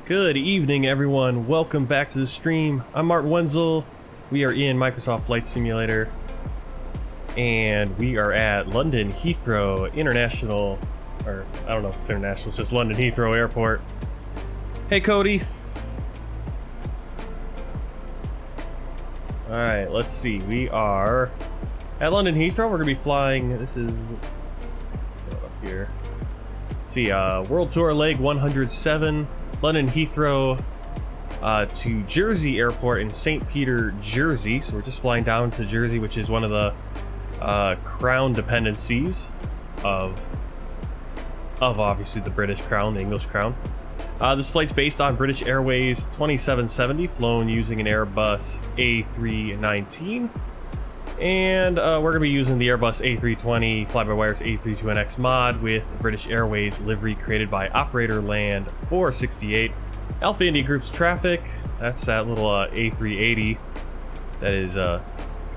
Good evening, everyone. Welcome back to the stream. I'm Martin Wenzel. We are in Microsoft Flight Simulator, and we are at London Heathrow International, or I don't know if it's international, it's just London Heathrow Airport. Hey, Cody. Alright, let's see. We are at London Heathrow. We're going to be flying, this is up here. Let's see, World Tour Leg 107. London Heathrow to Jersey Airport in St. Peter, Jersey. So we're just flying down to Jersey, which is one of the crown dependencies of obviously the British crown, the English crown. This flight's based on British Airways 2770, flown using an Airbus A319. And we're going to be using the Airbus A320 FlyByWire's A32NX mod with British Airways livery created by Operator Land 468. Alpha India Group's traffic, that's that little A380 that is,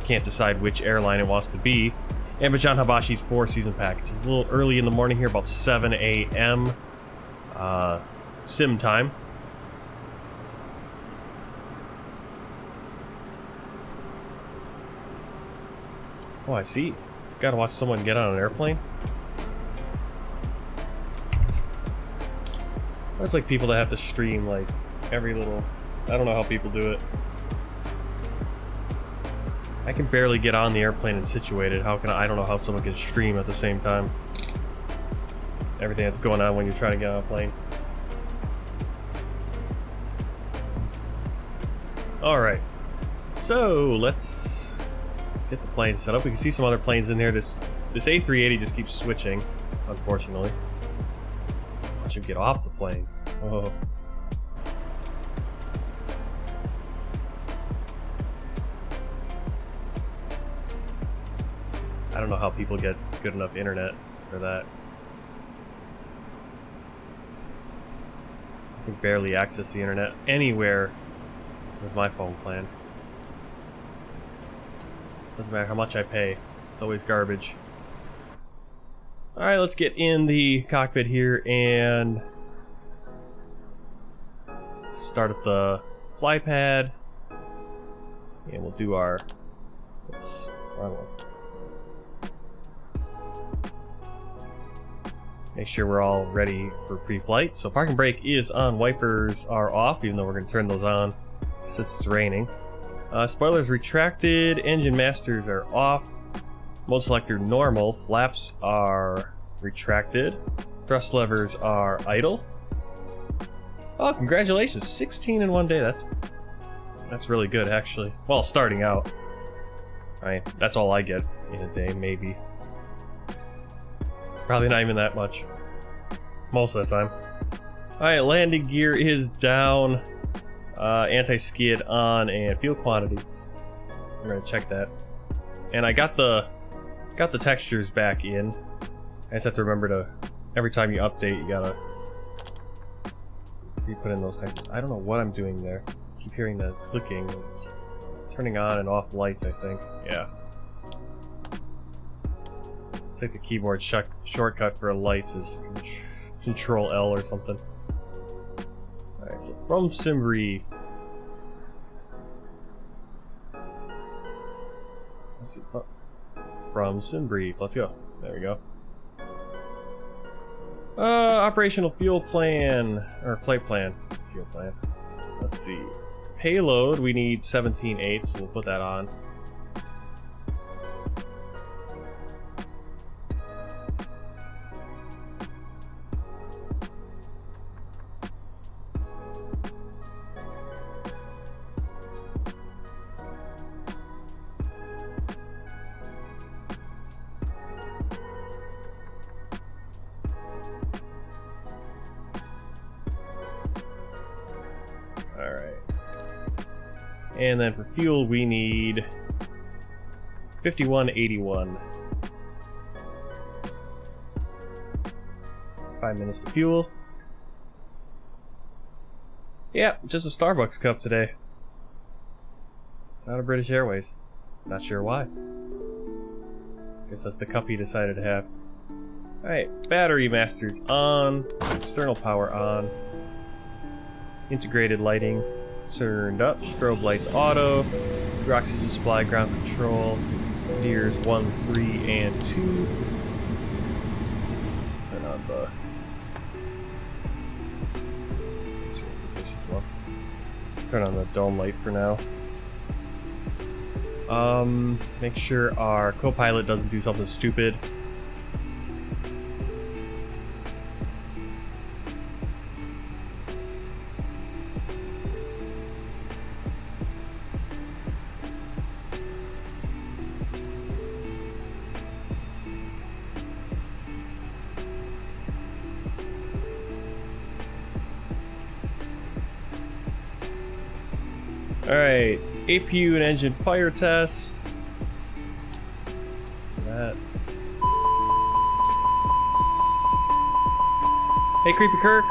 can't decide which airline it wants to be. And Bajan Habashi's 4-season pack. It's a little early in the morning here, about 7 a.m. Sim time. Oh, I see. Gotta watch someone get on an airplane. That's like people that have to stream like every little... I don't know how people do it. I can barely get on the airplane and situate it. How can I don't know how someone can stream at the same time. Everything that's going on when you're trying to get on a plane. Alright. So, let's get the plane set up. We can see some other planes in there. This A380 just keeps switching, unfortunately. Watch him get off the plane. Oh. I don't know how people get good enough internet for that. I can barely access the internet anywhere with my phone plan. Doesn't matter how much I pay. It's always garbage. Alright, let's get in the cockpit here and start up the fly pad. And we'll do our... Oops, wrong one. Make sure we're all ready for pre-flight. So parking brake is on, wipers are off, even though we're going to turn those on since it's raining. Spoilers retracted, engine masters are off, mode selector normal, flaps are retracted, thrust levers are idle. Oh, congratulations, 16 in one day, that's really good actually. Well, starting out. Right, that's all I get in a day, maybe. Probably not even that much. Most of the time. Alright, landing gear is down. Anti-skid on, and fuel quantity. I'm gonna check that. And I got the textures back in. I just have to remember to, every time you update, you gotta re-put in those textures. I don't know what I'm doing there. I keep hearing the clicking. It's turning on and off lights, I think. Yeah. It's like the keyboard shortcut for lights is Control L or something. Alright, so from SimBrief. Let's see, from SimBrief, let's go. There we go. Operational fuel plan, or flight plan. Fuel plan. Let's see. Payload, we need 17/8, so we'll put that on. And then for fuel, we need 5181. 5 minutes to fuel. Yeah, just a Starbucks cup today. Not a British Airways. Not sure why. Guess that's the cup he decided to have. Alright, battery masters on. External power on. Integrated lighting turned up. Strobe lights auto. Oxygen supply, ground control. Gears 1, 3, and 2. Turn on the... Turn on the dome light for now. Make sure our co-pilot doesn't do something stupid. Alright, APU and engine fire test. That. Hey, Creepy Kirk.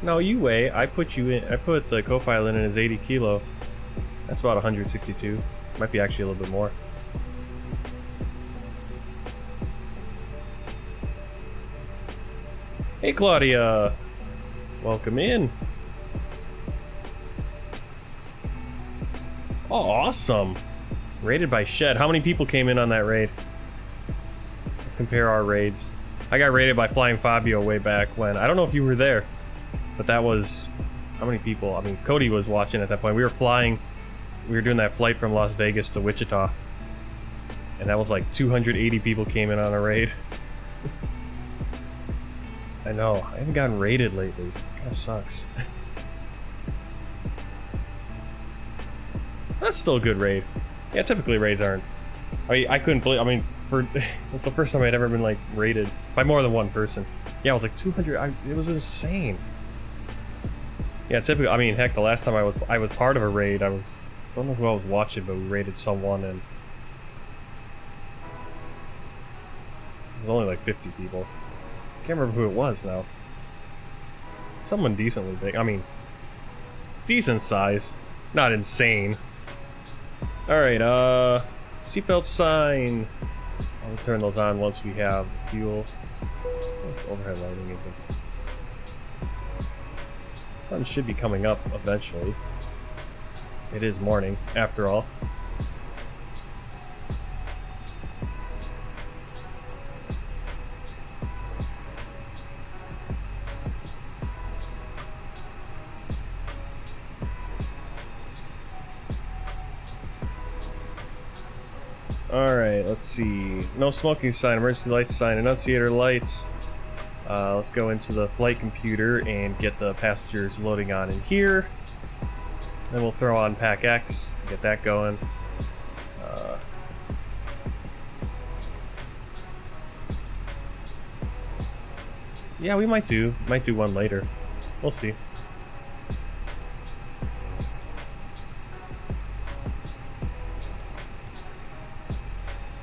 No, you wait. I put you in. I put the co-pilot in as 80 kilos. That's about 162. Might be actually a little bit more. Hey, Claudia. Welcome in. Oh, awesome. Raided by Shed. How many people came in on that raid? Let's compare our raids. I got raided by Flying Fabio way back when. I don't know if you were there, but that was... How many people? I mean, Cody was watching at that point. We were flying... We were doing that flight from Las Vegas to Wichita. And that was like 280 people came in on a raid. I know. I haven't gotten raided lately. Kinda sucks. That's still a good raid. Yeah, typically raids aren't. I mean, I couldn't believe. I mean, that's the first time I'd ever been like raided by more than one person. Yeah, I was like 200. It was insane. Yeah, typically. I mean, heck, the last time I was part of a raid, I don't know who I was watching, but we raided someone and it was only like 50 people. Can't remember who it was now. Someone decently big. I mean, decent size. Not insane. Alright, seatbelt sign. I'll turn those on once we have fuel. This overhead lighting isn't. The sun should be coming up eventually. It is morning, after all. Alright, let's see. No smoking sign, emergency lights sign, annunciator lights. Let's go into the flight computer and get the passengers loading on in here. Then we'll throw on Pack X, get that going. Yeah, we might do one later. We'll see.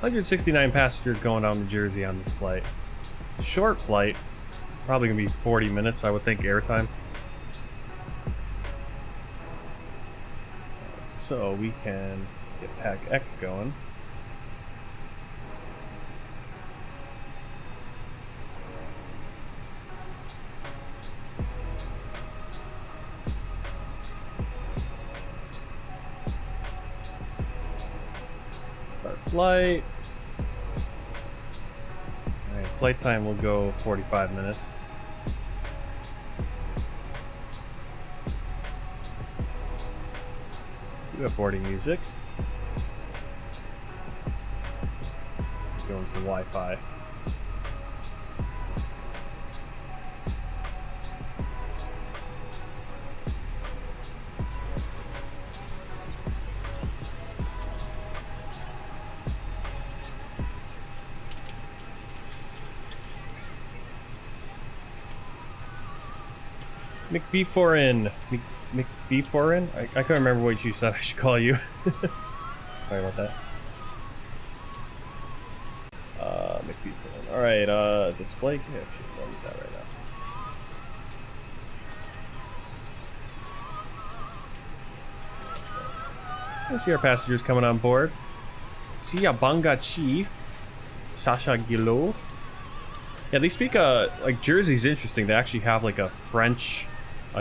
$169 passengers going down to Jersey on this flight. Short flight, probably gonna be 40 minutes, I would think, airtime. So we can get Pack X going. Start flight. Alright, flight time will go 45 minutes. Do have boarding music. Go into the Wi-Fi. McBeeforeign. McBeeforeign? I couldn't remember what you said I should call you. Sorry about that. McBeeforeign. Alright, display capture. I'll use that right now. See our passengers coming on board. Siya Banga Chief. Sasha Gilo. Yeah, they speak like Jersey's interesting. They actually have like a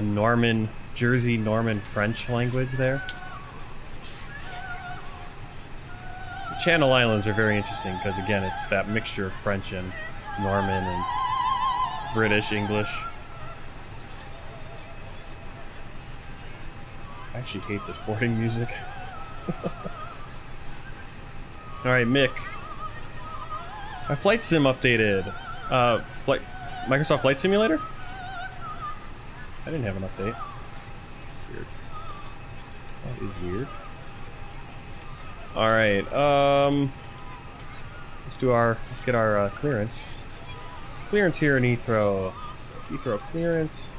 Norman, Jersey Norman French language there. The Channel Islands are very interesting because again, it's that mixture of French and Norman and British English. I actually hate this boarding music. Alright, Mick. My flight sim updated. Microsoft Flight Simulator? I didn't have an update. Weird. That is weird. Alright, let's get our clearance. Clearance here in Heathrow. So Heathrow clearance.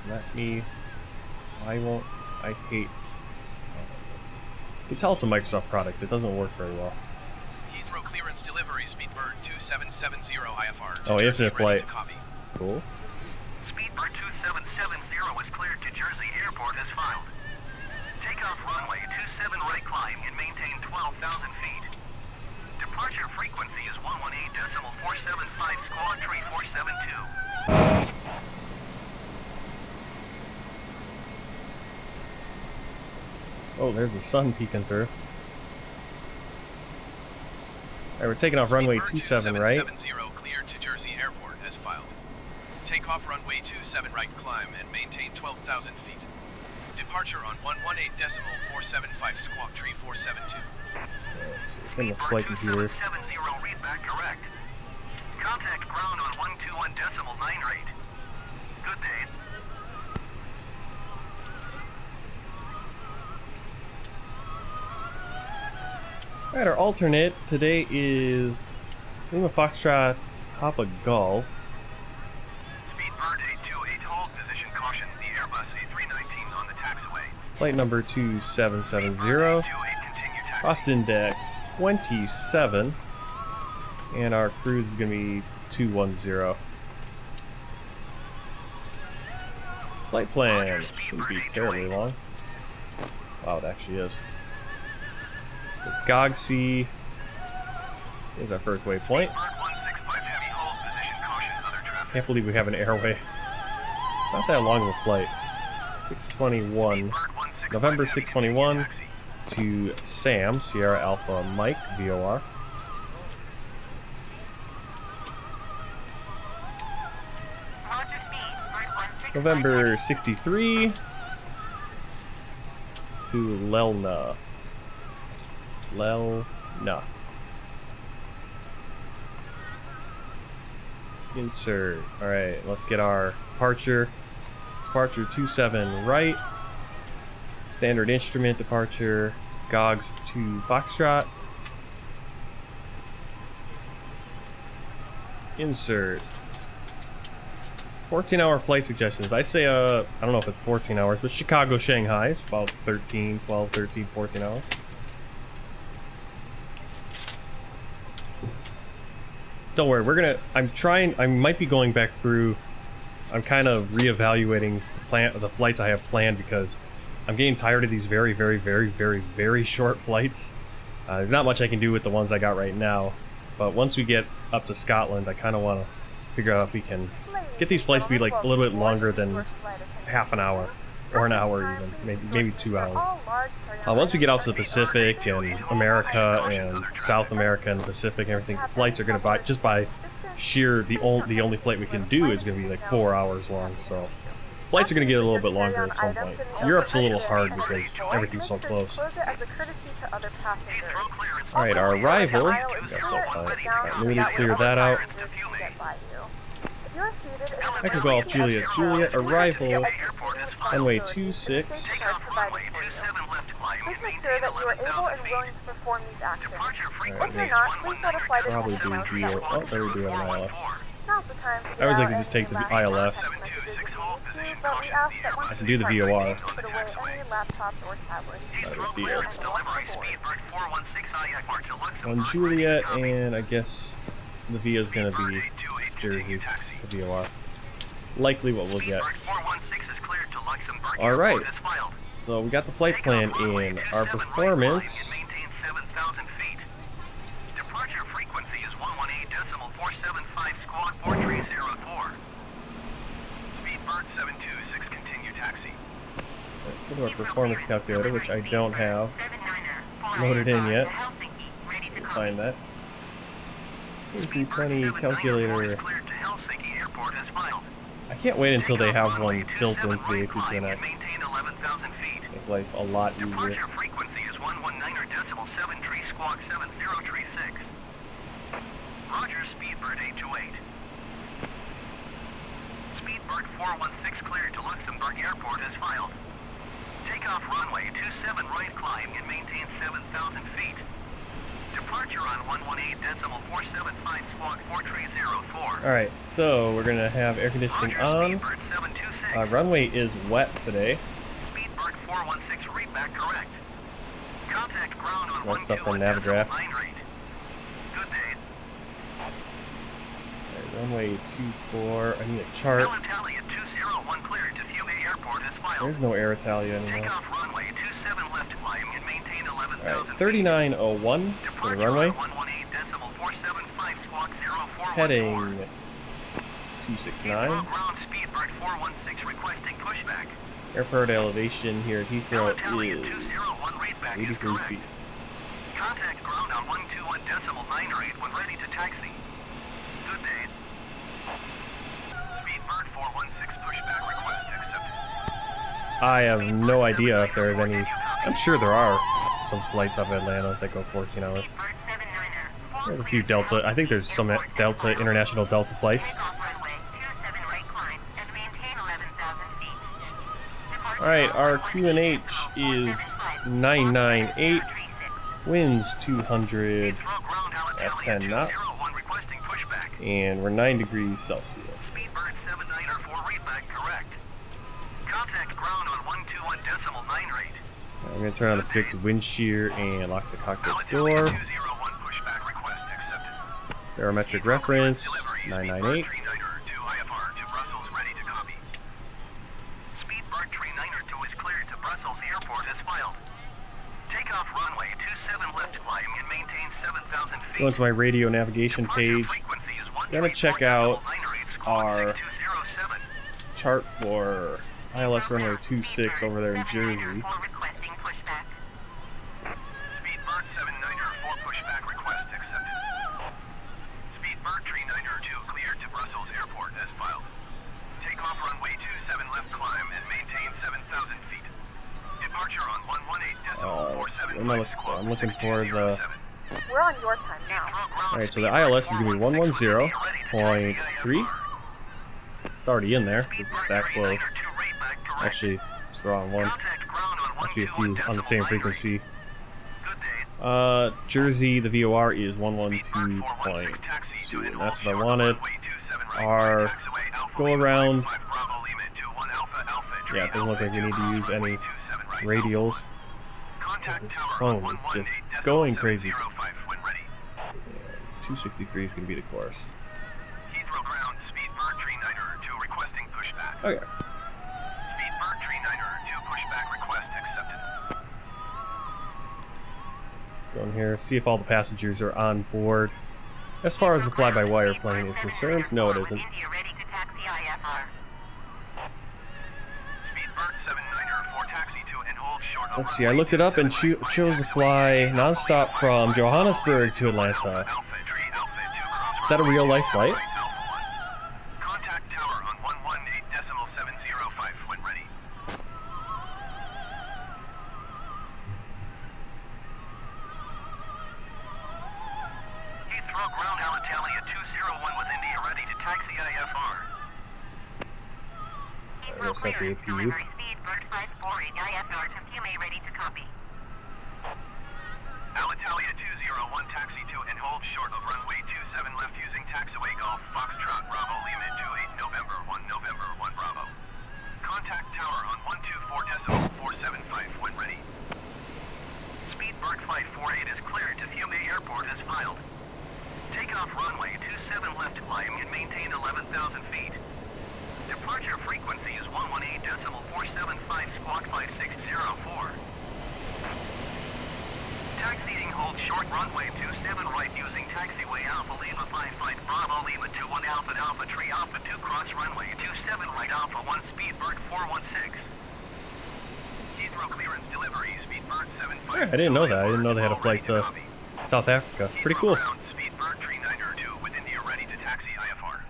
Let me. I hate this. You tell it's a Microsoft product, it doesn't work very well. Heathrow clearance delivery Speedbird 2770 IFR. Oh, infinite flight. Cool. Speedbird 2770 is cleared to Jersey Airport as filed. Takeoff runway 27 right climb and maintain 12,000 feet. Departure frequency is 118.475 squawk 3472. Oh, there's the sun peeking through. Alright, we're taking off runway 27 right. Cleared to Jersey Airport as filed. Take off runway 27 right climb and maintain 12,000 feet. Departure on 118.475 squawk 3472. So in the flight computer. 2770 readback correct. Contact ground on 121.9 rate. Good day. Alright, our alternate today is Lima Foxtrot Papa Golf. Speedbird 828 hold position caution. The Airbus A319 on the taxiway. Flight number 2770. Cost index 27. And our cruise is going to be 210. Flight plan shouldn't be terribly long. Wow, it actually is. Guernsey is our first waypoint. Can't believe we have an airway. It's not that long of a flight. 621, November 621 to Sam, Sierra Alpha Mike, VOR. November 63 to Lelna. Insert. Alright, let's get our departure. Departure 27 right. Standard instrument departure. GOGS to Foxtrot. Insert. 14-hour flight suggestions. I'd say, I don't know if it's 14 hours, but Chicago, Shanghai is about 13, 12, 13, 14 hours. Don't worry, I might be going back through. I'm kind of reevaluating the flights I have planned because I'm getting tired of these very, very, very, very, very short flights. There's not much I can do with the ones I got right now, but once we get up to Scotland, I kind of want to figure out if we can get these flights to be like a little bit longer than half an hour or an hour even, maybe 2 hours. Once we get out to the Pacific and America and South America and the Pacific and everything, flights are going to just by sheer the only flight we can do is going to be like 4 hours long. So flights are going to get a little bit longer at some point. Europe's a little hard because everything's so close. All right, our arrival. Newly clear that out. Echo Golf Juliet. Juliet arrival. Runway 26. Probably do VO. Oh, there we do an ILS. I always like to just take the ILS. I can do the VOR. On Juliet, and I guess the VO is going to be Jersey, the VOR. Likely what we'll get. Alright, so we got the flight plan in. Our performance frequency is 118.475 squawk 4304. Speed bird 726, continue taxi. Let's go to our performance calculator, which I don't have loaded in yet. Find that. 320 calculator. I can't wait until they have one built into the A32NX. Make life a lot easier. Departure frequency is 119.73 squawk 7036. Roger, Speedbird 828. Speedbird 416 cleared to Luxembourg Airport as filed. Takeoff runway 27 right climb and maintain 7,000 feet. Departure on 118.475 squawk 4304. Alright, so we're gonna have air conditioning on. Runway is wet today. Speedbird 416 read back correct. Contact ground on More stuff from 121.9 Navigraphs. rate. Good day. Runway 24. I need a chart. Italia 201 cleared to Fiume Airport as filed. There's no Air Italia anymore. Takeoff runway 27 left climb and maintain 11,000 Alright, feet. 3901 for the runway. 118.475 squawk 041. Heading Heathrow 269. ground Speedbird 416 requesting pushback. Airport elevation here at Heathrow Italia is 201 readback is 83 correct. feet. Contact ground on 121.9 rate when ready to taxi. Good day. Speedbird 416 pushback request accepted. I have no idea if there are any. I'm sure there are some flights out of Atlanta that go 14 hours. There's a few Delta. I think there's some Delta, international Delta flights. Alright, our QNH is 998. Winds 200 at 10 knots. And we're 9 degrees Celsius. Speedbird 7904 readback correct. Contact ground on 121.9 rate. I'm going to turn on the predicted wind shear and lock the cockpit Italia door. 201 pushback request accepted. Barometric reference 998. Speedbird 392 is cleared to Brussels Airport as filed. Takeoff runway 27 left climb and maintain 7,000 feet. Go into my radio navigation page. I'm going to check out our chart for ILS runway 26 over there in Jersey. Speedbird 7904 pushback request accepted. Speedbird 392 cleared to Brussels Airport as filed. Takeoff runway 27 left climb and maintain 7,000 feet. Departure on 118.475 I'm looking for the. We're on your time now. Alright, so the ILS is going to be 110.3. It's already in there. It's that close. Actually, it's the wrong one. Must be a few on the same frequency. Jersey, the VOR is 112.2. And that's what I wanted. Our go around. Yeah, it doesn't look like we need to use any radials. This phone is just going crazy. 263 is going to be the course. Heathrow ground, Speedbird 392 requesting pushback. Okay. Speedbird 392 pushback request accepted. Let's go in here, see if all the passengers are on board. As far as the fly-by-wire plane is concerned, no it isn't. Speedbird 7904 taxi to and hold short of Let's see, I looked it up and chose to fly non-stop from Johannesburg to Atlanta. Is that a real-life flight? Contact tower on 118.705 when ready. Heathrow ground Alitalia 201 with India ready to taxi IFR. I'm gonna set the APU. Speedbird 548 IFR to Fiume ready to copy. Alitalia 201 taxi to and hold short of runway 27 left using taxiway Golf Foxtrot Bravo Lima 28 November 1 November 1 Bravo. Contact tower on 124.475 when ready. Speedbird 548 is cleared to Fiume Airport as filed. Takeoff runway 27 left climb and maintain 11,000 feet. Departure frequency is 118.475 squawk 5604. Taxiing hold hold short runway 27 right using taxiway Alpha Lima 55 Bravo Lima 21 Alpha Alpha Tree Alpha 2 cross runway 27 right Alpha 1 Speedbird 416. Heathrow clearance delivery Speedbird 75. Yeah, I didn't know that. I didn't know they had a flight to South Africa. Pretty cool. Speedbird 3902 with India ready to taxi IFR.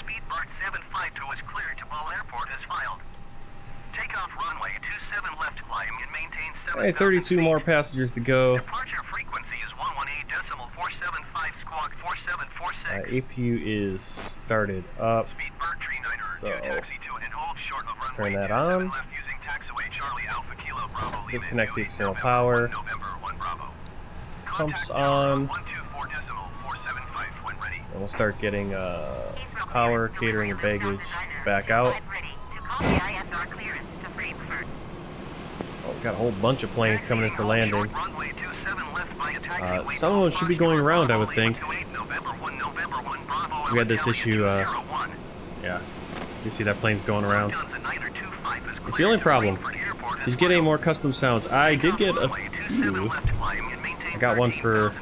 Speedbird 752 is cleared to Ball Airport as filed. Takeoff runway 27 left climb and maintain 7,000 Alright, 32 more passengers to go. Departure frequency is 118.475 squawk 4746. APU is started up. Speedbird 3902 So, taxi to and hold short of turn runway that 27 on. left using taxiway Charlie Alpha Kilo Bravo Lima Disconnect the 28 external November power. 1 November 1 Bravo. Pumps Contact on. 124.475 when ready. And we'll start getting power, catering, and baggage back out. Oh, we got a whole bunch of planes coming in for landing. Some of them should be going around, I would think. We had this issue, yeah. You see that plane's going around. It's the only problem. Did you get any more custom sounds? I did get a few. I got one for...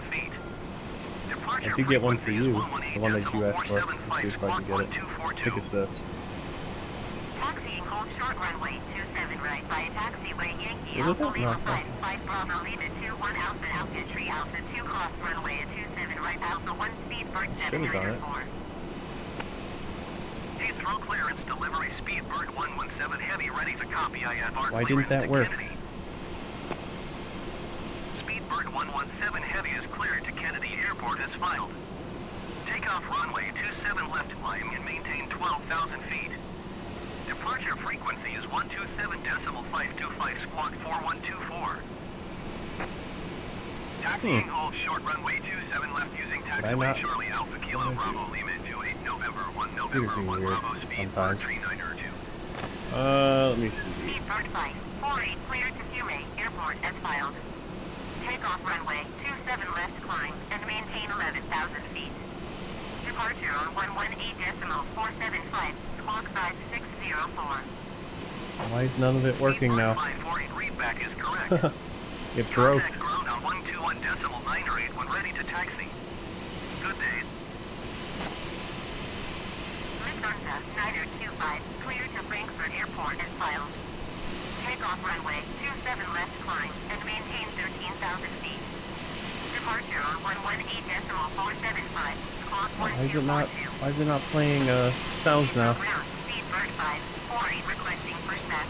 I did get one for you. The one that you asked for. Let's see if I can get it. I think it's this. Taxiing hold short runway 27 right by taxiway Yankee Is it Alpha that? No, Lima it's not. 5 Bravo Lima 21 Alpha Alpha Tree Alpha 2 cross runway at 27 right Alpha 1 Speedbird 7 Should've done it. 4. Heathrow clearance delivery Speedbird 117 heavy ready to copy IFR. Why didn't that work? Speedbird 117 heavy is cleared to Kennedy Airport as filed. Takeoff runway 27 left climb and maintain 12,000 feet. Departure frequency is 127.525 squawk 4124. Taxiing hold short runway 27 left using taxiway Charlie Alpha Kilo Bravo Lima 28 November 1 November 1 Bravo Speedbird 3902. Let me see. Speedbird 5 48 cleared to Fiume Airport as filed. Takeoff runway 27 left climb and maintain 11,000 feet. Departure on 118.475 squawk 5604. Why is none of it working now? 548 readback is correct. It broke. Contact ground on 121.908 when ready to taxi. Good day. Lufthansa 925 cleared to Frankfurt Airport as filed. Takeoff runway 27 left climb and maintain 13,000 feet. Departure on 118.475 squawk 1242. Why is it not playing sounds now? Ground Speedbird 5 48 requesting pushback.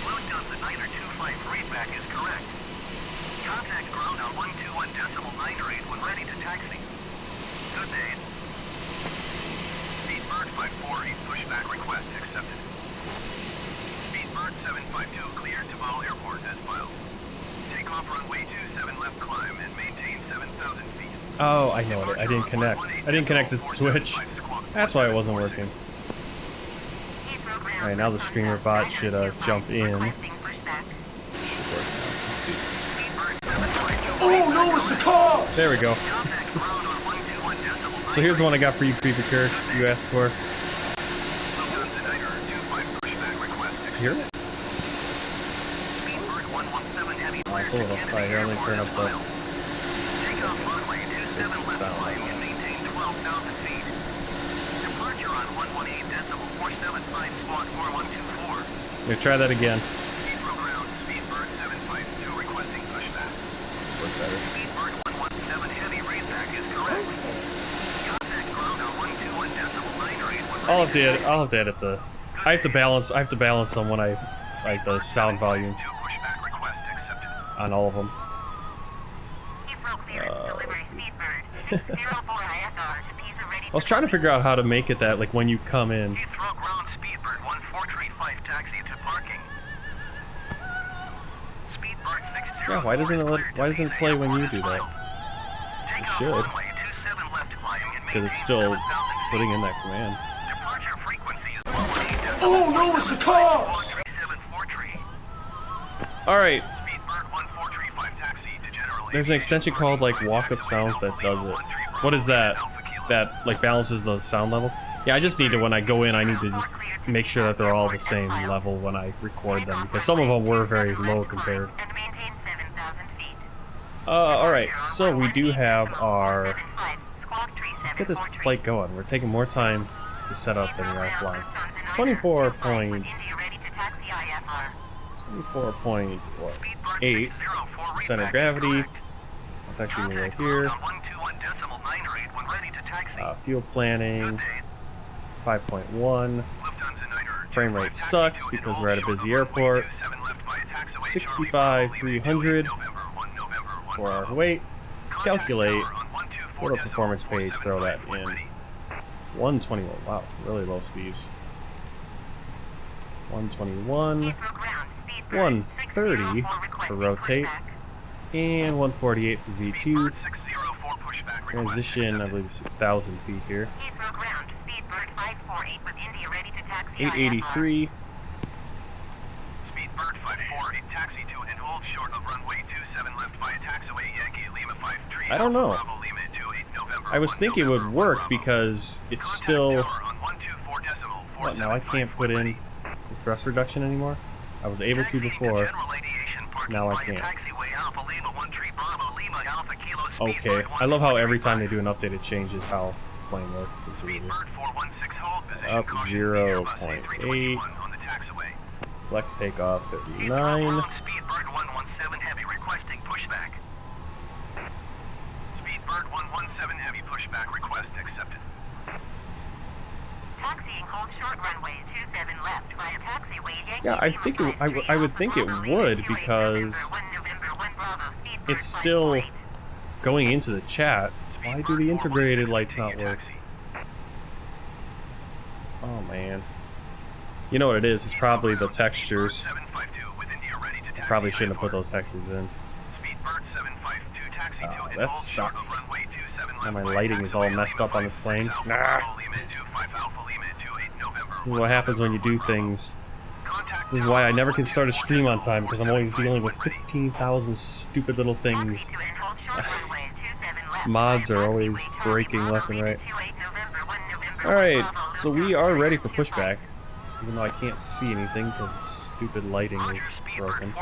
Lufthansa 925 readback is correct. Contact ground on 121.908 when ready to taxi. Good day. Speedbird 548 pushback request accepted. Speedbird 752 cleared to Ball Airport as filed. Takeoff runway 27 left climb and maintain 7,000 feet. Oh, I know it. I didn't connect. I didn't connect it to Twitch. That's why it wasn't working. Alright, now the streamer bot should jump in. Oh no, it's the cops! There we go. So here's the one I got for you, Creeper. You asked for. Hear it? Oh, it's a little. Alright, here, let me turn up the sound. Here, try that again. Work better. I'll have to edit the. I have to balance them when I like the sound volume on all of them. Let's see. I was trying to figure out how to make it that like when you come in. Heathrow ground Speedbird 1435 taxi to parking. Speedbird 60 Yeah, why doesn't it play when you do that? It should. Because it's still putting in that command. Oh no, it's the cops! Alright. There's an extension called like walk-up sounds that does it. What is that? That like balances the sound levels? Yeah, I just need to, when I go in, I need to just make sure that they're all the same level when I record them, because some of them were very low compared. feet. Alright, so we do have our... Let's get this flight going. We're taking more time to set up than we are flying. 24.8 center of gravity. That's actually right here. Fuel planning 5.1. Frame rate sucks because we're at a busy airport. 65,300 for our weight. Calculate. Go to performance page, throw that in. 121. Wow, really low speeds. 121. 130 for rotate. And 148 for V2. Transition, I believe 6,000 feet here. 883. Speedbird 548, taxi to and hold short of runway 27 left via taxiway Yankee Lima 53. I don't know. I was thinking it would work because it's still... What, now I can't put in thrust reduction anymore? I was able to before. Now I can't. Okay, I love how every time they do an update it changes how the plane works. Up 0.8. Flex takeoff 59. Speedbird 117 Heavy requesting pushback. Speedbird 117 Heavy pushback request accepted. Taxiing hold short runway 27 left via taxiway Yankee. Yeah, I think I would think it would because it's still going into the chat. Why do the integrated lights not work? Oh man. You know what it is? It's probably the textures. I probably shouldn't have put those textures in. Oh, that sucks. Now my lighting is all messed up on this plane. Nah. This is what happens when you do things. This is why I never can start a stream on time, because I'm always dealing with 15,000 stupid little things. Mods are always breaking left and right. Alright, so we are ready for pushback. Even though I can't see anything because the stupid lighting is broken.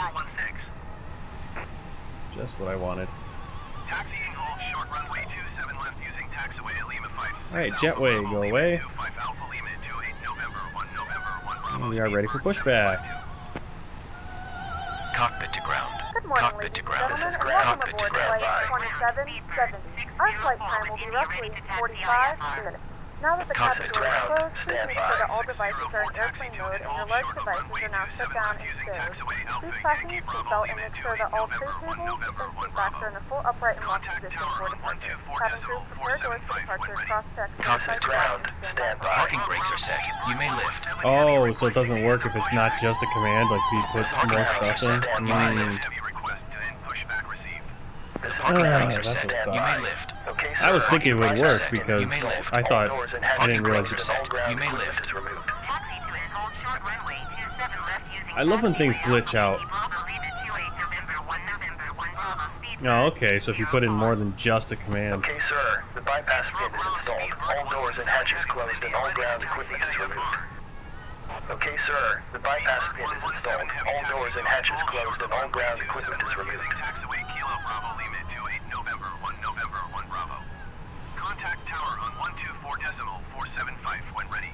Just what I wanted. Alright, jetway, go away. And we are ready for pushback. Cockpit to ground. Good morning, Cockpit to ground. ladies and gentlemen, and welcome Cockpit to aboard ground. Flight 2770. Our flight time will be roughly 45 minutes. Now that the cabin Cockpit to door is ground. closed, please make sure that all devices are in airplane mode and your large devices are now shut down and stowed. Please fasten your seatbelt and make sure that all tray tables and seat backs are in a full upright and locked position for departure. Cabin crew, prepare doors for departure, cross-check. Cockpit to ground. Stand by. Parking brakes are set. You may lift. Oh, so it doesn't work if it's not just a command, like we put more stuff in? You may lift. Parking brakes are that's set. what You may sucks. lift. I was thinking it would Parking brakes work are set. because You may lift. I thought I didn't realize Brakes are set. You may lift. Taxi to and hold short runway 27 left using I love when things taxiway glitch out. Bravo Lima 28 November 1 November 1 Bravo speed. Oh, okay, so if you put in more than just a command. Okay, sir. The bypass pin is installed. All doors and hatches closed and all ground equipment is removed. Okay, sir. The bypass pin is installed. All doors and hatches closed and all ground equipment is removed. Taxiway Kilo Bravo Lima 28 November 1 November 1 Bravo. Contact tower on 124.475 when ready.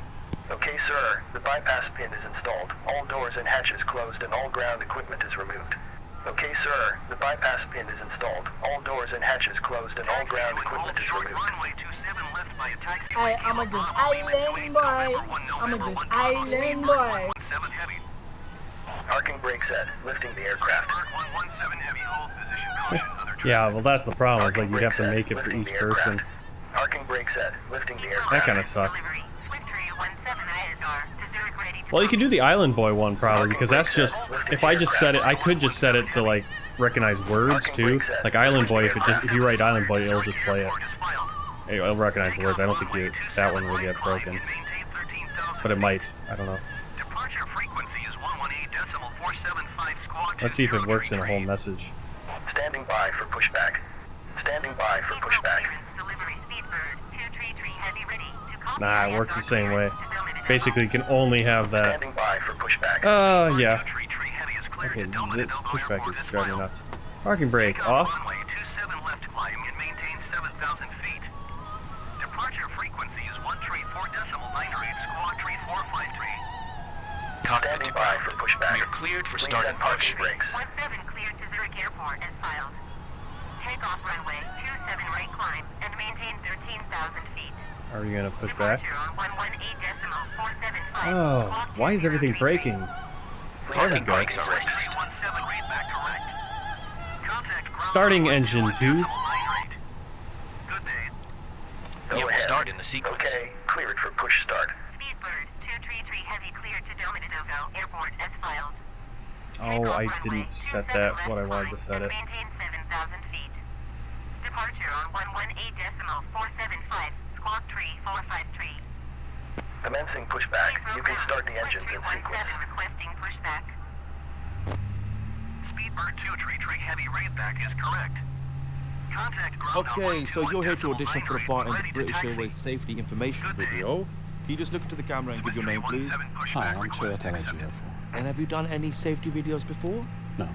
Okay, sir. The bypass pin is installed. All doors and hatches closed and all ground equipment is removed. Okay, sir. The bypass pin is installed. All doors and hatches closed and all ground equipment is removed. Hey, I'm a just island boy. I'm a just island boy. Parking brake set. Lifting the aircraft. Yeah, well that's the problem, is like you have to make it for each person. Parking brake set. Lifting the aircraft. That kind of sucks. Well, you can do the Island Boy one probably, because that's just, if I just set it, I could just set it to like recognize words too. Like Island Boy, if you write Island Boy, it'll just play it. It'll recognize the words. I don't think that one will get broken, but it might. I don't know. Departure frequency is 118.475 squawk. Let's see if it works in a whole message. Standing by for pushback. Standing by for pushback. Nah, it works the same way. Basically, you can only have that. Standing by for pushback. Yeah. Okay, this pushback is driving me nuts. Parking brake off. Runway 27 left climb and maintain 7,000 feet. Departure frequency is 134.998 squawk 3453. Cockpit to by for pushback. We're cleared for start and push. 17 cleared to Zurich Airport as filed. Takeoff runway 27 right climb and maintain 13,000 feet. Are we gonna push back? Departure on 118.475. Oh, why is everything breaking? Parking brakes are released. 17 read back correct. Contact ground Starting level engine 2. 2798. Good day. You will start in the sequence. Okay, cleared for push start. Speedbird 233 heavy cleared to Domodogo Airport as filed. Oh, I didn't set that what I wanted to set it. Maintain 7,000 feet. Departure on 118.475 squawk 3453. Commencing pushback. You can start the engines in 1317 sequence. requesting pushback. Speedbird 233 heavy read back is correct. Contact ground Okay, so you're here to 112.998 audition for a part in the ready to British taxi. Airways safety information video. Can you just look into the camera and give your name, please? Hi, I'm Toyota GeForce. And have you done any safety videos before? No,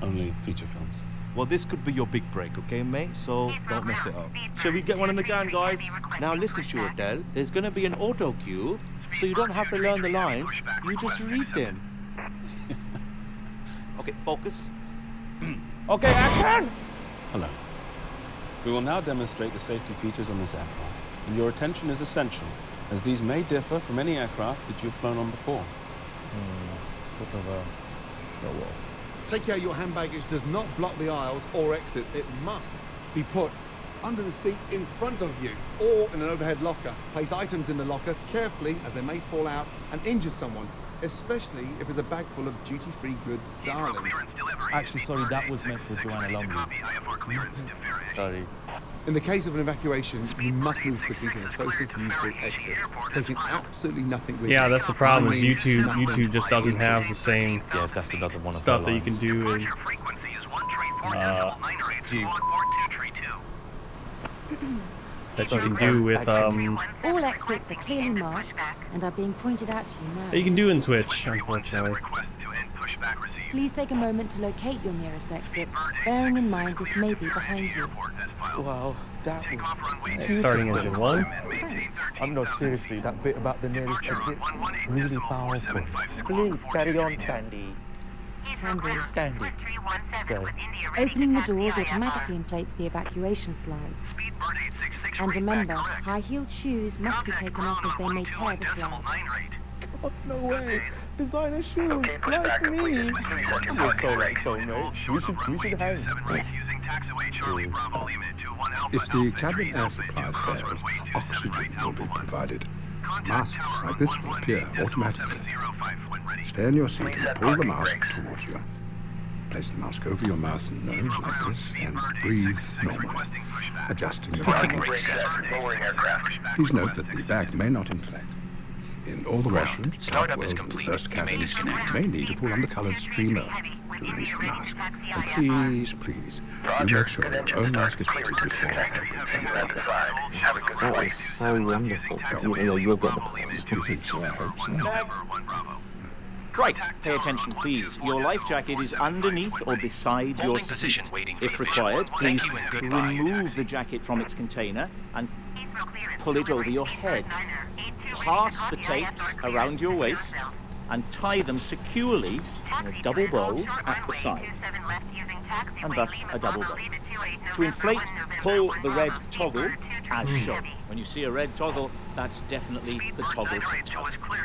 only feature films. Well, this could be your big break, okay, mate? So don't mess it up. Shall we get one in the can, guys? Now listen to Adele. There's gonna be an auto cue, so you don't have to learn the lines. You just read them. Okay, focus. Okay, action! Hello. We will now demonstrate the safety features on this aircraft, and your attention is essential, as these may differ from any aircraft that you've flown on before. Take care your hand baggage does not block the aisles or exit. It must be put under the seat in front of you or in an overhead locker. Place items in the locker carefully as they may fall out and injure someone, especially if it's a bag full of duty-free goods, darling. Actually, sorry, that was meant for Joanna Longley. Sorry. In the case of an evacuation, you must move quickly to the closest usable exit, taking absolutely nothing with you. Yeah, that's the problem. Is I mean, YouTube nothing. just doesn't have the same Yeah, that's another one of stuff her that you can lines. do in Frequency is 134.998 squawk 4232. that you can do with All exits are clearly marked and are being pointed out to you that now. you can do in Twitch, unfortunately. Request to end pushback received. Please take a moment to locate your nearest exit, bearing in mind this may be behind you. Wow, that was... Starting engine 1. Thanks. No, seriously, that bit about the nearest exit's really powerful. Please carry on, Sandy. Tandy. Sandy. Opening the doors automatically inflates the evacuation slides. And remember, high-heeled shoes must be taken off as they may tear the slide. Oh, no way. Designer shoes, like me. You're so like soulmates. We should hang. If the cabin air supply fails, oxygen will be provided. Masks like this will appear automatically. Stay in your seat and pull the mask towards you. Place the mask over your mouth and nose like this and breathe normally, adjusting your breathing. Please note that the bag may not inflate. In all the washrooms, Startup is and complete. first You may cabin, disconnect. you may need to pull on the colored streamer to release the mask. And please, do make sure your own mask is fitted before helping anyone else. That is so wonderful. You'll get the point. I hope so. Right, pay attention please. Your life jacket is underneath or beside your Holding seat. position, waiting for If the visual. required, please Thank you and goodbye. remove the jacket from its container and pull it over your head. Pass the tapes around your waist and tie them securely in a double bow at the side, and thus a double bow. To inflate, pull the red toggle as shown. When you see a red toggle, that's definitely the toggle to tighten.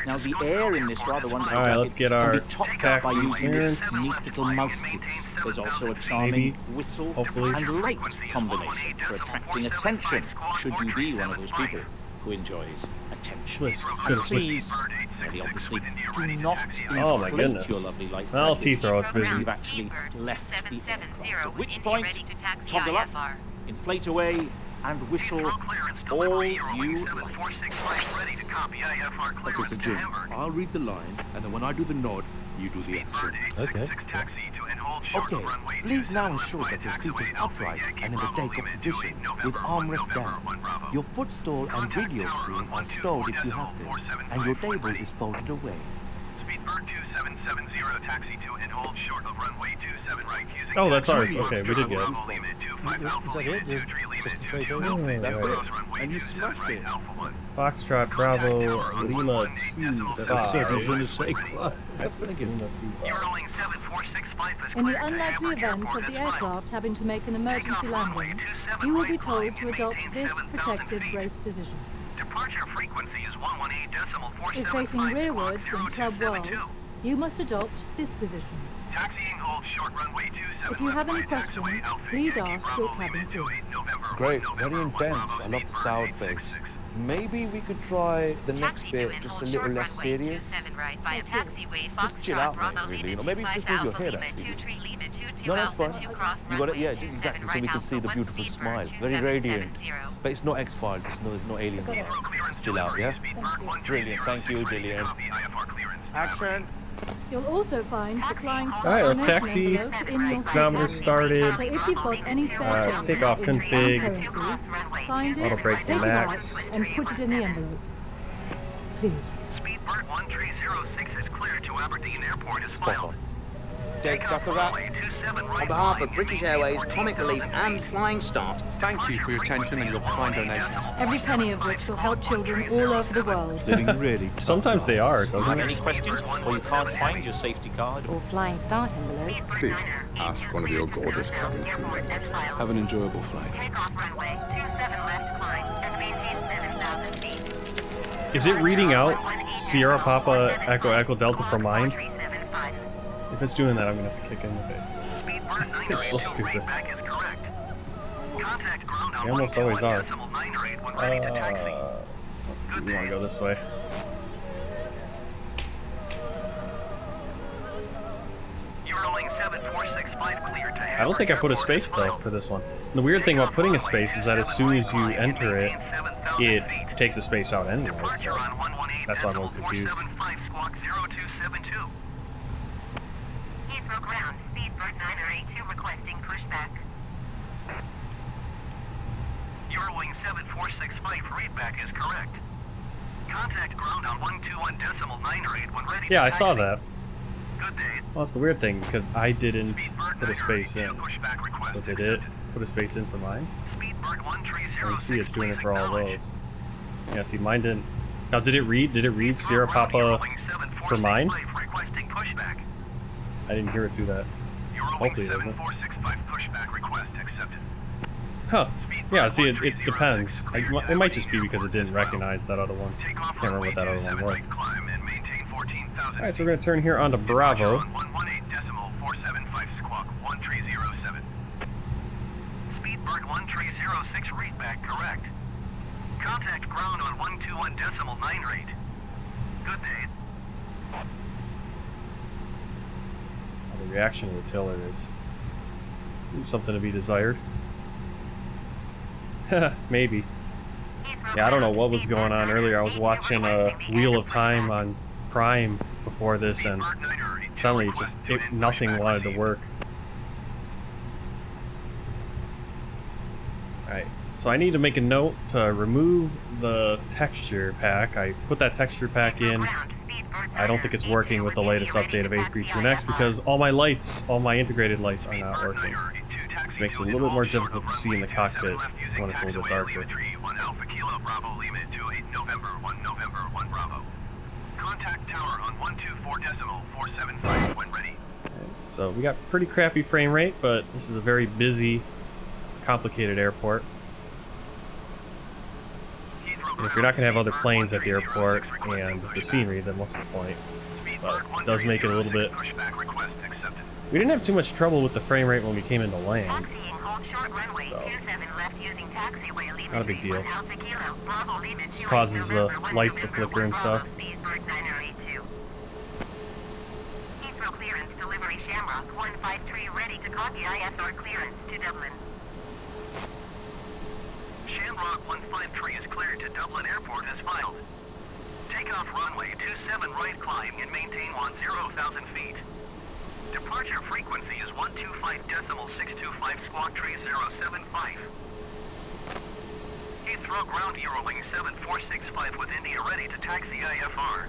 Now the air in this rather wonderful Alright, let's jacket get our can be topped up by taxi using this clearance. neat little mouthpiece. There's also a charming Maybe. whistle Hopefully. and light combination for attracting attention, should you be one of those people who enjoys attention. Swiss. And Should've switched. please, very obviously, do not Oh my inflate goodness. your lovely light Well, jacket T-throw, it's busy. until you've actually left the aircraft. At which point, toggle up, inflate away, and whistle all you like. Okay, so Jim, I'll read the line, and then when I do the nod, you do the action. Okay. Okay, please now ensure that your seat is upright and in the takeoff position with armrest down. Your footstool and video screen are stowed if you have them, and your table is folded away. Speedbird 2770, taxi to and hold short of runway 27 right using Oh, that's ours. Okay, we did get it. Is that it? Just straight over? That's it. And you smashed it. Foxtrot Bravo Lima 2 That's certainly 5. going to say quite. In the unlikely event of the aircraft having to make an emergency landing, you will be told to adopt this protective brace position. Departure frequency is 118.475. If facing rearwards in Club World, you must adopt this position. Taxiing hold short runway 27. If you have any questions, please ask your cabin crew. Great, very intense. I love the south face. Maybe we could try the next bit just a little less serious. Just chill out, mate, really. Or maybe just move your head, actually. No, that's fine. You got it? Yeah, exactly. So we can see the beautiful smile. Very radiant. But it's not X-Files. There's no aliens. Just chill out, yeah? Brilliant. Thank you, Jillian. Action. You'll also find the Flying Star Alright, let's donation taxi. envelope in your Chronometer seat. started. So if you've got any spare change Takeoff in any config. currency, find it, Auto brakes take it max. out, and put it in the envelope. Please. Speedbird 1306 is cleared to Aberdeen Airport is filed. Jake, that's a wrap. On behalf of British Airways, Comic Relief and Flying Start, Thank you for your attention and your kind donations. Every penny of which will help children all over the world. Living really. Sometimes they are, doesn't Have it? any questions, or you can't find your safety card? Or Flying Start envelope. Please, ask one of your gorgeous cabin crew members. Have an enjoyable flight. Takeoff runway 27 left climb and maintain 7,000 feet. Is it reading out Sierra Papa Echo Echo Delta for mine? If it's doing that, I'm gonna have to kick in the face. It's so stupid. They almost always are. Let's see, we wanna go this way. I don't think I put a space though for this one. The weird thing about putting a space is that as soon as you enter it, it takes the space out anyway, so that's why I'm always confused. Heathrow ground, Speedbird 982 requesting pushback. Eurowing 7465 readback is correct. Contact ground on 121.9 when ready. Yeah, I saw that. Good day. Well, that's the weird thing, because I didn't put a space in. So did it put a space in for mine? I see it's doing it for all of those. Yeah, see, mine didn't. Now, did it read Sierra Papa for mine? I didn't hear it do that. Hopefully it doesn't. Huh. Yeah, see, it depends. It might just be because it didn't recognize that other one. Can't remember what that other one was. Alright, so we're going to turn here onto Bravo. Speedbird 1306 readback correct. Contact ground on 121.9. Good day. The reaction of the tiller is something to be desired. Maybe. Yeah, I don't know what was going on earlier. I was watching a Wheel of Time on Prime before this, and suddenly nothing wanted to work. Alright, so I need to make a note to remove the texture pack. I put that texture pack in. I don't think it's working with the latest update of A32NX because all my lights, all my integrated lights are not working. Which makes it a little bit more difficult to see in the cockpit when it's a little bit darker. Contact tower on 124.475 when ready. So we got pretty crappy frame rate, but this is a very busy, complicated airport. And if you're not going to have other planes at the airport and the scenery, then what's the point? But it does make it a little bit... We didn't have too much trouble with the frame rate when we came into land. So, not a big deal. Just causes the lights to flicker and stuff. Heathrow clearance delivery Shamrock 153 ready to copy ISR clearance to Dublin. Shamrock 153 is cleared to Dublin Airport as filed. Takeoff runway 27 right climb and maintain 10,000 feet. Departure frequency is 125.625 squawk 3075. Heathrow ground Eurowing 7465 with India ready to taxi IFR.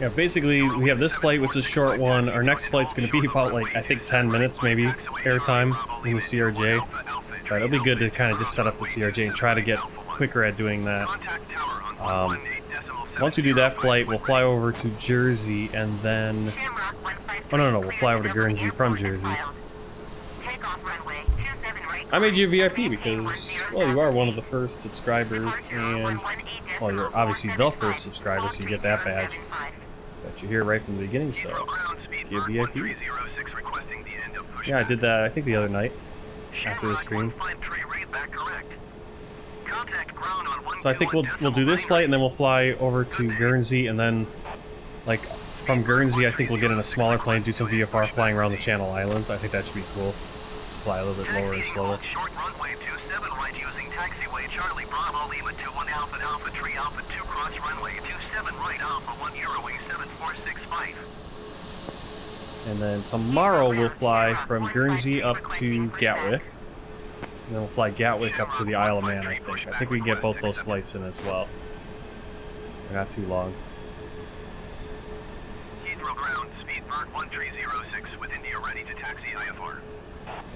Yeah, basically, we have this flight, which is a short one. Our next flight's going to be about, like, I think 10 minutes, maybe, airtime in the CRJ. But it'll be good to kind of just set up the CRJ and try to get quicker at doing that. Once we do that flight, we'll fly over to Jersey, and then... Oh, no, we'll fly over to Guernsey from Jersey. I made you a VIP because, well, you are one of the first subscribers, and, well, you're obviously the first subscriber, so you get that badge. But you're here right from the beginning, so you're VIP. Yeah, I did that, I think, the other night, after the stream. So I think we'll do this flight, and then we'll fly over to Guernsey, and then, like, from Guernsey, I think we'll get in a smaller plane, do some VFR flying around the Channel Islands. I think that should be cool. Just fly a little bit lower and slower. Short runway 27 right using taxiway Charlie Bravo Lima 21 Alpha Alpha Tree Alpha 2 cross runway 27 right Alpha 1 Eurowing 7465. And then tomorrow we'll fly from Guernsey up to Gatwick. And then we'll fly Gatwick up to the Isle of Man, I think. I think we can get both those flights in as well. They're not too long. Heathrow ground, speed bird 1306 with India ready to taxi IFR.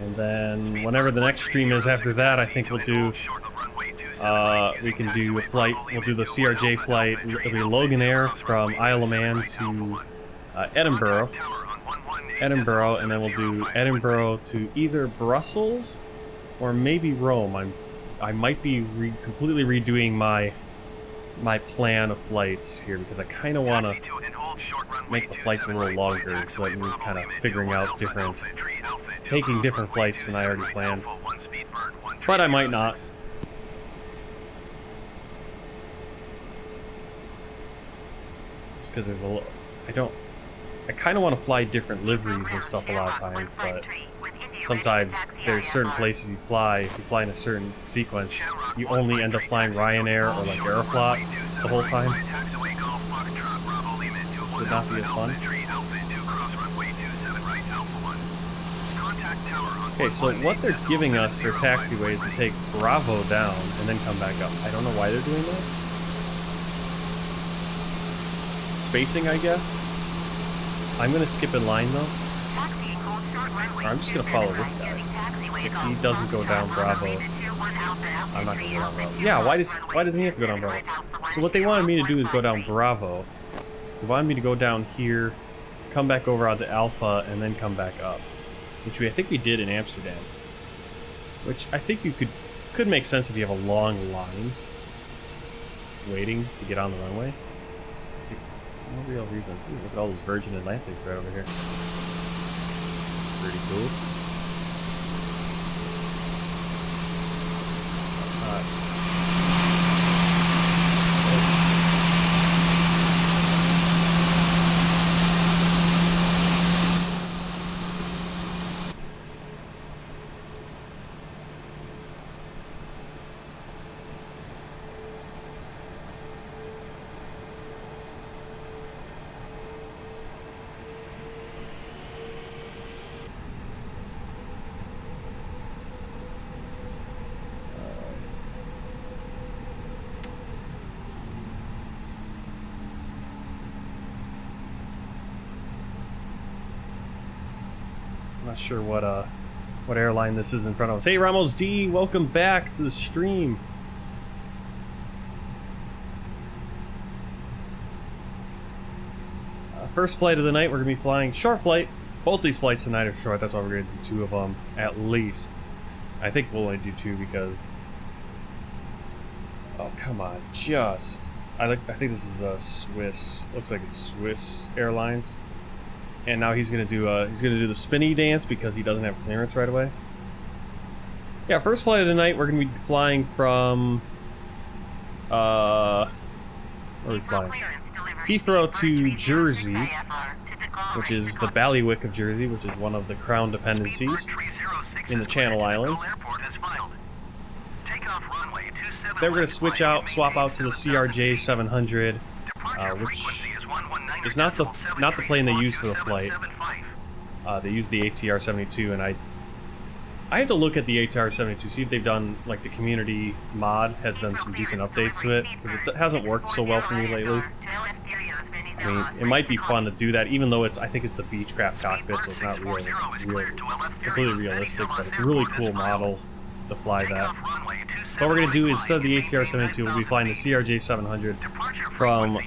And then whenever the next stream is after that, I think we'll do, we can do a flight, we'll do the CRJ flight, it'll be Logan Air from Isle of Man to Edinburgh, and then we'll do Edinburgh to either Brussels or maybe Rome. I might be completely redoing my plan of flights here because I kind of want to make the flights a little longer, so that means kind of figuring out taking different flights than I already planned. But I might not. Just because there's a little, I kind of want to fly different liveries and stuff a lot of times, but sometimes there's certain places you fly, if you fly in a certain sequence, you only end up flying Ryanair or like Aeroflot the whole time. Which would not be as fun. Okay, so what they're giving us for taxiways to take Bravo down and then come back up. I don't know why they're doing that. Spacing, I guess. I'm gonna skip in line though. Or I'm just gonna follow this guy. If he doesn't go down Bravo, I'm not gonna go down Bravo. Yeah, why doesn't he have to go down Bravo? So what they wanted me to do is go down Bravo. They wanted me to go down here, come back over onto Alpha, and then come back up. Which I think we did in Amsterdam. Which I think you could make sense if you have a long line waiting to get on the runway. No real reason. Ooh, look at all those Virgin Atlantics right over here. Pretty cool. That's hot. Not sure what airline this is in front of us. Hey Ramos D, welcome back to the stream. First flight of the night, we're gonna be flying short flight. Both these flights tonight are short. That's why we're gonna do 2 of them at least. I think we'll only do 2 because. Oh come on, I think this is a Swiss. Looks like it's Swiss Airlines. And now he's gonna do the spinny dance because he doesn't have clearance right away. Yeah, first flight of the night, we're gonna be flying from where are we flying? Heathrow to Jersey, which is the Bailiwick of Jersey, which is one of the Crown dependencies in the Channel Islands. Then we're gonna swap out to the CRJ700, which is not the plane they use for the flight. They use the ATR72, and I have to look at the ATR72, see if they've done, like, the community mod has done some decent updates to it, because it hasn't worked so well for me lately. I mean, it might be fun to do that, even though I think it's the Beechcraft cockpit, so it's not completely realistic, but it's a really cool model to fly that. What we're going to do, instead of the ATR-72, we'll be flying the CRJ700 from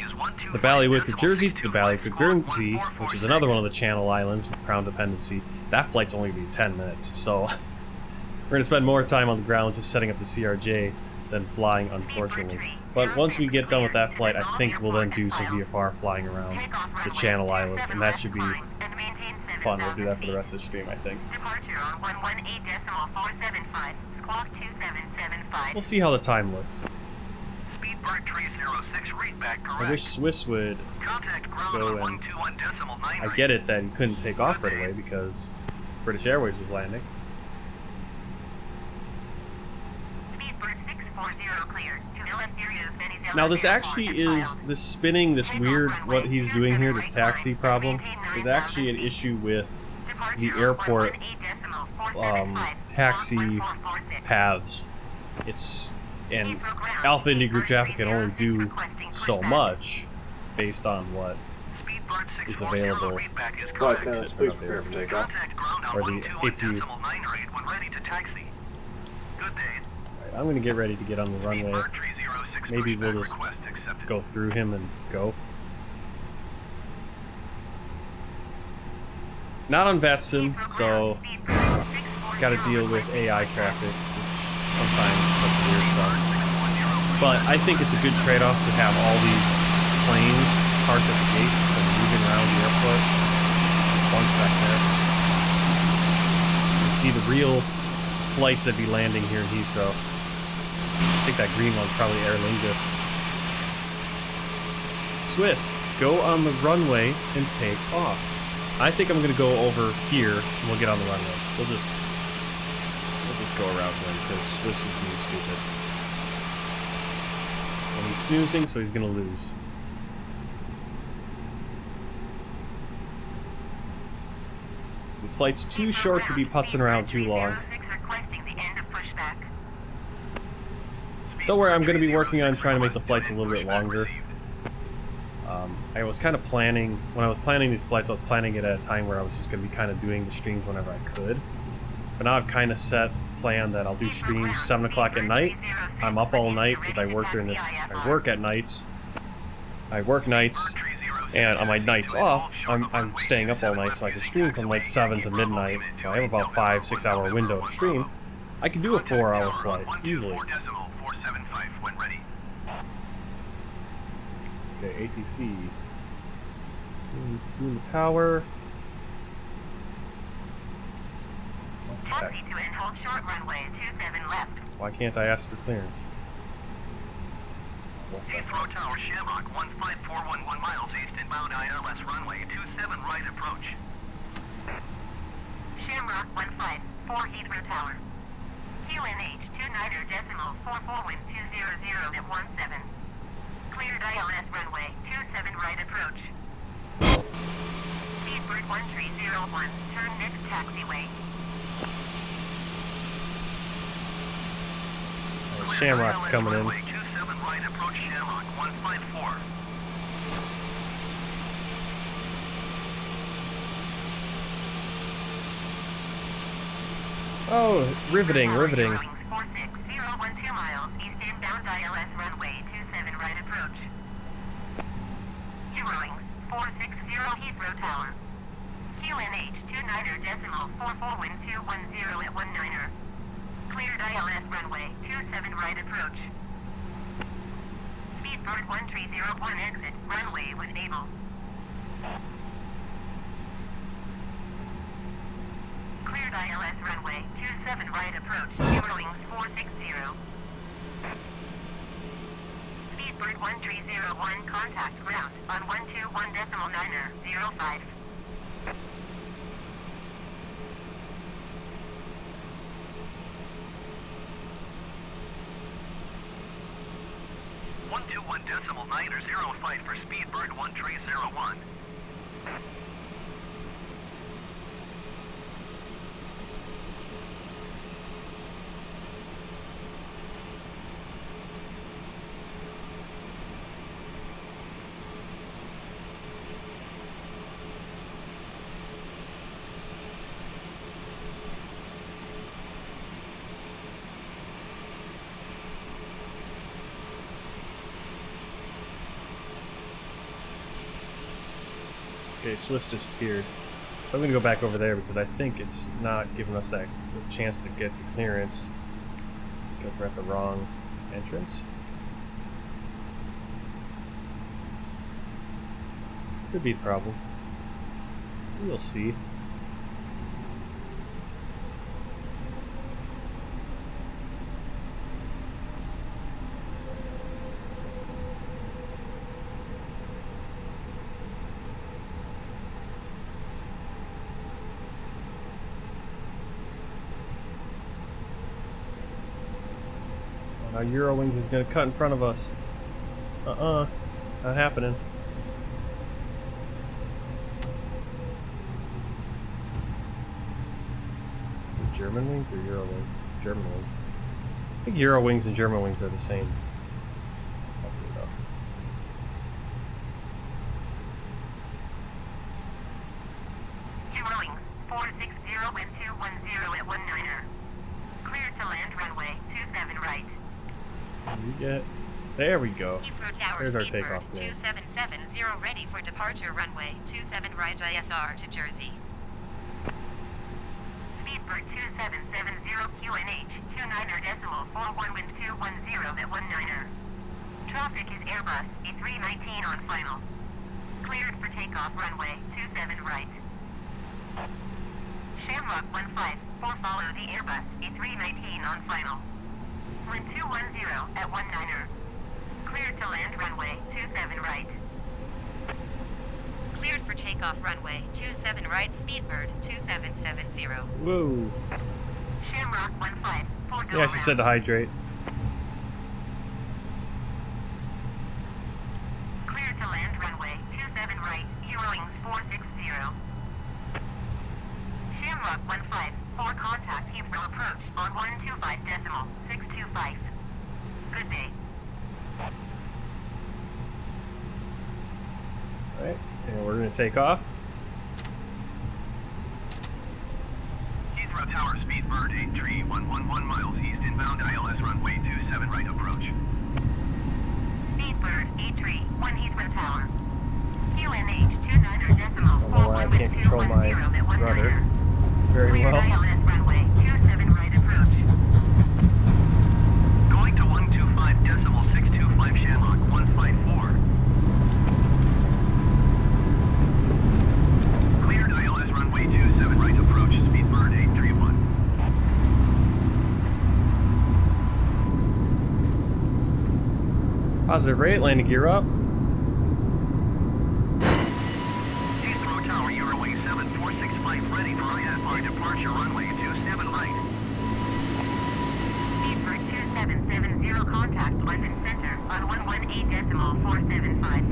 the Bailiwick of Jersey to the Bailiwick of Guernsey, which is another one of the Channel Islands, Crown Dependency. That flight's only going to be 10 minutes, so we're going to spend more time on the ground just setting up the CRJ than flying, unfortunately. But once we get done with that flight, I think we'll then do some VFR flying around the Channel Islands, and that should be fun. We'll do that for the rest of the stream, I think. We'll see how the time looks. I wish Swiss would go and... I get it that he couldn't take off right away because British Airways was landing. Now this actually is, this spinning, this weird, what he's doing here, this taxi problem, is actually an issue with the airport taxi paths. And Alpha India Group traffic can only do so much based on what is available. Or the APU. I'm going to get ready to get on the runway. Maybe we'll just go through him and go. Not on VATSIM, so got to deal with AI traffic, which sometimes that's weird stuff. But I think it's a good trade-off to have all these planes parked at the gates and moving around the airport. There's a bunch back there. You see the real flights that be landing here in Heathrow. I think that green one's probably Aer Lingus. Swiss, go on the runway and take off. I think I'm gonna go over here and we'll get on the runway. We'll just go around him because Swiss is being stupid. And he's snoozing, so he's gonna lose. This flight's too short to be putzing around too long. Don't worry, I'm going to be working on trying to make the flights a little bit longer. I was kind of planning, when I was planning these flights, I was planning it at a time where I was just going to be kind of doing the streams whenever I could. But now I've kind of set plan that I'll do streams 7 o'clock at night. I'm up all night because I work at nights. I work nights, and on my nights off, I'm staying up all night so I can stream from like 7 to midnight. So I have about 5-6 hour window to stream. I can do a 4-hour flight easily. Okay, ATC. Doing the tower. Taxi to and hold short runway 27 left. Why can't I ask for clearance? Heathrow Tower, Shamrock, 15411 miles east inbound ILS runway 27 right approach. Shamrock 15 4 Heathrow Tower. QNH 29.44 wind 200 at 17. Cleared ILS runway 27 right approach. Speedbird 1301, turn next taxiway. Shamrock's coming in. 27 right approach Shamrock 154. Oh, riveting, riveting. 46012 miles east inbound ILS runway 27 right approach. Eurowings 460 Heathrow Tower. QNH 29.44 wind 210 at 19er. Cleared ILS runway 27 right approach. Speedbird 1301 exit runway with able. Cleared ILS runway 27 right approach. Eurowings 460. Speedbird 1301 contact ground on 121.9er 05. .9er 05 for Speedbird 1301. Okay, Swiss disappeared. So I'm gonna go back over there because I think it's not giving us that chance to get the clearance because we're at the wrong entrance. Could be the problem. We'll see. Now Eurowings is gonna cut in front of us. Not happening. German wings or Eurowings? German wings. I think Eurowings and German wings are the same. Eurowings 460 wind 210 at 19er. Clear to land runway 27 right. We get. There we go. There's our Speedbird takeoff place. 2770 ready for departure runway 27 right IFR to Jersey. Speedbird 2770 QNH 29er decimal 41 wind 210 at 19er. Traffic is Airbus A319 on final. Cleared for takeoff runway 27 right. Shamrock 154 follow the Airbus A319 on final. Wind 210 at 19er. Cleared to land runway 27 right. Cleared for takeoff runway 27 right Speedbird 2770. Whoa. Shamrock 154 Yeah, she said to hydrate. Cleared to land runway 27 right, Eurowings 460. Shamrock 154 contact Heathrow approach on 125 decimal 625. Good day. Alright, and we're gonna take off. Heathrow Tower, Speedbird 83111 miles east inbound ILS runway 27 right approach. Speedbird 831 Heathrow Tower. QNH 29er decimal I don't know why I can't control my rudder very well. ILS runway 27 right approach. Going to 125 decimal 625 Shamrock 154. Cleared ILS runway 27 right approach, Speedbird 831. Positive rate, landing gear up. Heathrow Tower, Eurowings 7465 ready for IFR departure runway 27 right. Speedbird 2770 contact London Center on 118 decimal 475.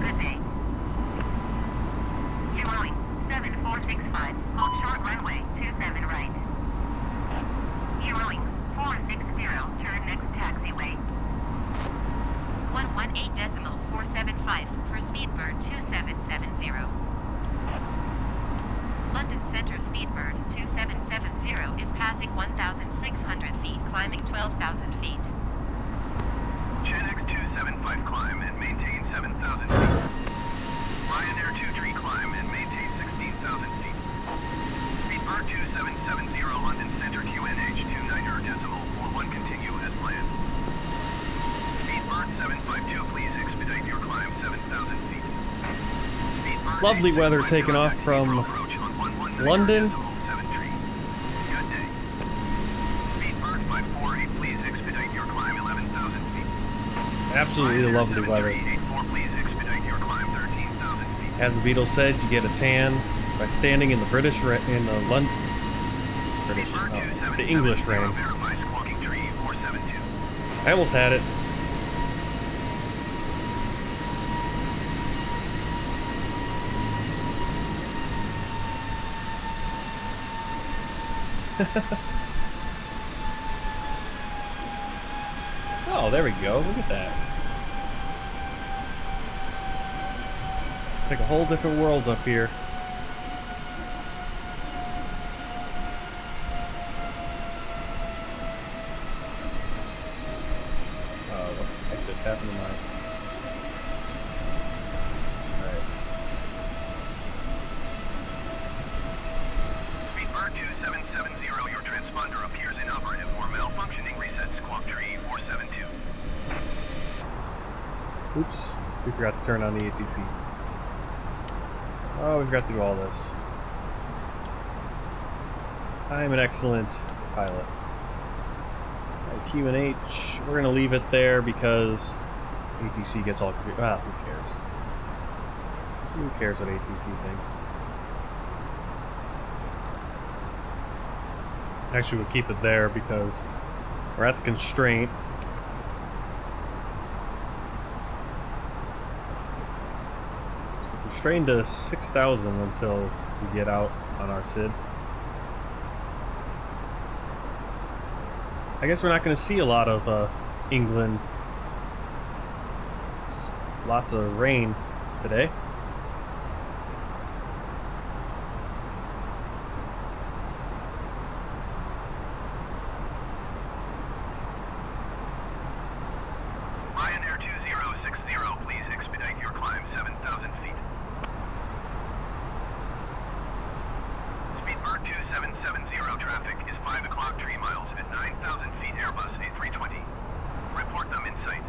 Good day. Eurowings 7465 hold short runway 27 right. Eurowings 460 turn next taxiway. 118 decimal 475 for Speedbird 2770. London Center Speedbird 2770 is passing 1,600 feet, climbing 12,000 feet. GenX 275 climb and maintain 7,000 feet. Ryanair 23 climb and maintain 16,000 feet. Speedbird 2770 London Center QNH 29er decimal 41 continue as planned. Speedbird 752 please expedite your climb 7,000 feet. Speedbird Lovely weather taking off from London. Good day. Speedbird 548 please expedite your climb 11,000 feet. Absolutely lovely weather. 8384 please expedite your climb 13,000 feet. As the Beatles said, you get a tan by standing in the the English rain. I almost had it. Oh, there we go. Look at that. It's like a whole different world up here. Oh, what the heck just happened to mine? Alright. Oops, we forgot to turn on the ATC. Oh, we forgot to do all this. I am an excellent pilot. Right, Q and H, we're gonna leave it there because ATC gets all confused. Ah, who cares? Who cares what ATC thinks? Actually, we'll keep it there because we're at the constraint. Constrained to 6,000 until we get out on our SID. I guess we're not going to see a lot of England. Lots of rain today. Ryanair 2060, please expedite your climb 7,000 feet. Speedbird 2770 traffic is 5 o'clock 3 miles at 9,000 feet Airbus A320. Report them in sight.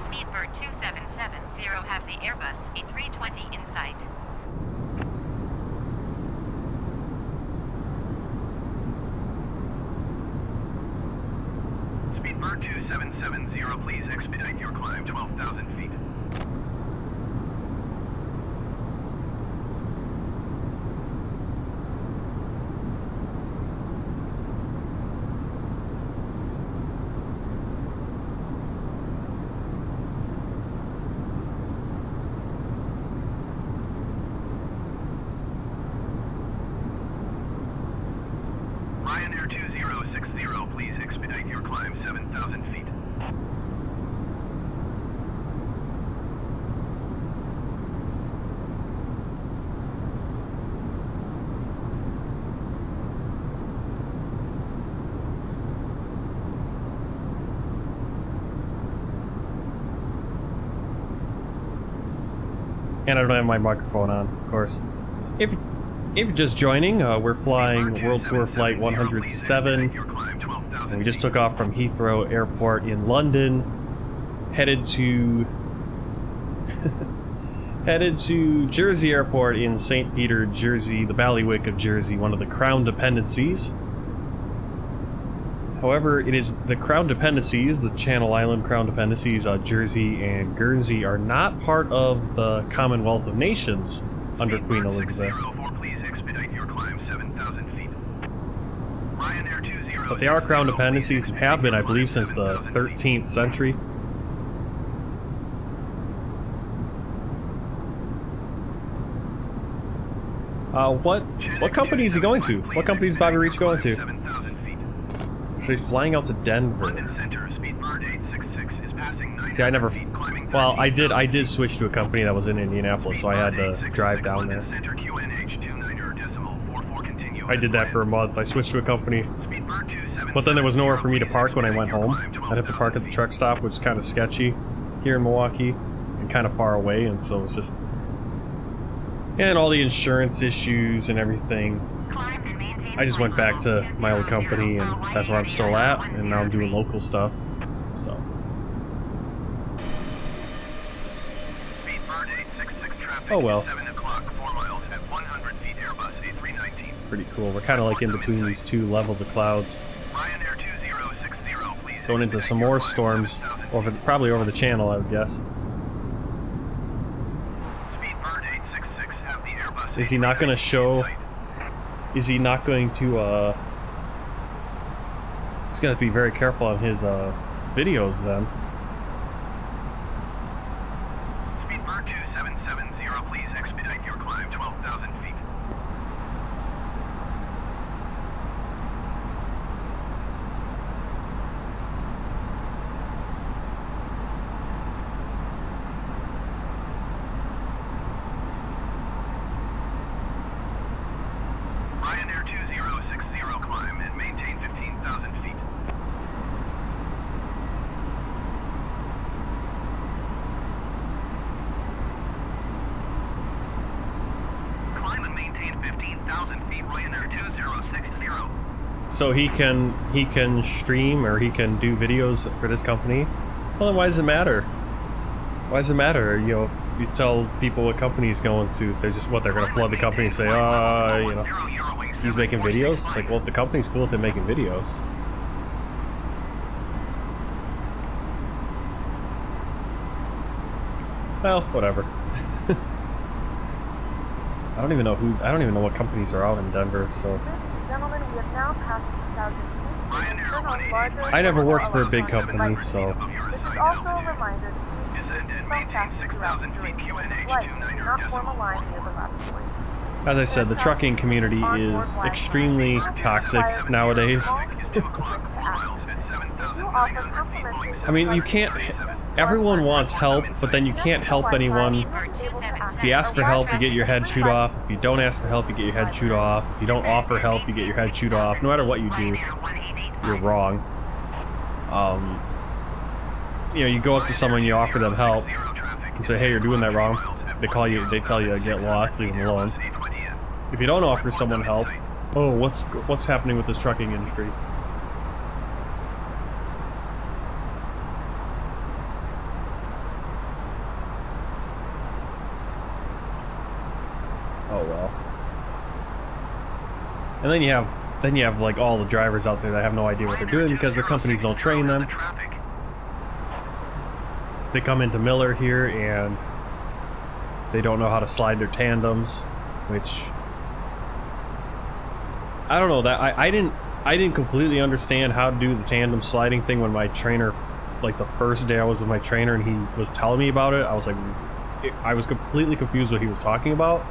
Speedbird 2770 have the Airbus A320 in sight. Speedbird 2770, please expedite your climb 12,000 feet. Ryanair 2060, please expedite your climb 7,000 feet. And I don't have my microphone on, of course. If you're just joining, we're flying World Tour Flight 107, and we just took off from Heathrow Airport in London, headed to headed to Jersey Airport in St. Peter, Jersey, the bailiwick of Jersey, one of the Crown dependencies. However, it is the Crown dependencies, the Channel Island Crown dependencies, Jersey and Guernsey, are not part of the Commonwealth of Nations under Queen Elizabeth. But they are Crown dependencies and have been, I believe, since the 13th century. What company is he going to? What company is Bobby Reach going to? He's flying out to Denver. See, I never... Well, I did switch to a company that was in Indianapolis, so I had to drive down there. I did that for a month. I switched to a company, but then there was nowhere for me to park when I went home. I'd have to park at the truck stop, which is kind of sketchy here in Milwaukee, and kind of far away, and so it's just... And all the insurance issues and everything. I just went back to my old company, and that's where I'm still at, and now I'm doing local stuff, so... Oh well. It's pretty cool. We're kind of like in between these two levels of clouds. Going into some more storms, probably over the channel, I would guess. Is he not going to show... Is he not going to, He's going to be very careful on his, videos, then. Speedbird 2770, please expedite your climb 12,000 feet. Ryanair 2060, climb and maintain 15,000 feet. Climb and maintain 15,000 feet, Ryanair 2060. So he can stream, or he can do videos for this company? Well, then why does it matter? Why does it matter? You know, if you tell people what company he's going to, they're just, what, they're gonna flood the company and say, you know, he's making videos? It's like, well, if the company's cool if they're making videos. Well, whatever. I don't even know what companies are out in Denver, so. Gentlemen, we have now passed 2,000 feet. I never worked for a big company, so. This is also a reminder to some passengers throughout the duration of the flight. Do not form a line near the lavatory. As I said, the trucking community is extremely toxic nowadays. I mean, you can't. Everyone wants help, but then you can't help anyone. If you ask for help, you get your head chewed off. If you don't ask for help, you get your head chewed off. If you don't offer help, you get your head chewed off. No matter what you do, you're wrong. You know, you go up to someone, you offer them help. You say, hey, you're doing that wrong. They tell you to get lost, leave them alone. If you don't offer someone help, oh, what's happening with this trucking industry? Oh well. And then you have like all the drivers out there that have no idea what they're doing because their companies don't train them. They come into Miller here and they don't know how to slide their tandems, which I don't know, that I didn't completely understand how to do the tandem sliding thing when my trainer, like the first day I was with my trainer and he was telling me about it. I was like, I was completely confused what he was talking about.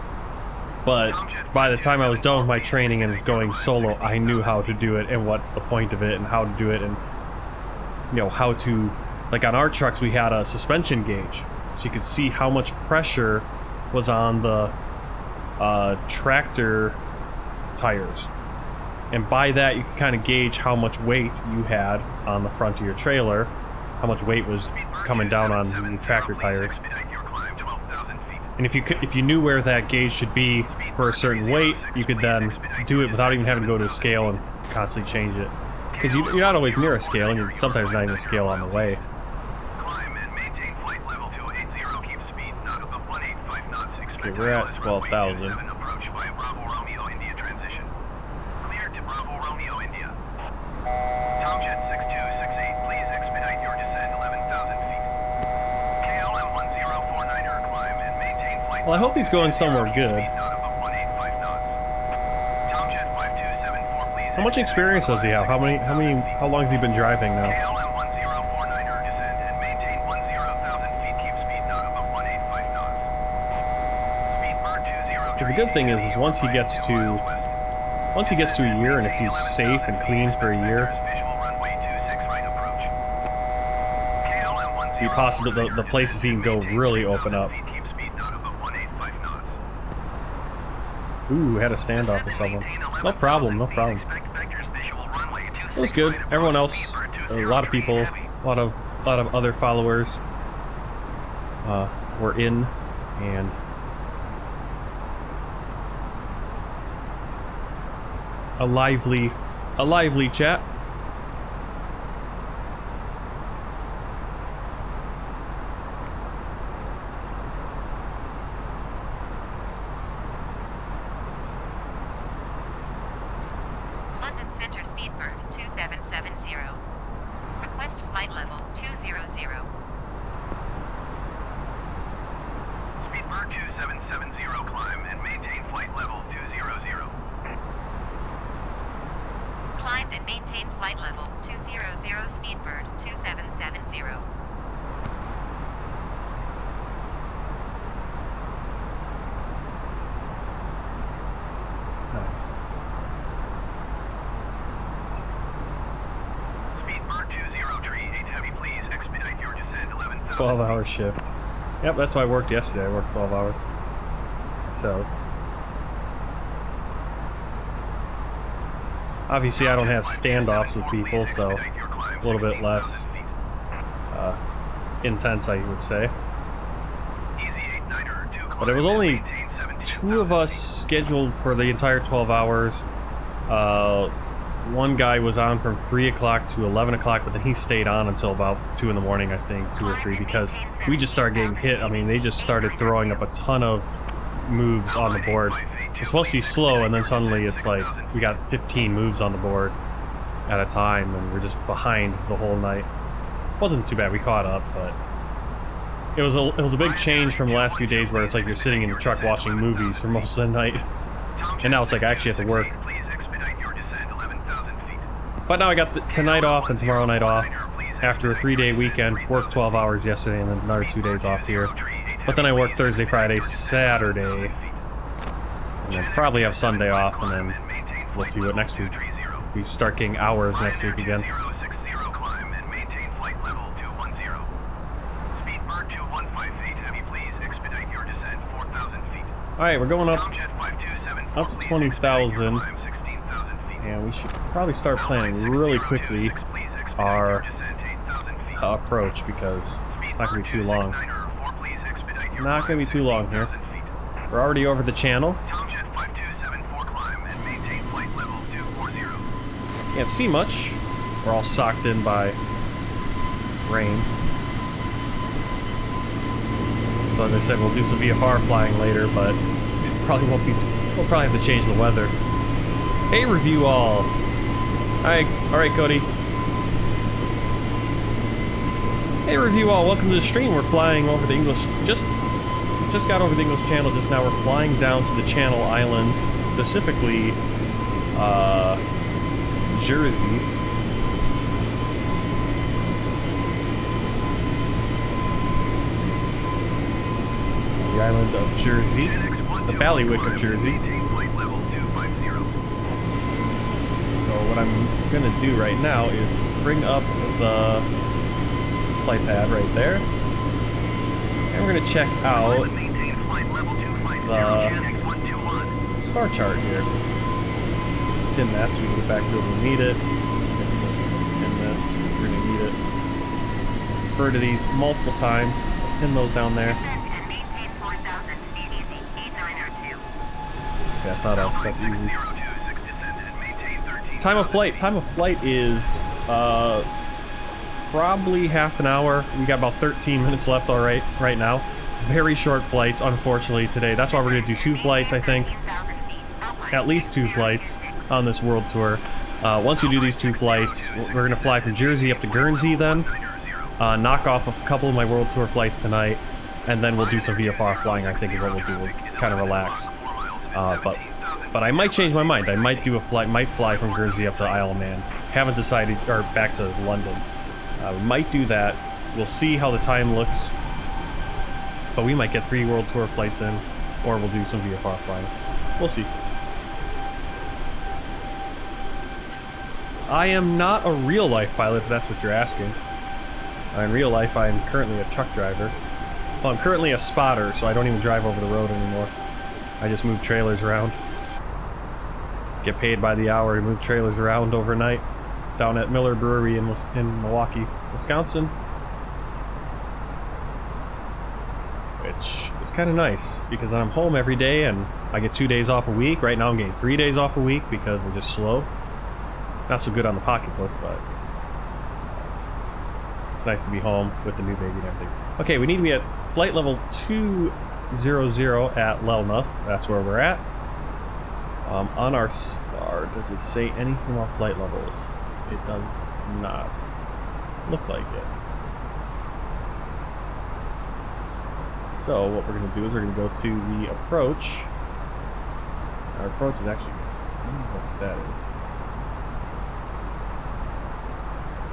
But by the time I was done with my training and was going solo, I knew how to do it and what the point of it and how to do it and, you know, how to, like on our trucks we had a suspension gauge. So you could see how much pressure was on the tractor tires. And by that you could kind of gauge how much weight you had on the front of your trailer, how much weight was coming down on the tractor tires. And if you knew where that gauge should be for a certain weight, you could then do it without even having to go to a scale and constantly change it. Because you're not always near a scale, and you're sometimes not even a scale on the way. Okay, we're at 12,000. Well, I hope he's going somewhere good. How much experience does he have? How long has he been driving now? Because the good thing is once he gets to a year, and if he's safe and clean for a year, the places he can go really open up. Ooh, had a standoff with someone. No problem, no problem. It was good. Everyone else, a lot of people, a lot of other followers were in, and a lively chat. Nice. 12-hour shift. Yep, that's why I worked yesterday. I worked 12 hours. So obviously I don't have standoffs with people, so a little bit less intense, I would say. But it was only 2 of us scheduled for the entire 12 hours. one guy was on from 3 o'clock to 11 o'clock, but then he stayed on until about 2 in the morning, I think, 2 or 3, because we just started getting hit. I mean, they just started throwing up a ton of moves on the board. It's supposed to be slow, and then suddenly it's like we got 15 moves on the board at a time, and we're just behind the whole night. Wasn't too bad, we caught up, but it was a big change from the last few days where it's like you're sitting in the truck watching movies for most of the night, and now it's like I actually have to work. But now I got tonight off and tomorrow night off after a 3-day weekend. Worked 12 hours yesterday and then another 2 days off here. But then I work Thursday, Friday, Saturday, and then probably have Sunday off, and then we'll see what next week. If we start getting hours next week again. Alright, we're going up to 20,000. And we should probably start planning really quickly our approach, because it's not going to be too long. Not going to be too long here. We're already over the channel. Can't see much. We're all socked in by rain. So as I said, we'll do some VFR flying later, but it probably won't be. We'll probably have to change the weather. Hey, review all. Hi. All right, Cody. Hey, review all. Welcome to the stream. We're flying over the English. Just got over the English Channel just now. We're flying down to the Channel Islands, specifically Jersey. The island of Jersey, the Ballywick of Jersey. What I'm gonna do right now is bring up the flight pad right there, and we're gonna check out the star chart here. Pin that so we can get back to it when we need it. Pin this, we're gonna need it. Refer to these multiple times, so pin those down there. Yeah, that's not us, that's easy. Time of flight is probably half an hour. We got about 13 minutes left right now. Very short flights, unfortunately, today. That's why we're gonna do 2 flights, I think. At least 2 flights on this world tour. Once we do these 2 flights, we're gonna fly from Jersey up to Guernsey then. Knock off a couple of my world tour flights tonight, and then we'll do some VFR flying, I think is what we'll do. We'll kind of relax. But I might change my mind. I might do a flight, might fly from Guernsey up to Isle of Man. Haven't decided, or back to London. We might do that. We'll see how the time looks. But we might get 3 world tour flights in, or we'll do some VFR flying. We'll see. I am not a real life pilot, if that's what you're asking. In real life, I am currently a truck driver. Well, I'm currently a spotter, so I don't even drive over the road anymore. I just move trailers around. Get paid by the hour to move trailers around overnight down at Miller Brewery in Milwaukee, Wisconsin. Which is kind of nice because I'm home every day and I get 2 days off a week. Right now I'm getting 3 days off a week because we're just slow. Not so good on the pocketbook, but it's nice to be home with the new baby and everything. Okay, we need to be at flight level 200 at Lelna. That's where we're at. On our star, does it say anything about flight levels? It does not look like it. So what we're going to do is we're going to go to the approach. Our approach is actually, I don't know what that is.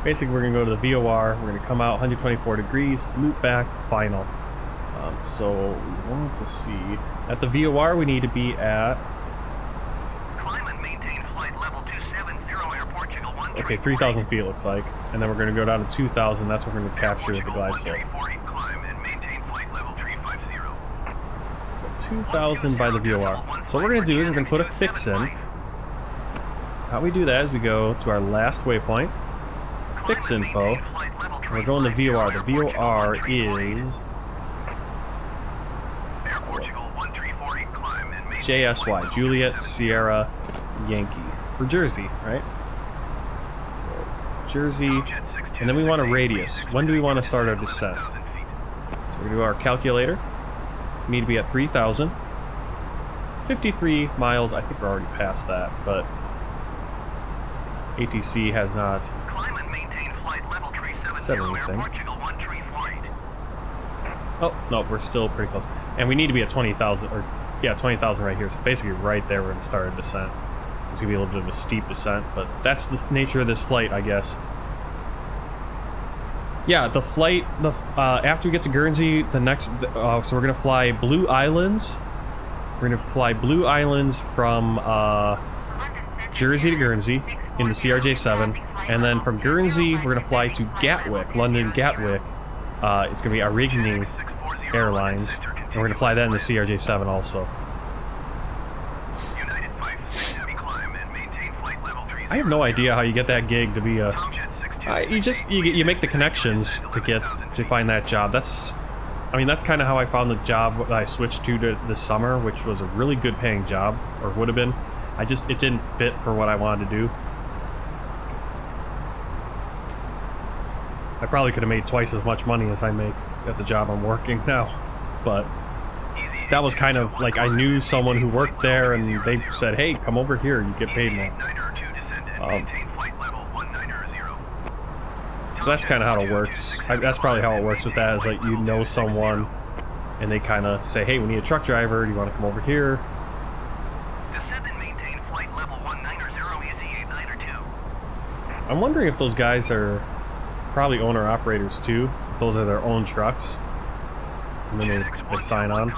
Basically, we're going to go to the VOR. We're going to come out 124 degrees, loop back, final. So we want to see at the VOR we need to be at. Okay, 3,000 feet looks like, and then we're going to go down to 2,000. That's what we're going to capture with the glide slope. So 2,000 by the VOR. So what we're going to do is we're going to put a fix in. How we do that is we go to our last waypoint, fix info, and we're going to VOR. The VOR is JSY, Juliet Sierra Yankee, for Jersey, right? Jersey, and then we want a radius. When do we want to start our descent? So we're going to do our calculator. We need to be at 3,000. 53 miles, I think we're already past that, but ATC has not said anything. Oh, no, we're still pretty close. And we need to be at 20,000, or yeah, 20,000 right here. So basically right there we're going to start a descent. It's going to be a little bit of a steep descent, but that's the nature of this flight, I guess. Yeah, the flight, after we get to Guernsey, the next, so we're going to fly Blue Islands. We're going to fly Blue Islands from Jersey to Guernsey in the CRJ7. And then from Guernsey, we're going to fly to Gatwick, London Gatwick. It's going to be Arigny Airlines. And we're going to fly that in the CRJ7 also. I have no idea how you get that gig to be a... you make the connections to find that job. That's kind of how I found the job that I switched to this summer, which was a really good paying job, or would have been. It didn't fit for what I wanted to do. I probably could have made twice as much money as I make at the job I'm working now, but that was kind of like I knew someone who worked there, and they said, "Hey, come over here, you get paid more." So that's kind of how it works. That's probably how it works with that, is like you know someone, and they kind of say, "Hey, we need a truck driver. Do you want to come over here?" I'm wondering if those guys are probably owner-operators too, if those are their own trucks. And then they sign on.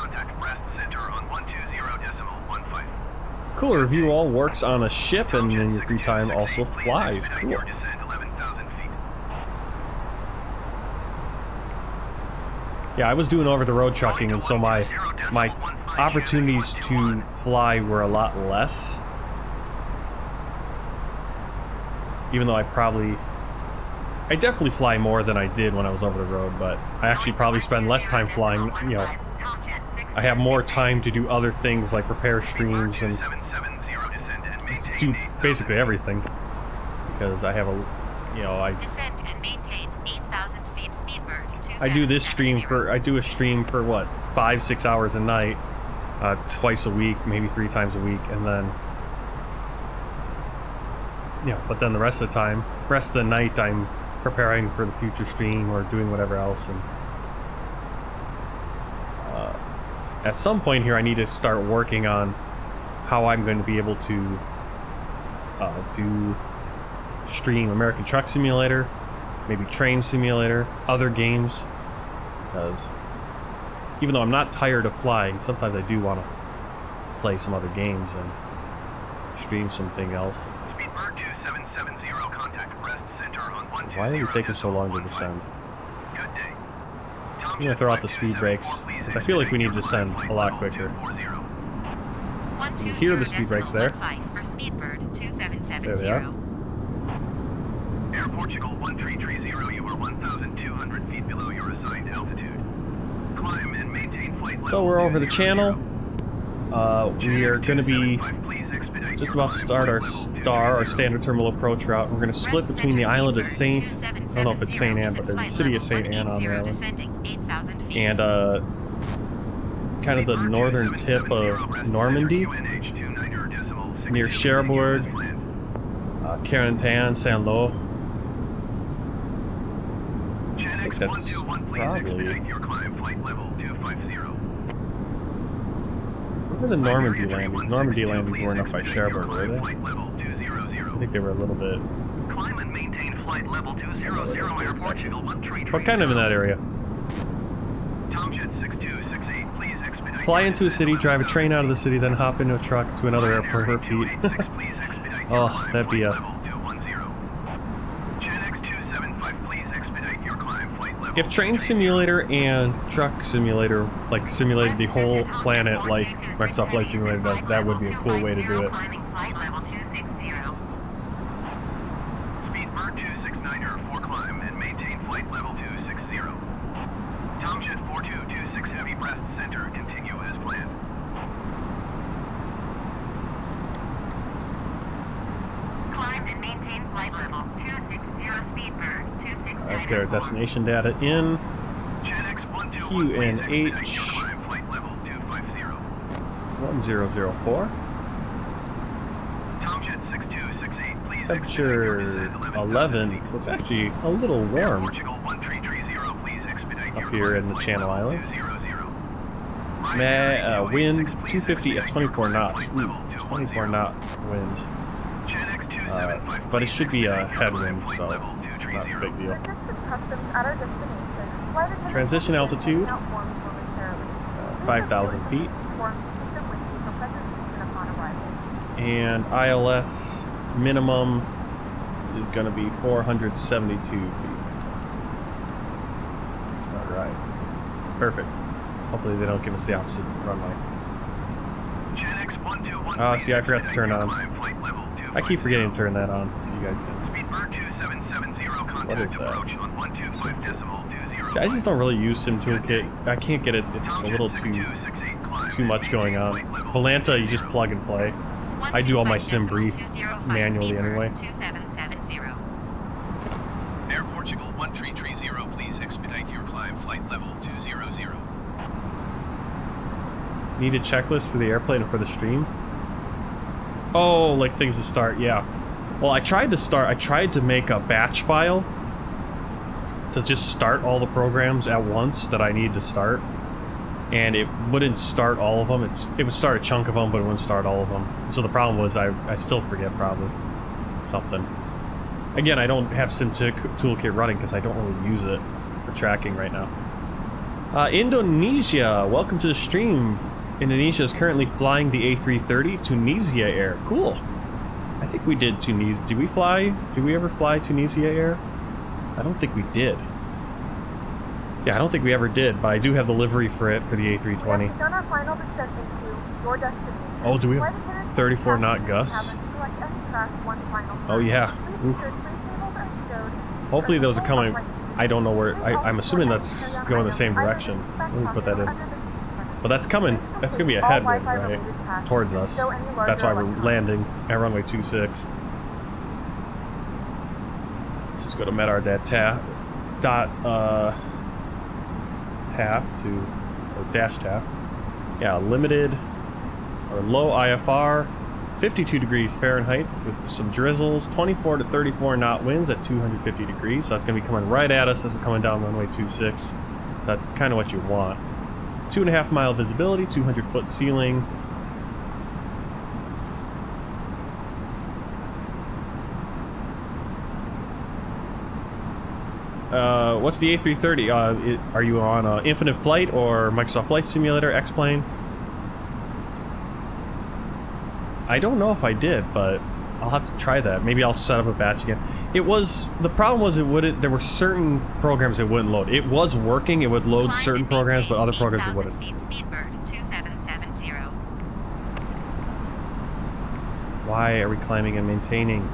Cool, Review All works on a ship and in your free time also flies. Cool. Yeah, I was doing over-the-road trucking, and so my opportunities to fly were a lot less. Even though I definitely fly more than I did when I was over the road, but I actually probably spend less time flying, you know. I have more time to do other things like prepare streams and do basically everything. Because I have a, you know, I do this stream for, I do a stream for what, 5-6 hours a night, twice a week, maybe 3 times a week, and then, yeah, but then the rest of the night I'm preparing for the future stream or doing whatever else. And at some point here I need to start working on how I'm going to be able to do stream American Truck Simulator, maybe Train Simulator, other games, because even though I'm not tired of flying, sometimes I do want to play some other games and stream something else. Why are you taking so long to descend? I'm gonna throw out the speed brakes, because I feel like we need to descend a lot quicker. So you hear the speed brakes there. There they are. Air Portugal 1330, you are 1,200 feet below your assigned altitude. Climb and maintain flight level. So we're over the channel. We are going to be just about to start our standard terminal approach route. We're going to split between the island of Saint, I don't know if it's Saint Anne, but there's a city of Saint Anne on the island, and kind of the northern tip of Normandy, near Cherbourg, Carentan, Saint-Lô. I think that's probably... Where were the Normandy landings? Normandy landings weren't up by Cherbourg, were they? I think they were a little bit... What kind of in that area? Fly into a city, drive a train out of the city, then hop into a truck to another airport, repeat. Oh, that'd be a... If Train Simulator and Truck Simulator, like, simulated the whole planet like Microsoft Flight Simulator does, that would be a cool way to do it. Let's get our destination data in. QNH 1004. Temperature 11, so it's actually a little warm up here in the Channel Islands. Wind 250 at 24 knots. Ooh, 24 knot wind. But it should be a headwind, so not a big deal. Transition altitude 5,000 feet. And ILS minimum is going to be 472 feet. Alright. Perfect. Hopefully they don't give us the opposite runway. Oh, see, I forgot to turn on. I keep forgetting to turn that on, so you guys can. What is that? See, I just don't really use Sim Toolkit. I can't get it. It's a little too much going on. Volanta, you just plug and play. I do all my sim brief manually anyway. Air Portugal 1330, please expedite your climb, flight level 200. Need a checklist for the airplane and for the stream? Oh, like things to start, yeah. Well, I tried to make a batch file to just start all the programs at once that I need to start. And it wouldn't start all of them. It would start a chunk of them, but it wouldn't start all of them. So the problem was I still forget probably something. Again, I don't have Sim Toolkit running because I don't really use it for tracking right now. Indonesia, welcome to the stream. Indonesia is currently flying the A330 Tunisia Air. Cool. I think we did Tunisia. Did we ever fly Tunisia Air? I don't think we did. Yeah, I don't think we ever did, but I do have the livery for it for the A320. Oh, do we have 34 knot gusts? Oh yeah. Oof. Hopefully those are coming. I don't know where. I'm assuming that's going the same direction. Let me put that in. But that's coming. That's gonna be a headwind, right? Towards us. That's why we're landing at runway 26. Let's just go to METAR.TAF or dash TAF. Yeah, limited or low IFR, 52 degrees Fahrenheit with some drizzles, 24 to 34 knot winds at 250 degrees. So that's going to be coming right at us as we're coming down runway 26. That's kind of what you want. 2.5 mile visibility, 200-foot ceiling. What's the A330? Are you on Infinite Flight or Microsoft Flight Simulator, X-Plane? I don't know if I did, but I'll have to try that. Maybe I'll set up a batch again. The problem was it wouldn't, there were certain programs it wouldn't load. It was working, it would load certain programs, but other programs it wouldn't. Why are we climbing and maintaining?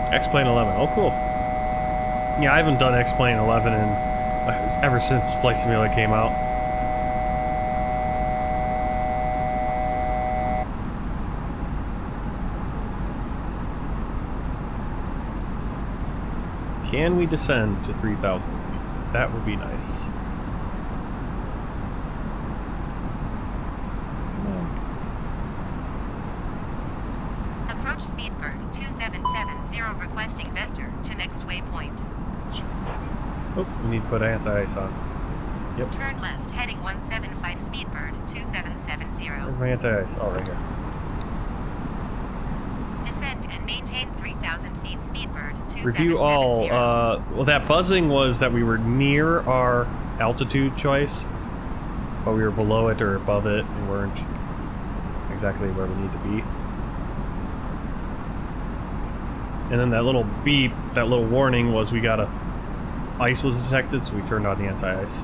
X-Plane 11. Oh, cool. Yeah, I haven't done X-Plane 11 ever since Flight Simulator came out. Can we descend to 3,000 feet? That would be nice. Approach Speedbird 2770, requesting vector to next waypoint. Oh, we need to put anti-ice on. Yep. Turn left, heading 175 Speedbird 2770. Where's my anti-ice? Oh, right here. Descend and maintain 3,000 feet Speedbird 2770. Review all. Well, that buzzing was that we were near our altitude choice, but we were below it or above it and weren't exactly where we need to be. And then that little beep, that little warning was we got ice was detected, so we turned on the anti-ice.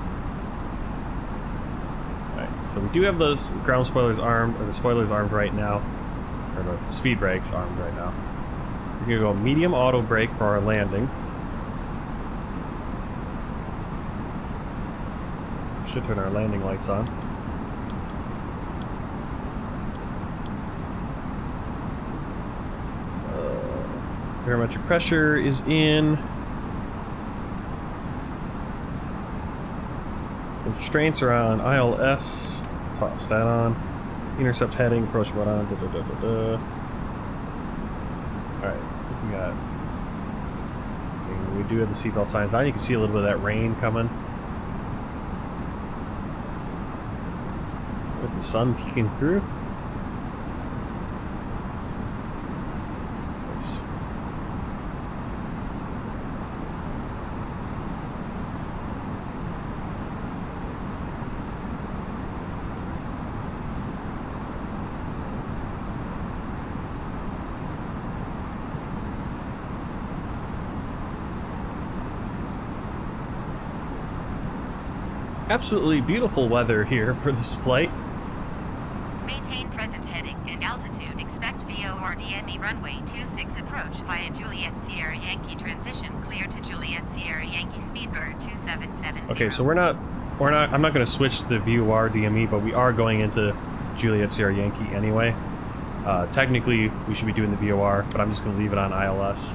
Alright, so we do have those ground spoilers armed, or the spoilers armed right now, or the speed brakes armed right now. We're gonna go medium auto brake for our landing. Should turn our landing lights on. Barometric pressure is in. Constraints are on ILS. Toss that on. Intercept heading. Approach mode on. Alright, we got. Okay, we do have the seatbelt signs on. You can see a little bit of that rain coming. There's the sun peeking through. Absolutely beautiful weather here for this flight. Maintain present heading and altitude. Expect VOR DME runway 26 approach via Juliet Sierra Yankee transition clear to Juliet Sierra Yankee Speedbird 2770. Okay, so I'm not going to switch to the VOR DME, but we are going into Juliet Sierra Yankee anyway. Technically, we should be doing the VOR, but I'm just going to leave it on ILS.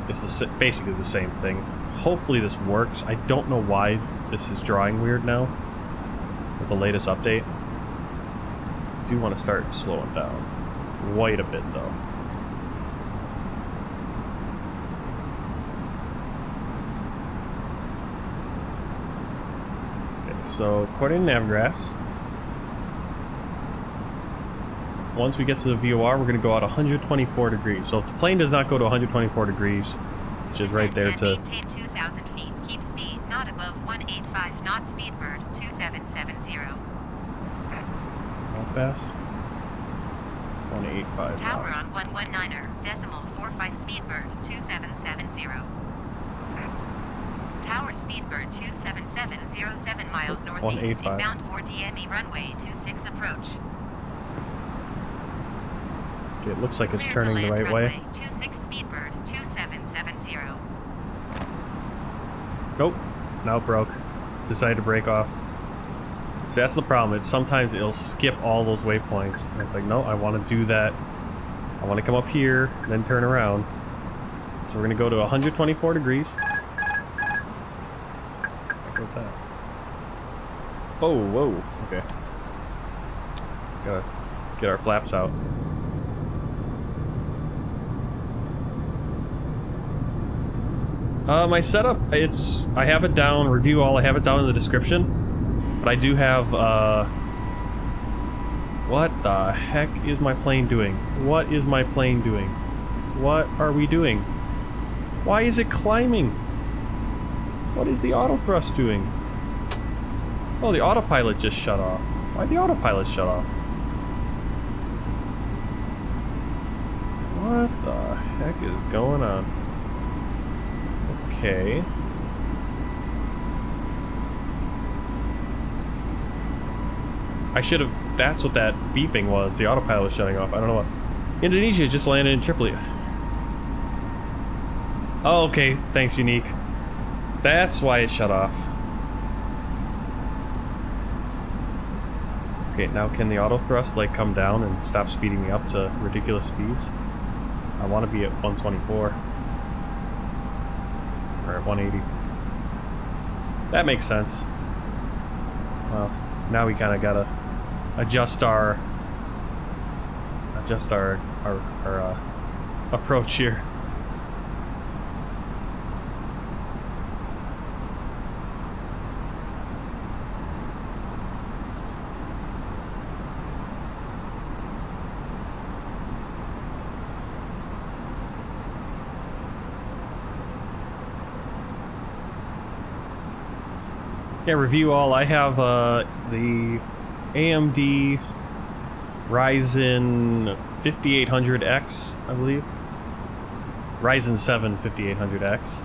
It's basically the same thing. Hopefully this works. I don't know why this is drawing weird now with the latest update. I do want to start slowing down quite a bit though. Okay, so according to Navgraphs, once we get to the VOR, we're going to go out 124 degrees. So if the plane does not go to 124 degrees, which is right there to... Maintain 2,000 feet. Keep speed not above 185 knots. Speedbird 2770. How fast? 185 Tower knots. on 119er, decimal 45 Speedbird 2770. Tower Speedbird 27707 miles northeast, inbound for DME runway 26 approach. Okay, it looks like it's turning the right way. 26 Speedbird 2770. Nope. Now it broke. Decided to break off. See, that's the problem. It's sometimes it'll skip all those waypoints. And it's like, no, I want to do that. I want to come up here, and then turn around. So we're going to go to 124 degrees. What's that? Oh, whoa. Okay. Gotta get our flaps out. My setup, I have it down, review all, I have it down in the description, but I do have, what the heck is my plane doing? What is my plane doing? What are we doing? Why is it climbing? What is the auto thrust doing? Oh, the autopilot just shut off. Why'd the autopilot shut off? What the heck is going on? Okay. I should have... That's what that beeping was. The autopilot was shutting off. I don't know what... Indonesia just landed in Tripoli. Oh, okay. Thanks, Unique. That's why it shut off. Okay, now can the auto thrust, like, come down and stop speeding me up to ridiculous speeds? I want to be at 124. Or at 180. That makes sense. Well, now we kind of gotta adjust our approach here. Yeah, review all. I have the AMD Ryzen 5800X, I believe. Ryzen 7 5800X.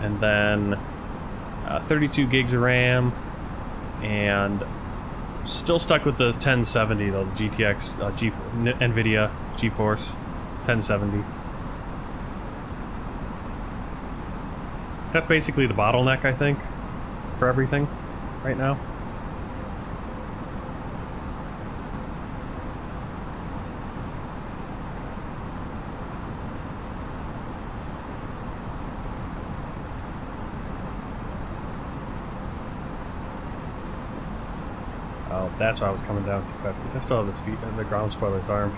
And then 32 gigs of RAM. And still stuck with the 1070, though, the GTX, NVIDIA GeForce 1070. That's basically the bottleneck, I think. for everything right now. Oh, that's why I was coming down too fast, because I still have the ground spoiler's arm.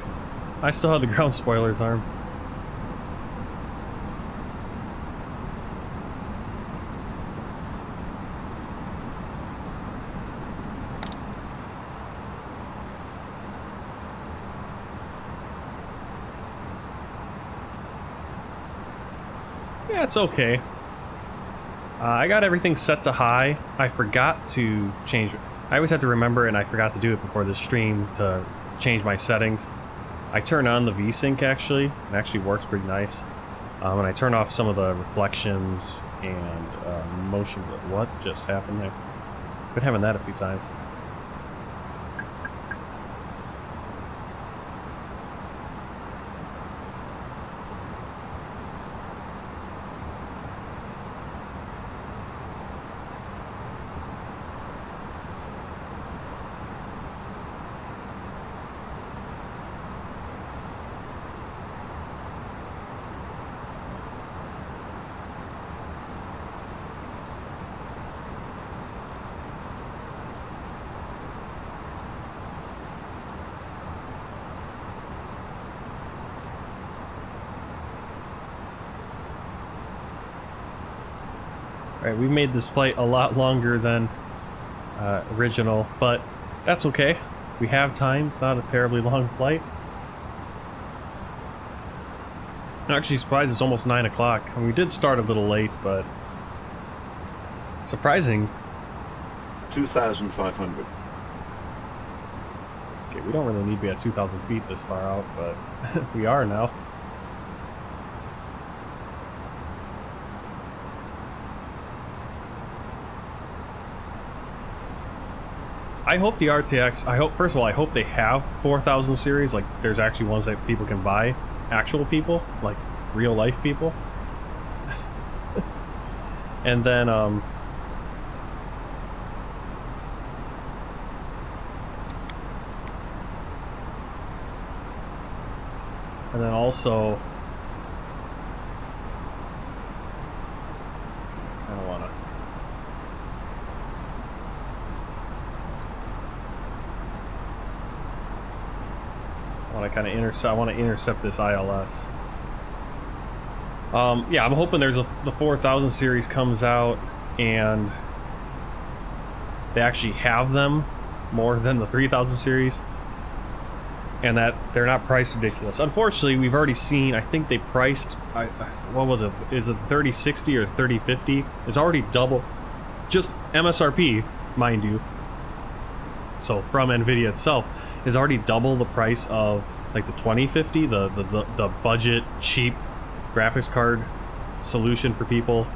I still have the ground spoiler's arm. Yeah, it's okay. I got everything set to high. I forgot to change. I always have to remember, and I forgot to do it before the stream, to change my settings. I turn on the VSync actually. It actually works pretty nice. And I turn off some of the reflections and motion. What just happened there? Been having that a few times. Alright, we made this flight a lot longer than original, but that's okay. We have time. It's not a terribly long flight. I'm actually surprised it's almost 9 o'clock. We did start a little late, but surprising. 2,500. Okay, we don't really need to be at 2,000 feet this far out, but we are now. I hope the RTX, first of all, I hope they have 4,000 series, like there's actually ones that people can buy, actual people, like real life people. And then, and then also, let's see, I kind of want to, I want to intercept this ILS. Yeah, I'm hoping the 4,000 series comes out and they actually have them more than the 3,000 series, and that they're not priced ridiculous. Unfortunately, we've already seen, I think they priced, what was it? Is it 3060 or 3050? It's already double, just MSRP, mind you. So from NVIDIA itself, is already double the price of like the 2050, the budget cheap graphics card solution for people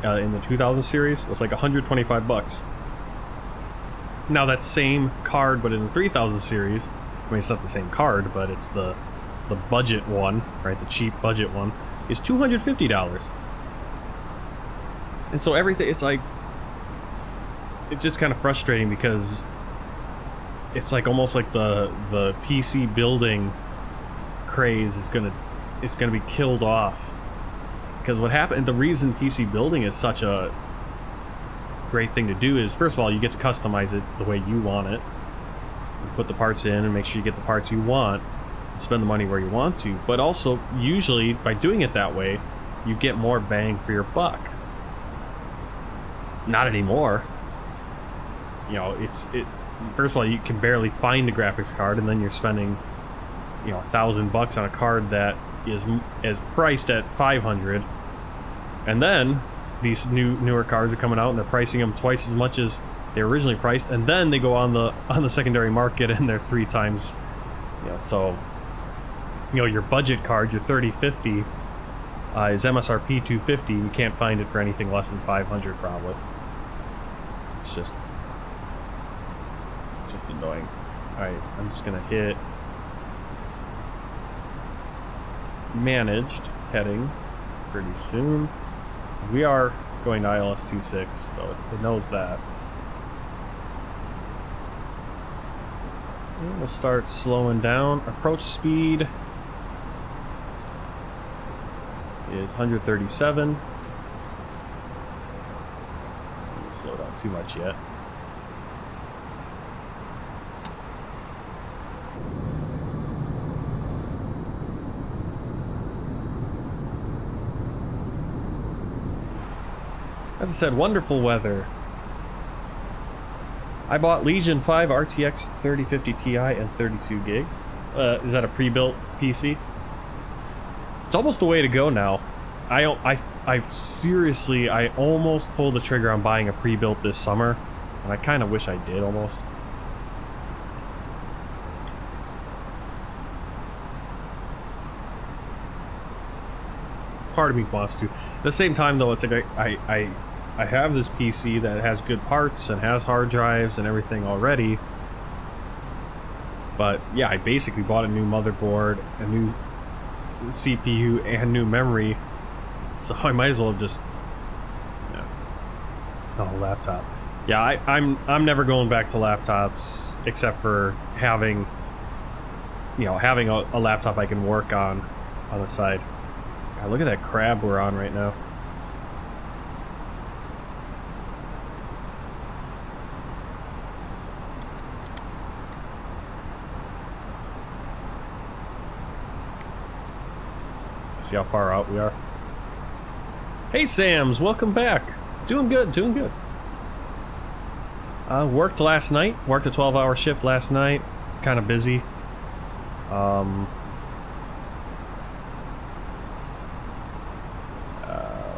in the 2000 series. It's like 125 bucks. Now that same card, but in the 3000 series, I mean it's not the same card, but it's the budget one, right? The cheap budget one is $250. And so everything, it's like, it's just kind of frustrating because it's like almost like the PC building craze is gonna be killed off, because what happened, the reason PC building is such a great thing to do is, first of all, you get to customize it the way you want it. You put the parts in and make sure you get the parts you want and spend the money where you want to, but also usually by doing it that way you get more bang for your buck. Not anymore. You know, first of all, you can barely find a graphics card, and then you're spending, you know, $1,000 on a card that is priced at $500, and then these newer cards are coming out and they're pricing them twice as much as they originally priced, and then they go on the secondary market and they're 3 times, you know, so, you know, your budget card, your 3050, is MSRP $250. You can't find it for anything less than $500 probably. It's just annoying. Alright, I'm just gonna hit managed heading pretty soon, because we are going to ILS 2.6, so it knows that. And we'll start slowing down. Approach speed is 137. Didn't slow down too much yet. As I said, wonderful weather. I bought Legion 5 RTX 3050 Ti and 32 gigs. Is that a pre-built PC? It's almost the way to go now. I seriously, I almost pulled the trigger on buying a pre-built this summer, and I kind of wish I did almost. Part of me wants to. At the same time, though, it's like I have this PC that has good parts and has hard drives and everything already. But yeah, I basically bought a new motherboard, a new CPU, and new memory. So I might as well just on a laptop. Yeah, I'm never going back to laptops except for having a laptop I can work on the side. God, look at that crab we're on right now. See how far out we are. Hey Sams, welcome back. Doing good, doing good. Worked last night. Worked a 12-hour shift last night. Kind of busy.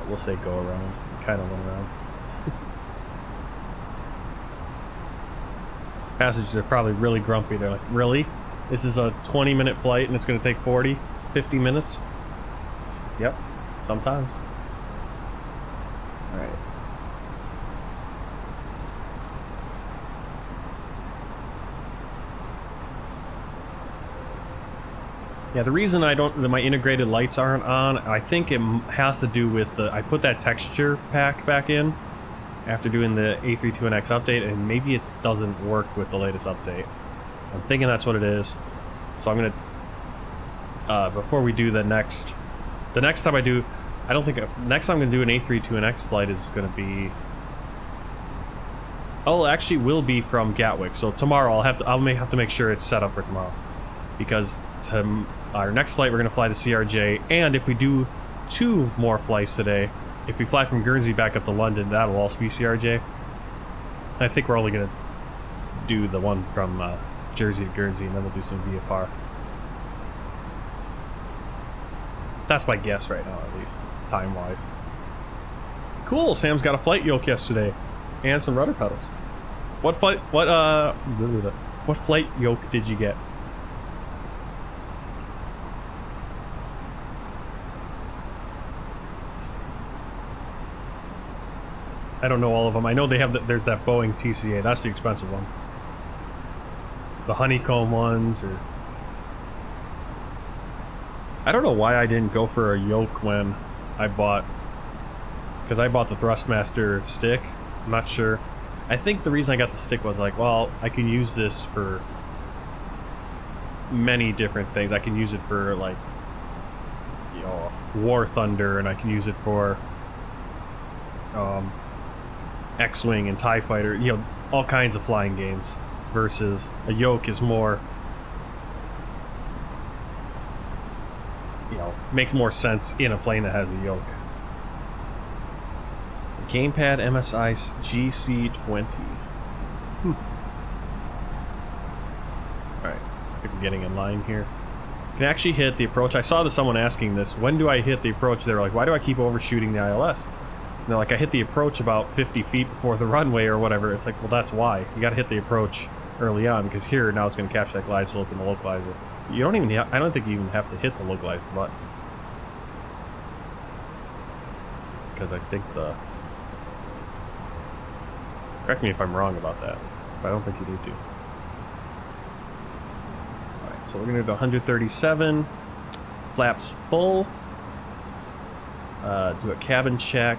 We'll say go around. Kind of went around. Passengers are probably really grumpy. They're like, really? This is a 20-minute flight and it's going to take 40, 50 minutes? Yep, sometimes. Alright. Yeah, the reason that my integrated lights aren't on, I think it has to do with I put that texture pack back in after doing the A32NX update, and maybe it doesn't work with the latest update. I'm thinking that's what it is. So I'm gonna, before we do the next time I do, next time I'm gonna do an A32NX flight is gonna be, actually will be from Gatwick. So tomorrow I may have to make sure it's set up for tomorrow, because our next flight we're gonna fly to CRJ, and if we do 2 more flights today, if we fly from Guernsey back up to London, that'll also be CRJ. I think we're only gonna do the one from Jersey to Guernsey, and then we'll do some VFR. That's my guess right now, at least, time-wise. Cool, Sam's got a flight yoke yesterday, and some rudder pedals. What flight yoke did you get? I don't know all of them. I know they have there's that Boeing TCA. That's the expensive one. The honeycomb ones, or I don't know why I didn't go for a yoke when I bought, because I bought the Thrustmaster stick. I'm not sure. I think the reason I got the stick was like, well, I can use this for many different things. I can use it for, like, War Thunder, and I can use it for X-Wing and TIE Fighter, all kinds of flying games, versus a yoke is more, makes more sense in a plane that has a yoke. Gamepad MSI GC20. Alright, I think we're getting in line here. Can actually hit the approach. I saw someone asking this, when do I hit the approach? They were like, why do I keep overshooting the ILS? And they're like, I hit the approach about 50 feet before the runway or whatever. It's like, well, that's why. You gotta hit the approach early on, because here, now it's gonna capture that glide slope and the localizer. You don't even, I don't think you even have to hit the localizer button. Because I think correct me if I'm wrong about that, but I don't think you need to. Alright, so we're gonna do 137. Flaps full. Do a cabin check.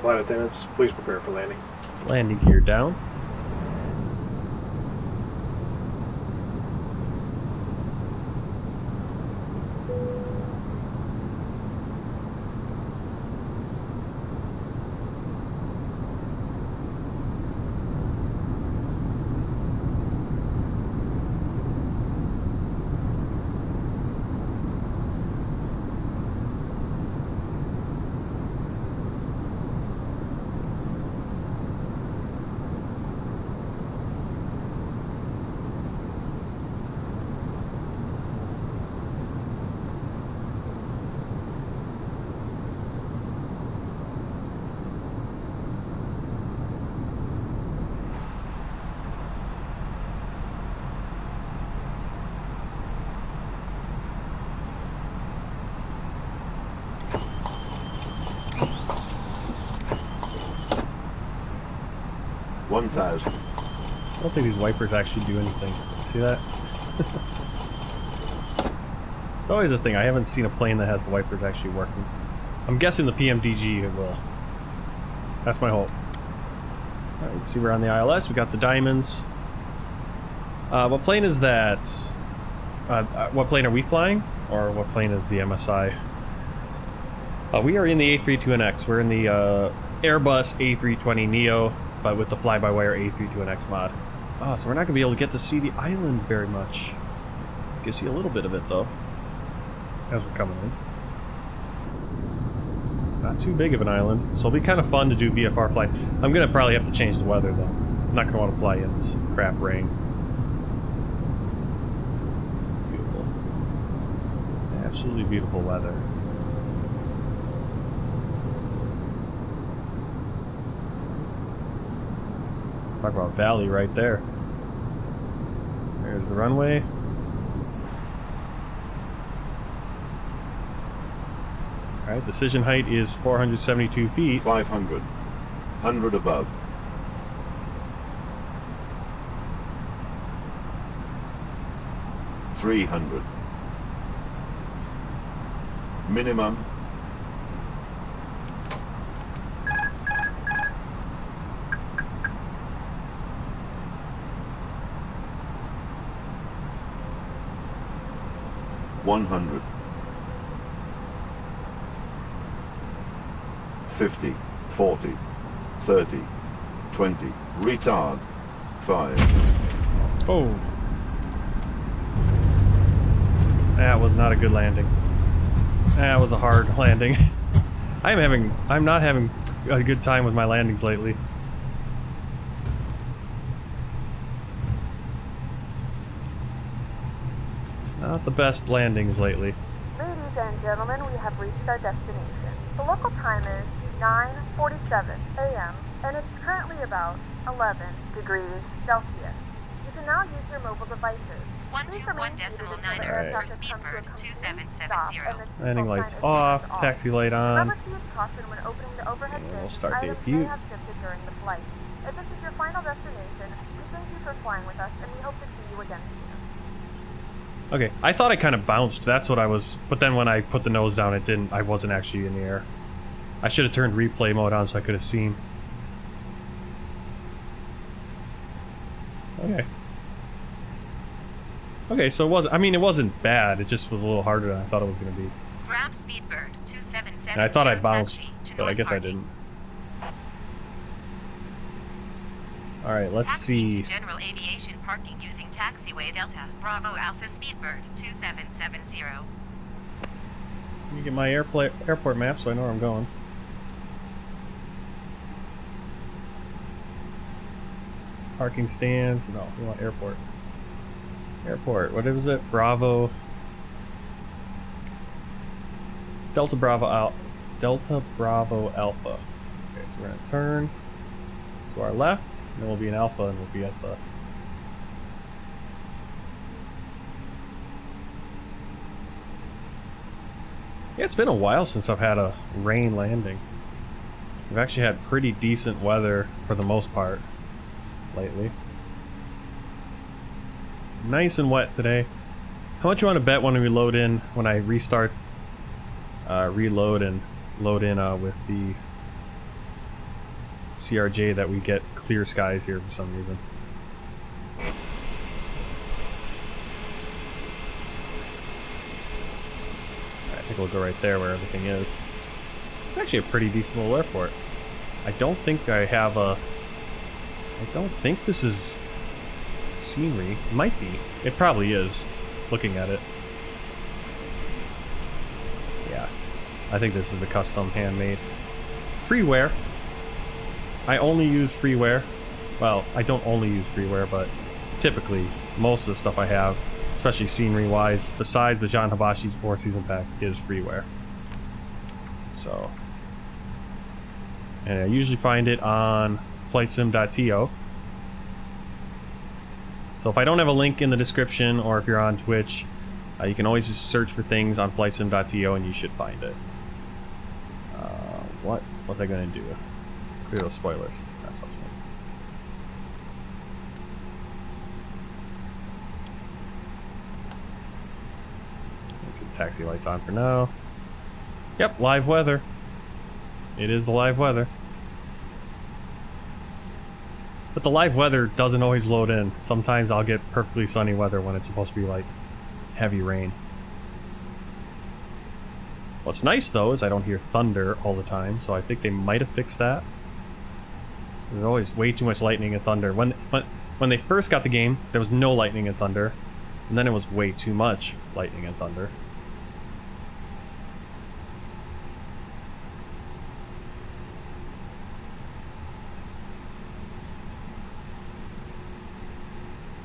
Flight attendants, please prepare for landing. Landing gear down. I don't think these wipers actually do anything. See that? It's always a thing. I haven't seen a plane that has the wipers actually working. I'm guessing the PMDG it will. That's my hope. Alright, let's see, we're on the ILS. We got the diamonds. What plane is that? What plane are we flying? Or what plane is the MSI? We are in the A32NX. We're in the Airbus A320neo, but with the FlyByWire A32NX mod. Oh, so we're not going to be able to get to see the island very much. You can see a little bit of it, though, as we're coming in. Not too big of an island, so it'll be kind of fun to do VFR flight. I'm going to probably have to change the weather, though. I'm not going to want to fly in this crap rain. Beautiful. Absolutely beautiful weather. Talk about valley right there. There's the runway. Alright, decision height is 472 feet. 500. 100 above. 300. Minimum. $100. 50, 40, 30, 20, retard, 5. Oh. That was not a good landing. That was a hard landing. I'm not having a good time with my landings lately. Not the best landings lately. Ladies and gentlemen, we have reached our destination. The local time is 9:47 a.m. and it's currently about 11 degrees Celsius. You can now use your mobile devices. 121.9 for Speedbird 2770. Landing lights off, taxi light on. Remember to use caution when opening the overhead And bin. we'll start the Items may APU. have shifted during the flight. If this is your final destination, we thank you for flying with us and we hope to see you again soon. Okay, I thought I kind of bounced. That's what I was. But then when I put the nose down, it didn't. I wasn't actually in the air. I should have turned replay mode on so I could have seen. Okay. Okay, so it wasn't. I mean, it wasn't bad. It just was a little harder than I thought it was going to be. Grab Speedbird 2770. And I thought I bounced, but I guess I didn't. All right, let's see. General aviation parking using taxiway Delta Bravo Alpha Speedbird 2770. Let me get my airport map so I know where I'm going. Parking stands. No, we want airport. Airport. What is it? Bravo. Delta Bravo Alpha. Okay, so we're gonna turn to our left, and then we'll be in Alpha, and we'll be at the. Yeah, it's been a while since I've had a rain landing. We've actually had pretty decent weather for the most part lately. Nice and wet today. How much you want to bet when we load in, when I restart, reload and load in with the CRJ that we get clear skies here for some reason. I think we'll go right there where everything is. It's actually a pretty decent little airport. I don't think I have a... I don't think this is scenery. It might be. It probably is, looking at it. Yeah. I think this is a custom handmade. Freeware. I only use freeware. Well, I don't only use freeware, but typically most of the stuff I have, especially scenery-wise, besides the John Hibashi's 4-season pack, is freeware. So... and I usually find it on flightsim.to. So if I don't have a link in the description, or if you're on Twitch, you can always just search for things on flightsim.to and you should find it. What was I going to do? Clear those spoilers. That's what I was going to do. Keep the taxi lights on for now. Yep, live weather. It is the live weather. But the live weather doesn't always load in. Sometimes I'll get perfectly sunny weather when it's supposed to be like heavy rain. What's nice though is I don't hear thunder all the time, so I think they might have fixed that. There's always way too much lightning and thunder. When they first got the game, there was no lightning and thunder, and then it was way too much lightning and thunder.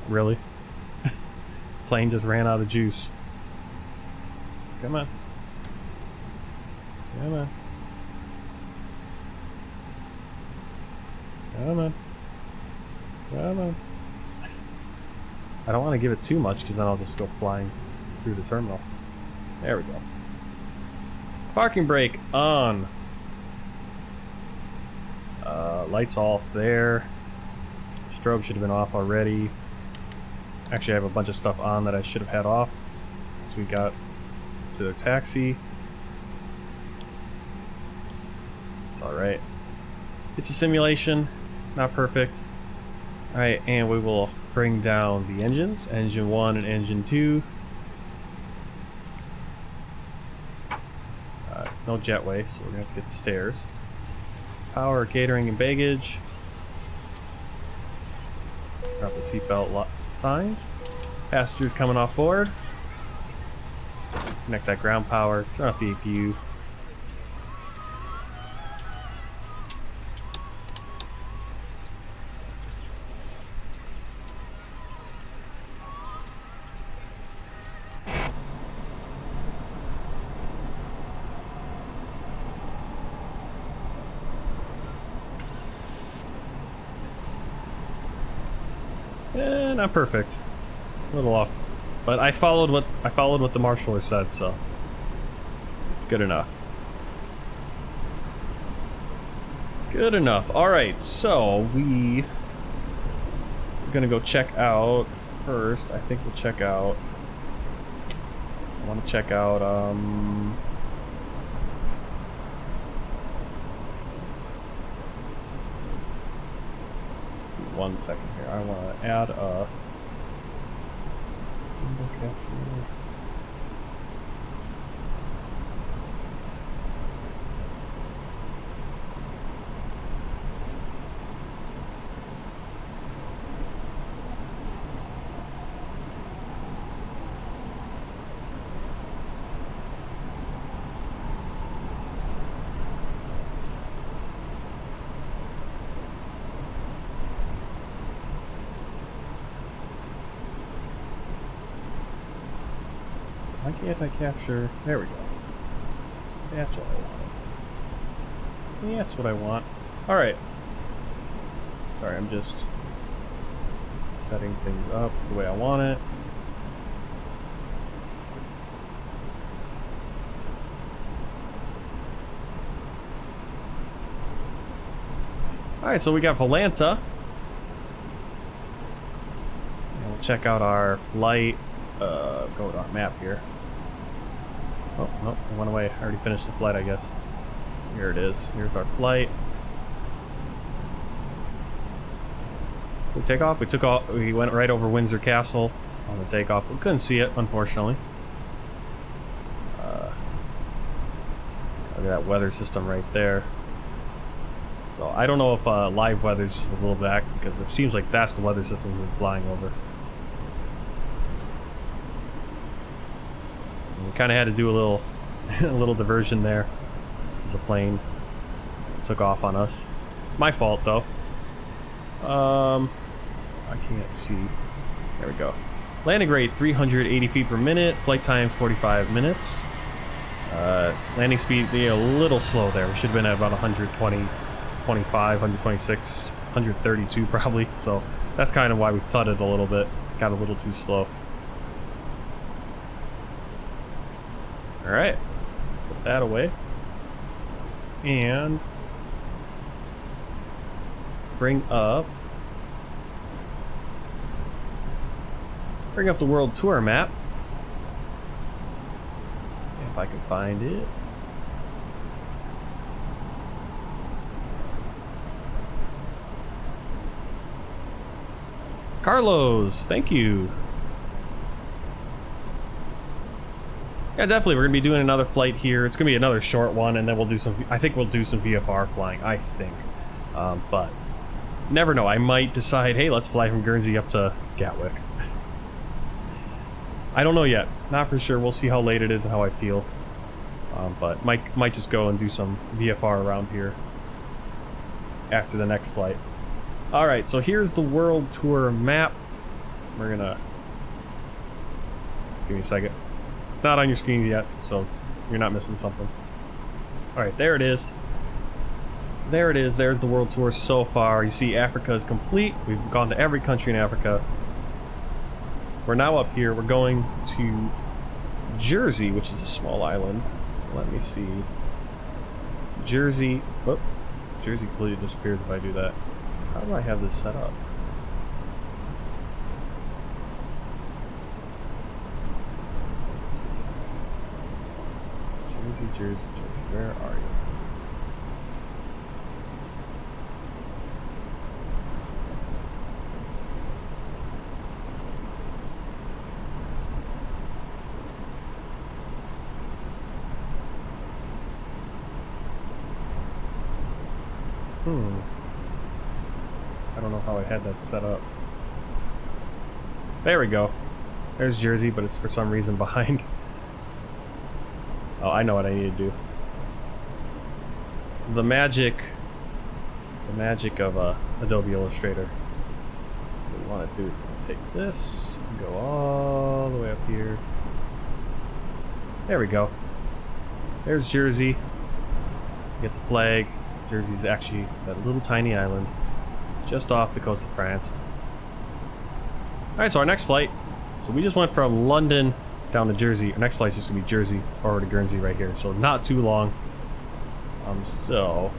Really? Plane just ran out of juice. Come on. Come on. Come on. Come on. I don't want to give it too much because then I'll just go flying through the terminal. There we go. Parking brake on. Lights off there. Strobe should have been off already. Actually, I have a bunch of stuff on that I should have had off. So we got to the taxi. It's alright. It's a simulation, not perfect. Alright, and we will bring down the engines. Engine 1 and engine 2. No jetway, so we're going to have to get the stairs. Power, catering, and baggage. Turn off the seatbelt signs. Passengers coming off board. Connect that ground power. Turn off the APU. Not perfect. A little off. But I followed what the marshaller said, so it's good enough. Good enough. Alright, so we're gonna go check out first. I think we'll check out. I wanna check out 1 second here. I want to add a window capture. Why can't I capture? There we go. That's what I wanted. That's what I want. Alright. Sorry, I'm just setting things up the way I want it. Alright, so we got Volanta. And we'll check out our flight. Go to our map here. Oh, no, it went away. I already finished the flight, I guess. Here it is. Here's our flight. So take off. We took off. We went right over Windsor Castle on the takeoff. We couldn't see it, unfortunately. Look at that weather system right there. So I don't know if live weather's just a little back, because it seems like that's the weather system we've been flying over. And we kind of had to do a little, a little diversion there, as the plane took off on us. My fault though. I can't see. There we go. Landing rate 380 feet per minute. Flight time 45 minutes. Landing speed be a little slow there. We should have been at about 120, 25, 126, 132 probably. So that's kind of why we thudded a little bit. Got a little too slow. All right, put that away and bring up the world tour map. If I can find it. Carlos, thank you. Yeah, definitely. We're gonna be doing another flight here. It's gonna be another short one, and then we'll do some. I think we'll do some VFR flying. I think, but never know. I might decide, hey, let's fly from Guernsey up to Gatwick. I don't know yet. Not for sure. We'll see how late it is and how I feel. But might just go and do some VFR around here after the next flight. All right. So here's the world tour map. We're gonna. Just give me a second. It's not on your screen yet, so you're not missing something. All right, there it is. There it is. There's the world tour so far. You see Africa is complete. We've gone to every country in Africa. We're now up here. We're going to Jersey, which is a small island. Let me see. Jersey. Whoop. Jersey completely disappears if I do that. How do I have this set up? Let's see. Jersey. Where are you? I don't know how I had that set up. There we go. There's Jersey, but it's for some reason behind. Oh, I know what I need to do. The magic of Adobe Illustrator. What we want to do, take this, and go all the way up here. There we go. There's Jersey. Get the flag. Jersey's actually that little tiny island just off the coast of France. Alright, so our next flight. So we just went from London down to Jersey. Our next flight's just gonna be Jersey over to Guernsey right here. So not too long. So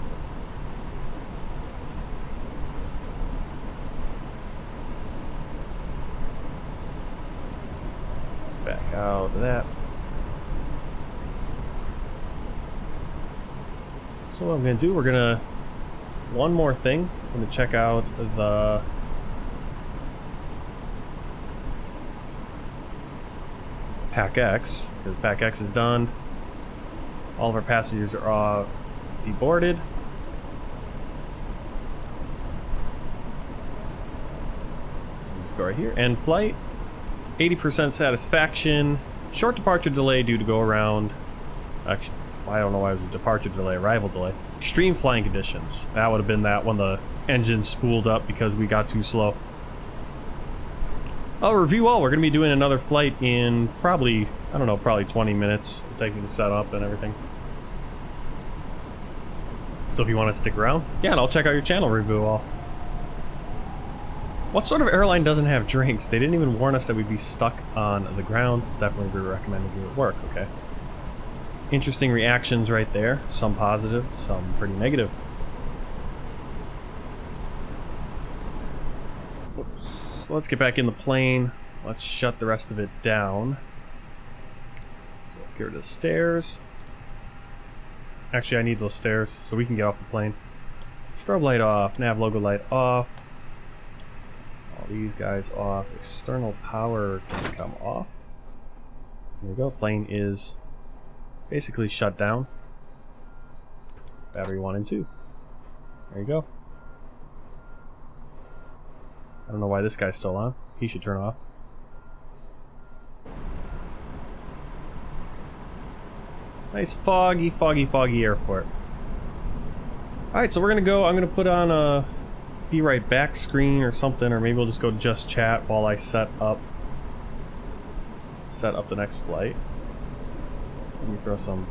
let's back out of that. So what I'm going to do, we're going to, one more thing, I'm going to check out the Pack X, because Pack X is done. All of our passengers are deboarded. So let's go right here. End flight. 80% satisfaction. Short departure delay due to go around. Actually, I don't know why it was a departure delay, arrival delay. Extreme flying conditions. That would have been that when the engine spooled up because we got too slow. Oh, review all. We're going to be doing another flight in probably, I don't know, probably 20 minutes. It'll take me to set up and everything. So if you want to stick around, yeah, and I'll check out your channel, review all. What sort of airline doesn't have drinks? They didn't even warn us that we'd be stuck on the ground. Definitely recommend we do at work, okay? Interesting reactions right there. Some positive, some pretty negative. Whoops. Let's get back in the plane. Let's shut the rest of it down. So let's get rid of the stairs. Actually, I need those stairs so we can get off the plane. Strobe light off, nav logo light off. these guys off. External power can come off. There we go. Plane is basically shut down. Battery 1 and 2. There you go. I don't know why this guy's still on. He should turn off. Nice foggy, foggy, foggy airport. Alright, so we're gonna go. I'm gonna put on a Be Right Back screen or something, or maybe we'll just go just chat while I set up the next flight. Let me throw some.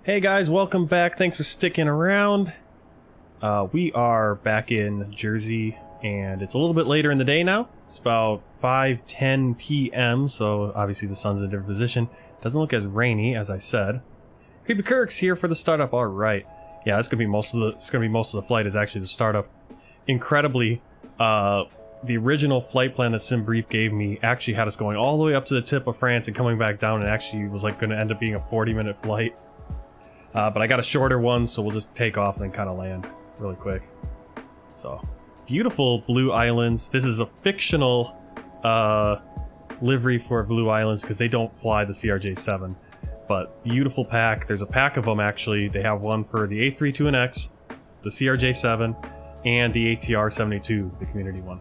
Hey guys, welcome back. Thanks for sticking around. We are back in Jersey, and it's a little bit later in the day now. It's about 5:10 p.m., so obviously the sun's in a different position. Doesn't look as rainy as I said. Creepy Kirk's here for the startup. All right, yeah, that's gonna be most of the flight is actually the startup. Incredibly, the original flight plan that SimBrief gave me actually had us going all the way up to the tip of France and coming back down, and actually was like going to end up being a 40-minute flight. But I got a shorter one, so we'll just take off and then kind of land really quick. So, beautiful Blue Islands. This is a fictional livery for Blue Islands because they don't fly the CRJ7. But beautiful pack. There's a pack of them actually. They have one for the A32NX, the CRJ7, and the ATR72, the community one.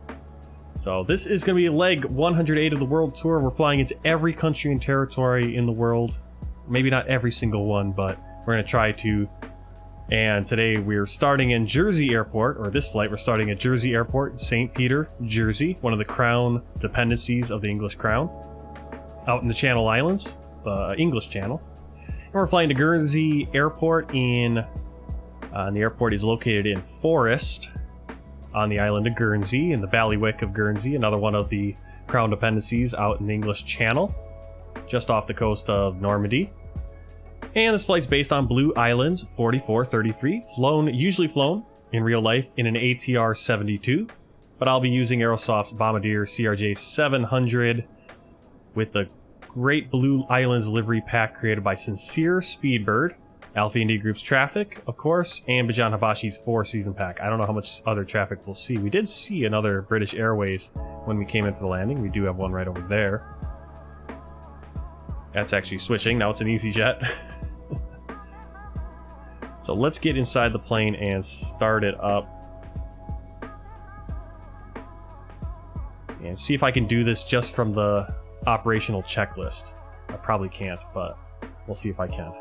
So this is going to be leg 108 of the world tour. We're flying into every country and territory in the world. Maybe not every single one, but we're going to try to. And today we're starting in Jersey Airport, or this flight we're starting at Jersey Airport, St. Peter, Jersey, one of the crown dependencies of the English crown, out in the Channel Islands, the English Channel. And we're flying to Guernsey Airport and the airport is located in Forest on the island of Guernsey, in the Bailiwick of Guernsey, another one of the crown dependencies out in the English Channel, just off the coast of Normandy. And this flight's based on Blue Islands 4433, usually flown in real life in an ATR72, but I'll be using Aerosoft's Bombardier CRJ700 with the great Blue Islands livery pack created by Sincere Speedbird, Alpha India Group's Traffic, of course, and Bijan Habashi's 4-season pack. I don't know how much other traffic we'll see. We did see another British Airways when we came in for the landing. We do have one right over there. That's actually switching. Now it's an EasyJet. So let's get inside the plane and start it up. And see if I can do this just from the operational checklist. I probably can't, but we'll see if I can.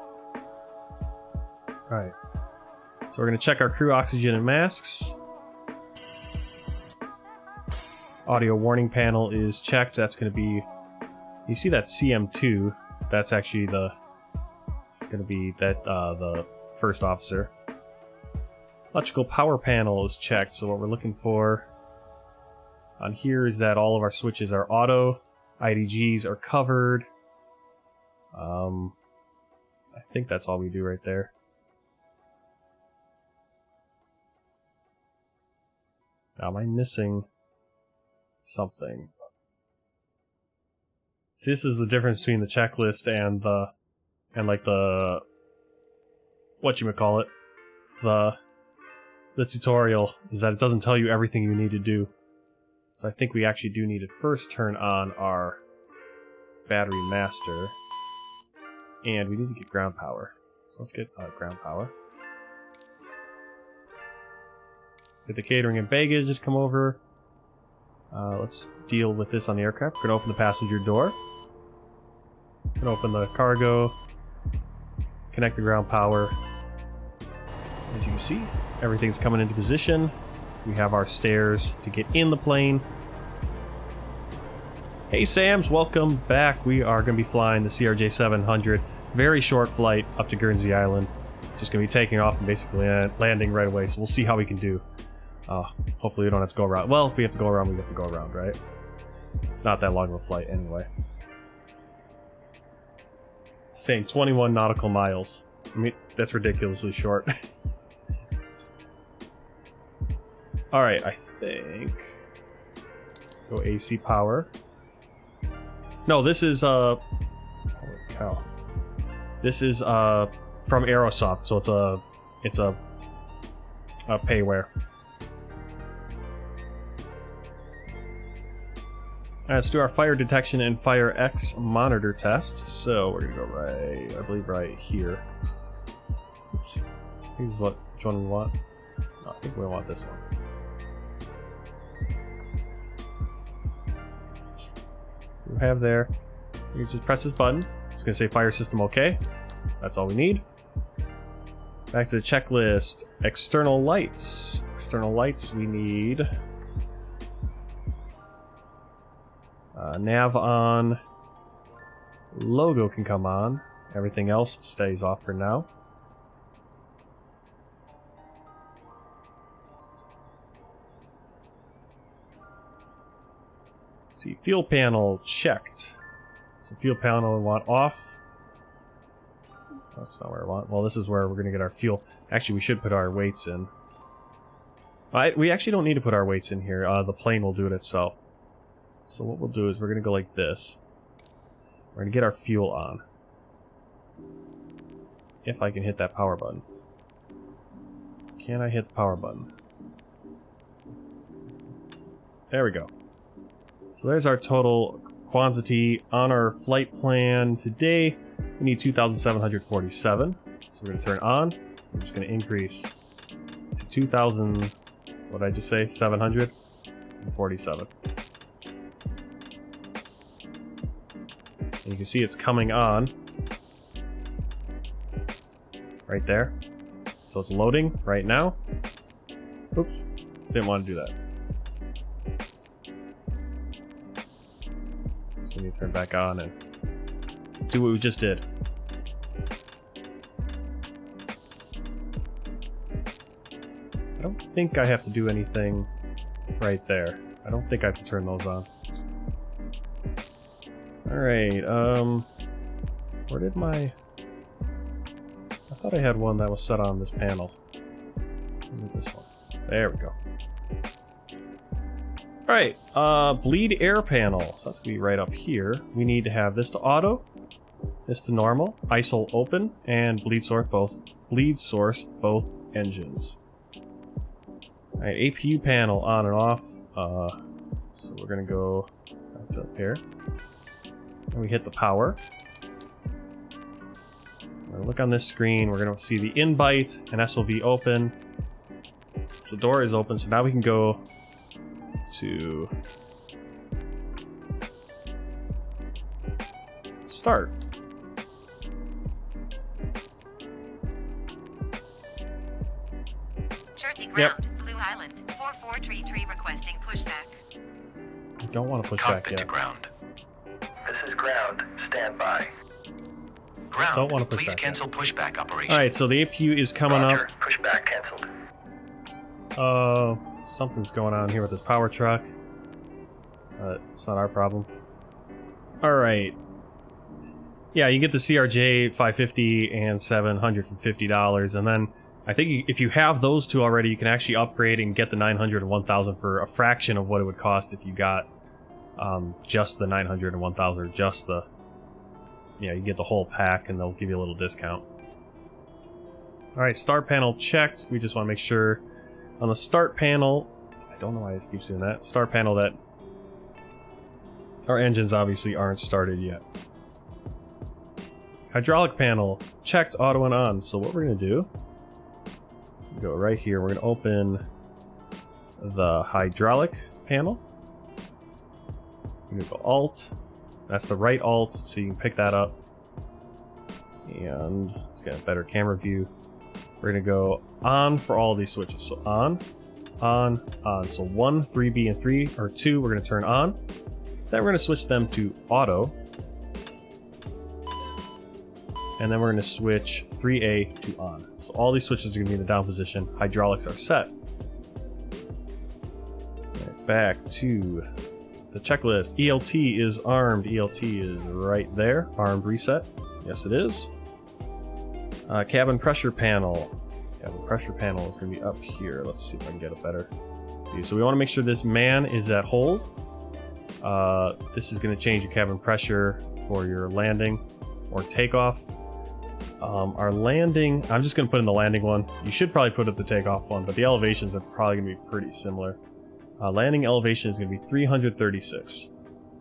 Alright. So we're going to check our crew oxygen and masks. Audio warning panel is checked. That's going to be... You see that CM2? That's actually the first officer. Electrical power panel is checked. So what we're looking for on here is that all of our switches are auto. IDGs are covered. I think that's all we do right there. Now, am I missing something? See, this is the difference between the checklist and like the whatchamacallit, the tutorial, is that it doesn't tell you everything you need to do. So I think we actually do need to first turn on our battery master, and we need to get ground power. So let's get ground power. Get the catering and baggage, just come over. Let's deal with this on the aircraft. We're gonna open the passenger door. Gonna open the cargo. Connect the ground power. As you can see, everything's coming into position. We have our stairs to get in the plane. Hey Sams, welcome back. We are going to be flying the CRJ700. Very short flight up to Guernsey Island. Just going to be taking off and basically landing right away, so we'll see how we can do. Hopefully we don't have to go around. Well, if we have to go around, we have to go around, right? It's not that long of a flight anyway. Saying 21 nautical miles. I mean, that's ridiculously short. Alright, I think... Go AC power. No, this is, holy cow. This is, from Aerosoft, so it's a payware. Let's do our fire detection and fire X monitor test. So we're gonna go right, I believe right here. Oops. I think this is which one we want. No, I think we want this one. We have there. You just press this button. It's gonna say fire system okay. That's all we need. Back to the checklist. External lights. External lights, we need nav on, logo can come on, everything else stays off for now. See, fuel panel checked. So fuel panel we want off. That's not where I want. Well, this is where we're going to get our fuel. Actually, we should put our weights in. We actually don't need to put our weights in here. The plane will do it itself. So what we'll do is we're going to go like this. We're going to get our fuel on. If I can hit that power button. Can I hit the power button? There we go. So there's our total quantity on our flight plan today. We need 2,747. So we're going to turn on. We're just going to increase to 2,000. What did I just say? 747. And you can see it's coming on. Right there. So it's loading right now. Oops. Didn't want to do that. So we need to turn back on and do what we just did. I don't think I have to do anything right there. I don't think I have to turn those on. Alright, where did my... I thought I had one that was set on this panel. This one. There we go. Alright, bleed air panel. So that's gonna be right up here. We need to have this to auto, this to normal, ISO open, and bleed source both engines. Alright, APU panel on and off. So we're gonna go that's up here. And we hit the power. We're gonna look on this screen. We're gonna see the in-bite and SLV open. So the door is open, so now we can go to start. Jersey ground, Blue Island, 4433 requesting pushback. I don't want to push back yet. To ground. This is ground. Stand by. Ground. Don't want to push Please back cancel yet. pushback operation. All right, so the APU is coming Roger. Pushback canceled. up. Something's going on here with this power truck. It's not our problem. All right. Yeah, you get the CRJ 550 and 700 for $50, and then I think if you have those two already, you can actually upgrade and get the 900 and 1000 for a fraction of what it would cost if you got just the 900 and 1000, or just the, you get the whole pack, and they'll give you a little discount. All right, start panel checked. We just want to make sure on the start panel, I don't know why this keeps doing that, start panel, that our engines obviously aren't started yet. Hydraulic panel checked, auto and on. So what we're going to do, go right here, we're going to open the hydraulic panel. We're going to go Alt, that's the right Alt, so you can pick that up. And let's get a better camera view. We're going to go on for all of these switches. So on. So 1, 3B, and 3, or 2, we're going to turn on. Then we're going to switch them to auto. And then we're going to switch 3A to on. So all these switches are going to be in the down position. Hydraulics are set. Right, back to the checklist. ELT is armed. ELT is right there. Armed reset. Yes, it is. Cabin pressure panel. Cabin pressure panel is going to be up here. Let's see if I can get a better view. So we want to make sure this man is at hold. This is going to change your cabin pressure for your landing or takeoff. Our landing, I'm just going to put in the landing one. You should probably put it the takeoff one, but the elevations are probably going to be pretty similar. Landing elevation is going to be 336.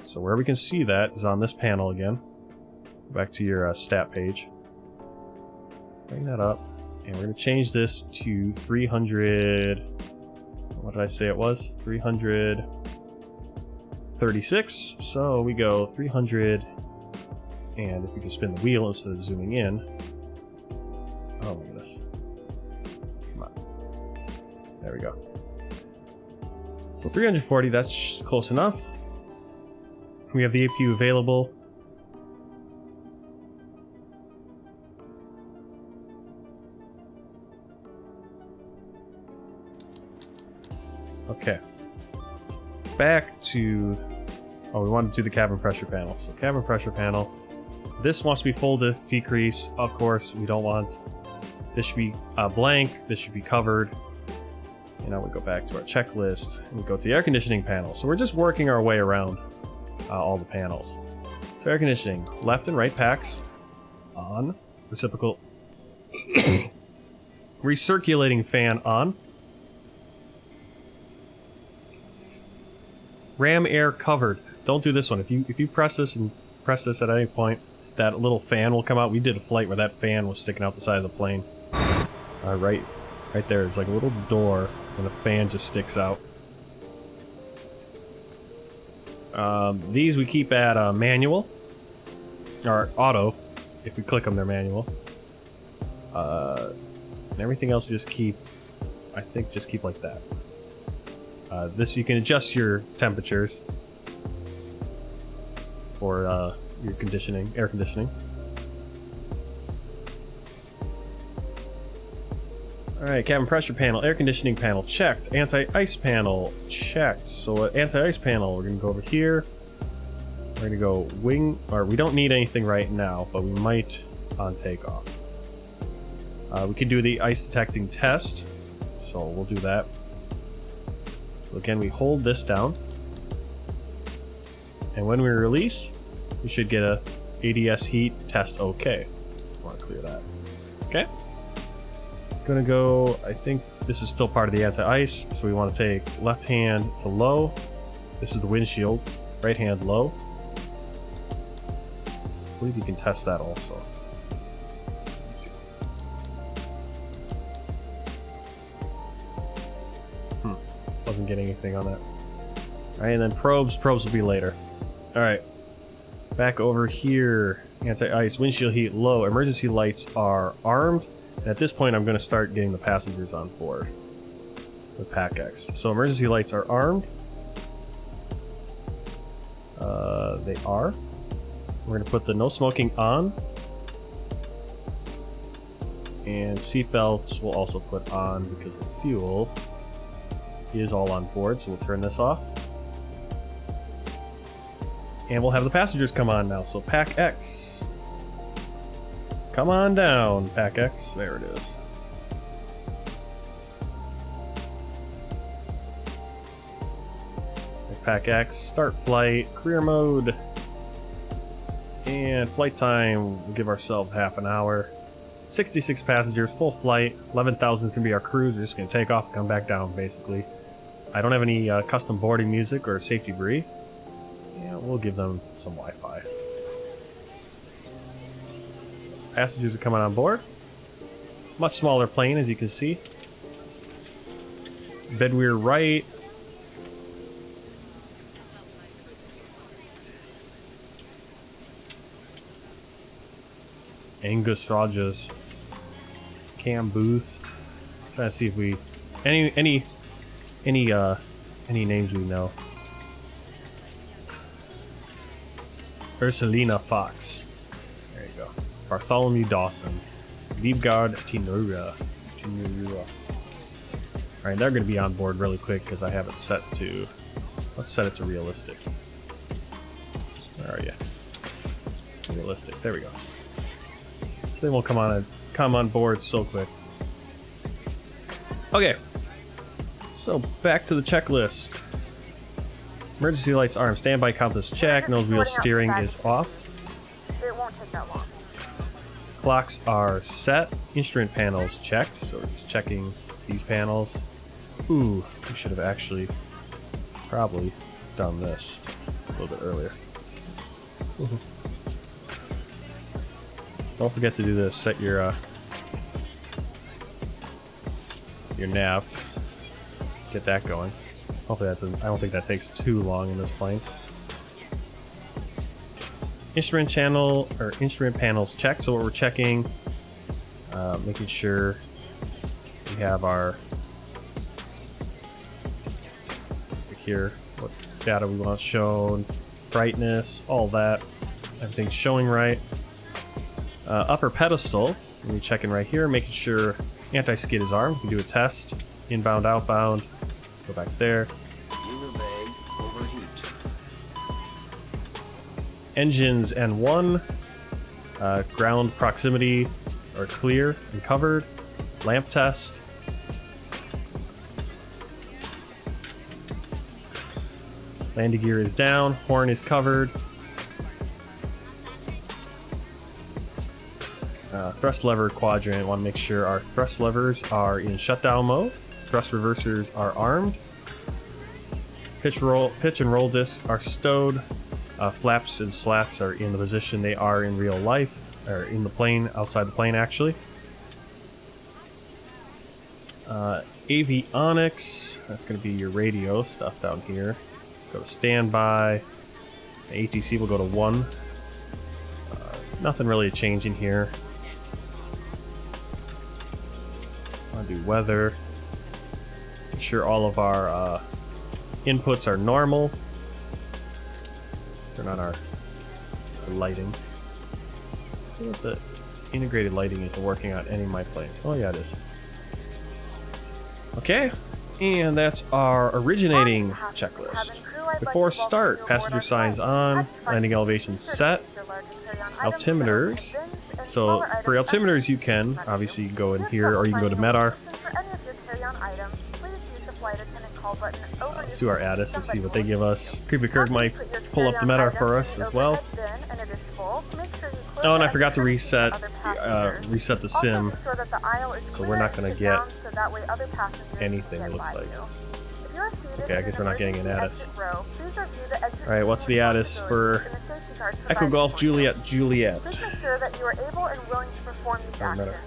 So where we can see that is on this panel again. Go back to your stat page. Bring that up, and we're going to change this to 300. What did I say it was? 336. So we go 300. And if we can spin the wheel instead of zooming in. Oh my goodness. Come on. There we go. So 340, that's close enough. We have the APU available. Okay. Back to... Oh, we want to do the cabin pressure panel. So cabin pressure panel. This wants to be full to decrease. Of course, we don't want... This should be blank. This should be covered. And now we go back to our checklist. And we go to the air conditioning panel. So we're just working our way around all the panels. So air conditioning. Left and right packs. On. Reciprocal. Recirculating fan on. Ram air covered. Don't do this one. If you press this and press this at any point, that little fan will come out. We did a flight where that fan was sticking out the side of the plane. Right there is like a little door, and the fan just sticks out. These we keep at manual or auto. If we click them, they're manual. And everything else we just keep. I think just keep like that. This you can adjust your temperatures for your conditioning, air conditioning. Alright, cabin pressure panel, air conditioning panel checked, anti-ice panel checked. So anti-ice panel, we're gonna go over here. We're gonna go wing, or we don't need anything right now, but we might on takeoff. We could do the ice detecting test, so we'll do that. So again, we hold this down, and when we release, we should get a ADS heat test OK. I want to clear that. Okay. Gonna go, I think this is still part of the anti-ice, so we want to take left hand to low. This is the windshield. Right hand low. I believe you can test that also. Let's see. Wasn't getting anything on that. Alright, and then probes will be later. Alright. Back over here. Anti-ice, windshield heat low. Emergency lights are armed. And at this point, I'm going to start getting the passengers on board. with Pack X. So emergency lights are armed. They are. We're going to put the no smoking on. And seatbelts we'll also put on because the fuel is all on board, so we'll turn this off. And we'll have the passengers come on now. So Pack X. Come on down, Pack X. There it is. There's Pack X. Start flight. Career mode. And flight time, we'll give ourselves half an hour. 66 passengers, full flight. 11,000 is going to be our cruise. We're just going to take off and come back down, basically. I don't have any custom boarding music or safety brief. Yeah, we'll give them some Wi-Fi. Passengers are coming on board. Much smaller plane, as you can see. Bed rear right. Angus Rogers. Cam Booth. Trying to see if we any names we know. Ursulina Fox. There you go. Bartholomew Dawson. Liebgard Tinura. Alright, they're going to be on board really quick because I have it set to... Let's set it to realistic. Where are you? Realistic. There we go. So they will come on board so quick. Okay. So back to the checklist. Emergency lights armed. Standby compass check. Nose wheel steering is off. It won't take that long. Clocks are set. Instrument panels checked. So we're just checking these panels. Ooh, we should have actually probably done this a little bit earlier. Don't forget to do this. Set your nav. Get that going. Hopefully that doesn't. I don't think that takes too long in this plane. Instrument channel or instrument panels checked. So what we're checking, making sure we have our here what data we want shown, brightness, all that. Everything's showing right. Upper pedestal, we're checking right here, making sure anti-skid is armed. We can do a test, inbound, outbound, go back there. Engines N1, ground proximity are clear and covered. Lamp test. Landing gear is down, horn is covered. Thrust lever quadrant, want to make sure our thrust levers are in shutdown mode. Thrust reversers are armed. Pitch and roll discs are stowed. Flaps and slats are in the position they are in real life, or in the plane, outside the plane actually. Avionics, that's going to be your radio stuff down here. Go to standby. The ATC will go to 1. Nothing really changing here. I'll do weather. Make sure all of our inputs are normal. Turn on our lighting. I don't know if the integrated lighting isn't working on any of my planes. Oh yeah, it is. Okay, and that's our originating checklist. Before start, passenger signs on, landing elevation set, altimeters. So for altimeters you can obviously go in here or you can go to MEDAR. Let's do our ADIS and see what they give us. Creepy Kirk might pull up the MEDAR for us as well. Oh, and I forgot to reset the sim, so we're not going to get anything, it looks like. Okay, I guess we're not getting an ADIS. Alright, what's the ADIS for Echo Golf Juliet Juliet? Please make sure that you are able and willing to perform these actions.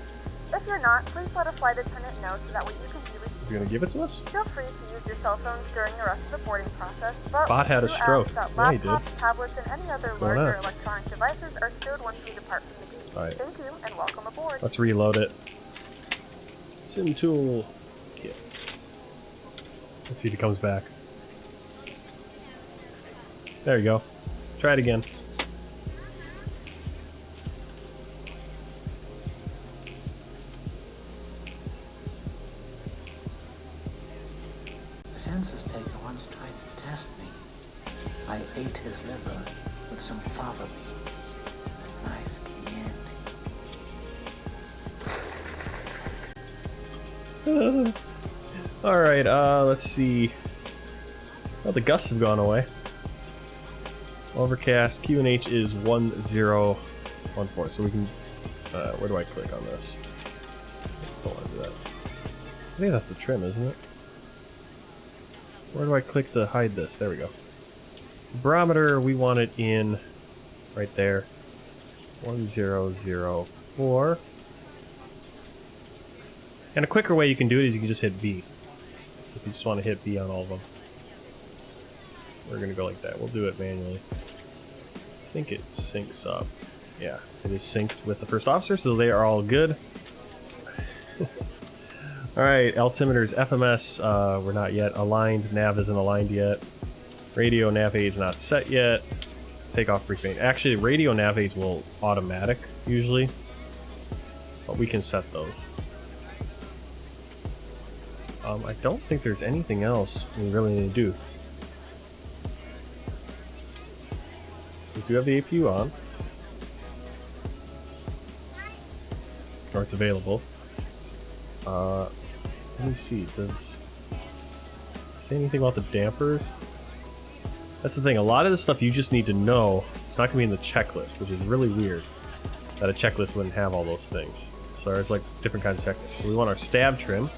If you're not, please let a flight attendant know so that way you can be received. Is he going to give it to us? Feel free to use your cell phones during the rest of the boarding process, but Bot had a stroke. Yeah, he did. Laptops, tablets, and any other larger electronic devices are stowed once we depart from the gate. Right. Thank you, and welcome aboard. Let's reload it. Sim tool. Yeah. Let's see if he comes back. There you go. Try it again. The census taker once tried to test me. I ate his liver with some fava beans. Nice Chianti. Alright, let's see. Well, the gusts have gone away. Overcast, QNH is 1014, so we can... where do I click on this? I don't want to do that. I think that's the trim, isn't it? Where do I click to hide this? There we go. So barometer, we want it in right there. 1004. And a quicker way you can do it is you can just hit B. If you just want to hit B on all of them. We're going to go like that. We'll do it manually. I think it syncs up. Yeah, it is synced with the first officer, so they are all good. Alright, altimeters, FMS, we're not yet aligned. Nav isn't aligned yet. Radio nav aids not set yet. Takeoff briefing. Actually, radio nav aids will automatic usually, but we can set those. I don't think there's anything else we really need to do. We do have the APU on, or it's available. Let me see, does it say anything about the dampers? That's the thing, a lot of this stuff you just need to know. It's not going to be in the checklist, which is really weird that a checklist wouldn't have all those things. So there's like different kinds of checklists. So we want our stab trim,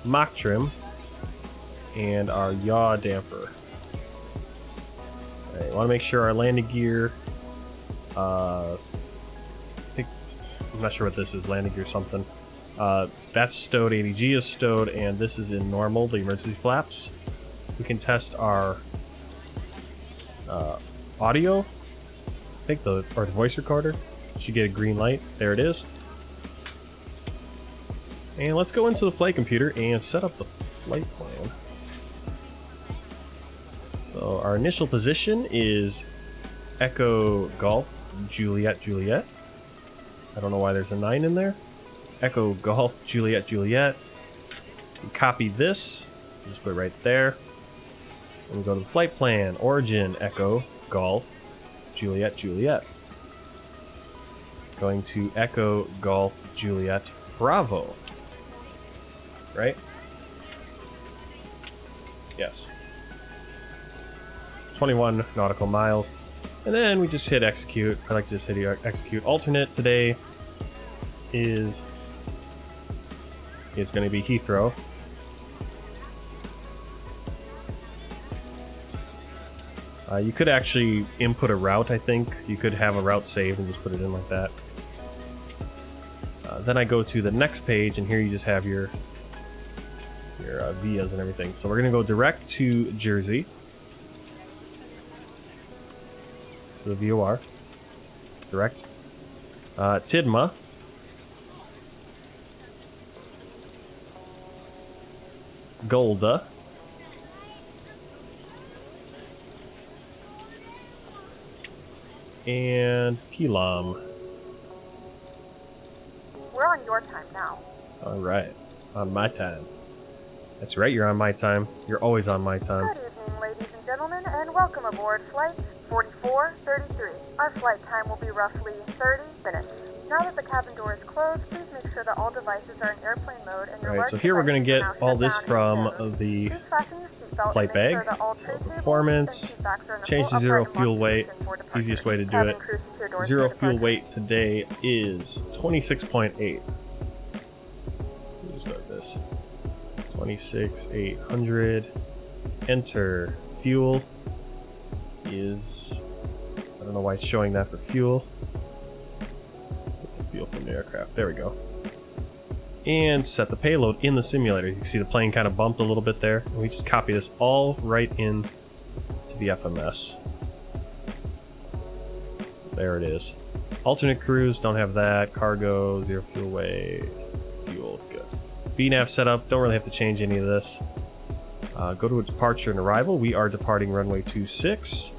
mock trim, and our yaw damper. Alright, we want to make sure our landing gear, I think, I'm not sure what this is, landing gear something. That's stowed, ADG is stowed, and this is in normal, the emergency flaps. We can test our audio, I think, or the voice recorder. Should get a green light. There it is. And let's go into the flight computer and set up the flight plan. So our initial position is Echo Golf Juliet Juliet. I don't know why there's a 9 in there. Echo Golf Juliet Juliet. We copy this, just put it right there. And we go to the flight plan. Origin Echo Golf Juliet Juliet. Going to Echo Golf Juliet Bravo. Right? Yes. 21 nautical miles. And then we just hit execute. I like to just hit execute. Alternate today is going to be Heathrow. You could actually input a route, I think. You could have a route saved and just put it in like that. Then I go to the next page, and here you just have your VIAs and everything. So we're going to go direct to Jersey. The VOR. Direct. Tidma. Golda. And Pilam. We're on your time now. Alright. On my time. That's right, you're on my time. You're always on my time. Good evening, ladies and gentlemen, and welcome aboard Flight 4433. Our flight time will be roughly 30 minutes. Now that the cabin door is closed, please make sure that all devices are in airplane mode and your Alright, so here we're going to get all this from the flight bag. So performance, change to 0 fuel weight. Easiest way to do it. 0 fuel weight today is 26.8. Let me start this. 26,800. Enter. Fuel is, I don't know why it's showing that for fuel. Fuel from the aircraft. There we go. And set the payload in the simulator. You can see the plane kind of bumped a little bit there. And we just copy this all right in to the FMS. There it is. Alternate cruise, don't have that. Cargo, 0 fuel weight. Fuel, good. VNAV setup, don't really have to change any of this. Go to a departure and arrival. We are departing runway 26.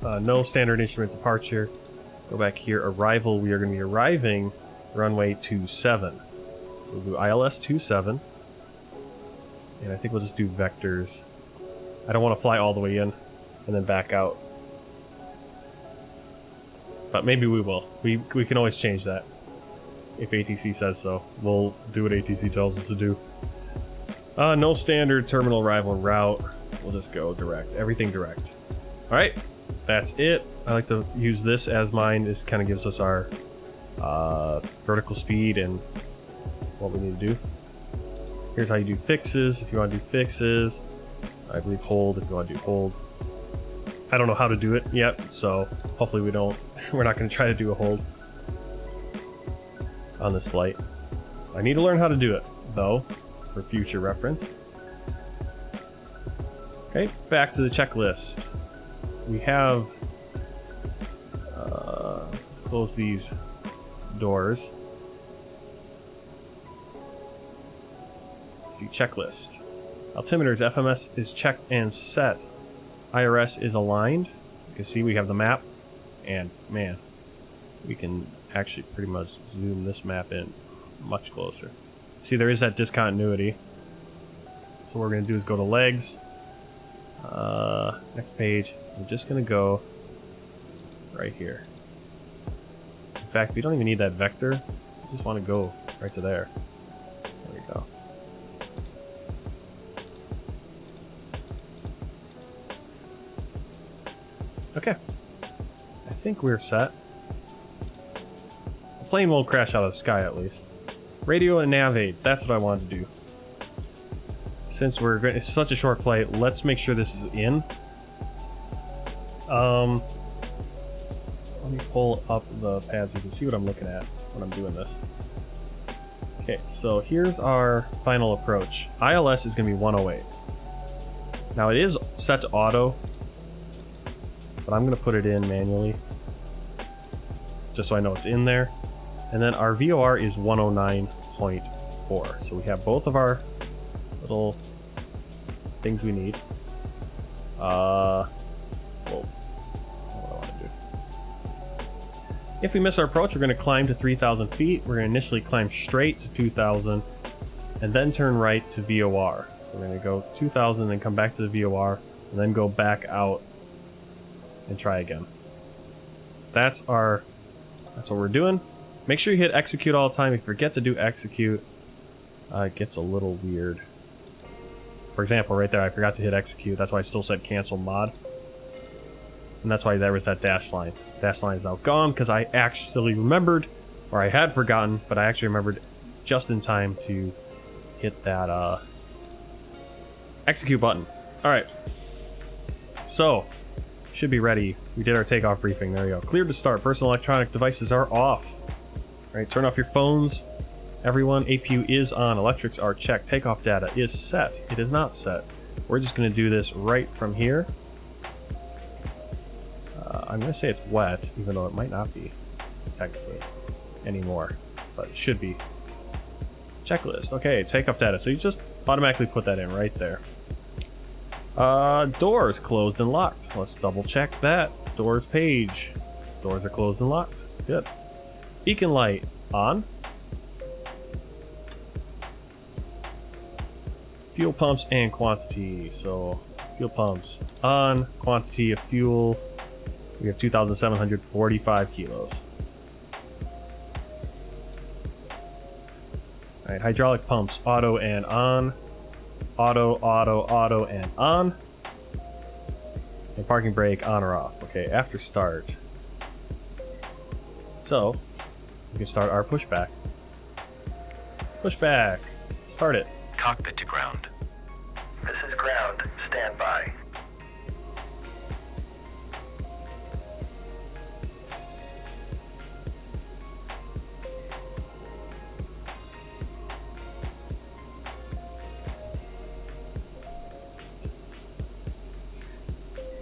No standard instrument departure. Go back here, arrival. We are going to be arriving runway 27. So we'll do ILS 27. And I think we'll just do vectors. I don't want to fly all the way in and then back out. But maybe we will. We can always change that. If ATC says so. We'll do what ATC tells us to do. No standard terminal arrival route. We'll just go direct. Everything direct. Alright. That's it. I like to use this as mine. This kind of gives us our vertical speed and what we need to do. Here's how you do fixes. If you want to do fixes, I believe hold if you want to do hold. I don't know how to do it yet, so hopefully we don't. We're not going to try to do a hold on this flight. I need to learn how to do it, though, for future reference. Okay, back to the checklist. We have... let's close these doors. Let's see, checklist. Altimeters, FMS is checked and set. IRS is aligned. You can see we have the map. And, man, we can actually pretty much zoom this map in much closer. See, there is that discontinuity. So what we're going to do is go to legs. Next page. I'm just going to go right here. In fact, we don't even need that vector. We just want to go right to there. There we go. Okay. I think we're set. The plane won't crash out of the sky at least. Radio and nav aids. That's what I wanted to do. Since it's such a short flight, let's make sure this is in. Let me pull up the pad so you can see what I'm looking at when I'm doing this. Okay, so here's our final approach. ILS is going to be 108. Now it is set to auto, but I'm going to put it in manually, just so I know it's in there. And then our VOR is 109.4. So we have both of our little things we need. Whoa. What do I want to do? If we miss our approach, we're going to climb to 3,000 feet. We're going to initially climb straight to 2,000 and then turn right to VOR. So we're going to go 2,000 and come back to the VOR and then go back out and try again. That's what we're doing. Make sure you hit execute all the time. If you forget to do execute, it gets a little weird. For example, right there, I forgot to hit execute. That's why I still said cancel mod. And that's why there was that dash line. Dash line is now gone because I actually remembered, or I had forgotten, but I actually remembered just in time to hit that execute button. Alright. So, should be ready. We did our takeoff briefing. There we go. Cleared to start. Personal electronic devices are off. Alright, turn off your phones. Everyone, APU is on. Electrics are checked. Takeoff data is set. It is not set. We're just going to do this right from here. I'm going to say it's wet, even though it might not be, technically, anymore. But it should be. Checklist. Okay, takeoff data. So you just automatically put that in right there. Doors closed and locked. Let's double check that. Doors page. Doors are closed and locked. Good. Beacon light on. Fuel pumps and quantity. So fuel pumps on. Quantity of fuel. We have 2,745 kilos. Alright, hydraulic pumps auto and on. Auto, auto, auto, and on. And parking brake on or off. Okay, after start. So, we can start our pushback. Pushback. Start it. Cockpit to ground. This is ground. Stand by.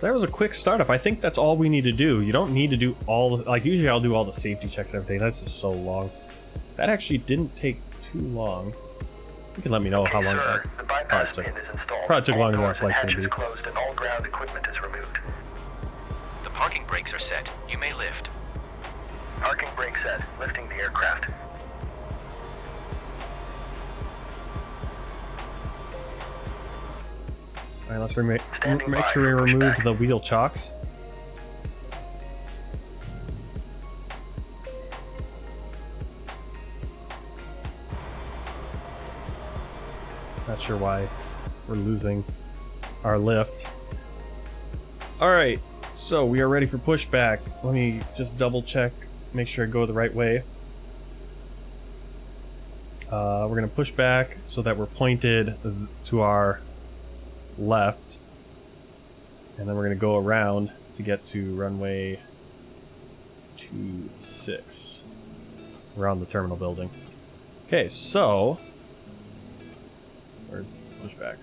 That was a quick startup. I think that's all we need to do. You don't need to do all... Like, usually I'll do all the safety checks and everything. That's just so long. That actually didn't take too long. You can let me know how long... Sir, the bypass pin is installed. Probably took All longer than our doors and flight's gonna hatches be. closed and all ground equipment is removed. The parking brakes are set. You may lift. Parking brake set. Lifting the aircraft. Alright, let's make sure we remove the wheel chocks. Not sure why we're losing our lift. Alright, so we are ready for pushback. Let me just double check, make sure I go the right way. We're going to push back so that we're pointed to our left. And then we're going to go around to get to runway 26. Around the terminal building. Okay, so... where's pushback?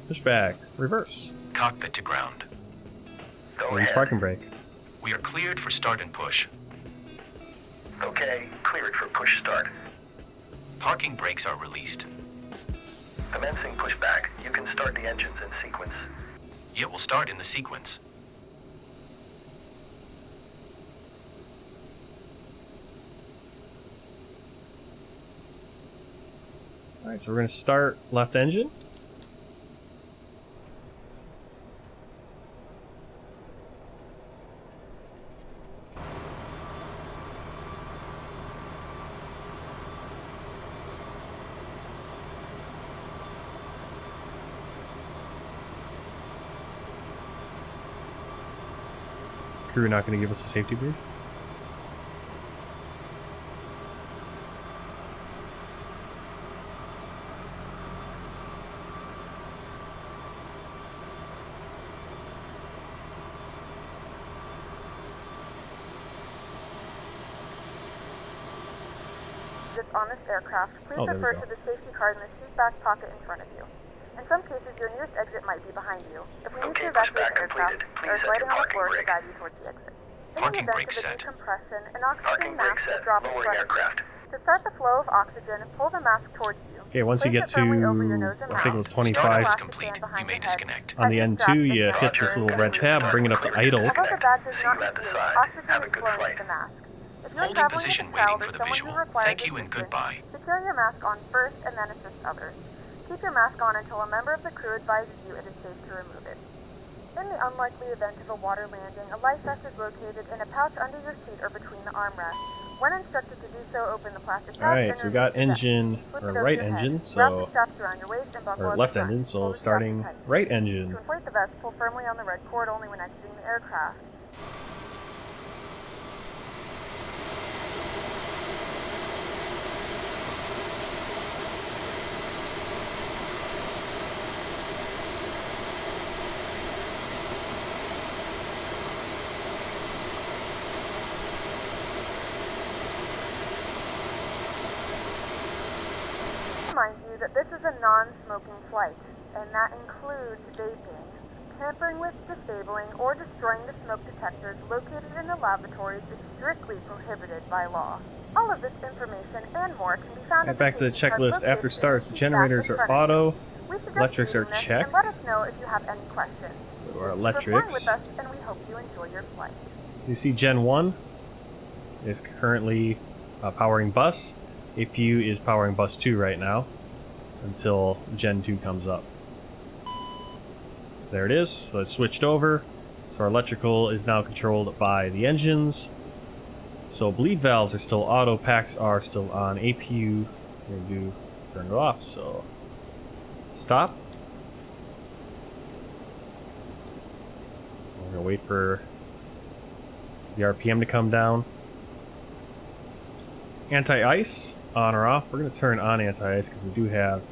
Pushback. Reverse. Cockpit to ground. Release parking brake. We are cleared for start and push. Okay, cleared for push start. Parking brakes are released. Commencing pushback. You can start the engines in sequence. It will start in the sequence. Alright, so we're going to start left engine. Is the crew not going to give us a safety brief? On this aircraft, please refer to the safety card in the seat back pocket in front of you. In some cases, your nearest exit might be behind you. If we need to evacuate the aircraft, there is lighting on the floor to guide you towards the exit. In the event of a decompression, an oxygen mask will drop in front of you. To start the flow of oxygen, pull the mask towards you. Okay, once you get to, I think it was 25, is complete. You may disconnect. on the N2, you hit this little red tab, bring it up to idle. Although the badge does not include, oxygen is flowing into the mask. If you're Holding traveling position, with a child waiting for or the someone visual. who requires Thank you and assistance, goodbye. secure your mask on first and then assist others. Keep your mask on until a member of the crew advises you it is safe to remove it. In the unlikely event of a water landing, a life vest is located in a pouch under your seat or between the armrests. When instructed to do so, open the plastic pouch. Alright, so we got engine, or right engine, so, or left engine, so starting right engine. To inflate the vest, pull firmly on the red cord only when exiting the aircraft. Remind you that this is a non-smoking flight, and that includes vaping. Tampering with, disabling, or destroying the smoke detectors located in the lavatories is strictly prohibited by law. All of this information and more can be found. Get back to the checklist. After starts, generators are auto, electrics are checked. Let us know if you have any questions. So our electrics. With us, and we hope you enjoy your flight. So you see Gen 1 is currently powering bus. APU is powering bus 2 right now until Gen 2 comes up. There it is. So it's switched over. So our electrical is now controlled by the engines. So bleed valves are still auto, packs are still on. APU, we're going to do turn it off. So stop. We're going to wait for the RPM to come down. Anti-ice, on or off. We're going to turn on anti-ice because we do have...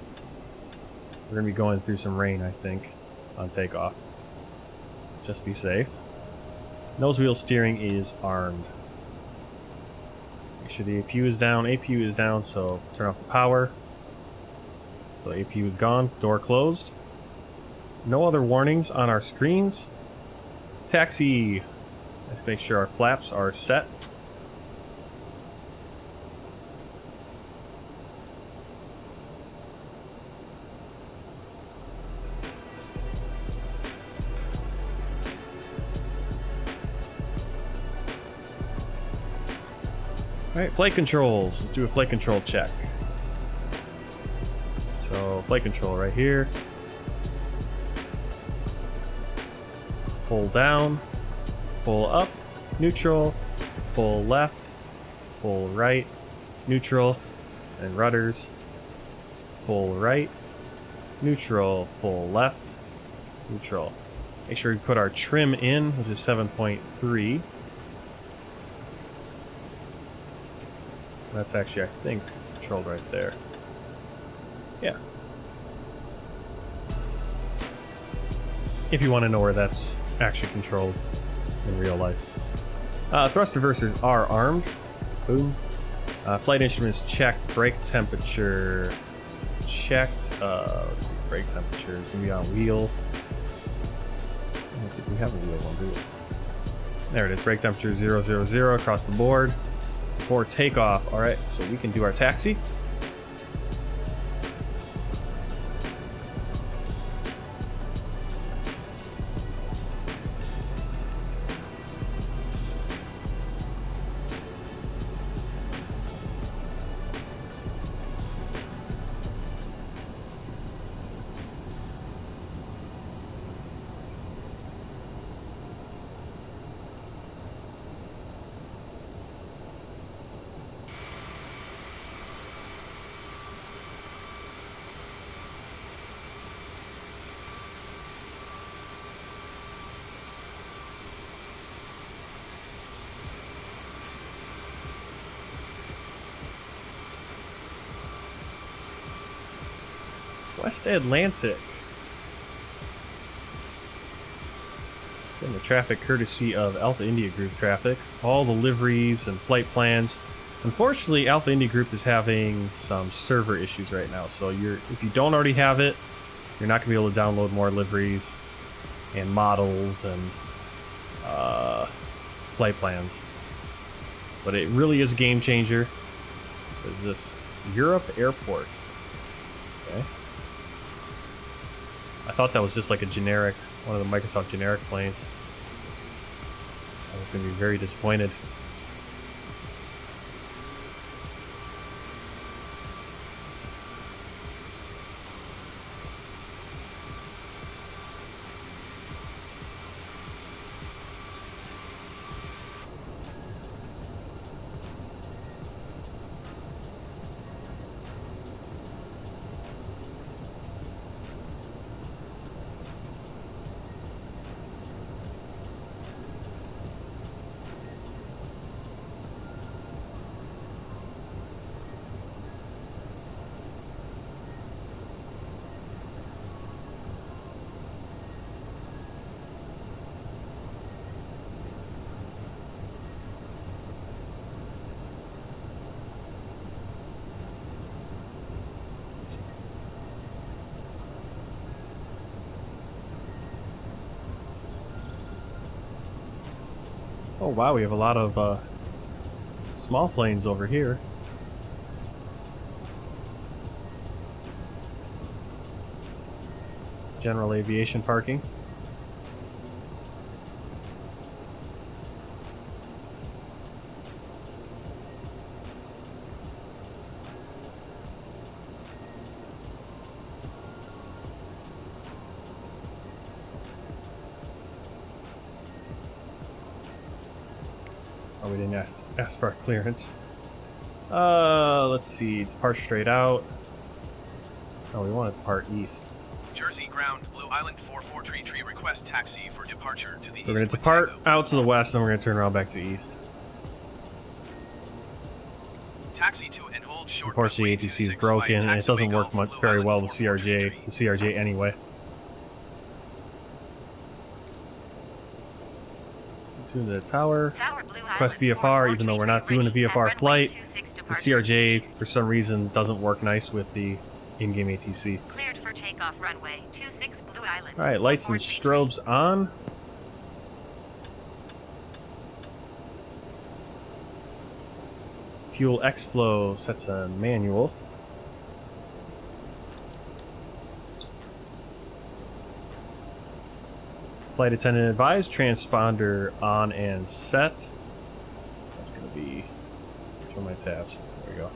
we're going to be going through some rain, I think, on takeoff. Just be safe. Nose wheel steering is armed. Make sure the APU is down. APU is down, so turn off the power. So APU is gone. Door closed. No other warnings on our screens. Taxi. Let's make sure our flaps are set. Alright, flight controls. Let's do a flight control check. So, flight control right here. Pull down, pull up, neutral, full left, full right, neutral, and rudders. Full right, neutral, full left, neutral. Make sure we put our trim in, which is 7.3. That's actually, I think, controlled right there. Yeah. If you want to know where that's actually controlled in real life. Thrust reversers are armed. Boom. Flight instruments checked. Brake temperature checked. Let's see, brake temperature is going to be on wheel. I don't think we have a wheel one, do we? There it is. Brake temperature 000 across the board. Before takeoff. Alright, so we can do our taxi. West Atlantic. Getting the traffic courtesy of Alpha India Group traffic. All the liveries and flight plans. Unfortunately, Alpha India Group is having some server issues right now. So if you don't already have it, you're not going to be able to download more liveries and models and flight plans. But it really is a game changer. What is this? Europe Airport. Okay. I thought that was just like a generic, one of the Microsoft generic planes. I was going to be very disappointed. Oh wow, we have a lot of small planes over here. General aviation parking. Oh, we didn't ask for our clearance. Let's see. Depart straight out. Oh, we want to depart east. Jersey ground, Blue Island 4433, request taxi for departure to the east. So we're going to depart out to the west, and we're going to turn around back to east. Taxi to and hold short. Unfortunately, ATC is broken, and it doesn't work very well with the CRJ anyway. To the tower. Request VFR, even though we're not doing a VFR flight. The CRJ, for some reason, doesn't work nice with the in-game ATC. Cleared for takeoff runway 26 Blue Island. Alright, lights and strobes on. Fuel X-Flow set to manual. Flight attendant advised, transponder on and set. That's going to be for my tabs. There we go.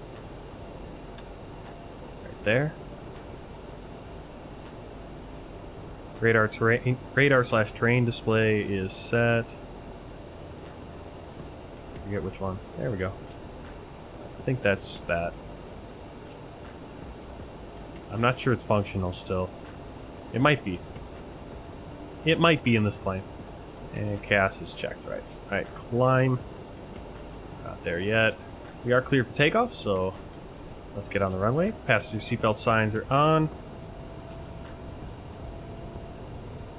Right there. Radar/terrain display is set. I forget which one. There we go. I think that's that. I'm not sure it's functional still. It might be. It might be in this plane. And CAS is checked, right? Alright, climb. Not there yet. We are cleared for takeoff, so let's get on the runway. Passenger seatbelt signs are on.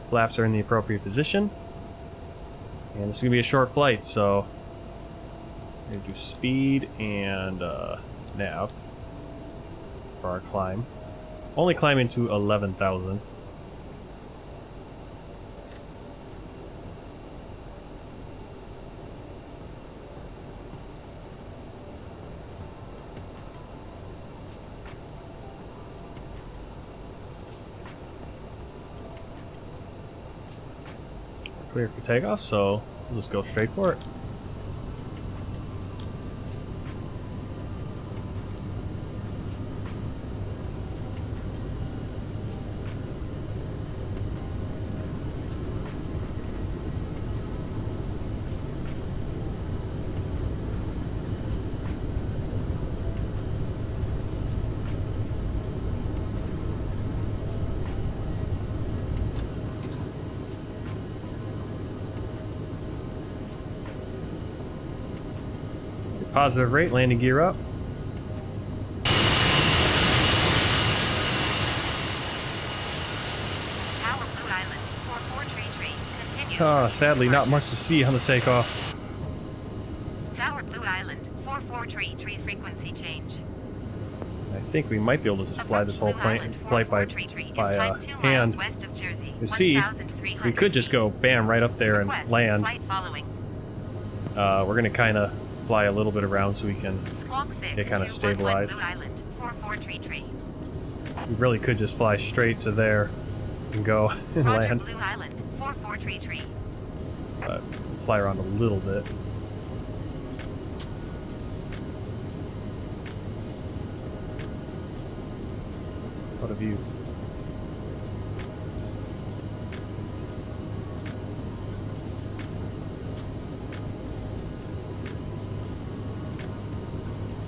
Flaps are in the appropriate position. And this is going to be a short flight, so we're going to do speed and nav for our climb. Only climbing to 11,000. Clear for takeoff, so we'll just go straight for it. Positive rate, landing gear up. Sadly, not much to see on the takeoff. Tower Blue Island, 4433 frequency change. I think we might be able to just fly this whole plane, flight by hand. You see, we could just go bam right up there and land. We're gonna kind of fly a little bit around so we can get kind of stabilized. We really could just fly straight to there and go and land. But fly around a little bit. What a view.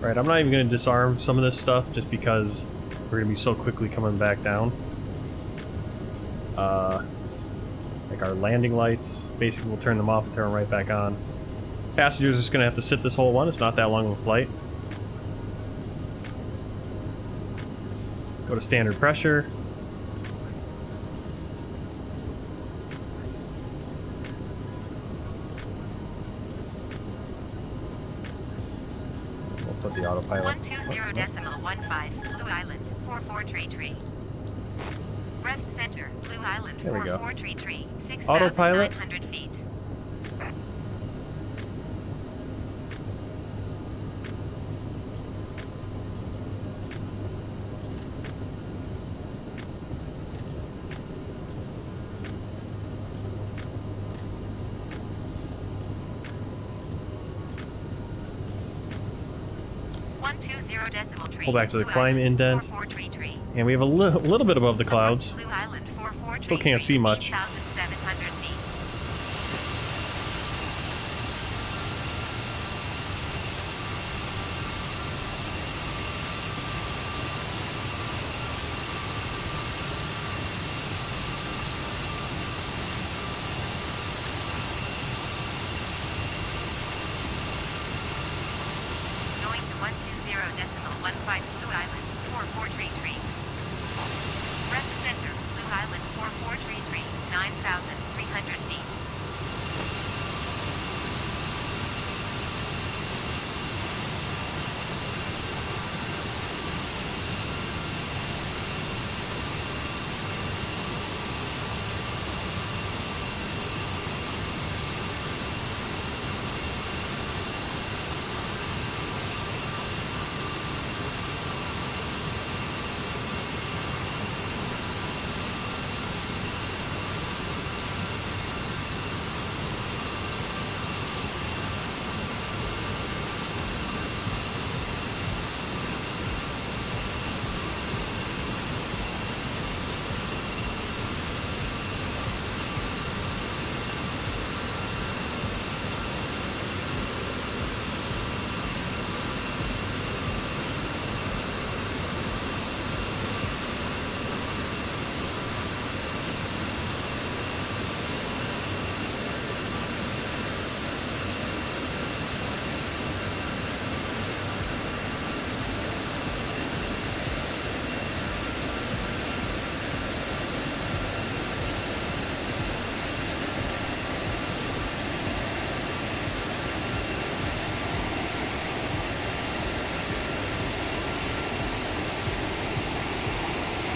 Alright, I'm not even going to disarm some of this stuff just because we're going to be so quickly coming back down. Like our landing lights, basically we'll turn them off and turn them right back on. Passengers are just going to have to sit this whole one, it's not that long of a flight. Go to standard pressure. We'll put the autopilot. 120.15 Blue Island, 4433. Rest center, Blue Island, There we go. 4433, Autopilot. 6,900 feet. Pull back to the climb indent. And we have a little bit above the clouds. Still can't see much.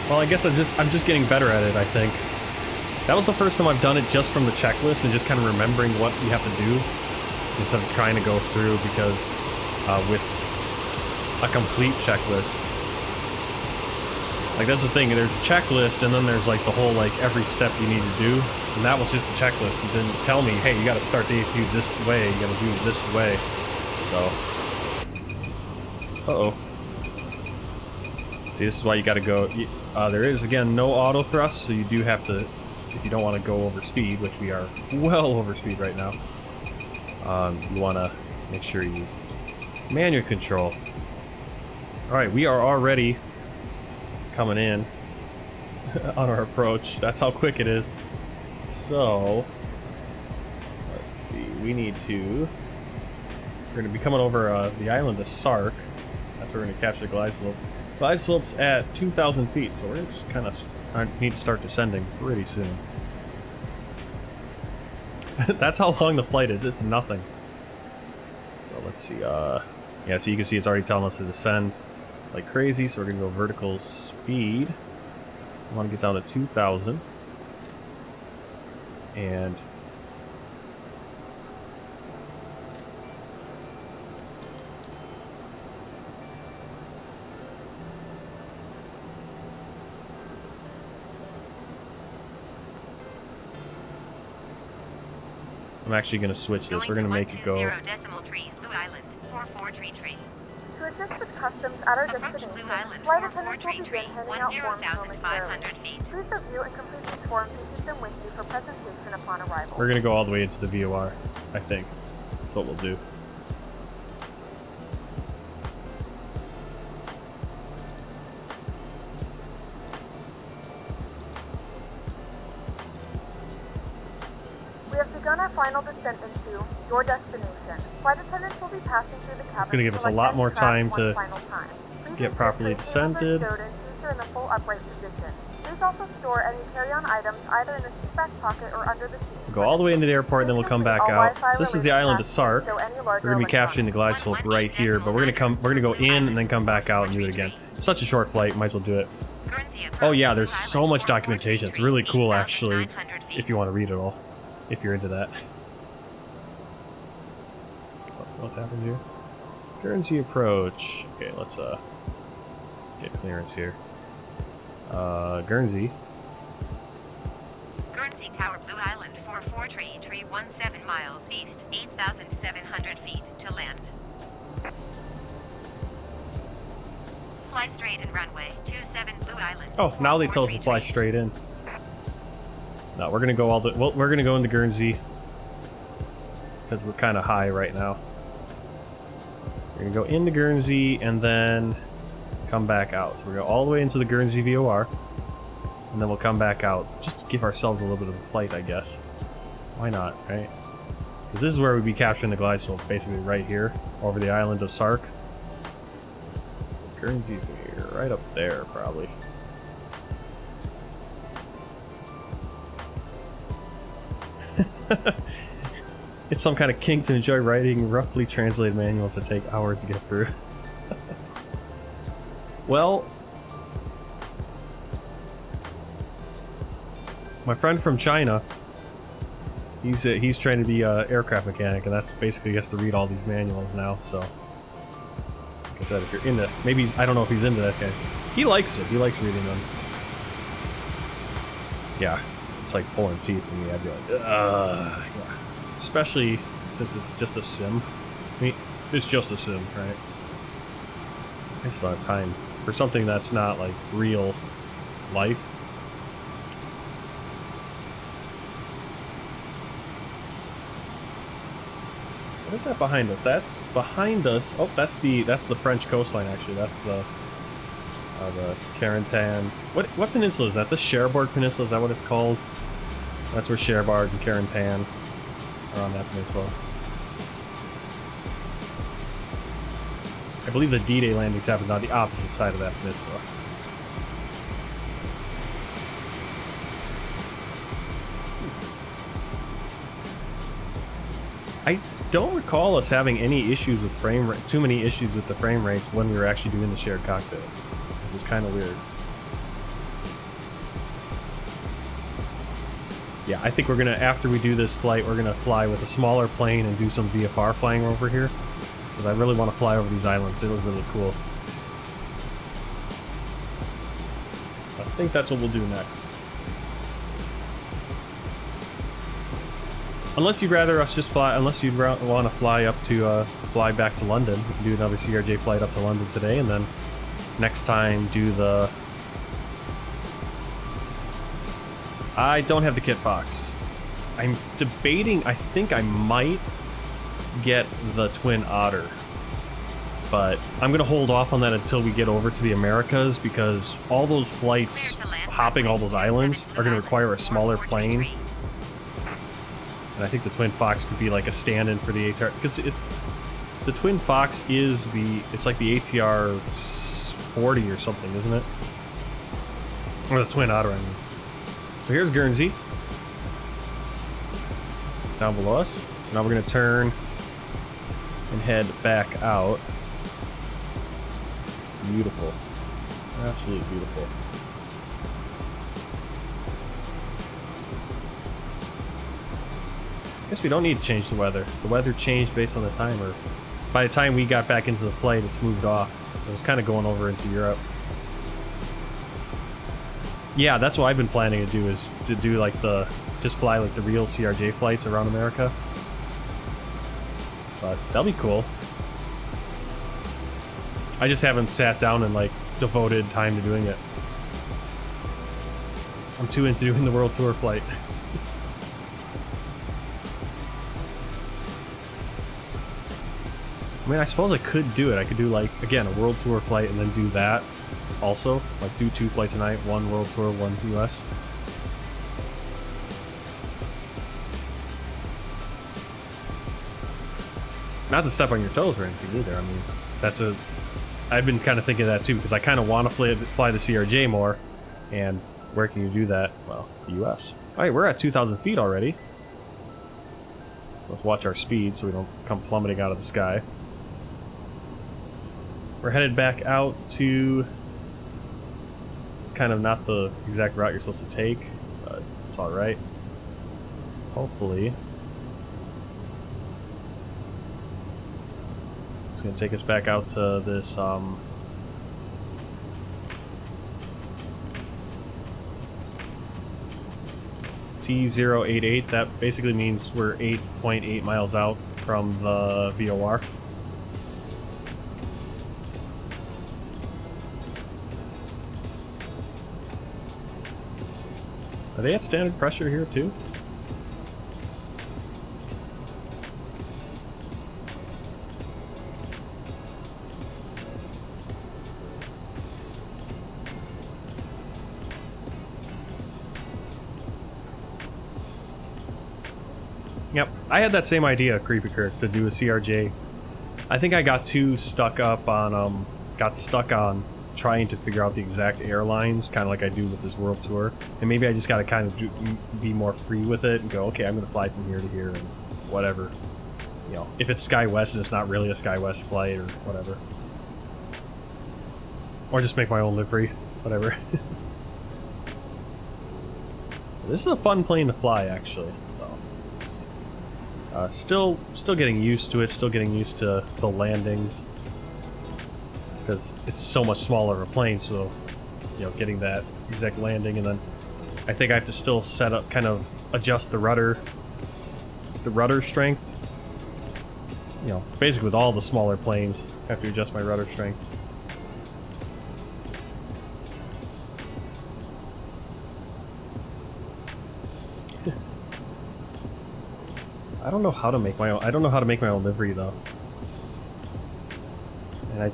Well, I guess I'm just getting better at it, I think. That was the first time I've done it just from the checklist and just kind of remembering what you have to do instead of trying to go through, because with a complete checklist, like that's the thing, there's a checklist and then there's like the whole like every step you need to do, and that was just a checklist. It didn't tell me, hey, you got to start the APU this way, you got to do it this way. So, see, this is why you got to go. There is again no auto thrust, so you do have to, if you don't want to go over speed, which we are well over speed right now. You want to make sure you manual control. All right, we are already coming in on our approach. That's how quick it is. So let's see, we need to, we're going to be coming over the island of Sark. That's where we're going to capture the glide slope. Glide slope's at 2,000 feet, so we're just kind of need to start descending pretty soon. That's how long the flight is. It's nothing. So let's see. Yeah, so you can see it's already telling us to descend like crazy, so we're going to go vertical speed. We want to get down to 2,000. And I'm actually going to switch this. We're going to make it go. To assist with customs at our destination, flight attendants will begin handing out forms momentarily. Please review and complete these forms and keep them with you for presentation upon arrival. We're going to go all the way into the VOR, I think. That's what we'll do. We have begun our final descent into your destination. Flight attendants will be passing through the cabin. It's going to give us a lot more time to get properly descended. In the full upright position. Please also store any carry-on items either in the seat back pocket or under the seat. We'll go all the way into the airport, and then we'll come back out. So this is the island of Sark. We're going to be capturing the glide slope right here, but we're going to go in and then come back out and do it again. It's such a short flight, might as well do it. Oh yeah, there's so much documentation. It's really cool, actually, if you want to read it all, if you're into that. What's happened here? Guernsey approach. Okay, let's get clearance here. Guernsey. Guernsey Tower, Blue Island, 44 tree 17 miles east, 8,700 feet to land. Fly straight and runway 27 Blue Island. Oh, now they tell us to fly straight in. No, we're gonna go all the. Well, we're gonna go into Guernsey because we're kind of high right now. We're gonna go into Guernsey and then come back out. So we're going to go all the way into the Guernsey VOR, and then we'll come back out, just to give ourselves a little bit of a flight, I guess. Why not, right? Because this is where we'd be capturing the glide slope, basically right here, over the island of Sark. So Guernsey's here, right up there, probably. It's some kind of kink to enjoy writing roughly translated manuals that take hours to get through. Well, my friend from China, he's trying to be an aircraft mechanic, and that's basically he has to read all these manuals now. So, like I said, if you're into, maybe I don't know if he's into that guy. He likes it. He likes reading them. Yeah, it's like pulling teeth for me. I'd be like, yeah. Especially since it's just a sim. I mean, it's just a sim, right? I just don't have time for something that's not like real life. What is that behind us? That's behind us. Oh, that's the French coastline. Actually, that's the Carentan. What peninsula is that? The Cherbourg Peninsula, is that what it's called? That's where Cherbourg and Carentan are on that peninsula. I believe the D-Day landings happened on the opposite side of that peninsula. I don't recall us having any issues with too many issues with the frame rates when we were actually doing the shared cockpit. It was kind of weird. Yeah, I think we're gonna, after we do this flight, we're gonna fly with a smaller plane and do some VFR flying over here. Because I really want to fly over these islands. They look really cool. I think that's what we'll do next. Unless you'd rather us just fly, unless you'd want to fly up to, fly back to London. We can do another CRJ flight up to London today, and then next time do the... I don't have the Kit Fox. I'm debating, I think I might get the Twin Otter. But I'm going to hold off on that until we get over to the Americas, because all those flights, hopping all those islands, are going to require a smaller plane. And I think the Twin Fox could be like a stand-in for the ATR, because it's... The Twin Fox is the... It's like the ATR 40 or something, isn't it? Or the Twin Otter, I mean. So here's Guernsey. Down below us. So now we're going to turn and head back out. Beautiful. Absolutely beautiful. I guess we don't need to change the weather. The weather changed based on the timer. By the time we got back into the flight, it's moved off. It was kind of going over into Europe. Yeah, that's what I've been planning to do, is to do like the... Just fly like the real CRJ flights around America. But that'll be cool. I just haven't sat down and like devoted time to doing it. I'm too into doing the World Tour flight. I mean, I suppose I could do it. I could do like, again, a World Tour flight and then do that also. Like do 2 flights a night, 1 World Tour, 1 US. Not to step on your toes or anything either. I mean, that's a... I've been kind of thinking of that too, because I kind of want to fly the CRJ more. And where can you do that? Well, the US. Alright, we're at 2,000 feet already. So let's watch our speed so we don't come plummeting out of the sky. We're headed back out to... It's kind of not the exact route you're supposed to take, but it's alright. Hopefully. It's going to take us back out to this, T088. That basically means we're 8.8 miles out from the VOR. Are they at standard pressure here too? Yep, I had that same idea, Creepy Kirk, to do a CRJ. I think I got too stuck up on, got stuck on trying to figure out the exact airlines, kind of like I do with this World Tour. And maybe I just got to kind of be more free with it and go, okay, I'm going to fly from here to here and whatever. You know, if it's SkyWest and it's not really a SkyWest flight or whatever. Or just make my own livery, whatever. This is a fun plane to fly, actually. Still getting used to it, still getting used to the landings. Because it's so much smaller of a plane, so, you know, getting that exact landing, and then I think I have to still set up, kind of adjust the rudder strength. You know, basically with all the smaller planes, I have to adjust my rudder strength. I don't know how to make my own. I don't know how to make my own livery though, and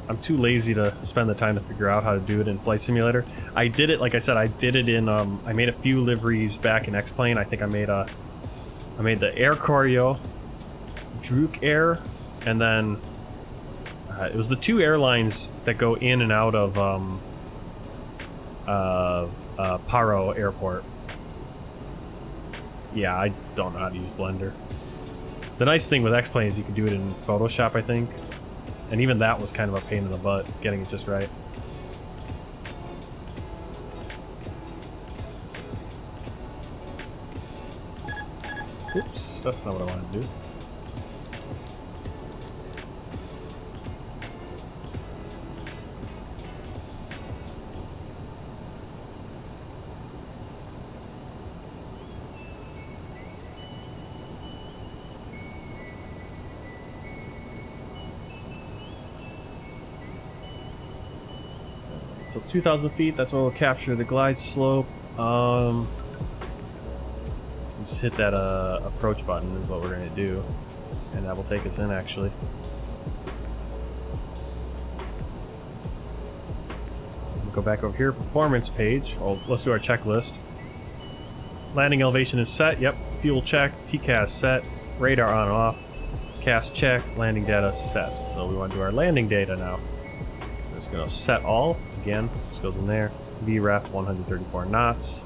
I'm too lazy to spend the time to figure out how to do it in Flight Simulator. I did it, like I said, I did it in. I made a few liveries back in X-Plane. I think I made the Air Koryo, Druk Air, and then it was the 2 airlines that go in and out of Paro Airport. Yeah, I don't know how to use Blender. The nice thing with X-Plane is you can do it in Photoshop, I think. And even that was kind of a pain in the butt, getting it just right. Oops, that's not what I wanted to do. So 2,000 feet, that's when we'll capture the glide slope. So just hit that approach button is what we're going to do. And that will take us in, actually. We'll go back over here, performance page. Well, let's do our checklist. Landing elevation is set, yep. Fuel checked, TCAS set, radar on and off, CAS checked, landing data set. So we want to do our landing data now. We're just going to set all. Again, just goes in there. VREF 134 knots.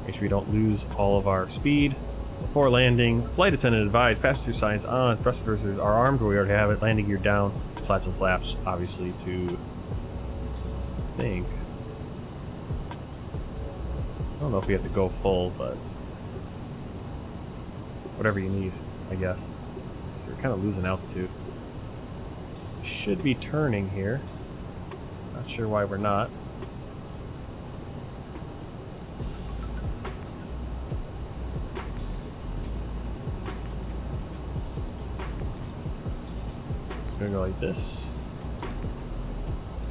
Make sure we don't lose all of our speed. Before landing, flight attendant advised, passenger signs on, thrust reversers are armed, where we already have it, landing gear down, slides and flaps, obviously, to, I think, I don't know if we have to go full, but whatever you need, I guess. So we're kind of losing altitude. Should be turning here. Not sure why we're not. Just gonna go like this.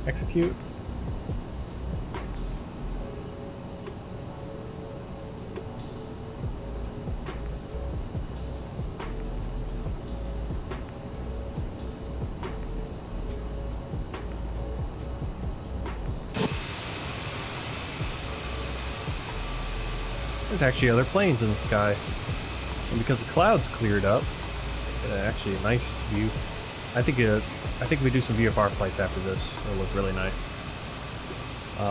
Execute. There's actually other planes in the sky, and because the clouds cleared up, actually a nice view. I think if we do some VFR flights after this, it'll look really nice.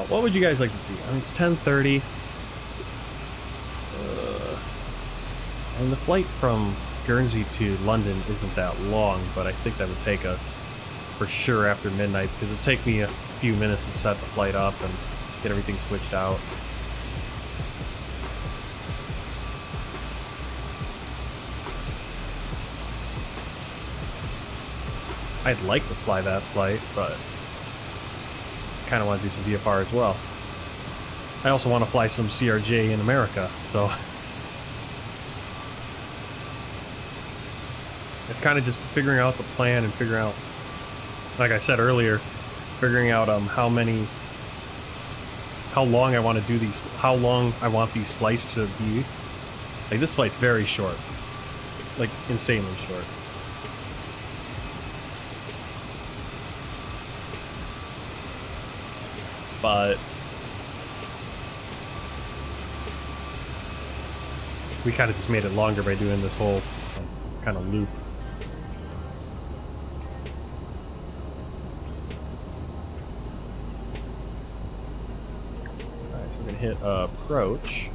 What would you guys like to see? I mean, it's 10:30, and the flight from Guernsey to London isn't that long, but I think that would take us for sure after midnight, because it'll take me a few minutes to set the flight up and get everything switched out. I'd like to fly that flight, but I kind of want to do some VFR as well. I also want to fly some CRJ in America, so it's kind of just figuring out the plan and figuring out, like I said earlier, figuring out how long I want to do these, how long I want these flights to be. Like, this flight's very short, like insanely short. But we kind of just made it longer by doing this whole kind of loop. Alright, so we're going to hit approach.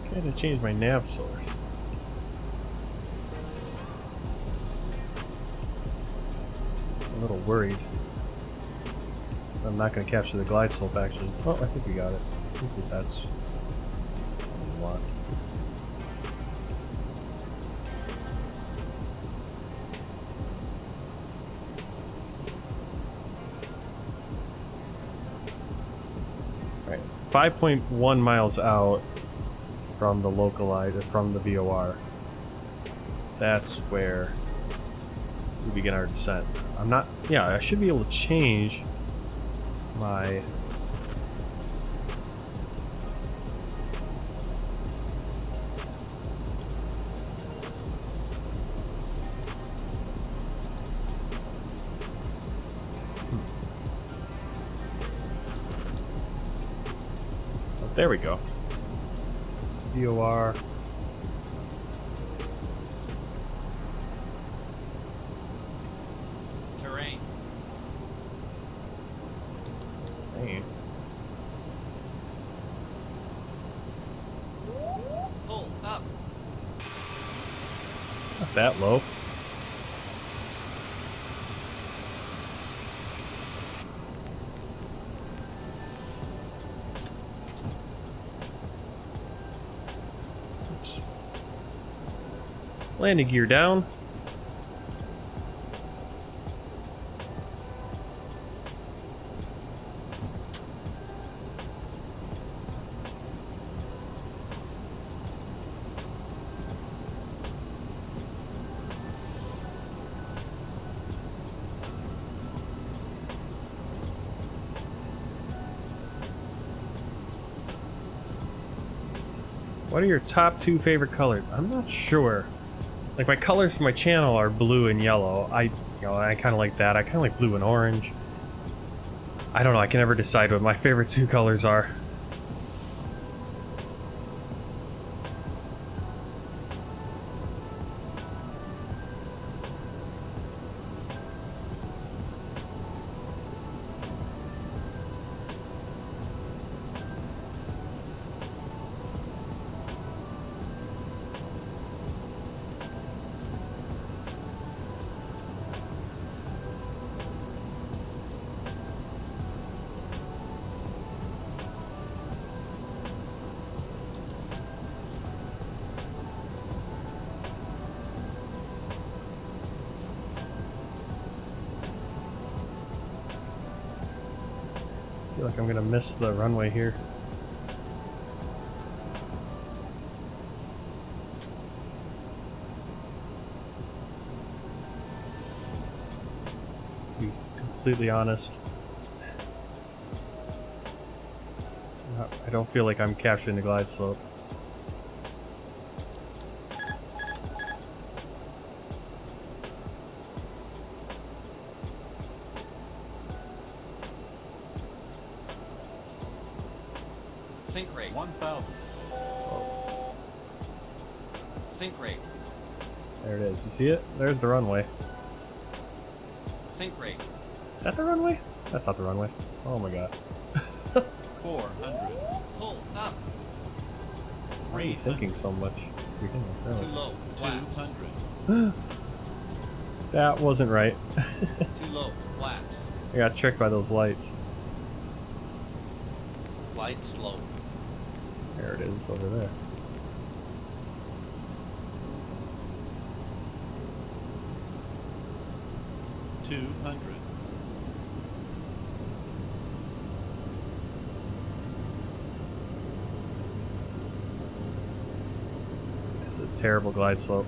I had to change my nav source. I'm a little worried. I'm not going to capture the glide slope, actually. Oh, I think we got it. I think that's what we want. Alright, 5.1 miles out from the localizer, from the VOR. That's where we begin our descent. I'm not, yeah, I should be able to change my There we go. DOR. Terrain. Hey. Pull up. Not that low. Oops. Landing gear down. What are your top 2 favorite colors? I'm not sure. Like, my colors for my channel are blue and yellow. I kind of like that. I kind of like blue and orange. I don't know. I can never decide what my favorite 2 colors are. I feel like I'm gonna miss the runway here. To be completely honest, I don't feel like I'm capturing the glide slope. Sink rate 1,000. Sink rate. There it is. You see it? There's the runway. Sink rate. Is that the runway? That's not the runway. Oh my god. 400. Pull up. Why are you sinking so much? Too low. 200. That wasn't right. Too low. Flaps. I got tricked by those lights. Glide slope. There it is, over there. It's a terrible glide slope.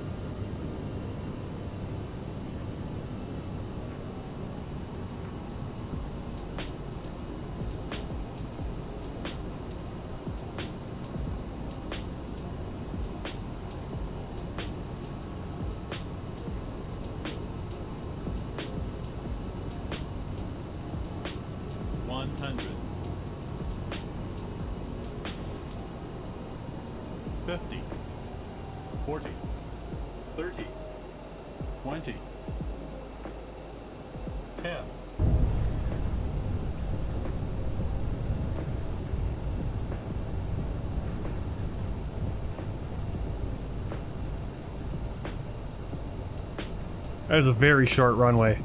That is a very short runway.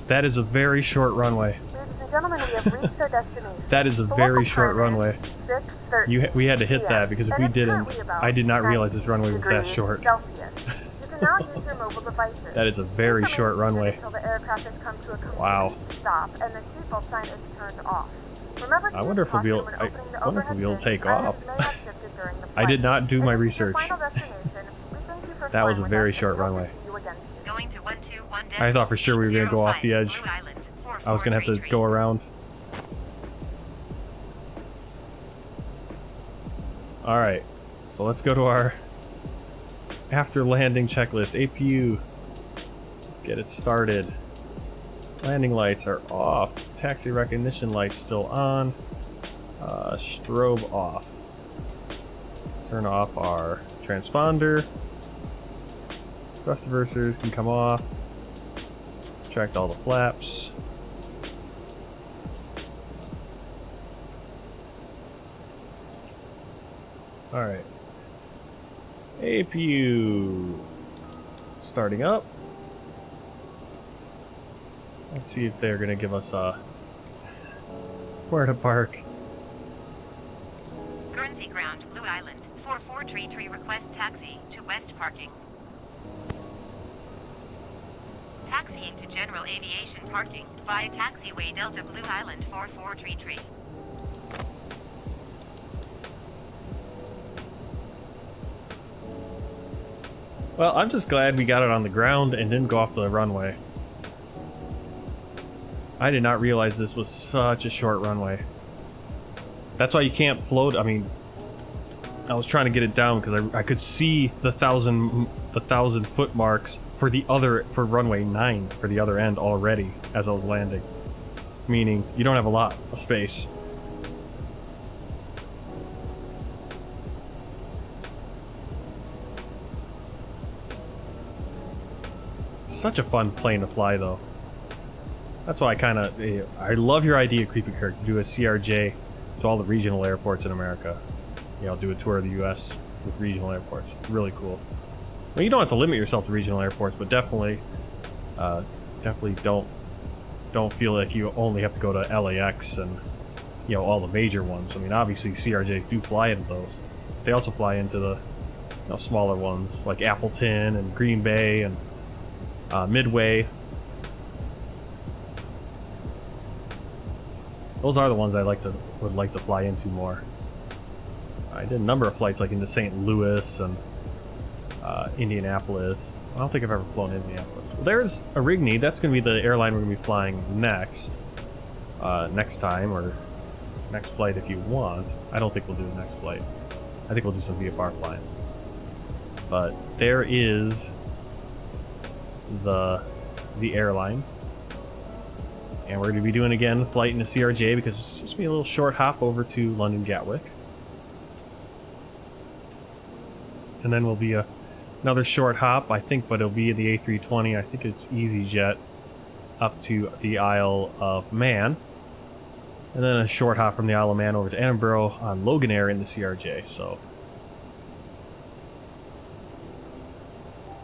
That is a very short runway. Ladies and gentlemen, we have reached our destination. That is a very short runway. We had to hit that, because if we didn't, I did not realize this runway was that short. You can now use your mobile devices. That is a very short runway. Until the aircraft has come to a complete Wow. stop and the seatbelt sign is turned off. Remember to I wonder if we'll be able, I wonder if we'll be able to take off. I did not do my research. That was a very short runway. Going to 121 I thought for sure we were going to go off the edge. I was going to have to go around. Alright, so let's go to our after landing checklist. APU. Let's get it started. Landing lights are off. Taxi recognition lights still on. Strobe off. Turn off our transponder. Thrust reversers can come off. Retract all the flaps. Alright. APU starting up. Let's see if they're gonna give us where to park. Guernsey ground, Blue Island. 4433 request taxi to west parking. Taxiing to general aviation parking via taxiway Delta Blue Island 4433. Well, I'm just glad we got it on the ground and didn't go off the runway. I did not realize this was such a short runway. That's why you can't float. I mean, I was trying to get it down because I could see the 1,000 foot marks for runway 9 for the other end already as I was landing. Meaning you don't have a lot of space. Such a fun plane to fly though. That's why I love your idea, Creepy Kirk, to do a CRJ to all the regional airports in America. You know, do a tour of the US with regional airports. It's really cool. I mean, you don't have to limit yourself to regional airports, but definitely don't feel like you only have to go to LAX and, you know, all the major ones. I mean, obviously CRJs do fly into those. They also fly into the, you know, smaller ones like Appleton and Green Bay and Midway. Those are the ones I would like to fly into more. I did a number of flights like into St. Louis and Indianapolis. I don't think I've ever flown in Indianapolis. Well, there's Arigny. That's going to be the airline we're going to be flying next. Next time, or next flight if you want. I don't think we'll do the next flight. I think we'll do some VFR flying. But there is the airline. And we're going to be doing again flight into CRJ because it's just be a little short hop over to London Gatwick. And then will be another short hop, I think, but it'll be the A320. I think it's EasyJet up to the Isle of Man. And then a short hop from the Isle of Man over to Edinburgh on Loganair in the CRJ. So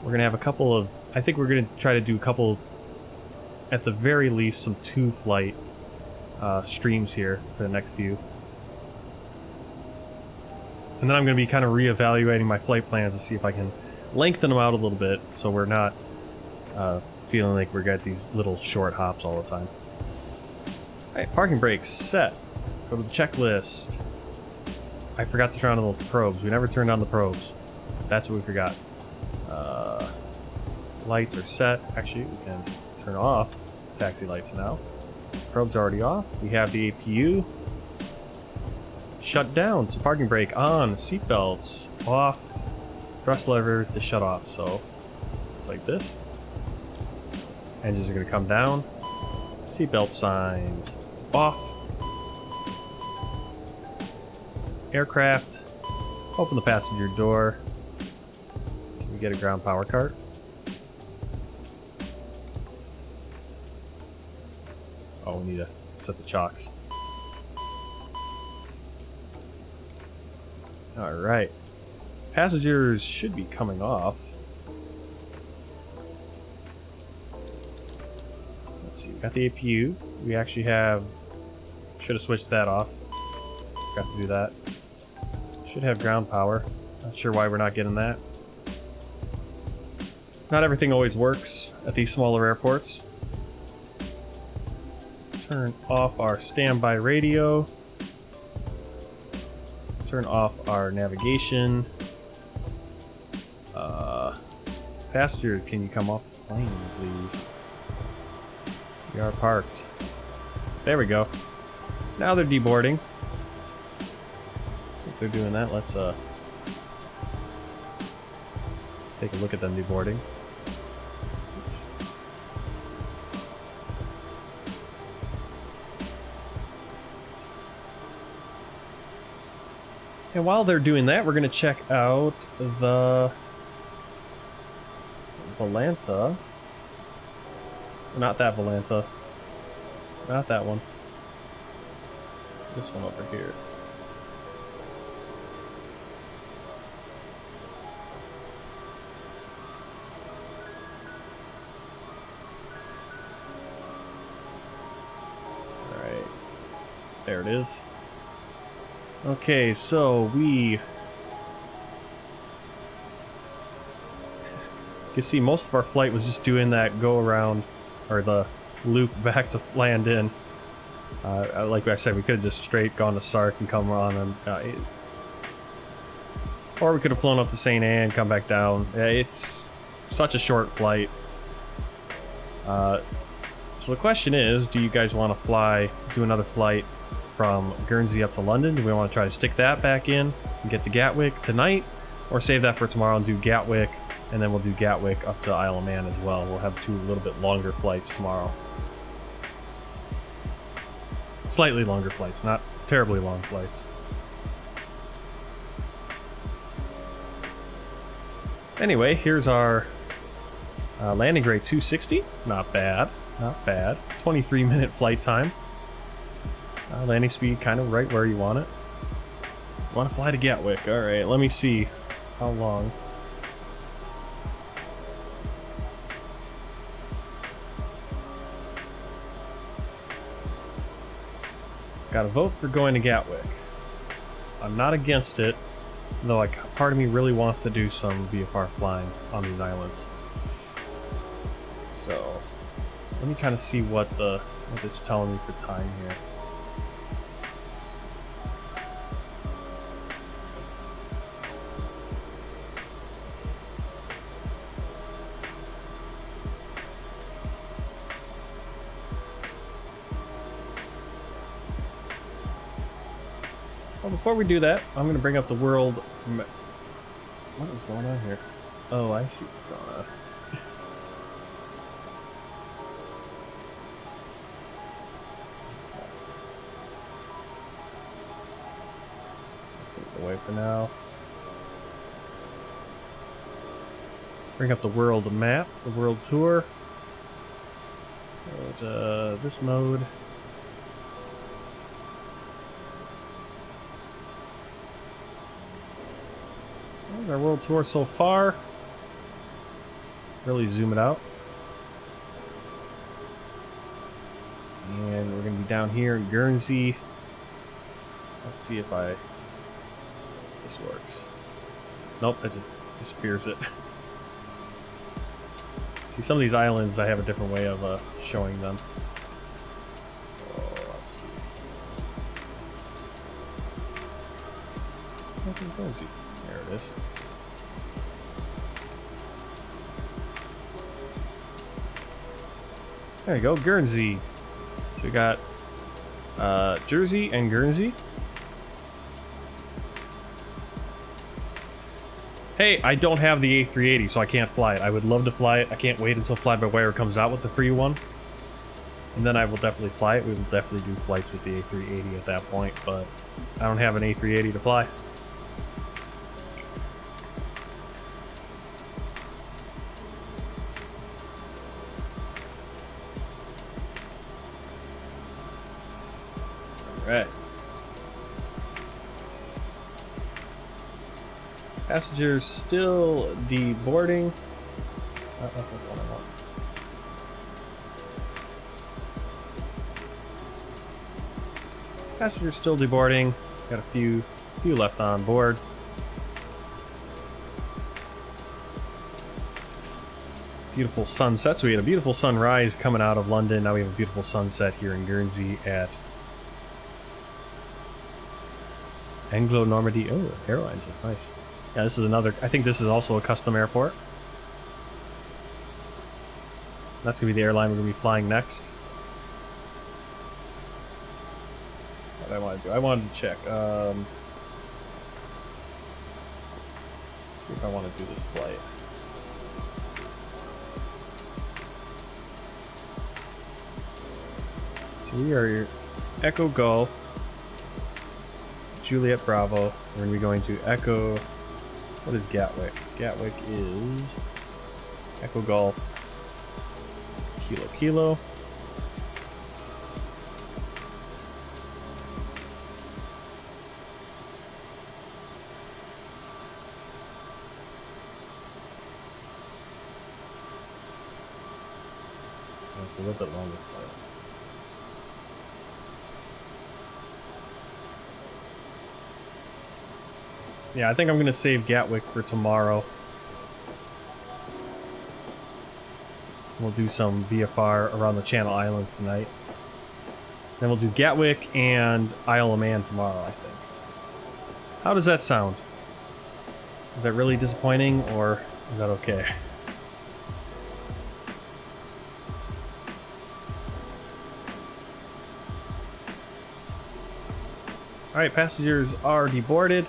we're going to have a couple of... I think we're going to try to do a couple, at the very least, some 2-flight streams here for the next few. And then I'm going to be kind of reevaluating my flight plans to see if I can lengthen them out a little bit so we're not feeling like we're got these little short hops all the time. Alright, parking brakes set. Go to the checklist. I forgot to turn on those probes. We never turned on the probes. That's what we forgot. Lights are set. Actually, we can turn off taxi lights now. Probes are already off. We have the APU shut down. So parking brake on. Seatbelts off. Thrust levers to shut off. So just like this. Engines are going to come down. Seatbelt signs off. Aircraft. Open the passenger door. Can we get a ground power cart? Oh, we need to set the chocks. Alright. Passengers should be coming off. Let's see, we got the APU. We actually have... Should have switched that off. Got to do that. Should have ground power. Not sure why we're not getting that. Not everything always works at these smaller airports. Turn off our standby radio. Turn off our navigation. Passengers, can you come off the plane, please? We are parked. There we go. Now they're deboarding. As they're doing that, let's take a look at them deboarding. And while they're doing that, we're going to check out the Volanta. Not that Volanta. Not that one. This one over here. Alright. There it is. Okay, so we... You can see most of our flight was just doing that go around, or the loop back to land in. Like I said, we could have just straight gone to Sark and come on, and or we could have flown up to St. Anne and come back down. It's such a short flight. So the question is, do you guys want to do another flight from Guernsey up to London? Do we want to try to stick that back in and get to Gatwick tonight, or save that for tomorrow and do Gatwick, and then we'll do Gatwick up to Isle of Man as well? We'll have two a little bit longer flights tomorrow. Slightly longer flights, not terribly long flights. Anyway, here's our landing grade 260. Not bad, not bad. 23-minute flight time. Landing speed kind of right where you want it. Want to fly to Gatwick. Alright, let me see how long. Got a vote for going to Gatwick. I'm not against it, though like part of me really wants to do some VFR flying on these islands. So let me kind of see what it's telling me for time here. Well, before we do that, I'm going to bring up the world. What is going on here? Oh, I see what's going on. Let's get it away for now. Bring up the world map, the world tour. Go to this mode. Our world tour so far. Really zoom it out. And we're going to be down here in Guernsey. Let's see if this works. Nope, that just disappears it. See, some of these islands, I have a different way of showing them. Oh, let's see. Guernsey. There it is. There you go, Guernsey. So we got Jersey and Guernsey. Hey, I don't have the A380, so I can't fly it. I would love to fly it. I can't wait until FlyByWire comes out with the free one. And then I will definitely fly it. We will definitely do flights with the A380 at that point, but I don't have an A380 to fly. Alright. Passengers still deboarding. Oh, that's not what I want. Passengers still deboarding. Got a few left on board. Beautiful sunset. So we had a beautiful sunrise coming out of London. Now we have a beautiful sunset here in Guernsey at Anglo-Normandy. Oh, aero engine. Nice. Yeah, this is another. I think this is also a custom airport. That's going to be the airline we're going to be flying next. What do I want to do? I wanted to check. See if I want to do this flight. So we are Echo Golf Juliet Bravo. We're gonna be going to Echo. What is Gatwick? Gatwick is Echo Golf Kilo Kilo. It's a little bit longer. Yeah, I think I'm gonna save Gatwick for tomorrow. We'll do some VFR around the Channel Islands tonight. Then we'll do Gatwick and Isle of Man tomorrow, I think. How does that sound? Is that really disappointing, or is that okay? Alright, passengers are deboarded.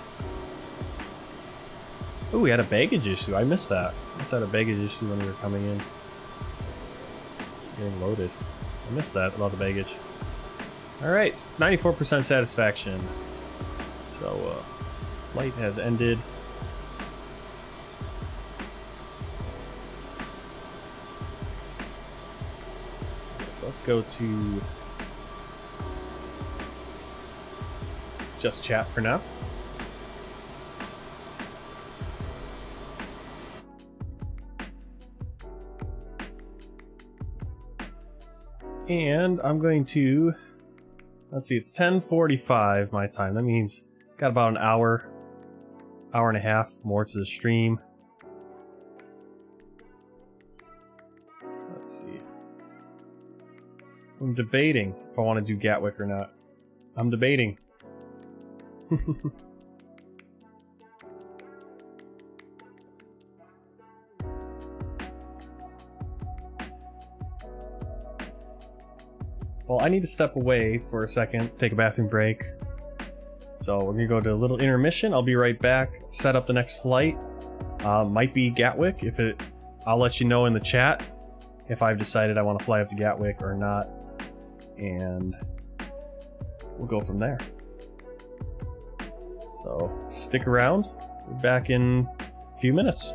Ooh, we had a baggage issue. I missed that. I must have had a baggage issue when we were coming in. Getting loaded. I missed that about the baggage. Alright, 94% satisfaction. So, flight has ended. So let's go to just chat for now. And I'm going to, let's see, it's 10:45 my time. That means got about an hour and a half more to the stream. Let's see. I'm debating if I want to do Gatwick or not. I'm debating. Well, I need to step away for a second, take a bathroom break. So we're gonna go to a little intermission. I'll be right back. Set up the next flight. Might be Gatwick. I'll let you know in the chat if I've decided I want to fly up to Gatwick or not, and we'll go from there. So stick around. We're back in a few minutes.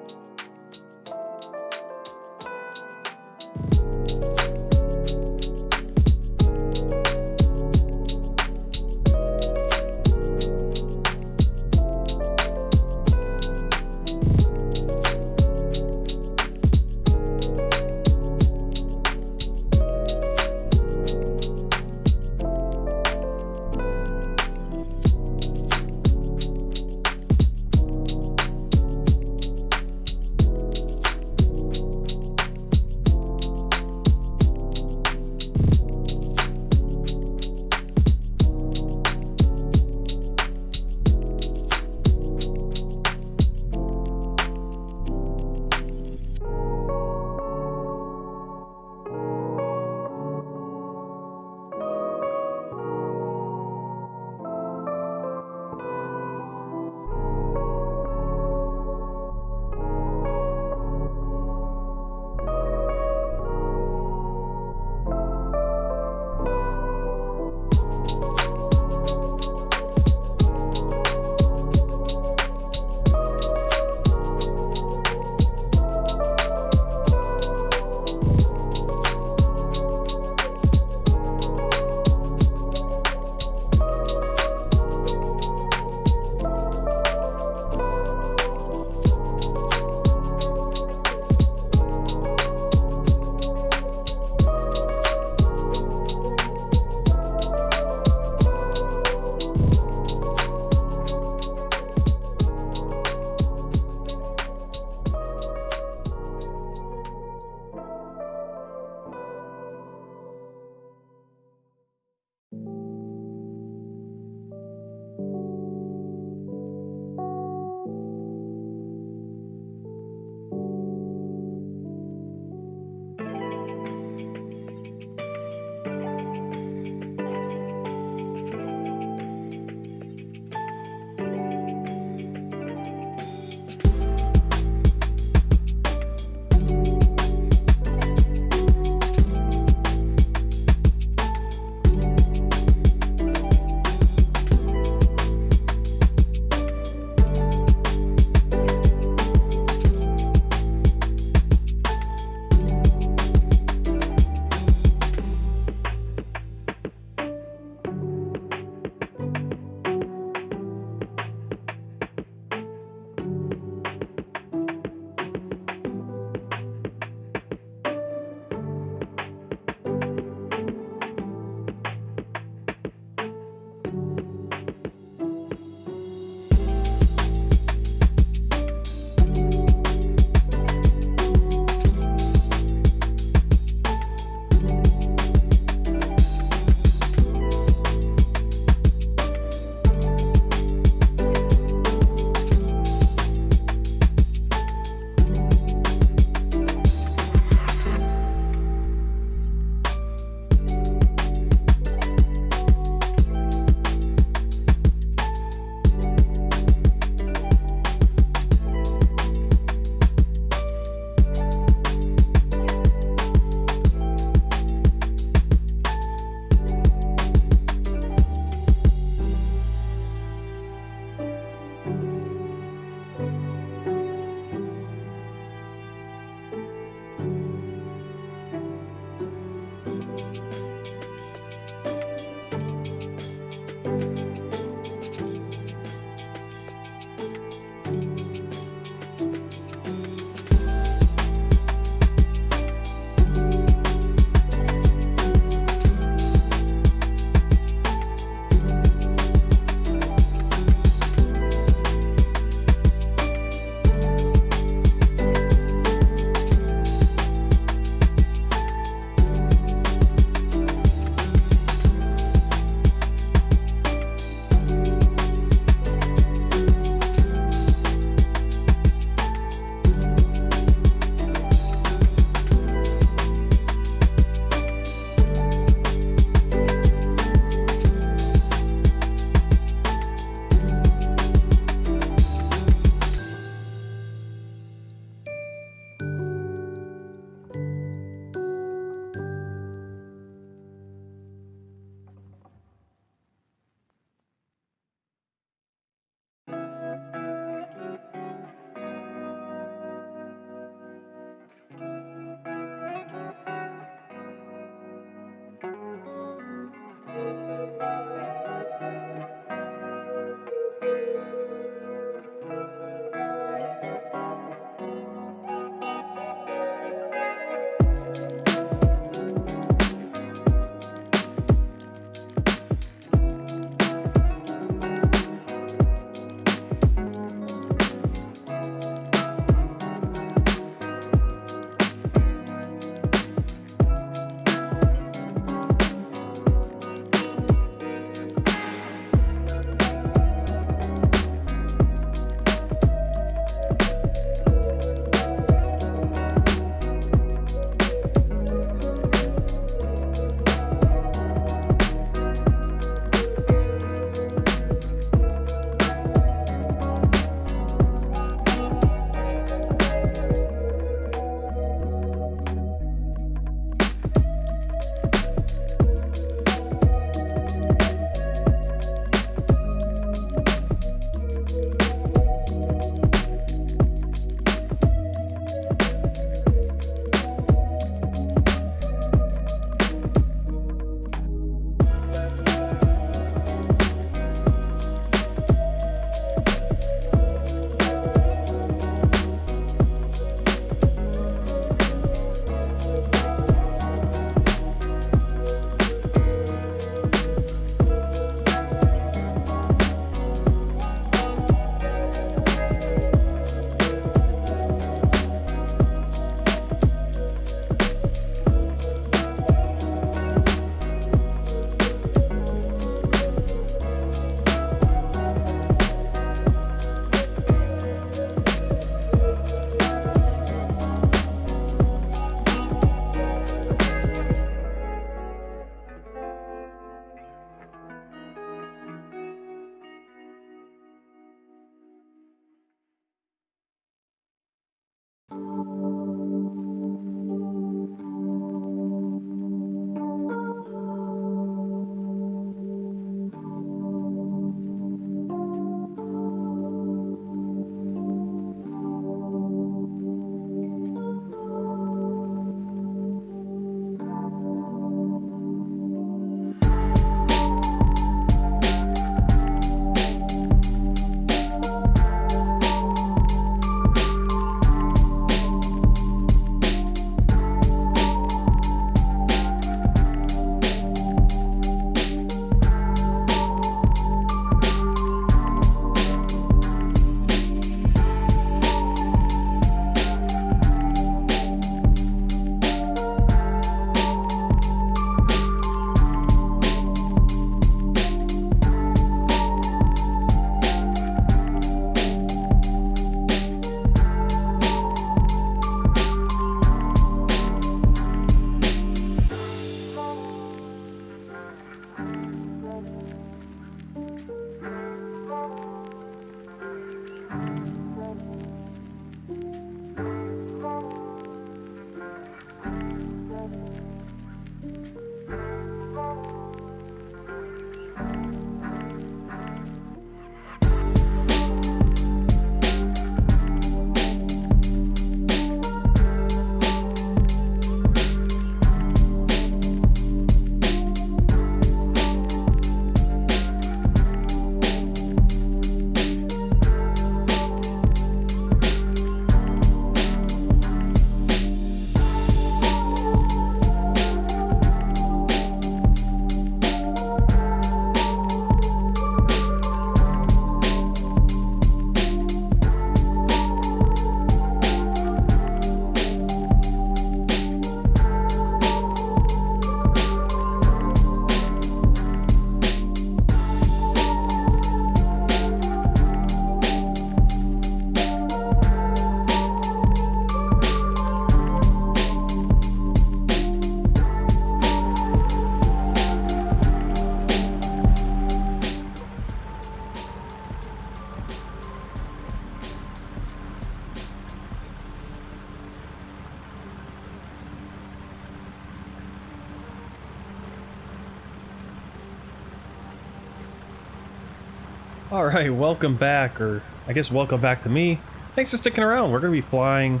Alright, welcome back, or I guess welcome back to me. Thanks for sticking around. We're going to be flying.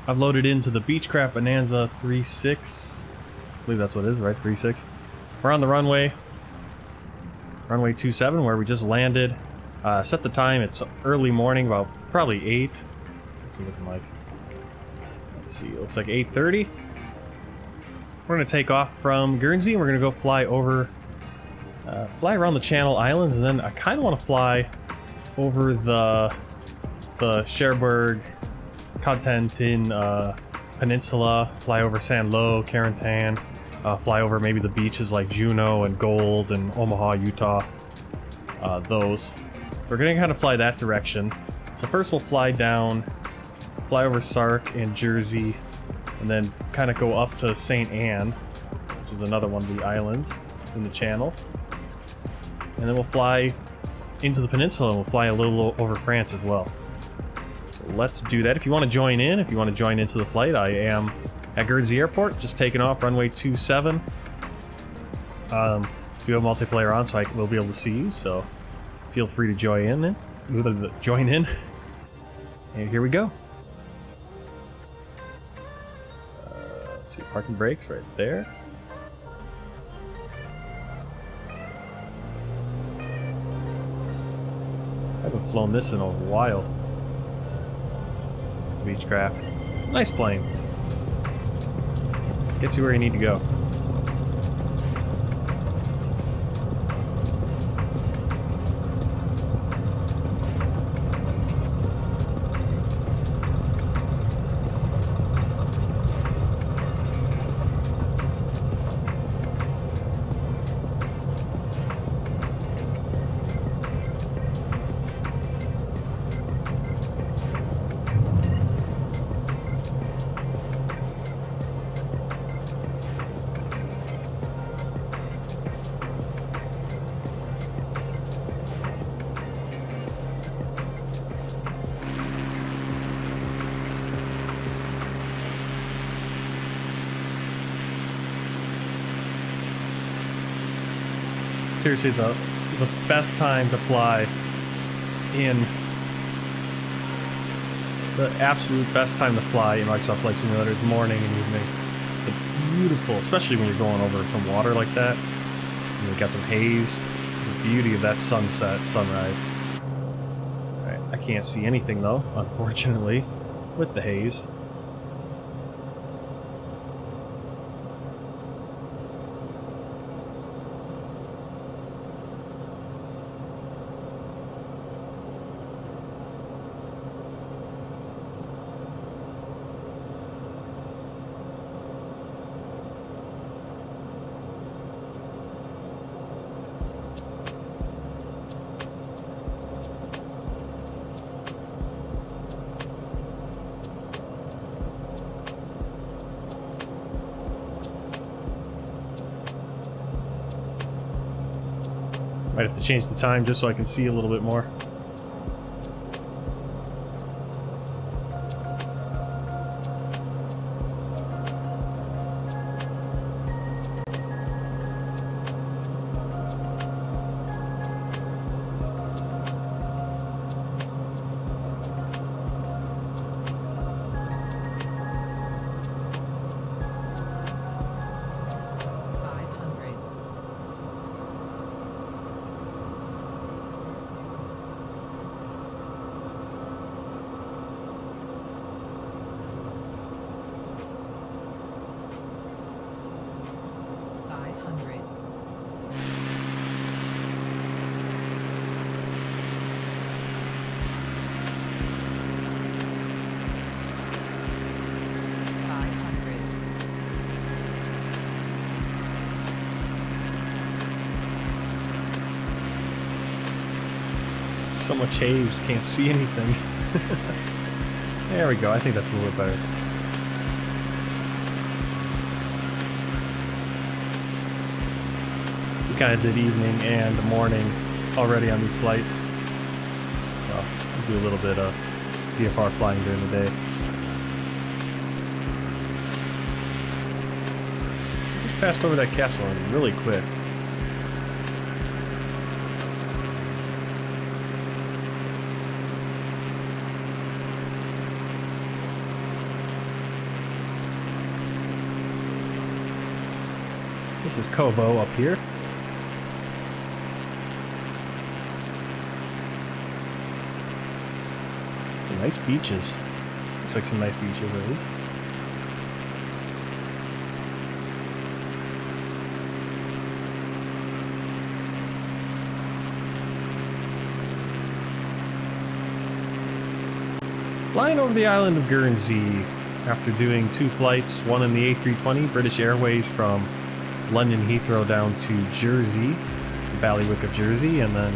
I've loaded into the Beechcraft Bonanza 3.6. I believe that's what it is, right? 3.6. We're on the runway. Runway 27, where we just landed. Set the time, it's early morning, about probably 8. What's it looking like? Let's see, it looks like 8:30. We're going to take off from Guernsey, and we're going to go fly over... fly around the Channel Islands, and then I kind of want to fly over the Cherbourg, Cotentin Peninsula, fly over Saint-Lô, Carentan, fly over maybe the beaches like Juneau and Gold and Omaha, Utah, those. So we're going to kind of fly that direction. So first we'll fly down, fly over Sark and Jersey, and then kind of go up to St. Anne, which is another one of the islands in the channel. And then we'll fly into the peninsula, and we'll fly a little over France as well. So let's do that. If you want to join in, if you want to join into the flight, I am at Guernsey Airport, just taking off, runway 27. Do have multiplayer on, so I will be able to see you, so feel free to join in. And here we go. Let's see, parking brakes right there. I haven't flown this in a while. Beechcraft. It's a nice plane. Gets you where you need to go. Seriously, the best time to fly in the absolute best time to fly in Microsoft Flight Simulator is morning and evening. It's beautiful, especially when you're going over some water like that. And you've got some haze. The beauty of that sunset, sunrise. Alright, I can't see anything though, unfortunately, with the haze. Might have to change the time just so I can see a little bit more. So much haze, can't see anything. There we go, I think that's a little bit better. We kind of did evening and morning already on these flights. So we'll do a little bit of VFR flying during the day. Just passed over that castle really quick. This is Kobo up here. Some nice beaches. Looks like some nice beaches at least. Flying over the island of Guernsey after doing 2 flights, one in the A320 British Airways from London Heathrow down to Jersey, Ballywick of Jersey, and then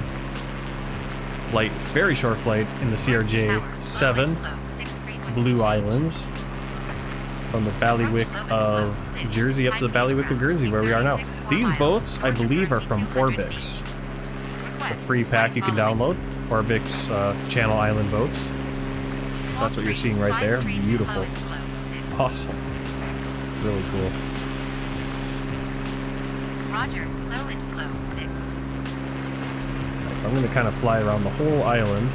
very short flight in the CRJ7 Blue Islands from the Ballywick of Jersey up to the Ballywick of Guernsey, where we are now. These boats, I believe, are from Orbix. It's a free pack you can download. Orbix Channel Island boats. So that's what you're seeing right there. Beautiful. Awesome. Really cool. Roger, slow and slow, 6. Right, so I'm going to kind of fly around the whole island.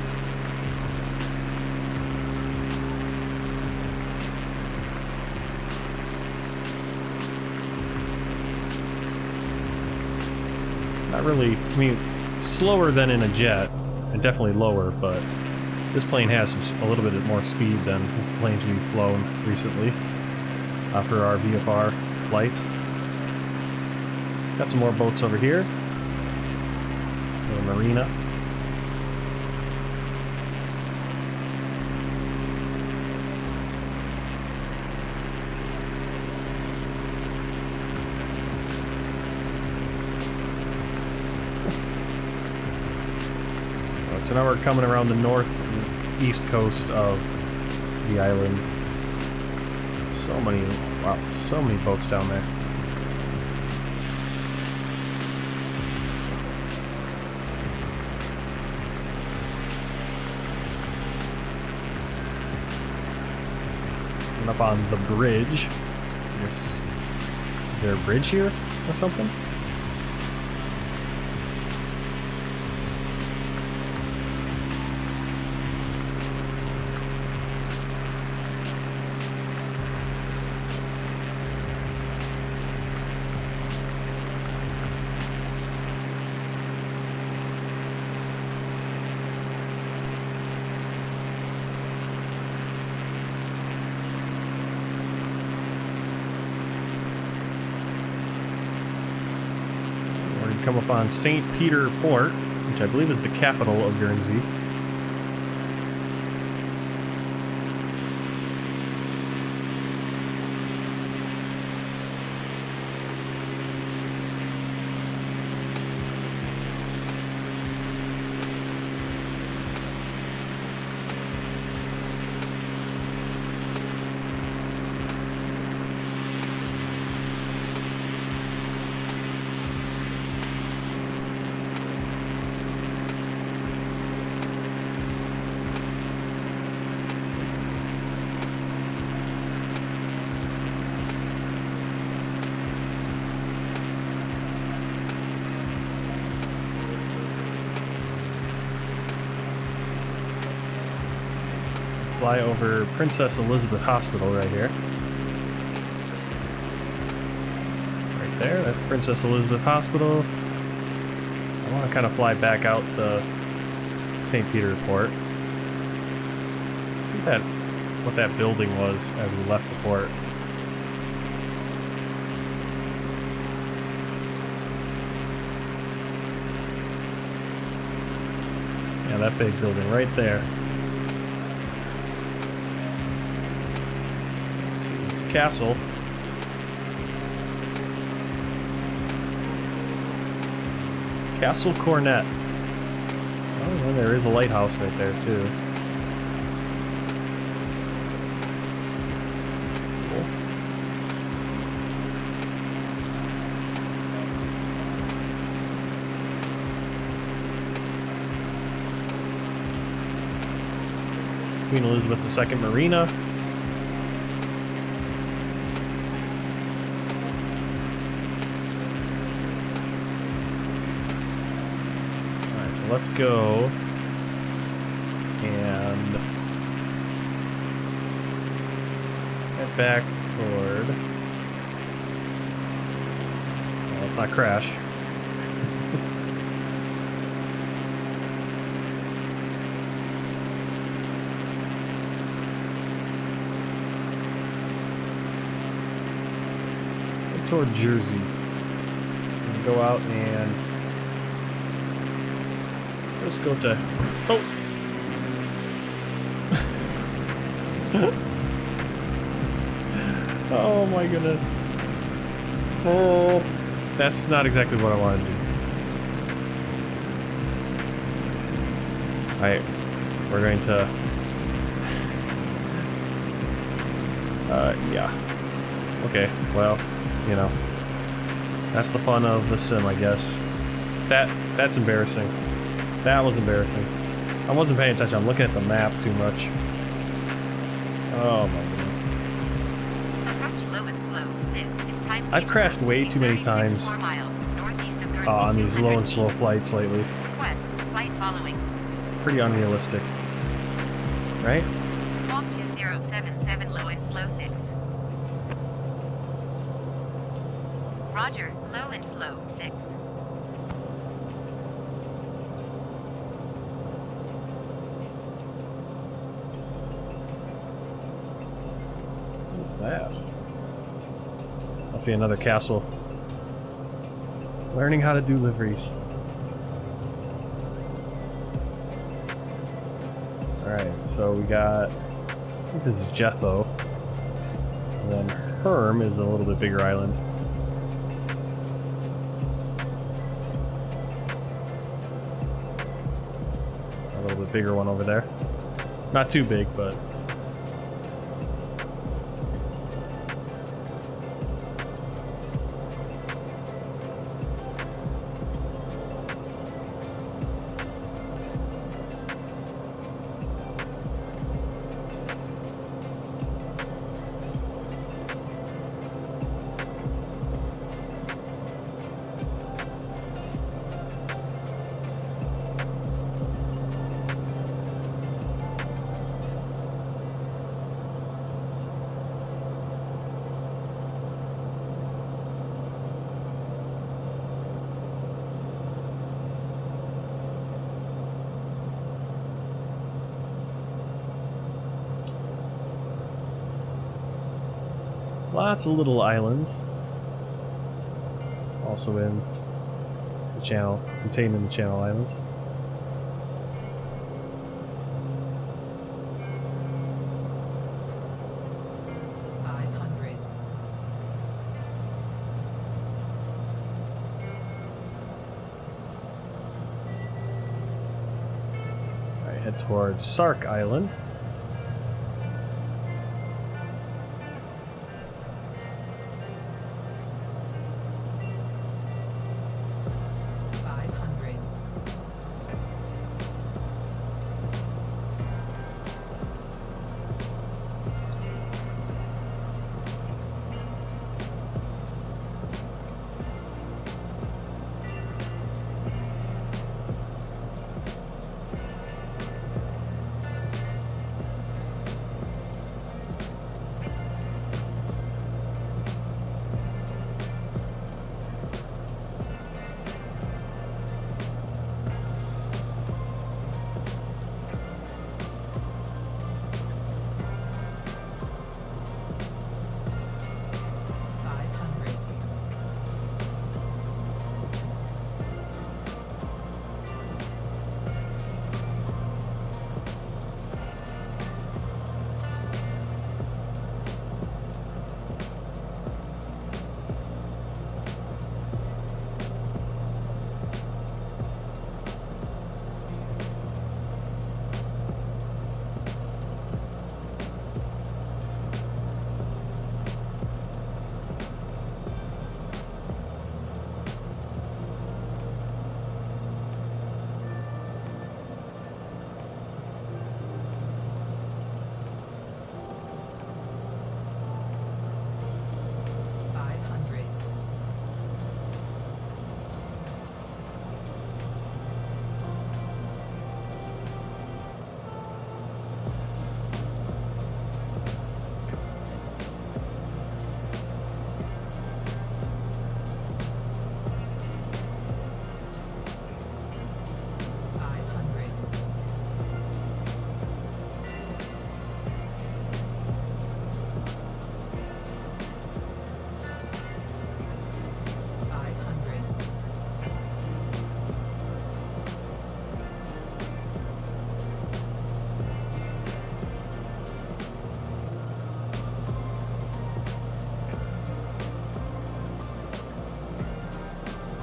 Not really, I mean, slower than in a jet, and definitely lower, but this plane has a little bit more speed than planes we've flown recently for our VFR flights. Got some more boats over here. Little marina. So now we're coming around the north and east coast of the island. So many, wow, so many boats down there. And up on the bridge. Is there a bridge here or something? Come up on St. Peter Port, which I believe is the capital of Guernsey. Fly over Princess Elizabeth Hospital right here. Right there, that's Princess Elizabeth Hospital. I want to kind of fly back out to St. Peter Port. See what that building was as we left the port. Yeah, that big building right there. Castle. Castle Cornet. Oh, well, there is a lighthouse right there too. Cool. Queen Elizabeth II Marina. Let's go and head back toward Let's not crash. Toward Jersey. And go out and let's go to oh my goodness. Oh, that's not exactly what I wanted to do. Alright, we're going to yeah. Okay, well, you know, that's the fun of the sim, I guess. That's embarrassing. That was embarrassing. I wasn't paying attention. I'm looking at the map too much. Oh my goodness. I've crashed way too many times on these low and slow flights lately. Pretty unrealistic, right? Walk 2077 low and slow 6. Roger, low and slow 6. What's that? Must be another castle. Learning how to do liveries. Alright, so we got, I think this is Jetho. And then Herm is a little bit bigger island. A little bit bigger one over there. Not too big, but lots of little islands. Also in the channel, contained in the Channel Islands. Alright, head towards Sark Island.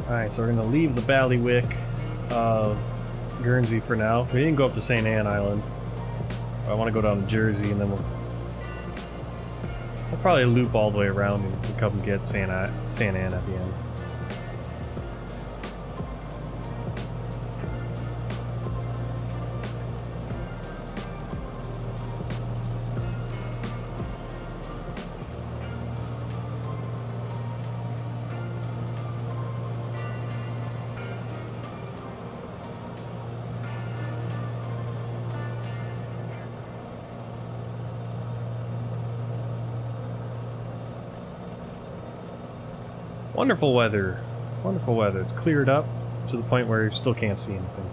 Alright, so we're gonna leave the Ballywick, Guernsey for now. We didn't go up to St. Anne Island. I want to go down to Jersey, and then we'll probably loop all the way around and come get St. Anne at the end. Wonderful weather. Wonderful weather. It's cleared up to the point where you still can't see anything.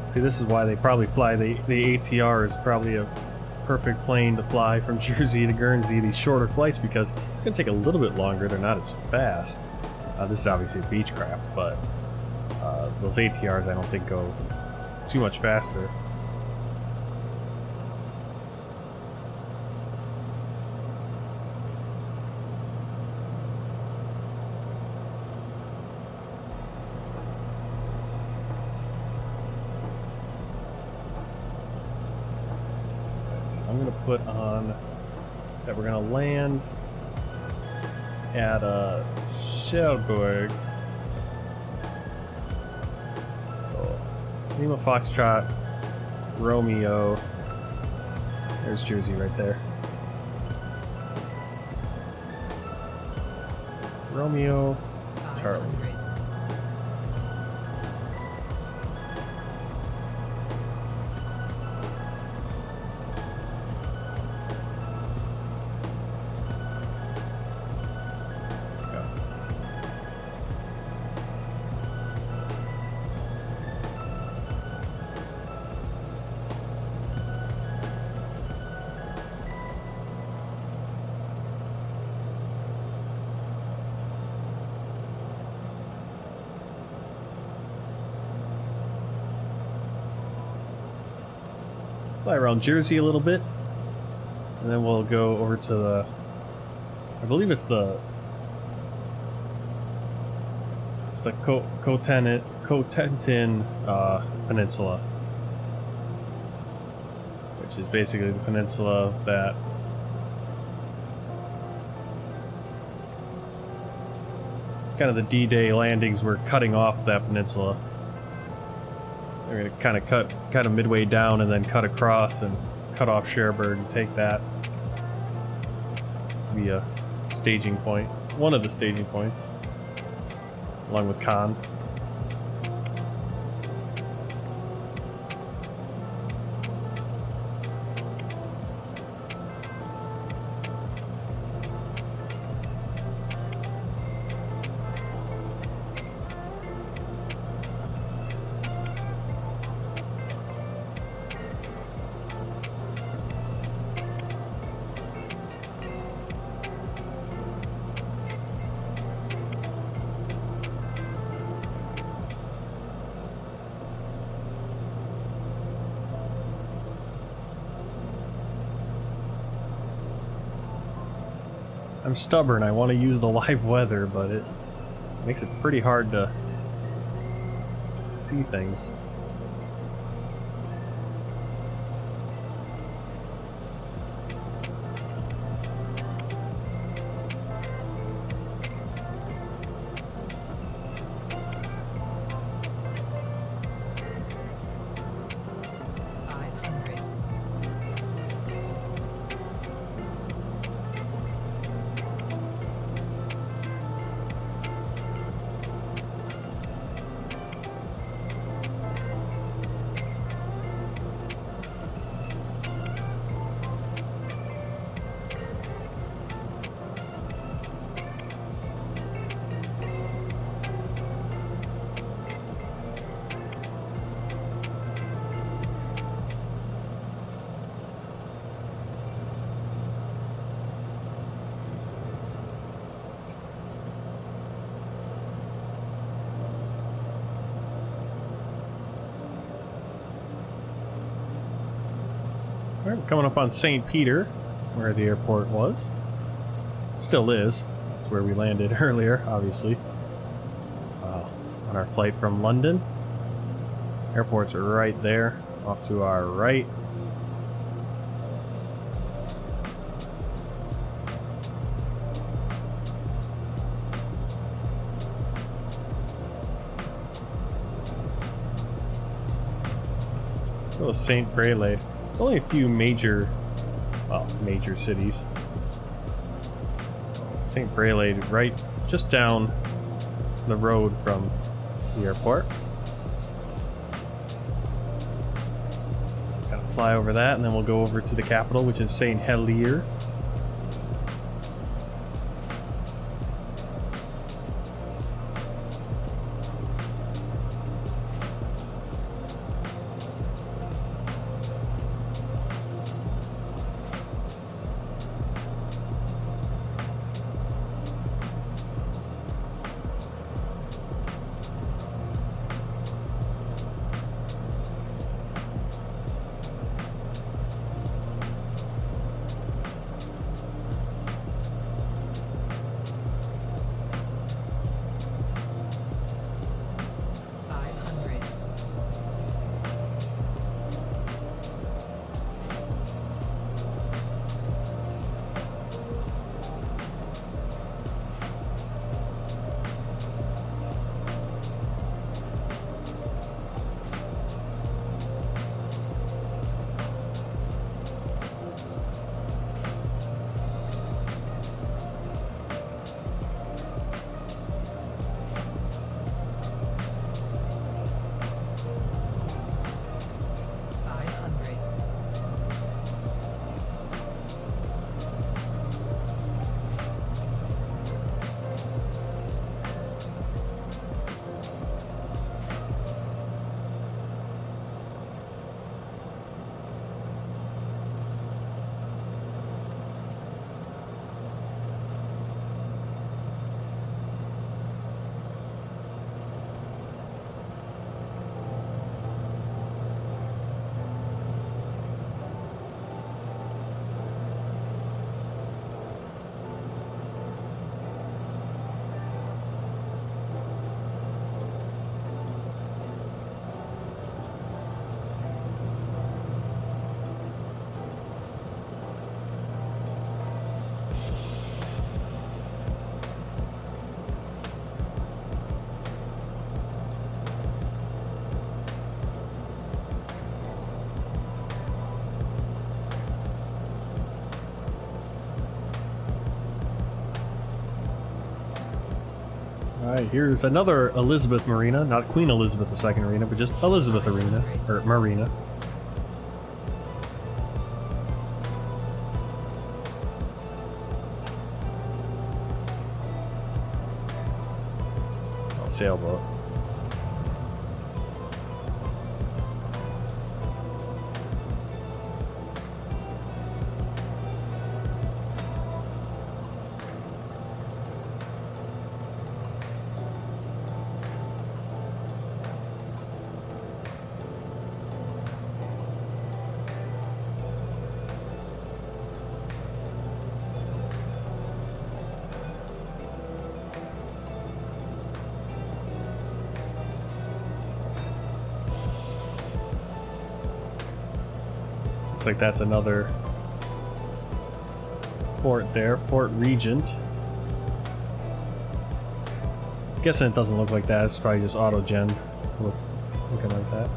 See, this is why they probably fly the ATR is probably a perfect plane to fly from Jersey to Guernsey, these shorter flights, because it's going to take a little bit longer. They're not as fast. This is obviously a Beechcraft, but those ATRs I don't think go too much faster. I'm going to put on that we're going to land at Cherbourg. So, Lima Foxtrot, Romeo. There's Jersey right there. Romeo, Charlie. Fly around Jersey a little bit, and then we'll go over to the, I believe it's the Cotentin Peninsula, which is basically the peninsula that kind of the D-Day landings were cutting off that peninsula. They're going to kind of midway down and then cut across and cut off Cherbourg and take that to be a staging point, one of the staging points, along with Cannes. I'm stubborn, I want to use the live weather, but it makes it pretty hard to see things. Alright, we're coming up on St. Peter, where the airport was. Still is. That's where we landed earlier, obviously. On our flight from London. Airport's right there, off to our right. Oh, St. Brelade. There's only a few major cities. St. Brelade, right just down the road from the airport. Gotta fly over that, and then we'll go over to the capital, which is St. Helier. Alright, here's another Elizabeth Marina, not Queen Elizabeth II Arena, but just Elizabeth Arena, or Marina. Oh, sailboat. Looks like that's another fort there, Fort Regent. Guessing it doesn't look like that, it's probably just auto-gen looking like that.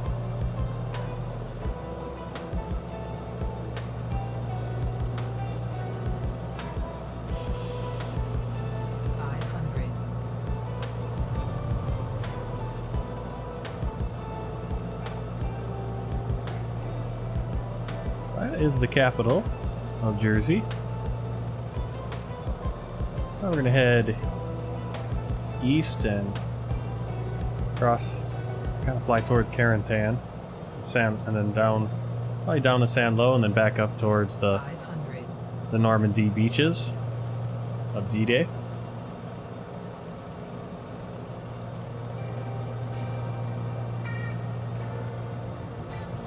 Is the capital of Jersey. So we're gonna head east and cross, kind of fly towards Carentan, and then down, probably down to San Lo, and then back up towards the Normandy beaches of D-Day.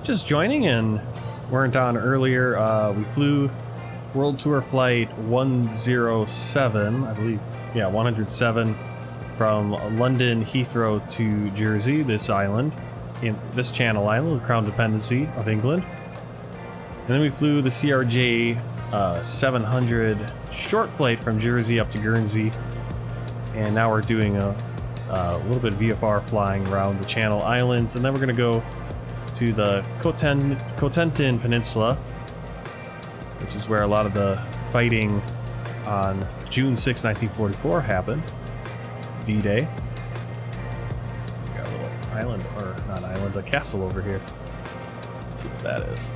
Just joining in. weren't on earlier, we flew World Tour Flight 107, I believe. Yeah, 107 from London Heathrow to Jersey, this island, in this Channel Island, the Crown Dependency of England. And then we flew the CRJ 700 short flight from Jersey up to Guernsey. And now we're doing a little bit of VFR flying around the Channel Islands. And then we're going to go to the Cotentin Peninsula, which is where a lot of the fighting on June 6, 1944 happened. D-Day. Got a little island, or not island, a castle over here. Let's see what that is.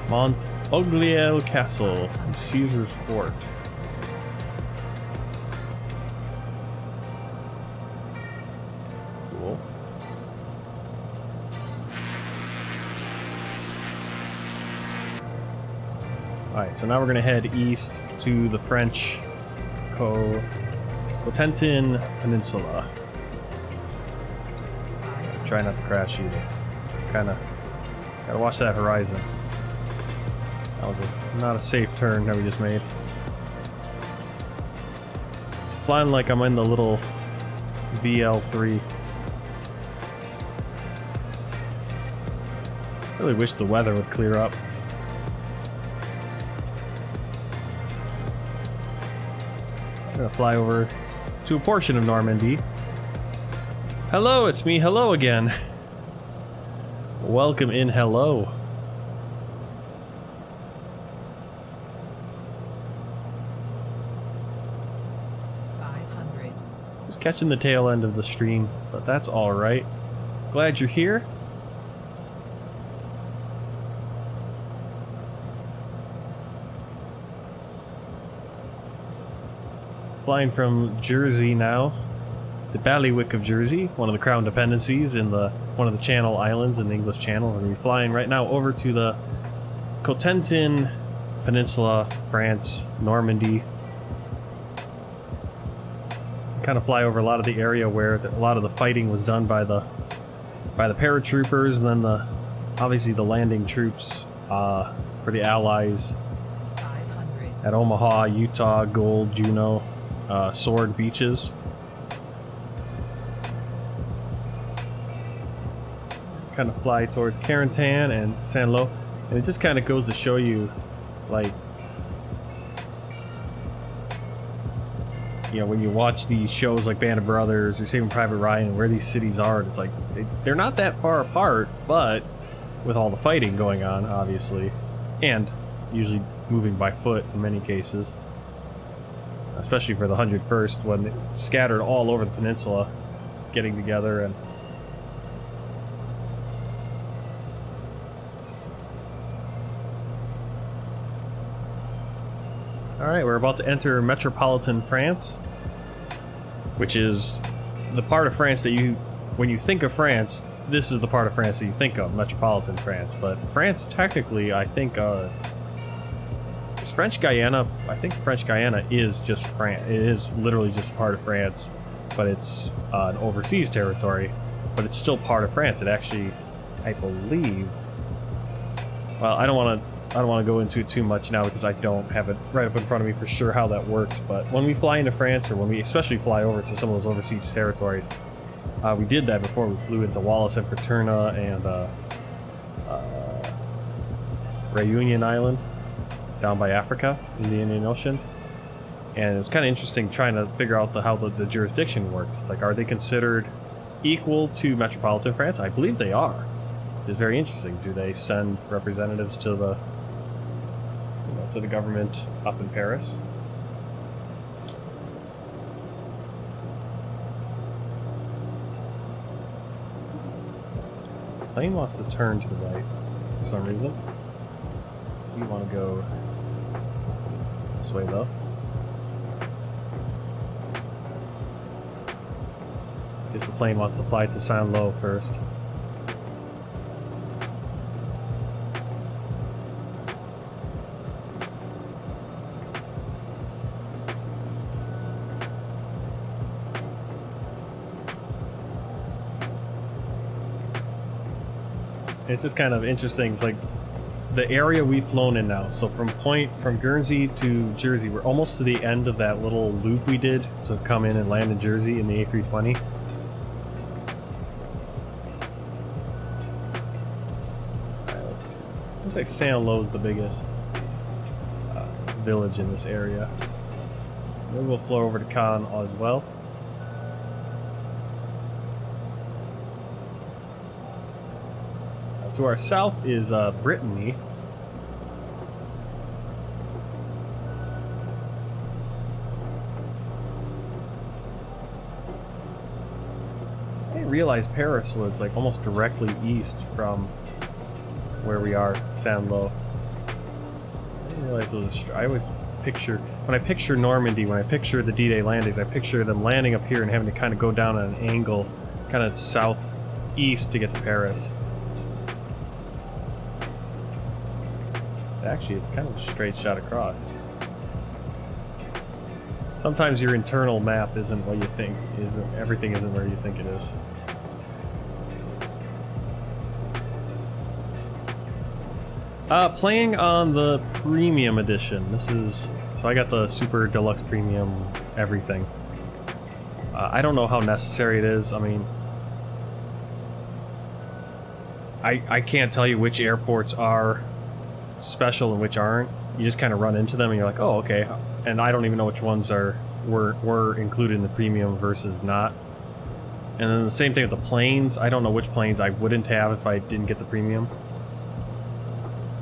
Montaugliel Castle, Caesar's Fort. Cool. Alright, so now we're gonna head east to the French Cotentin Peninsula. Try not to crash either. Kinda gotta watch that horizon. That was not a safe turn that we just made. Flying like I'm in the little VL3. Really wish the weather would clear up. I'm gonna fly over to a portion of Normandy. Hello, it's me. Hello again. Welcome in. Hello. Catching the tail end of the stream, but that's alright. Glad you're here. Flying from Jersey now. The Bailiwick of Jersey, one of the Crown Dependencies in one of the Channel Islands in the English Channel. We're going to be flying right now over to the Cotentin Peninsula, France, Normandy. Kind of fly over a lot of the area where a lot of the fighting was done by the paratroopers, and then obviously the landing troops for the Allies at Omaha, Utah, Gold, Juno, Sword beaches. Kind of fly towards Carentan and Saint-Lô, and it just kind of goes to show you, like, you know, when you watch these shows like Band of Brothers or Saving Private Ryan, where these cities are, it's like they're not that far apart, but with all the fighting going on, obviously, and usually moving by foot in many cases, especially for the 101st, when they scattered all over the peninsula, getting together. And alright, we're about to enter metropolitan France, which is the part of France that when you think of France, this is the part of France that you think of, metropolitan France. But France, technically, I think, is French Guyana. I think French Guyana is just France. It is literally just part of France, but it's an overseas territory, but it's still part of France. It actually, I believe, well, I don't want to go into it too much now because I don't have it right up in front of me for sure how that works. But when we fly into France, or when we especially fly over to some of those overseas territories, we did that before we flew into Wallis and Futuna and Réunion Island down by Africa in the Indian Ocean. And it's kind of interesting trying to figure out how the jurisdiction works. It's like, are they considered equal to metropolitan France? I believe they are. It's very interesting. Do they send representatives to the government up in Paris? The plane wants to turn to the right for some reason. We want to go this way though. Guess the plane wants to fly to Saint-Lô first. It's just kind of interesting. It's like the area we've flown in now. So from Guernsey to Jersey, we're almost to the end of that little loop we did to come in and land in Jersey in the A320. Alright, let's see. Looks like San Lo's the biggest village in this area. Maybe we'll flow over to Cannes as well. To our south is Brittany. I didn't realize Paris was like almost directly east from where we are, Saint-Lô. I didn't realize it was. I always picture, when I picture Normandy, when I picture the D-Day landings, I picture them landing up here and having to kind of go down at an angle, kind of southeast to get to Paris. Actually, it's kind of a straight shot across. Sometimes your internal map isn't what you think. Everything isn't where you think it is. Playing on the premium edition. So I got the super deluxe premium everything. I don't know how necessary it is. I mean, I can't tell you which airports are special and which aren't. You just kind of run into them and you're like, oh, okay. And I don't even know which ones were included in the premium versus not. And then the same thing with the planes. I don't know which planes I wouldn't have if I didn't get the premium.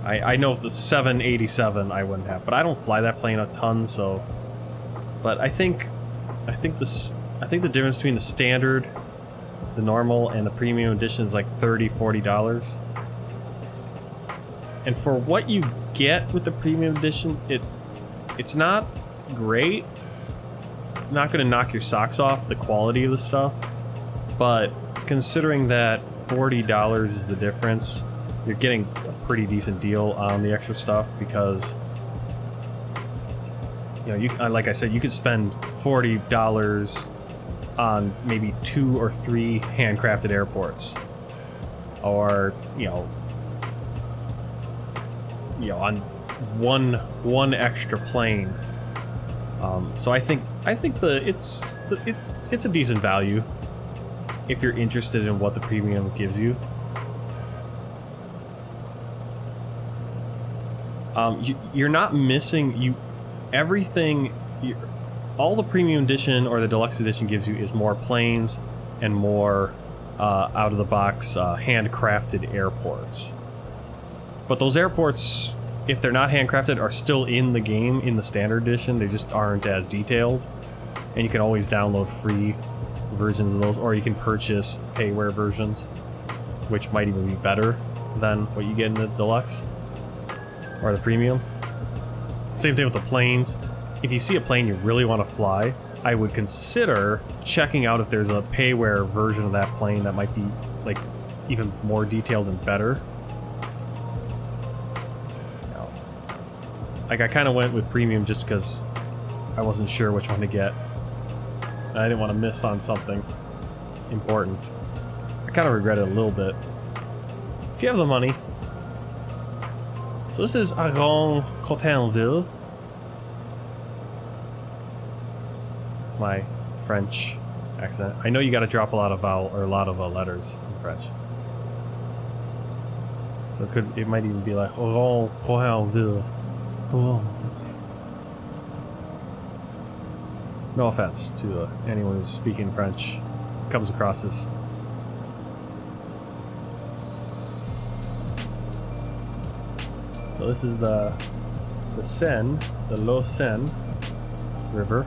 I know the 787 I wouldn't have, but I don't fly that plane a ton, so. But I think the difference between the standard, the normal, and the premium edition is like $30–40. And for what you get with the premium edition, it's not great. It's not going to knock your socks off the quality of the stuff, but considering that $40 is the difference, you're getting a pretty decent deal on the extra stuff because, you know, like I said, you could spend $40 on maybe 2 or 3 handcrafted airports, or on one extra plane. So I think it's a decent value if you're interested in what the premium gives you. You're not missing everything. All the premium edition or the deluxe edition gives you is more planes and more out of the box handcrafted airports. But those airports, if they're not handcrafted, are still in the game in the standard edition. They just aren't as detailed. And you can always download free versions of those, or you can purchase payware versions, which might even be better than what you get in the deluxe or the premium. Same thing with the planes. If you see a plane you really want to fly, I would consider checking out if there's a payware version of that plane that might be like even more detailed and better. Like, I kind of went with premium just because I wasn't sure which one to get. And I didn't want to miss on something important. I kind of regret it a little bit. If you have the money. So this is Aron-Cotainville. It's my French accent. I know you got to drop a lot of letters in French. So it might even be like Aron-Cotainville. Cool. No offense to anyone who's speaking French comes across this. So this is the Seine, the Low Seine River,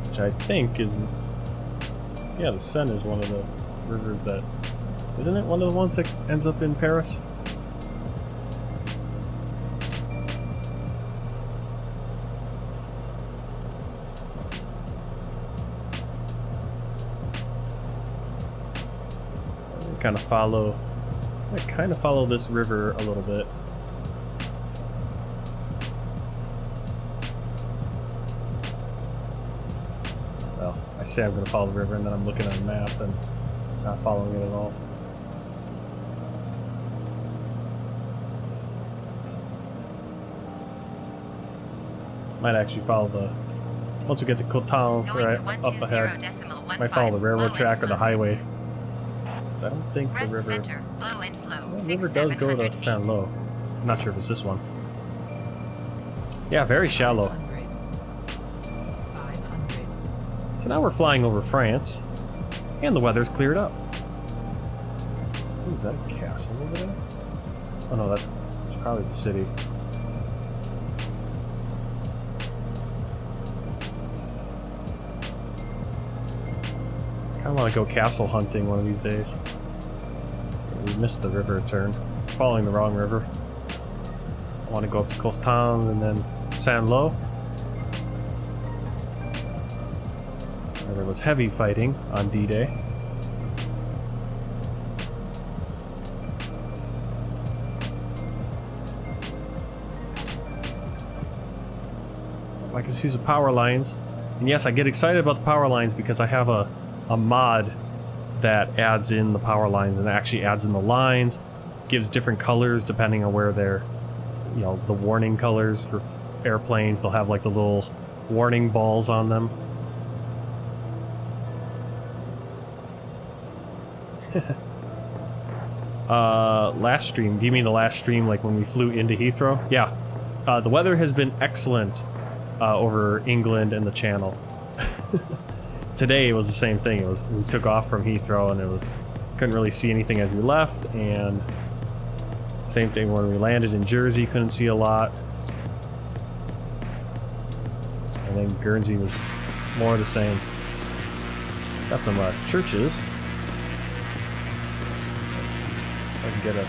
which I think is, yeah, the Seine is one of the rivers that, isn't it one of the ones that ends up in Paris? I kind of follow this river a little bit. Well, I say I'm going to follow the river, and then I'm looking at a map, and Not following it at all. Might actually follow the... Once we get to Cotons, right up ahead, might follow the railroad track or the highway. I don't think the river... The river does go to Saint Lo. I'm not sure if it's this one. Yeah, very shallow. So now we're flying over France, and the weather's cleared up. Ooh, is that a castle over there? Oh no, that's probably the city. I want to go castle hunting one of these days. We missed the river turn. Following the wrong river. I want to go up to Costans and then Saint Lo. Where there was heavy fighting on D-Day. I can see some power lines. And yes, I get excited about the power lines because I have a mod that adds in the power lines and actually adds in the lines, gives different colors depending on where they're, you know, the warning colors for airplanes. They'll have like the little warning balls on them. Last stream, do you mean the last stream like when we flew into Heathrow? Yeah, the weather has been excellent over England and the Channel. Today it was the same thing. It was, we took off from Heathrow and it was, couldn't really see anything as we left, and same thing when we landed in Jersey, couldn't see a lot. And then Guernsey was more of the same. Got some churches. Let's see if I can get a...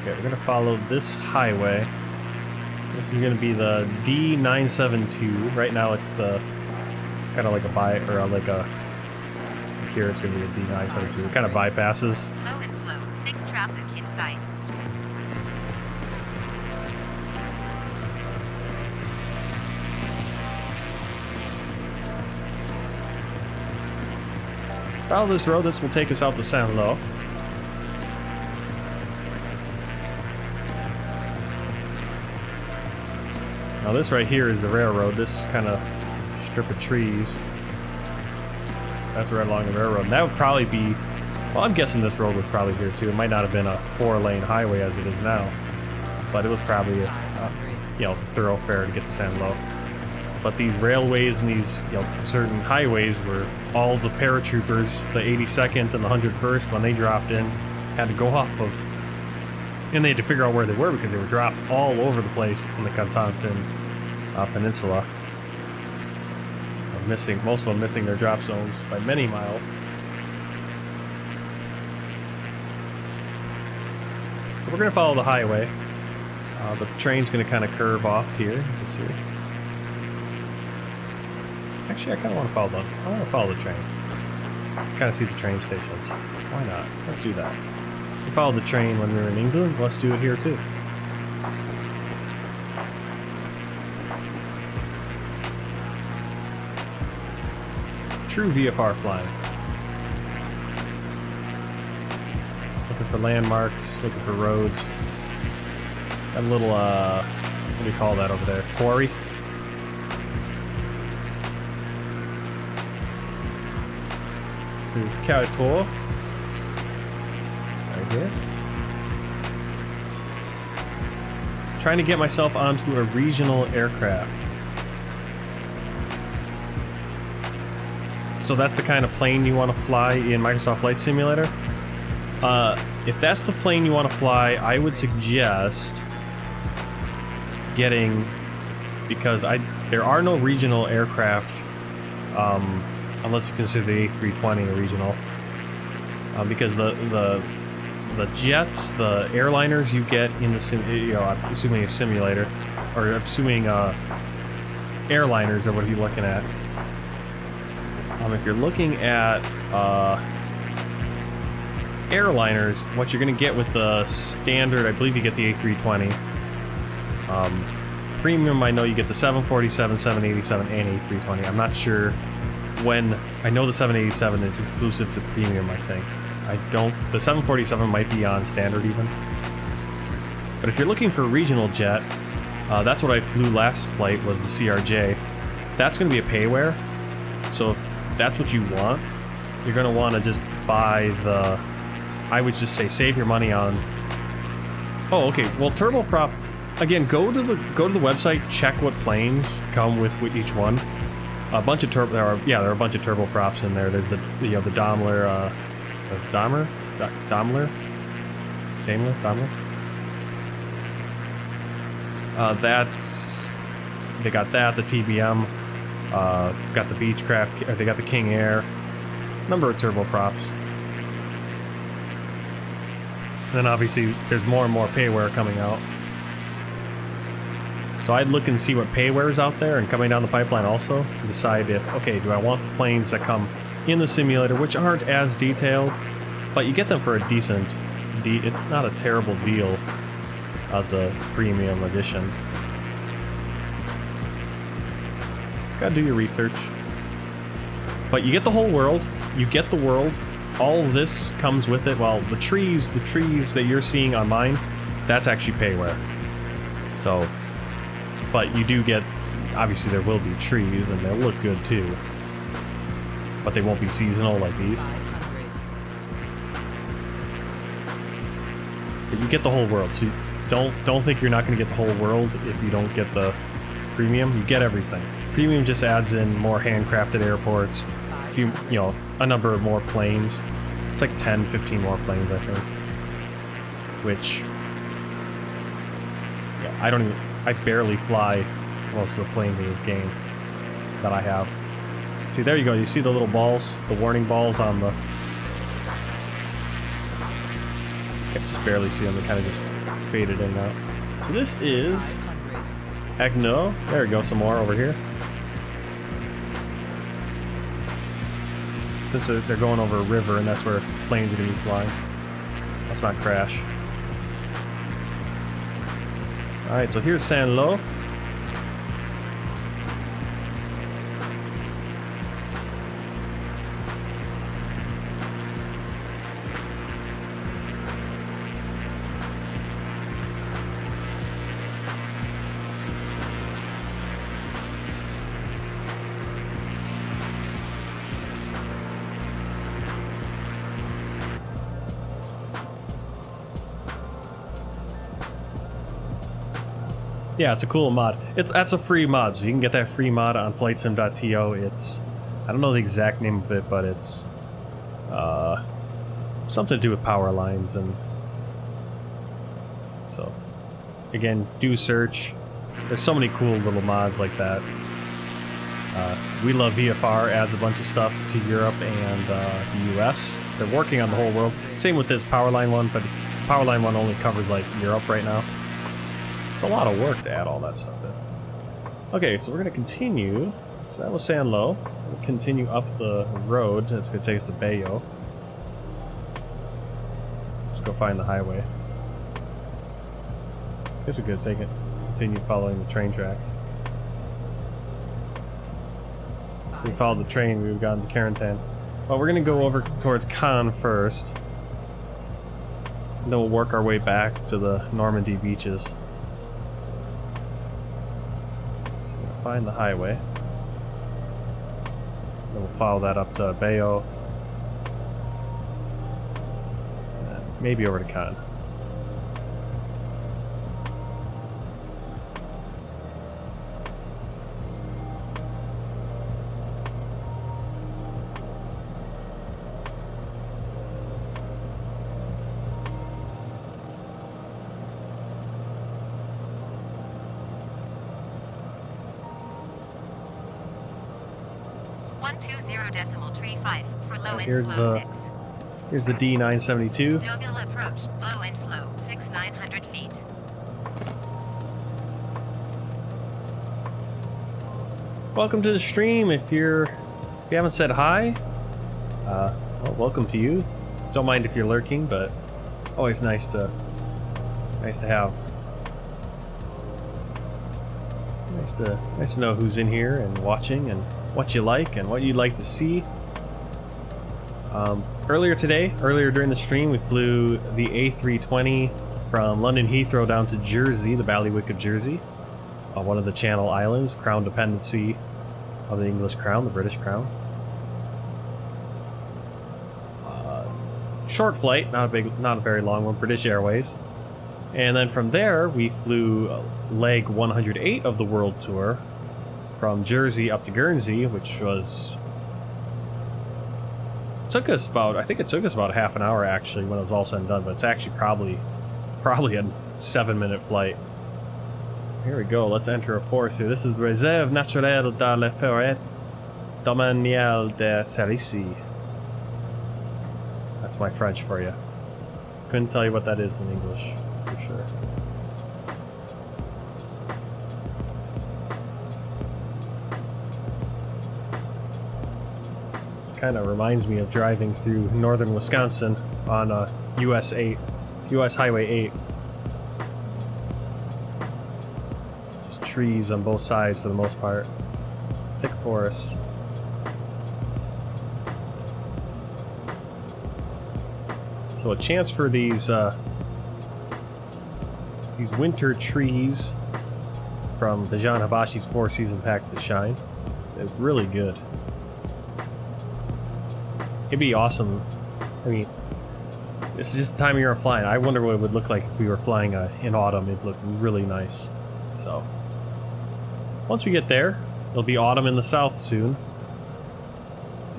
Okay, we're gonna follow this highway. This is gonna be the D972. Right now it's the kind of like a here it's gonna be the D972. It kind of bypasses. Slow and slow. 6 traffic in sight. Follow this road. This will take us out to Saint Lo. Now this right here is the railroad. This kind of strip of trees. That's right along the railroad. And that would probably be, well, I'm guessing this road was probably here too. It might not have been a 4-lane highway as it is now, but it was probably a you know, thoroughfare to get to Saint Lo. But these railways and these, you know, certain highways were all the paratroopers, the 82nd and the 101st, when they dropped in, had to go off of. And they had to figure out where they were because they were dropped all over the place in the Cotentin Peninsula. Most of them missing their drop zones by many miles. So we're going to follow the highway, but the train's going to kind of curve off here. You can see. Actually, I kind of want to follow the train. Kind of see the train stations. Why not? Let's do that. We followed the train when we were in England. Let's do it here too. True VFR flying. Looking for landmarks, looking for roads. Got a little, what do you call that over there? Quarry? This is Carrefour. Right here. Trying to get myself onto a regional aircraft. So that's the kind of plane you want to fly in Microsoft Flight Simulator. If that's the plane you want to fly, I would suggest getting, because there are no regional aircraft, unless you consider the A320 a regional, because the the jets, the airliners you get in the assuming a simulator, or assuming airliners are what you're looking at. If you're looking at airliners, what you're going to get with the standard, I believe you get the A320. Premium, I know you get the 747, 787, and A320. I'm not sure when. I know the 787 is exclusive to premium, I think. The 747 might be on standard even. But if you're looking for a regional jet, that's what I flew last flight, was the CRJ. That's going to be a payware. So if that's what you want, you're going to want to just buy the... I would just say save your money on... Oh, okay. Well, turboprop... Again, go to the website, check what planes come with each one. A bunch of there are a bunch of turboprops in there. There's the Daimler, Daimler. That's, they got that, the TBM, got the Beechcraft, they got the King Air, number of turboprops. And then obviously there's more and more payware coming out. So I'd look and see what payware is out there and coming down the pipeline also, and decide if, okay, do I want the planes that come in the simulator, which aren't as detailed, but you get them for a decent, it's not a terrible deal of the premium edition. Just gotta do your research. But you get the whole world, all of this comes with it. Well, the trees that you're seeing on mine, that's actually payware. So, but you do get, obviously there will be trees and they'll look good too, but they won't be seasonal like these. But you get the whole world, so don't think you're not going to get the whole world if you don't get the premium. You get everything. Premium just adds in more handcrafted airports, a number of more planes. It's like 10, 15 more planes, I think. Which, yeah, I barely fly most of the planes in this game that I have. See, there you go. You see the little balls, the warning balls on the... I can just barely see them. They kind of just faded in now. So this is Agno. There we go. Some more over here. Since they're going over a river and that's where planes are going to be flying. Let's not crash. Alright, so here's Saint-Lô. Yeah, it's a cool mod. That's a free mod, so you can get that free mod on flightsim.to. It's, I don't know the exact name of it, but it's something to do with power lines, and so again, do search. There's so many cool little mods like that. We Love VFR adds a bunch of stuff to Europe and the US. They're working on the whole world. Same with this Powerline one, but Powerline one only covers like Europe right now. It's a lot of work to add all that stuff in. Okay, so we're going to continue. So that was Saint-Lô. We'll continue up the road. That's going to take us to Bayo. Let's go find the highway. I guess we could take it. Continue following the train tracks. If we followed the train, we would have gotten to Carentan. Well, we're going to go over towards Cannes first. And then we'll work our way back to the Normandy beaches. Find the highway. Then we'll follow that up to Bayo. Maybe over to Cannes. Here's the Here's the D972. Deauville approach, low and slow, 6,900 feet. Welcome to the stream. If you haven't said hi, well, welcome to you. Don't mind if you're lurking, but always nice to have. Nice to know who's in here and watching and what you like and what you'd like to see. Earlier during the stream, we flew the A320 from London Heathrow down to Jersey, the Bailiwick of Jersey, one of the Channel Islands, Crown dependency of the English Crown, the British Crown. Short flight, not a very long one, British Airways. And then from there, we flew leg 108 of the World Tour from Jersey up to Guernsey, which was... I think it took us about half an hour actually when it was all said and done, but it's actually probably a 7-minute flight. Here we go, let's enter a forest here. This is the Réserve Naturelle de la Forêt Domaniale de Cerisy. That's my French for you. Couldn't tell you what that is in English, for sure. Kind of reminds me of driving through northern Wisconsin on US Highway 8. Just trees on both sides for the most part. Thick forests. So a chance for these winter trees from Bijan Habashi's 4-season pack to shine. They're really good. It'd be awesome. I mean, this is just the time of year I'm flying. I wonder what it would look like if we were flying in autumn. It'd look really nice. So, once we get there, it'll be autumn in the south soon.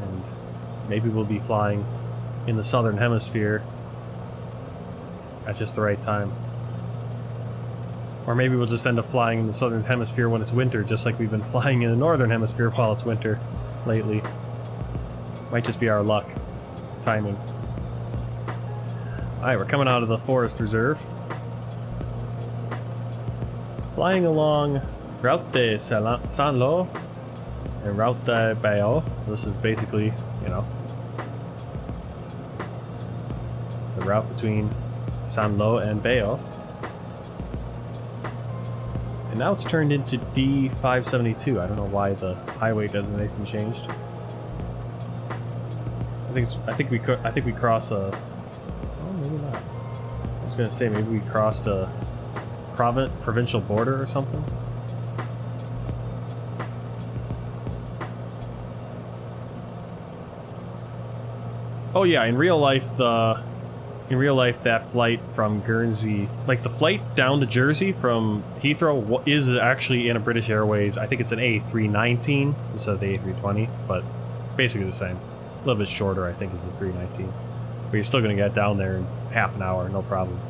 And maybe we'll be flying in the southern hemisphere at just the right time. Or maybe we'll just end up flying in the southern hemisphere when it's winter, just like we've been flying in the northern hemisphere while it's winter lately. Might just be our luck. Timing. Alright, we're coming out of the forest reserve. Flying along Route de Saint-Lô and Route de Bayeux. This is basically, you know, the route between Saint-Lô and Bayeux. And now it's turned into D572. I don't know why the highway designation changed. I think we crossed a... Oh, maybe not. I was gonna say maybe we crossed a provincial border or something. Oh yeah, in real life that flight from Guernsey, like the flight down to Jersey from Heathrow is actually in a British Airways. I think it's an A319 instead of the A320, but basically the same. A little bit shorter, I think, is the 319. But you're still going to get down there in half an hour, no problem.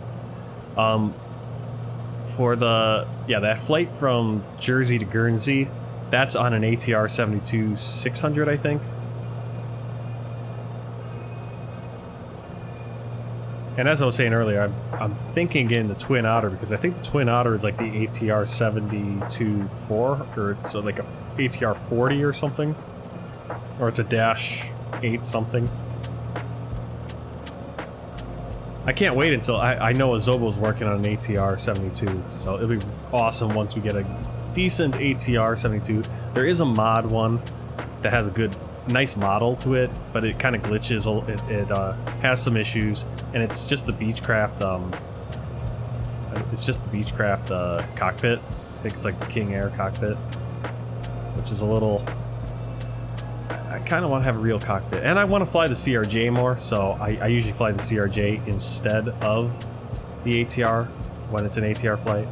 For that flight from Jersey to Guernsey, that's on an ATR 72-600, I think. And as I was saying earlier, I'm thinking getting the Twin Otter, because I think the Twin Otter is like the ATR 72-4, or it's like a ATR 40 or something. Or it's a Dash 8 something. I can't wait until I know Azobo's working on an ATR 72, so it'll be awesome once we get a decent ATR 72. There is a mod one that has a nice model to it, but it kind of glitches. It has some issues, and it's just the Beechcraft. It's just the Beechcraft cockpit. I think it's like the King Air cockpit, which is a little. I kind of want to have a real cockpit, and I want to fly the CRJ more, so I usually fly the CRJ instead of the ATR when it's an ATR flight,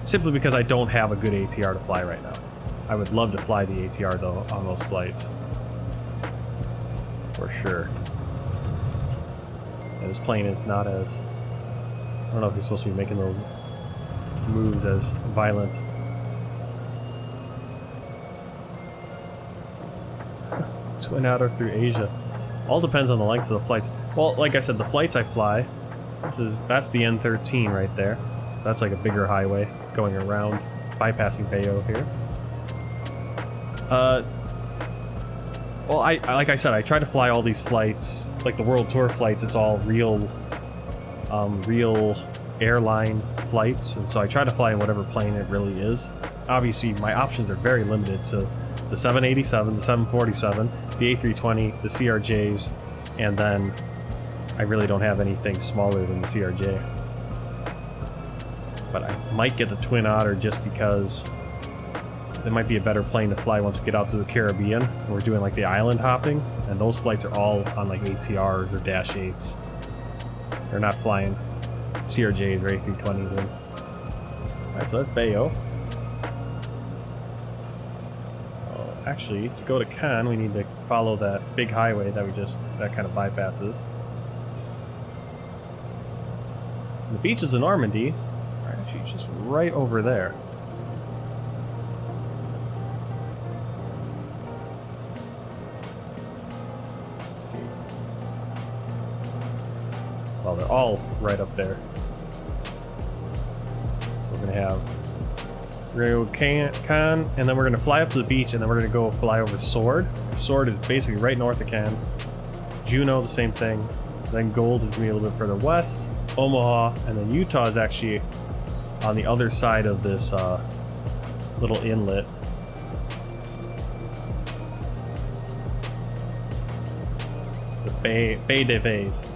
simply because I don't have a good ATR to fly right now. I would love to fly the ATR though on those flights, for sure. And this plane is not as, I don't know if you're supposed to be making those moves as violent. Twin Otter through Asia. All depends on the length of the flights. Well, like I said, the flights I fly, that's the N13 right there. So that's like a bigger highway going around, bypassing Bayo here. Well, like I said, I try to fly all these flights, like the World Tour flights. It's all real airline flights, and so I try to fly in whatever plane it really is. Obviously, my options are very limited to the 787, the 747, the A320, the CRJs, and then I really don't have anything smaller than the CRJ. But I might get the Twin Otter just because it might be a better plane to fly once we get out to the Caribbean. And we're doing like the island hopping, and those flights are all on like ATRs or Dash 8s. They're not flying CRJs or A320s in. Alright, so that's Bayo. Actually, to go to Cannes, we need to follow that big highway that that kind of bypasses. The beaches in Normandy are actually just right over there. Let's see. Well, they're all right up there. So we're gonna go Cannes, and then we're going to fly up to the beach, and then we're going to go fly over Sword. Sword is basically right north of Cannes. Juneau, the same thing. Then Gold is going to be a little bit further west. Omaha, and then Utah is actually on the other side of this little inlet. The Bay des Bays,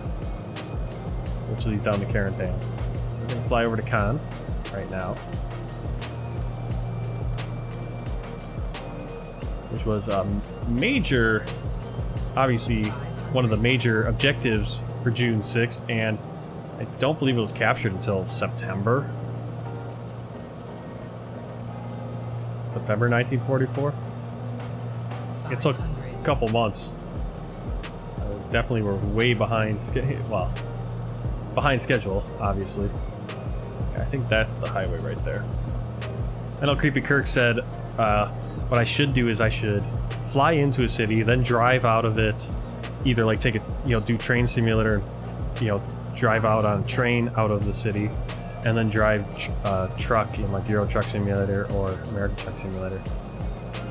which leads down to Carentan. So we're going to fly over to Cannes right now, which was a major, obviously one of the major objectives for June 6th, and I don't believe it was captured until September 1944. It took a couple months. Definitely were way behind schedule, obviously. I think that's the highway right there. I know Creepy Kirk said what I should do is I should fly into a city, then drive out of it, either like take a, do train simulator, drive out on a train out of the city, and then drive truck in like Euro Truck Simulator or American Truck Simulator.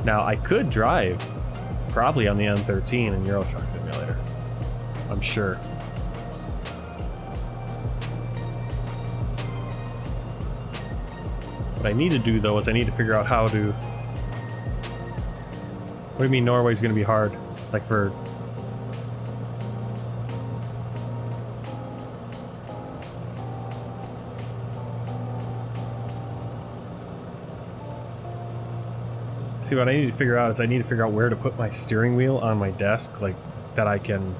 Now I could drive probably on the N13 in Euro Truck Simulator, I'm sure. What I need to do though is I need to figure out how to. What do you mean Norway's gonna be hard? Like for... See, what I need to figure out is I need to figure out where to put my steering wheel on my desk, like that I can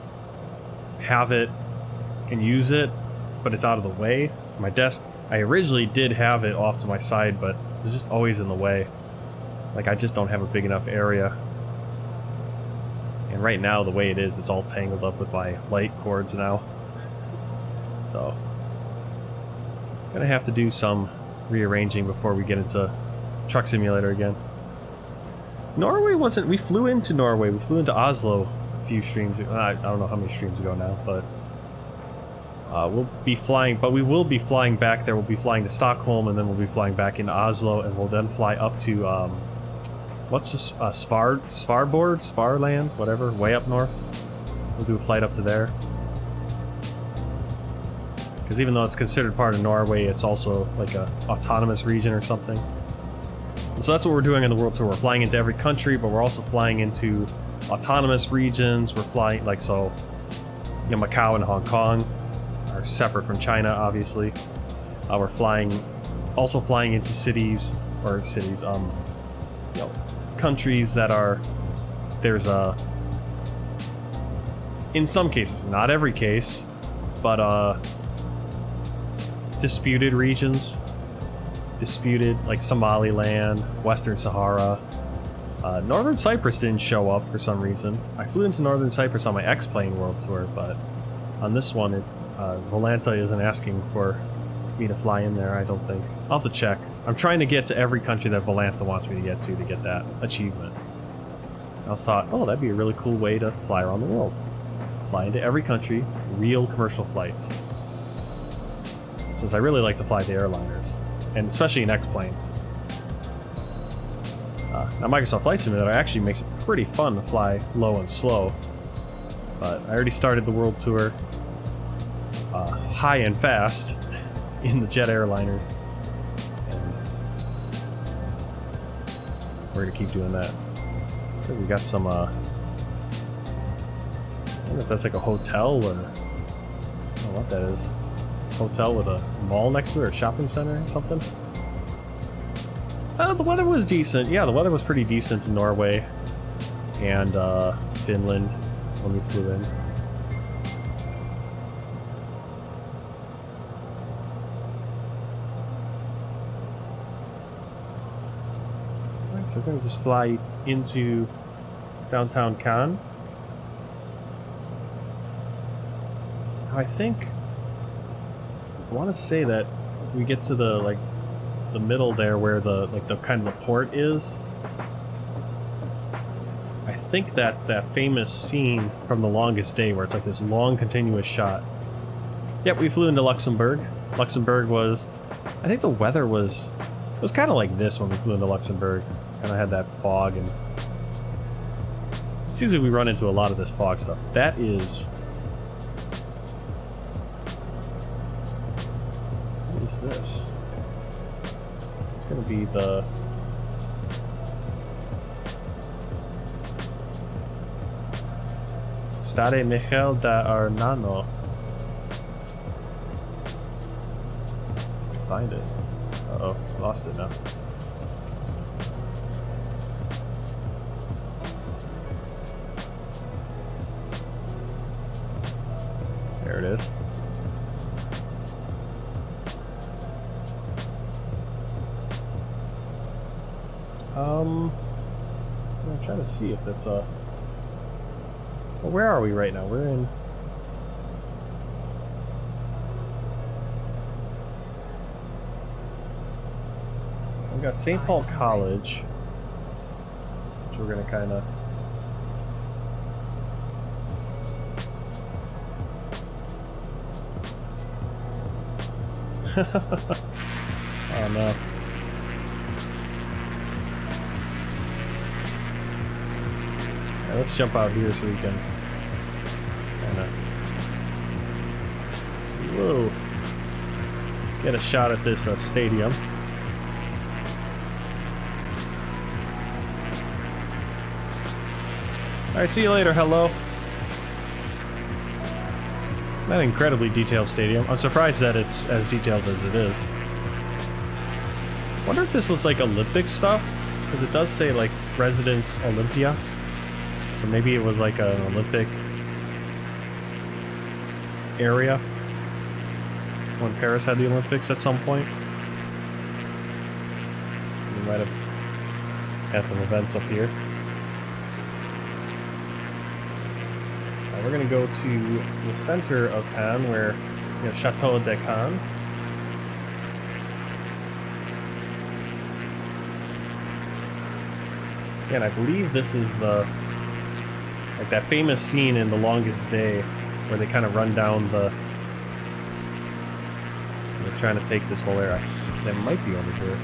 have it, can use it, but it's out of the way. My desk, I originally did have it off to my side, but it's just always in the way. Like I just don't have a big enough area. And right now, the way it is, it's all tangled up with my light cords now. So, I'm gonna have to do some rearranging before we get into Truck Simulator again. Norway wasn't... We flew into Norway. We flew into Oslo a few streams... I don't know how many streams ago now, but... we'll be flying... But we will be flying back there. We'll be flying to Stockholm, and then we'll be flying back into Oslo, and we'll then fly up to, what's this? Svarland? Whatever. Way up north. We'll do a flight up to there. Because even though it's considered part of Norway, it's also like a autonomous region or something. So that's what we're doing on the World Tour. We're flying into every country, but we're also flying into autonomous regions. We're flying, like, so, Macau and Hong Kong are separate from China, obviously. We're also flying into countries that are, in some cases, not every case, but, disputed regions. Like Somaliland, Western Sahara. Northern Cyprus didn't show up for some reason. I flew into Northern Cyprus on my X-Plane World Tour, but on this one, Volanta isn't asking for me to fly in there, I don't think. I'll have to check. I'm trying to get to every country that Volanta wants me to get that achievement. I was thought, oh, that'd be a really cool way to fly around the world. fly into every country, real commercial flights. Since I really like to fly the airliners, and especially an X-plane. Now Microsoft Flight Simulator actually makes it pretty fun to fly low and slow. But I already started the world tour high and fast in the jet airliners. And we're gonna keep doing that. So we got some, I don't know if that's like a hotel or, I don't know what that is. Hotel with a mall next to it or a shopping center or something. The weather was decent. Yeah, the weather was pretty decent in Norway and Finland when we flew in. Alright, so we're going to just fly into downtown Cannes. I think I want to say that we get to the the middle there where the kind of the port is. I think that's that famous scene from The Longest Day where it's like this long continuous shot. Yep, we flew into Luxembourg. Luxembourg was, I think the weather was, it was kind of like this when we flew into Luxembourg. Kind of had that fog, and it seems like we run into a lot of this fog stuff. That is, what is this? It's gonna be the Stade Michel da Arnano. Find it. Uh-oh, lost it now. There it is. I'm trying to see if that's a... Well, where are we right now? We're in... We've got St. Paul College, which we're gonna kind of... Oh no. Yeah, let's jump out here so we can kinda... Whoa. Get a shot at this stadium. Alright, see you later, hello. Not an incredibly detailed stadium. I'm surprised that it's as detailed as it is. Wonder if this was like Olympic stuff, because it does say like Residence Olympia. So maybe it was like an Olympic area when Paris had the Olympics at some point. We might have had some events up here. We're gonna go to the center of Cannes, where you know Chateau de Cannes. And I believe this is the like that famous scene in The Longest Day, where they kind of run down the. They're trying to take this whole area. That might be over here.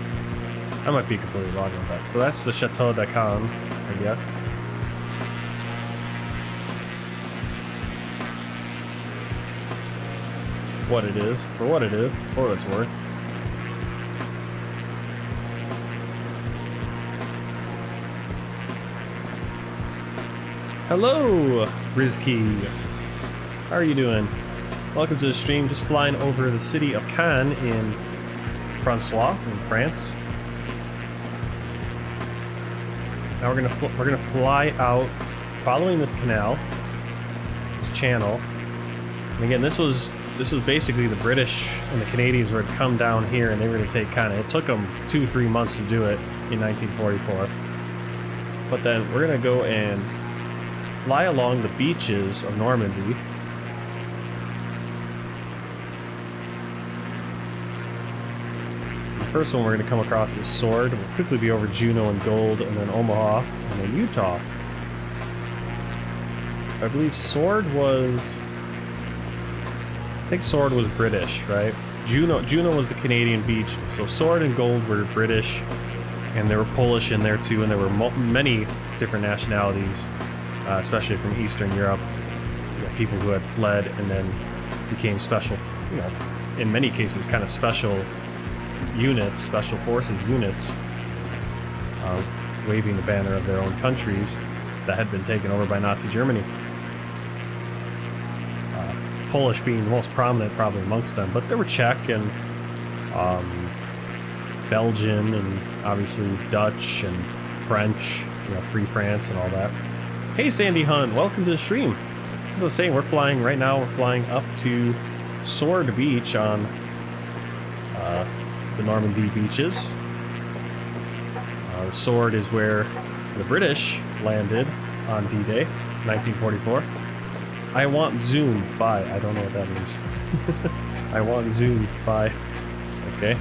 I might be completely wrong on that. So that's the Chateau de Cannes, I guess. What it is, for what it is, for what it's worth. Hello, Rizky. How are you doing? Welcome to the stream. Just flying over the city of Cannes in Francois, in France. Now we're gonna fly out, following this canal, this channel. And again, this was basically the British and the Canadians were to come down here and they were going to take Canada. It took them 2-3 months to do it in 1944. But then we're going to go and fly along the beaches of Normandy. The first one we're going to come across is Sword. We'll quickly be over Juneau and Gold, and then Omaha, and then Utah. I believe Sword was... I think Sword was British, right? Juno was the Canadian beach. So Sword and Gold were British, and there were Polish in there too, and there were many different nationalities, especially from Eastern Europe. You know, people who had fled and then became special, you know, in many cases kind of special units, special forces units, waving the banner of their own countries that had been taken over by Nazi Germany. Polish being the most prominent probably amongst them, but there were Czech and Belgian and obviously Dutch and French, you know, Free France and all that. Hey Sandy Hunt, welcome to the stream. As I was saying, we're flying right now, we're flying up to Sword Beach on the Normandy beaches. Sword is where the British landed on D-Day, 1944. I want Zoom, bye. I don't know what that means. I want Zoom, bye. Okay.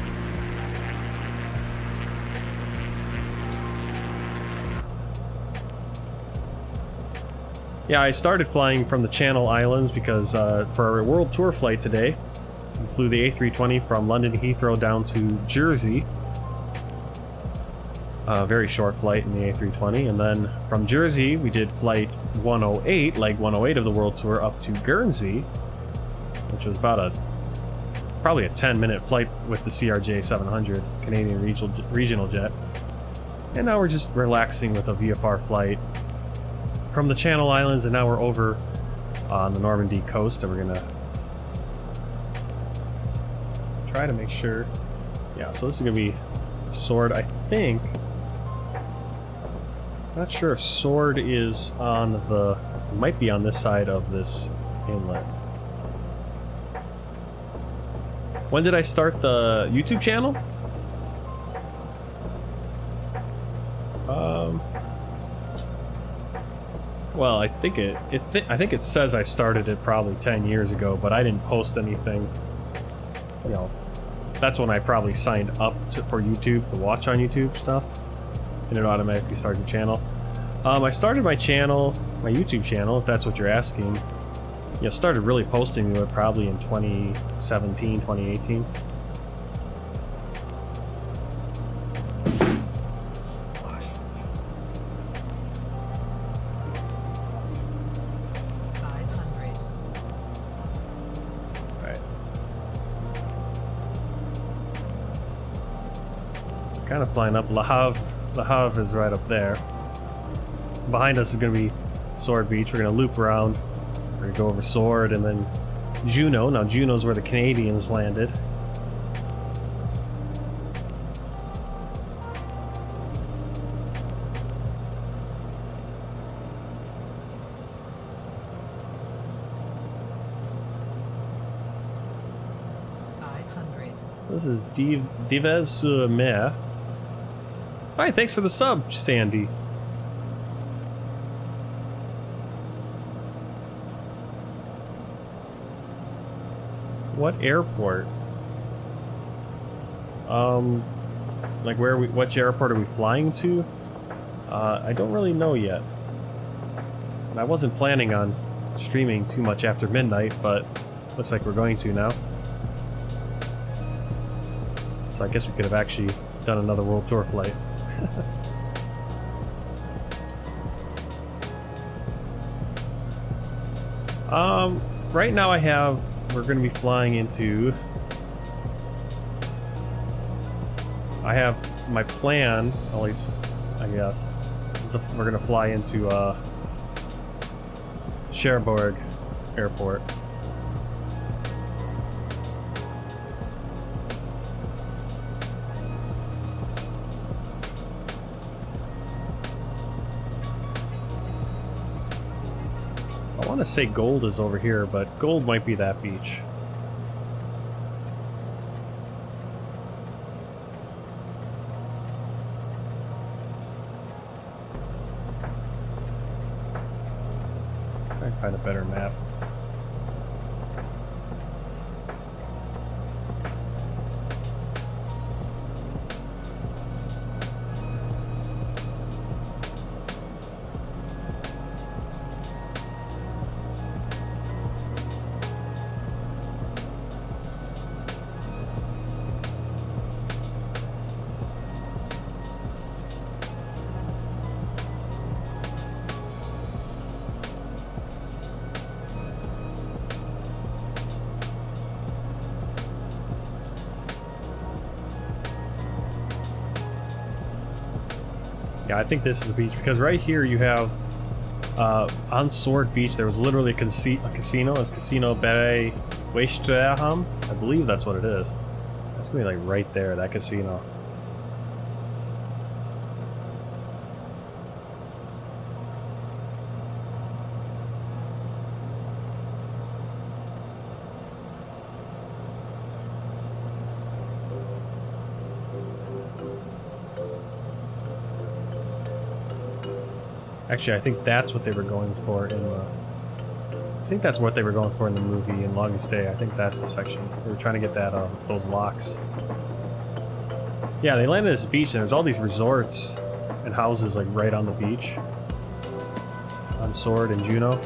Yeah, I started flying from the Channel Islands because for our world tour flight today, we flew the A320 from London Heathrow down to Jersey. A very short flight in the A320, and then from Jersey we did flight 108, leg 108 of the world tour, up to Guernsey, which was about probably a 10-minute flight with the CRJ700 Canadian regional jet. And now we're just relaxing with a VFR flight from the Channel Islands, and now we're over on the Normandy coast, and we're gonna try to make sure. Yeah, so this is gonna be Sword, I think. Not sure if Sword is on the... It might be on this side of this inlet. When did I start the YouTube channel? Well, I think I think it says I started it probably 10 years ago, but I didn't post anything. You know, that's when I probably signed up for YouTube to watch on YouTube stuff, and it automatically starts your channel. I started my channel, my YouTube channel, if that's what you're asking. You know, started really posting to it probably in 2017, 2018. Kind of flying up. Le Havre is right up there. Behind us is going to be Sword Beach. We're going to loop around. We're going to go over Sword and then Juno. Now Juno's where the Canadians landed. So this is Dives-sur-Mer. Alright, thanks for the sub, Sandy. What airport? Like where which airport are we flying to? I don't really know yet. And I wasn't planning on streaming too much after midnight, but looks like we're going to now. So I guess we could have actually done another world tour flight. Right now we're going to be flying into... I have my plan, at least, I guess, is we're going to fly into Cherbourg Airport. I want to say Gold is over here, but Gold might be that beach. Try to find a better map. Yeah, I think this is the beach because right here you have on Sword Beach there was literally a casino. It's Casino Bere Westraham. I believe that's what it is. That's gonna be like right there, that casino. Actually, I think that's what they were going for in the... I think that's what they were going for in the movie in Longest Day. I think that's the section. They were trying to get that, those locks. Yeah, they landed at this beach and there's all these resorts and houses like right on the beach. On Sword and Juno.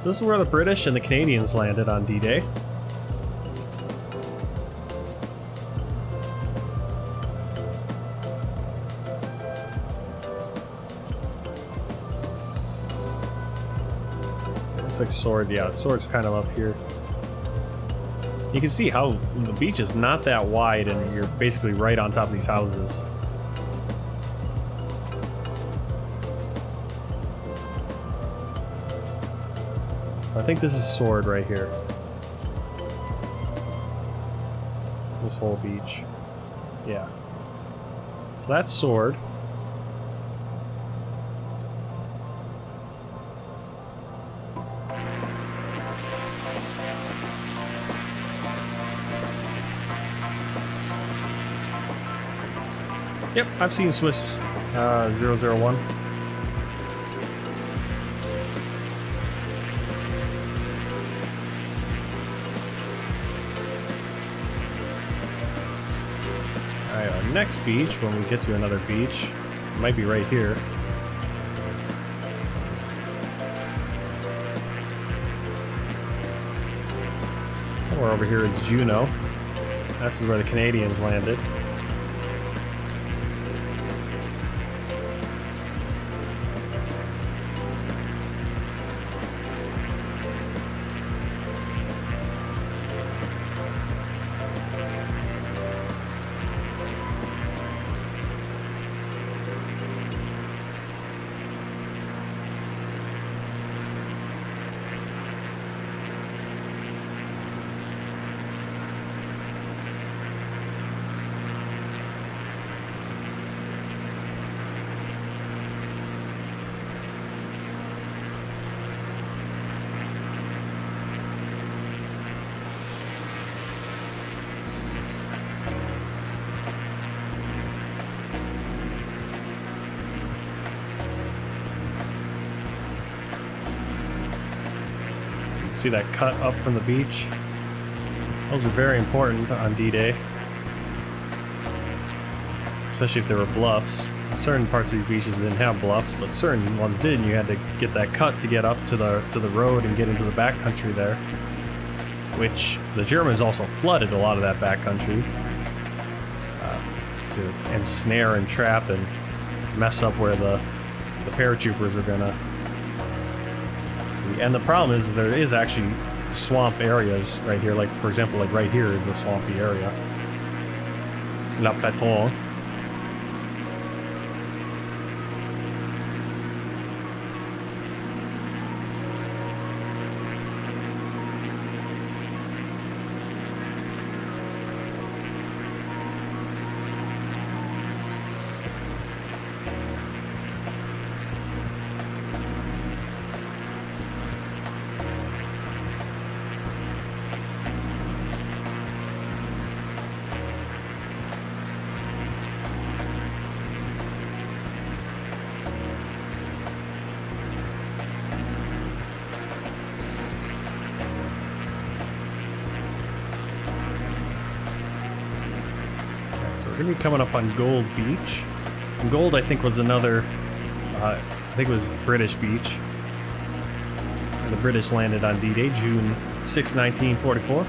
So this is where the British and the Canadians landed on D-Day. Looks like Sword, yeah, Sword's kind of up here. You can see how the beach is not that wide and you're basically right on top of these houses. So I think this is Sword right here. This whole beach. Yeah. So that's Sword. Yep, I've seen Swiss 001. Alright, our next beach, when we get to another beach, might be right here. Somewhere over here is Juno. This is where the Canadians landed. See that cut up from the beach? Those are very important on D-Day. Especially if there were bluffs. Certain parts of these beaches didn't have bluffs, but certain ones did, and you had to get that cut to get up to the road and get into the backcountry there. Which the Germans also flooded a lot of that backcountry to ensnare and trap and mess up where the paratroopers are gonna. And the problem is there is actually swamp areas right here, like for example, like right here is a swampy area. La Patron. We're gonna be coming up on Gold Beach. And Gold, I think, was another. I think it was British Beach. And the British landed on D-Day, June 6, 1944.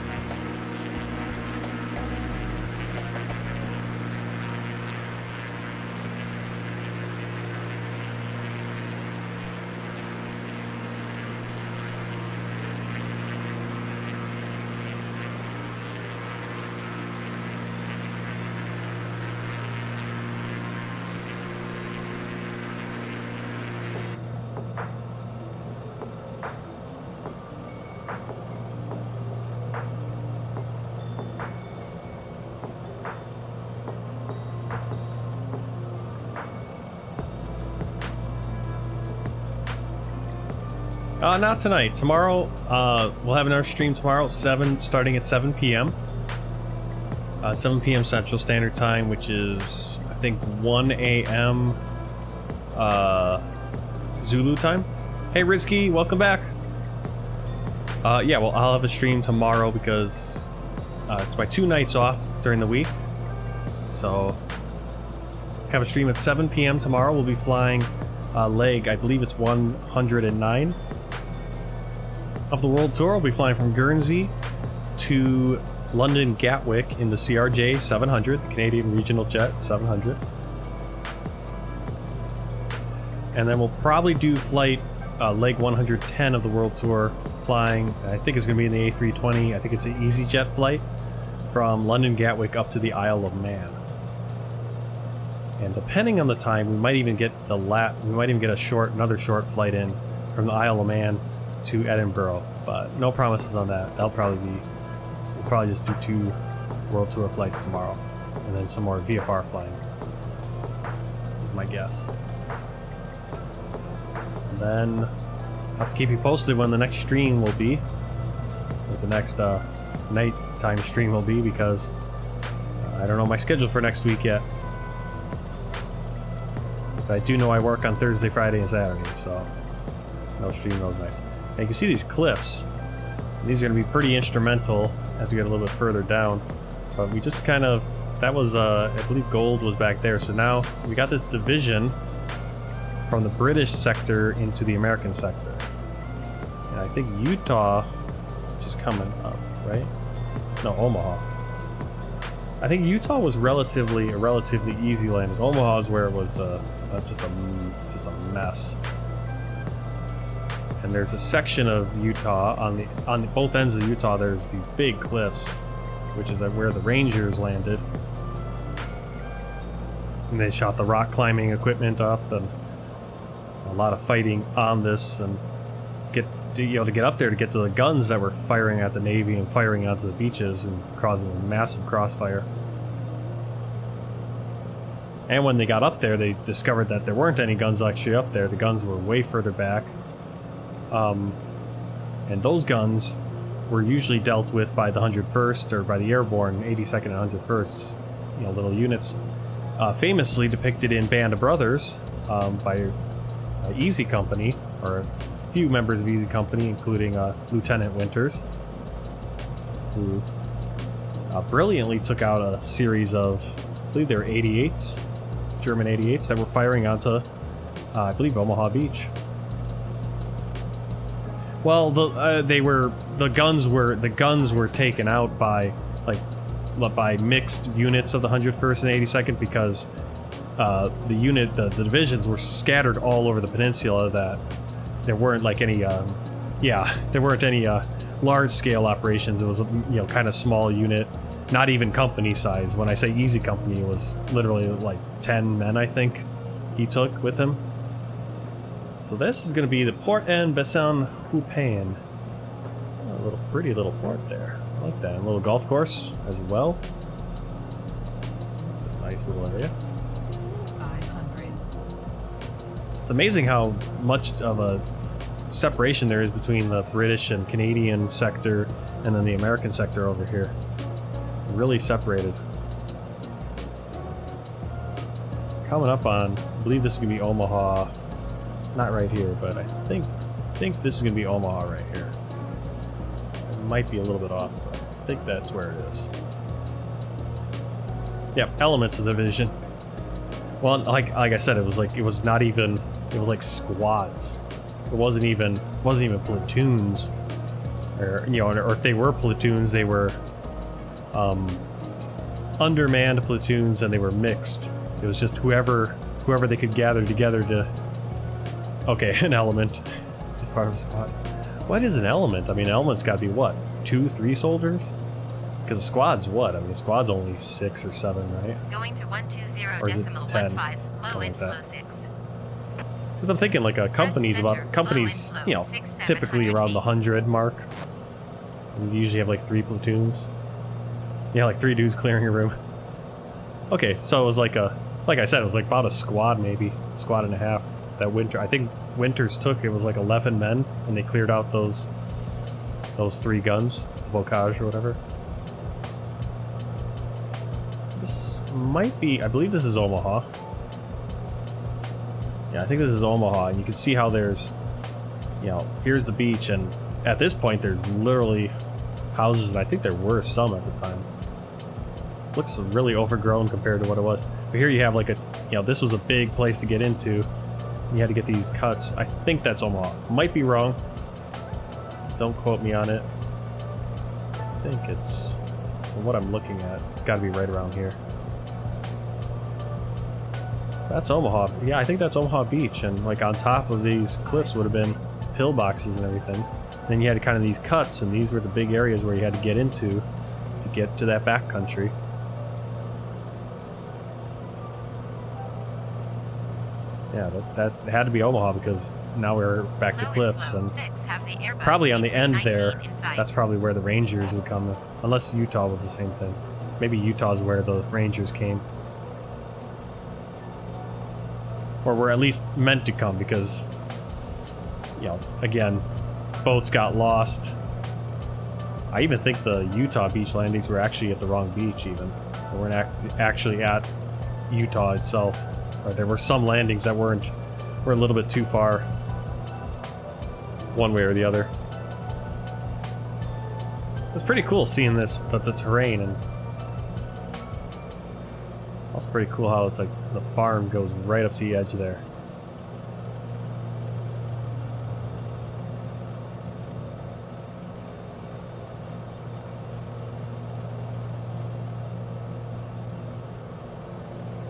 Not tonight. Tomorrow, we'll have another stream tomorrow, starting at 7 p.m. 7 p.m. Central Standard Time, which is, I think, 1 a.m. Zulu time. Hey, Rizky, welcome back. Yeah, well, I'll have a stream tomorrow because it's my 2 nights off during the week. So, have a stream at 7 p.m. tomorrow. We'll be flying leg, I believe it's 109 of the World Tour. We'll be flying from Guernsey to London Gatwick in the CRJ700, the Canadian Regional Jet 700. And then we'll probably do flight leg 110 of the World Tour, flying, I think it's going to be in the A320, I think it's an EasyJet flight, from London Gatwick up to the Isle of Man. And depending on the time, we might even get another short flight in from the Isle of Man to Edinburgh, but no promises on that. We'll probably just do 2 World Tour flights tomorrow, and then some more VFR flying, is my guess. And then I'll have to keep you posted when the next stream will be, what the next nighttime stream will be, because I don't know my schedule for next week yet. But I do know I work on Thursday, Friday, and Saturday, so no stream those nights. And you can see these cliffs. These are going to be pretty instrumental as we get a little bit further down. But we just kind of, that was, I believe gold was back there. So now we got this division from the British sector into the American sector. And I think Utah is coming up, right? No, Omaha. I think Utah was a relatively easy landing. Omaha is where it was just a mess. And there's a section of Utah on both ends of Utah. There's these big cliffs, which is where the Rangers landed. And they shot the rock climbing equipment up, and a lot of fighting on this, and to get up there to get to the guns that were firing at the Navy and firing onto the beaches and causing a massive crossfire. And when they got up there, they discovered that there weren't any guns actually up there. The guns were way further back. And those guns were usually dealt with by the 101st or by the airborne 82nd and 101st, just, little units. Famously depicted in Band of Brothers by Easy Company, or a few members of Easy Company, including Lieutenant Winters, who brilliantly took out a series of, I believe they were 88s, German 88s that were firing onto, I believe, Omaha Beach. Well, the guns were taken out by mixed units of the 101st and 82nd because the divisions were scattered all over the peninsula. That there weren't any large scale operations. It was kind of small unit, not even company size. When I say Easy Company, it was literally like 10 men, I think he took with him. So this is going to be the Port en Bessin Hupane. A pretty little port there. I like that. A little golf course as well. It's a nice little area. 500. It's amazing how much of a separation there is between the British and Canadian sector and then the American sector over here. Really separated. Coming up on, I believe this is going to be Omaha. Not right here, but I think this is going to be Omaha right here. It might be a little bit off, but I think that's where it is. Yep, elements of the division. Well, like I said, it was like squads. It wasn't even platoons, or if they were platoons, they were undermanned platoons, and they were mixed. It was just whoever they could gather together to. Okay, an element is part of a squad. What is an element? I mean, an element's got to be what? 2-3 soldiers? Because a squad's what? I mean, a squad's only 6 or 7, right? Going to 120 or is it 10? low and slow 6. Because I'm thinking like a company's typically around the 100 mark. And you usually have like 3 platoons. Yeah, like 3 dudes clearing a room. Okay, so it was like I said, it was like about a squad, maybe. Squad and a half. that winter. I think Winters took, it was like 11 men, and they cleared out those 3 guns, the Bocage or whatever. This might be, I believe this is Omaha. Yeah, I think this is Omaha, and you can see how there's, you know, here's the beach, and at this point there's literally houses, and I think there were some at the time. Looks really overgrown compared to what it was. But here you have like a, you know, this was a big place to get into. You had to get these cuts. I think that's Omaha. Might be wrong. Don't quote me on it. I think it's, from what I'm looking at, it's got to be right around here. That's Omaha. Yeah, I think that's Omaha Beach, and like on top of these cliffs would have been pillboxes and everything. Then you had kind of these cuts, and these were the big areas where you had to get into to get to that backcountry. Yeah, that had to be Omaha, because now we're back to cliffs, and probably on the end there, that's probably where the Rangers would come, unless Utah was the same thing. Maybe Utah's where the Rangers came. Or were at least meant to come, because, you know, again, boats got lost. I even think the Utah beach landings were actually at the wrong beach even. They weren't actually at Utah itself. Or there were some landings that were a little bit too far, one way or the other. It's pretty cool seeing this, the terrain, and also pretty cool how it's like the farm goes right up to the edge there.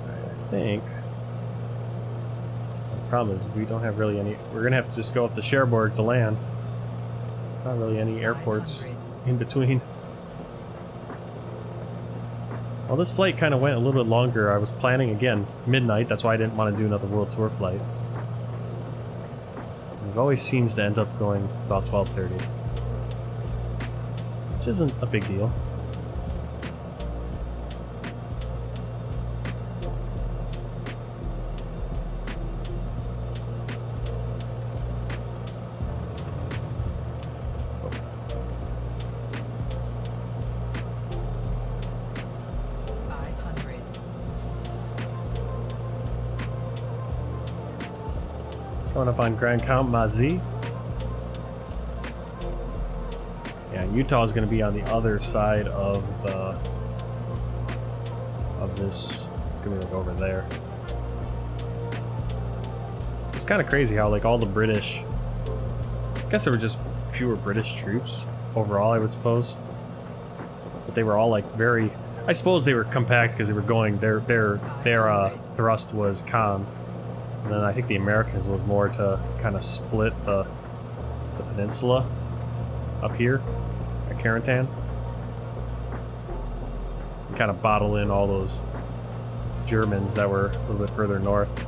I think the problem is we don't have really any. We're gonna have to just go up to Cherbourg to land. Not really any airports in between. Well, this flight kind of went a little bit longer. I was planning, again, midnight. That's why I didn't want to do another World Tour flight. It always seems to end up going about 12:30, which isn't a big deal. Going up on Grand Count Mazie. Yeah, Utah is going to be on the other side of this. It's going to be like over there. It's kind of crazy how like all the British. I guess there were just fewer British troops overall, I would suppose. But they were all like very. I suppose they were compact because they were going. Their thrust was calm. And then I think the Americans was more to kind of split the peninsula up here at Carentan. And kind of bottle in all those Germans that were a little bit further north.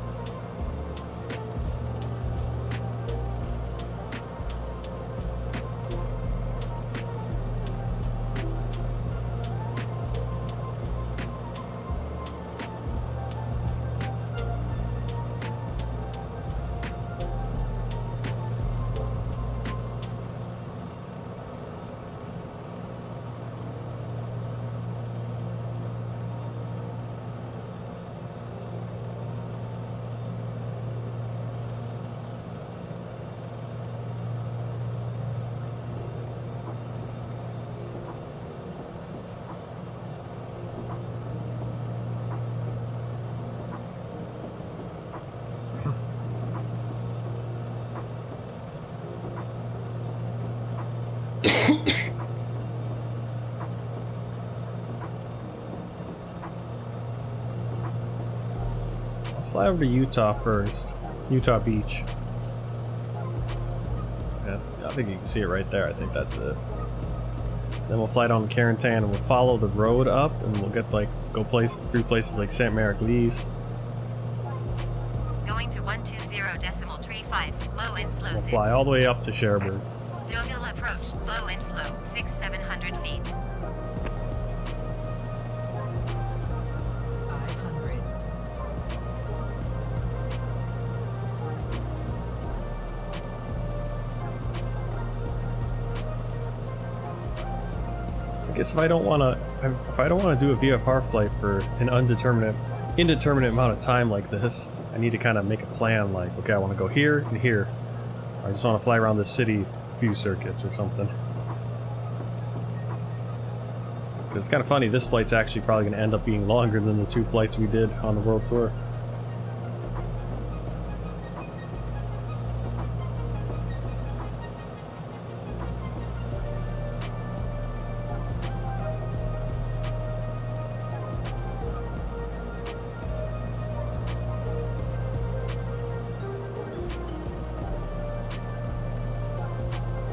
Let's fly over to Utah first. Utah Beach. Yeah, I think you can see it right there. I think that's it. Then we'll fly down to Carentan and we'll follow the road up and we'll get like through places like Saint-Mère-Église. Going to 120.35, low and slow. We'll fly all the way up to Cherbourg. Deauville approach, low and slow, 600-700 feet. 500. guess if I don't want to do a VFR flight for an indeterminate amount of time like this, I need to kind of make a plan. Like, okay, I want to go here and here. I just want to fly around the city a few circuits or something. Because it's kind of funny. This flight's actually probably going to end up being longer than the 2 flights we did on the world tour.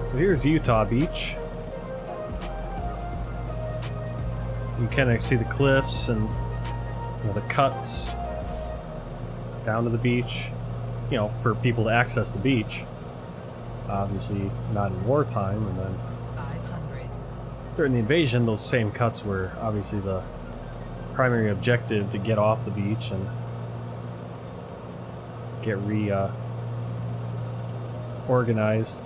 So here's Utah Beach. You can kind of see the cliffs and the cuts down to the beach. You know, for people to access the beach. Obviously not in wartime, and then 500. During the invasion, those same cuts were obviously the primary objective to get off the beach and get organized.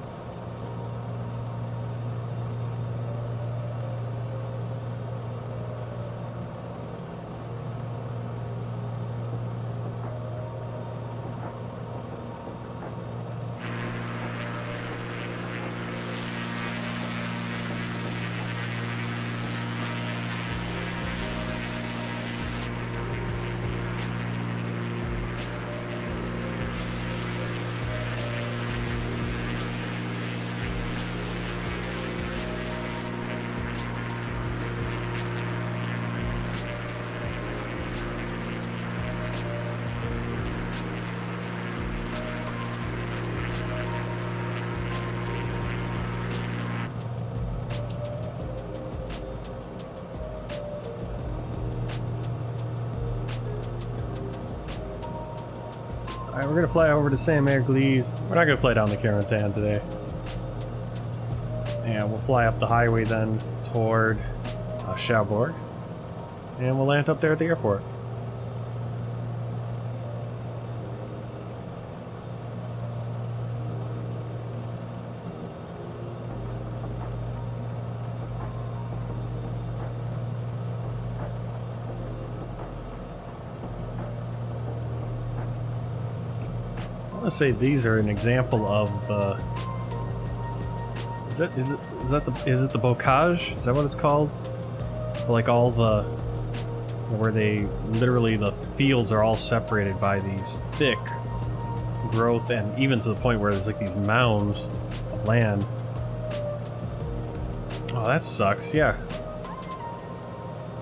Alright, we're gonna fly over to Saint Merglis. We're not gonna fly down the Carentan today. And we'll fly up the highway then toward Cherbourg. And we'll land up there at the airport. I say these are an example of the. Is it the bocage? Is that what it's called? Like all the where they literally the fields are all separated by these thick growth, and even to the point where there's like these mounds of land. Oh, that sucks. Yeah.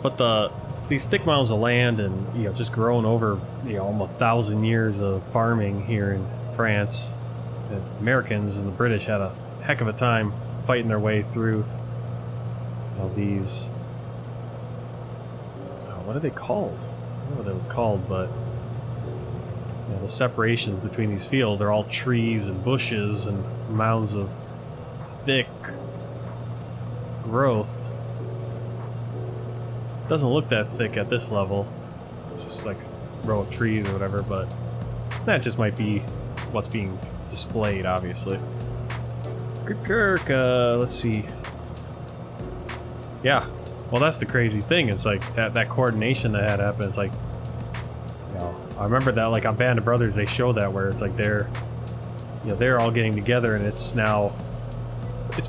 But these thick mounds of land, and just growing over almost 1,000 years of farming here in France. The Americans and the British had a heck of a time fighting their way through these. What are they called? I don't know what it was called, but the separations between these fields are all trees and bushes and mounds of thick growth. Doesn't look that thick at this level. It's just like a row of trees or whatever, but that just might be what's being displayed, obviously. Kirk, let's see. Yeah, well, that's the crazy thing. It's like that coordination that had happened. It's like, I remember that like on Band of Brothers, they show that where it's like they're all getting together, and it's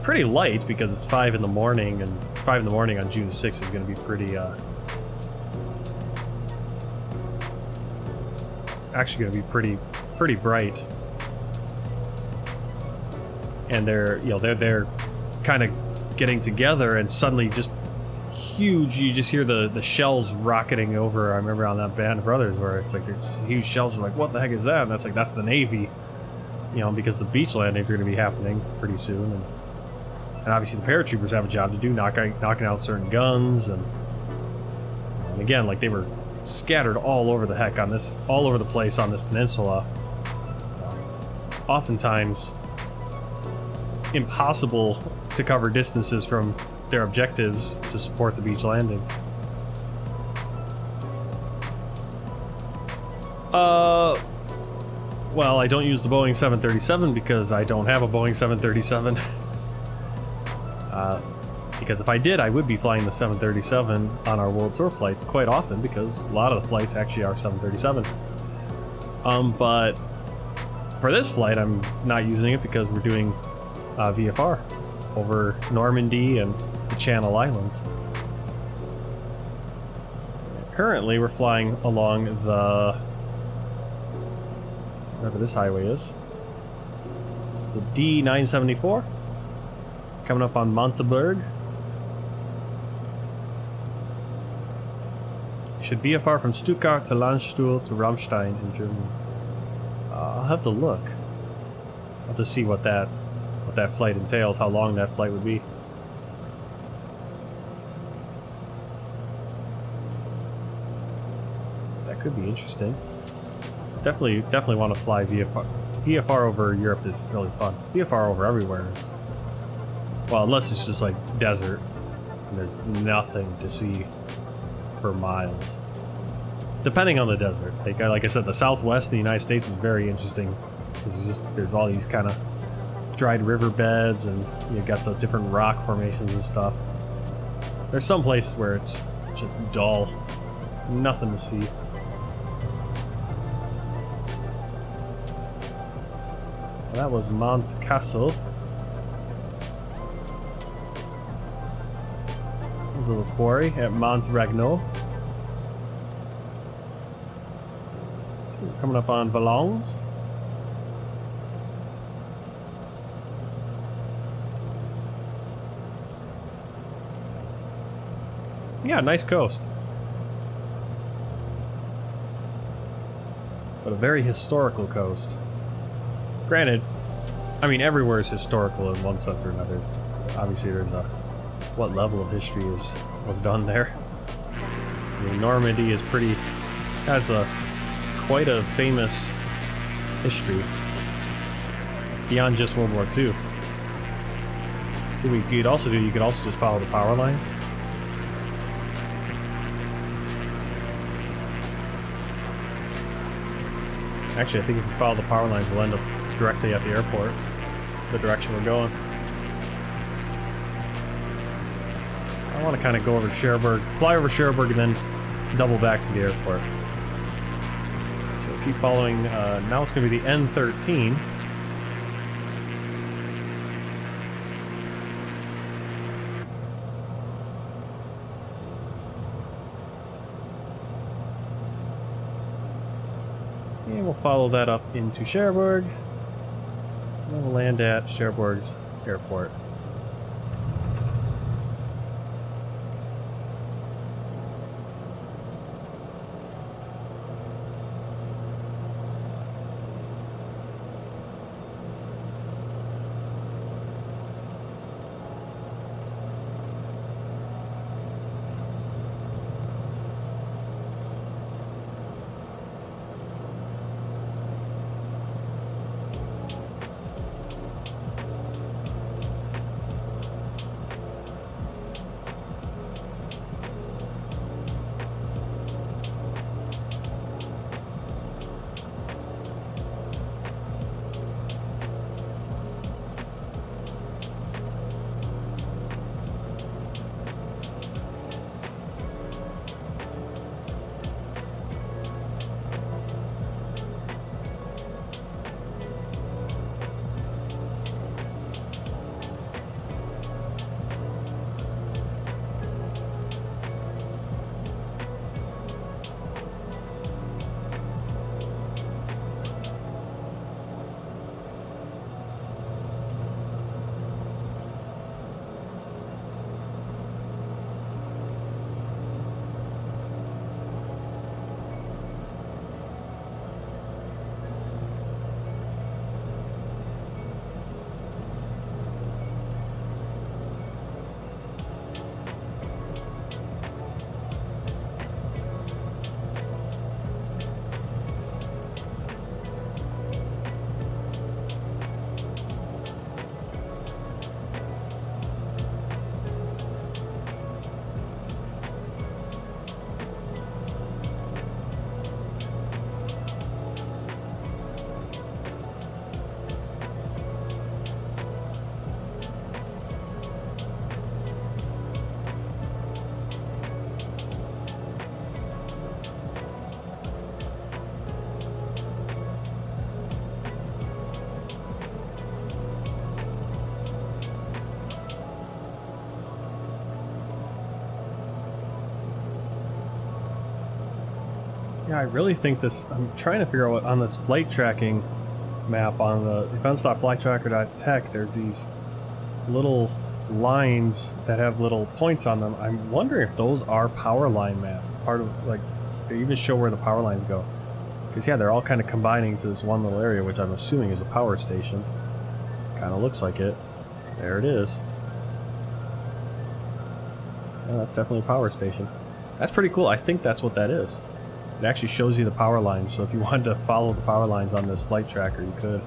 pretty light because it's 5 in the morning, and 5 in the morning on June 6th is going to be pretty, actually going to be pretty bright. And they're kind of getting together, and suddenly just huge, you just hear the shells rocketing over. I remember on that Band of Brothers where it's like there's huge shells, like what the heck is that? And that's the Navy, because the beach landings are going to be happening pretty soon, and obviously the paratroopers have a job to do, knocking out certain guns, and again, like they were scattered all over the place on this peninsula. Oftentimes impossible to cover distances from their objectives to support the beach landings. Well, I don't use the Boeing 737 because I don't have a Boeing 737. Because if I did, I would be flying the 737 on our World Tour flights quite often, because a lot of the flights actually are 737. But for this flight, I'm not using it because we're doing VFR over Normandy and the Channel Islands. Currently, we're flying along the... whatever this highway is. The D974. Coming up on Monteberg. Should VFR from Stuttgart to Landstuhl to Ramstein in Germany. I'll have to look. I'll have to see what that flight entails, how long that flight would be. That could be interesting. Definitely want to fly VFR. VFR over Europe is really fun. VFR over everywhere is... well, unless it's just like desert and there's nothing to see for miles. Depending on the desert. Like I said, the southwest of the United States is very interesting. There's all these kind of dried riverbeds, and you got the different rock formations and stuff. There's some places where it's just dull. Nothing to see. That was Mont Castle. There's a little quarry at Mont Ragno. So we're coming up on Valence. Yeah, nice coast. But a very historical coast. Granted, I mean, everywhere is historical in one sense or another. Obviously, there's a... what level of history was done there. I mean, Normandy is has quite a famous history beyond just World War II. See, what you could also do, you could also just follow the power lines. Actually, I think if you follow the power lines, we'll end up directly at the airport, the direction we're going. I want to kind of go over to Cherbourg, fly over Cherbourg, and then double back to the airport. So we'll keep following. Now it's going to be the N13. And we'll follow that up into Cherbourg. And then we'll land at Cherbourg's airport. Yeah, I really think this... I'm trying to figure out what... On this flight tracking map on the events.flighttracker.tech, there's these little lines that have little points on them. I'm wondering if those are power line map. Part of, like, they even show where the power lines go. Because, yeah, they're all kind of combining to this one little area, which I'm assuming is a power station. Kind of looks like it. There it is. Yeah, that's definitely a power station. That's pretty cool. I think that's what that is. It actually shows you the power lines, so if you wanted to follow the power lines on this flight tracker, you could.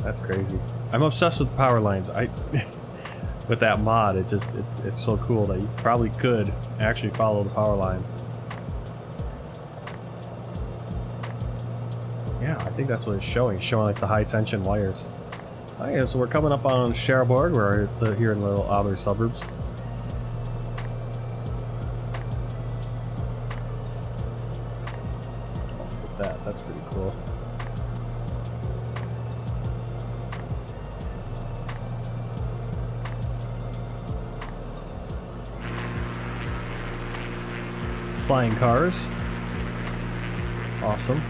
That's crazy. I'm obsessed with the power lines. With that mod, it's so cool that you probably could actually follow the power lines. Yeah, I think that's what it's showing. Showing like the high tension wires. Okay, so we're coming up on Cherbourg. We're here in the little outer suburbs. Look at that. That's pretty cool. Flying cars. Awesome.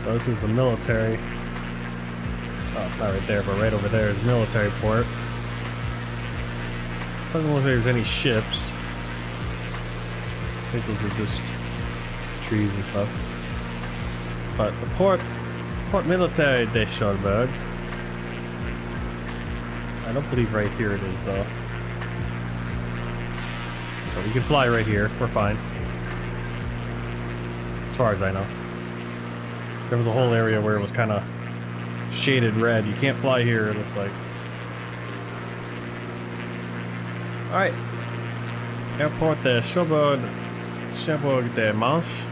So this is the military. Oh, not right there, but right over there is military port. Doesn't look like there's any ships. I think those are just trees and stuff. But the Port Military de Cherbourg. I don't believe right here it is though. So we can fly right here. We're fine. As far as I know. There was a whole area where it was kind of shaded red. You can't fly here, it looks like. Alright. Airport de Cherbourg de Manche.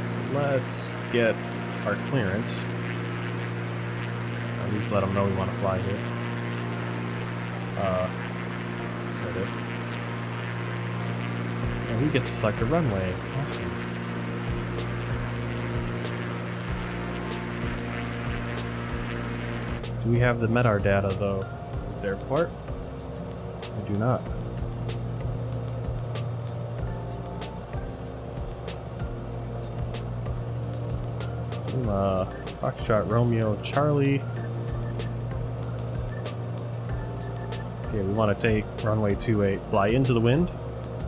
So let's get our clearance. At least let them know we want to fly here. There it is. And we get to select a runway. Awesome. Do we have the MEDAR data though? Is there a port? We do not. Foxtrot Romeo Charlie. Okay, we want to take runway 28, fly into the wind.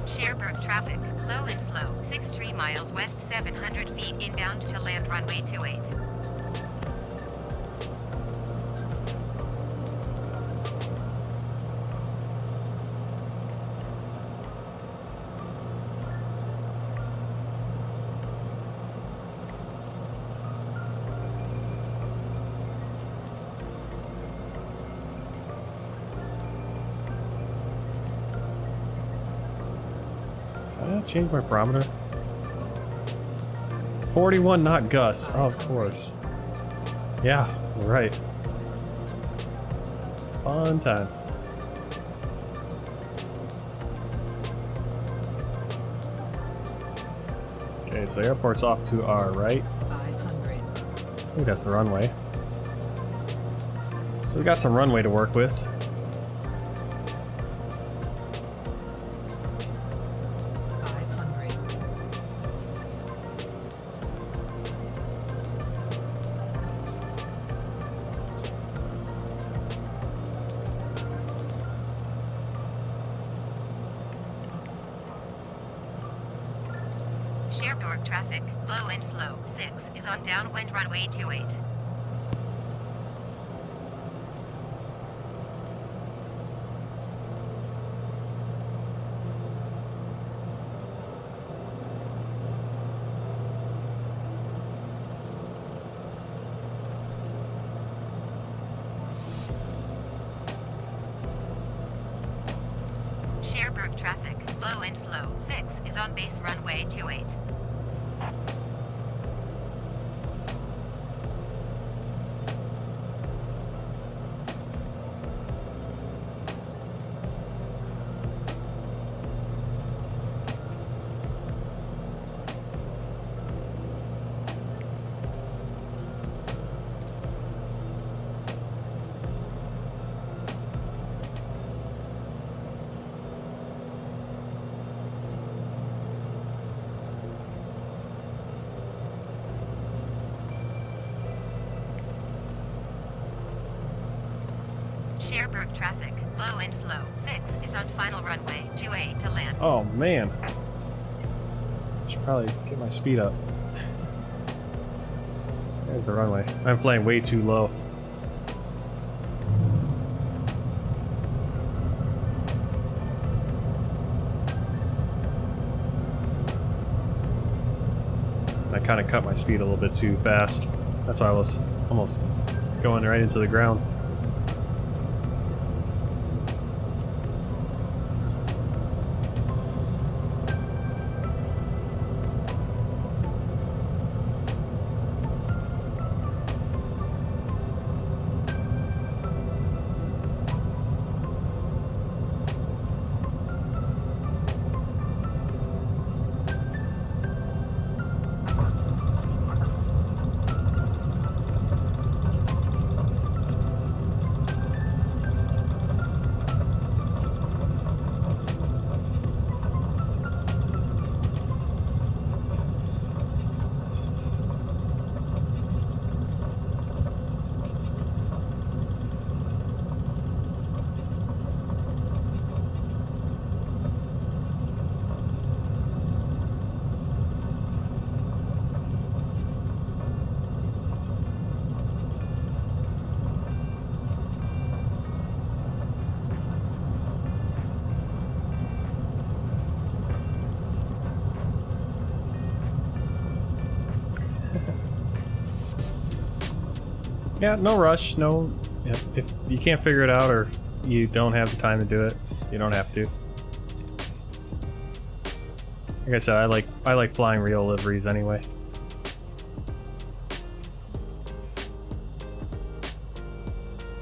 Cherbourg traffic, low and slow, 63 miles west, 700 feet inbound to land runway 28. Change my barometer. 41 knot gusts. Oh, of course. Yeah, you're right. Fun times. Okay, so airport's off to our right. 500. I think that's the runway. So we got some runway to work with. Cherbourg traffic, low and slow, 6 is on downwind runway 28. Low and slow. 6 is on base runway 28. Sherbrooke traffic. Low and slow. 6 is on final runway 28 to land. Oh man. Should probably get my speed up. There's the runway. I'm flying way too low. I kind of cut my speed a little bit too fast. That's why I was almost going right into the ground. Yeah, no rush. No, if you can't figure it out or you don't have the time to do it, you don't have to. Like I said, I like flying real liveries anyway.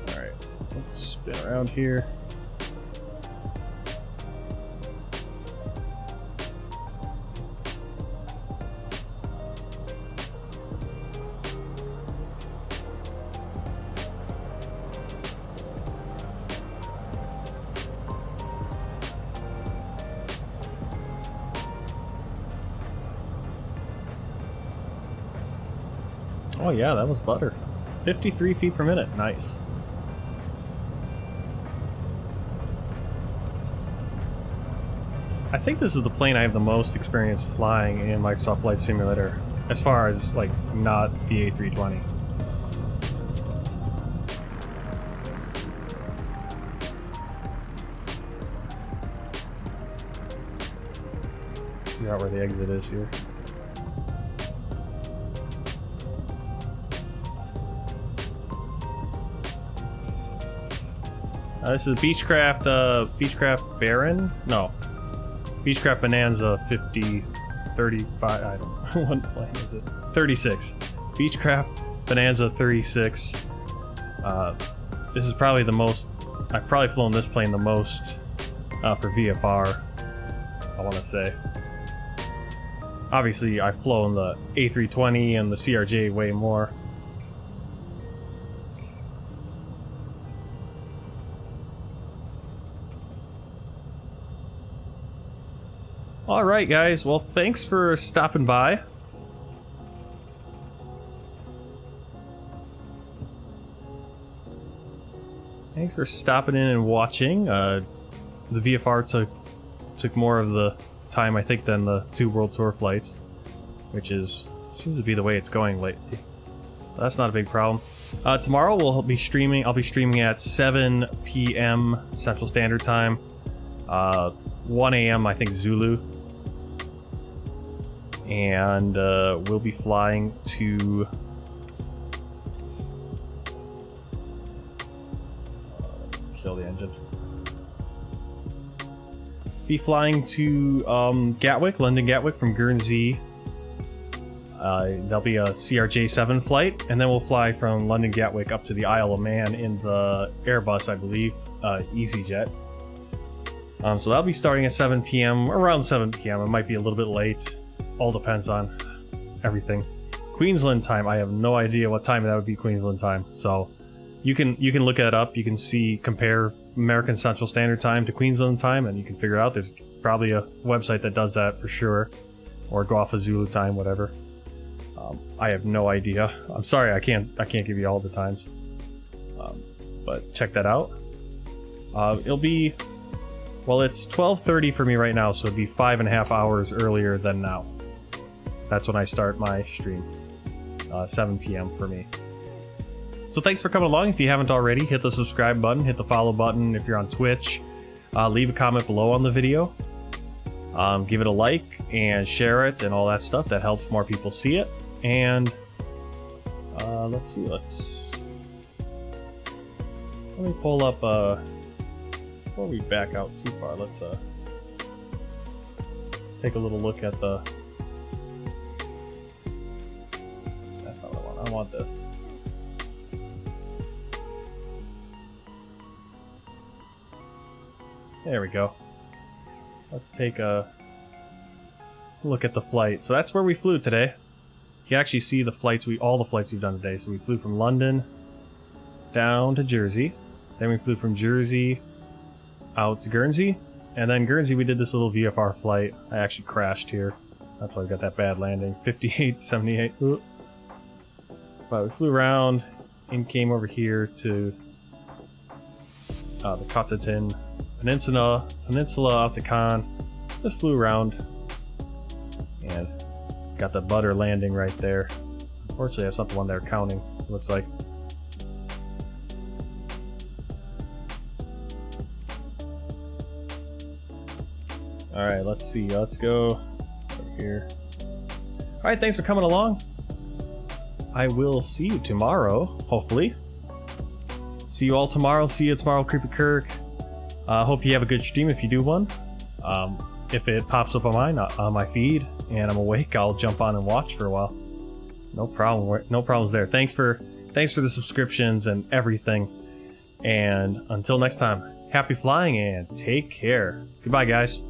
All right, let's spin around here. Oh yeah, that was butter. 53 feet per minute, nice. I think this is the plane I have the most experience flying in Microsoft Flight Simulator, as far as like not the A320. Figure out where the exit is here. This is Beechcraft Baron? No. Beechcraft Bonanza 35, I don't know, what plane is it? 36. Beechcraft Bonanza 36. This is probably the most, I've probably flown this plane the most for VFR, I want to say. Obviously, I've flown the A320 and the CRJ way more. Alright guys, well thanks for stopping by. Thanks for stopping in and watching. The VFR took more of the time I think than the 2 World Tour flights, which seems to be the way it's going lately. But that's not a big problem. Tomorrow I'll be streaming at 7 p.m. Central Standard Time, 1 a.m. I think Zulu. And we'll be flying to let's kill the engine. be flying to Gatwick, London Gatwick from Guernsey. There'll be a CRJ7 flight, and then we'll fly from London Gatwick up to the Isle of Man in the Airbus, I believe, EasyJet. So that'll be starting at 7 p.m., around 7 p.m. It might be a little bit late. All depends on everything. Queensland time, I have no idea what time that would be Queensland time. So you can look that up. You can compare American Central Standard Time to Queensland time, and you can figure it out. There's probably a website that does that for sure, or go off of Zulu time, whatever. I have no idea. I'm sorry, I can't give you all the times. But check that out. It'll be, well, it's 12:30 for me right now, so it'd be 5.5 hours earlier than now. That's when I start my stream. 7 p.m. for me. So thanks for coming along. If you haven't already, hit the subscribe button, hit the follow button if you're on Twitch. Leave a comment below on the video. Give it a like and share it and all that stuff. That helps more people see it. And let's see, let me pull up before we back out too far, let's take a little look at the, that's not what I want this. There we go. Let's take a look at the flight. So that's where we flew today. You can actually see the flights, all the flights we've done today. So we flew from London down to Jersey. Then we flew from Jersey out to Guernsey. And then Guernsey, we did this little VFR flight. I actually crashed here. That's why we got that bad landing. 58, 78. Ooh. But we flew around and came over here to the Cotentin Peninsula out to Cannes. Just flew around and got the butter landing right there. Unfortunately, that's not the one they're counting, it looks like. Alright, let's see. Let's go over here. Alright, thanks for coming along. I will see you tomorrow, hopefully. See you all tomorrow. See you tomorrow, Creepy Kirk. Hope you have a good stream if you do one. If it pops up on my feed and I'm awake, I'll jump on and watch for a while. No problem. No problems there. Thanks for the subscriptions and everything. And until next time, happy flying and take care. Goodbye, guys.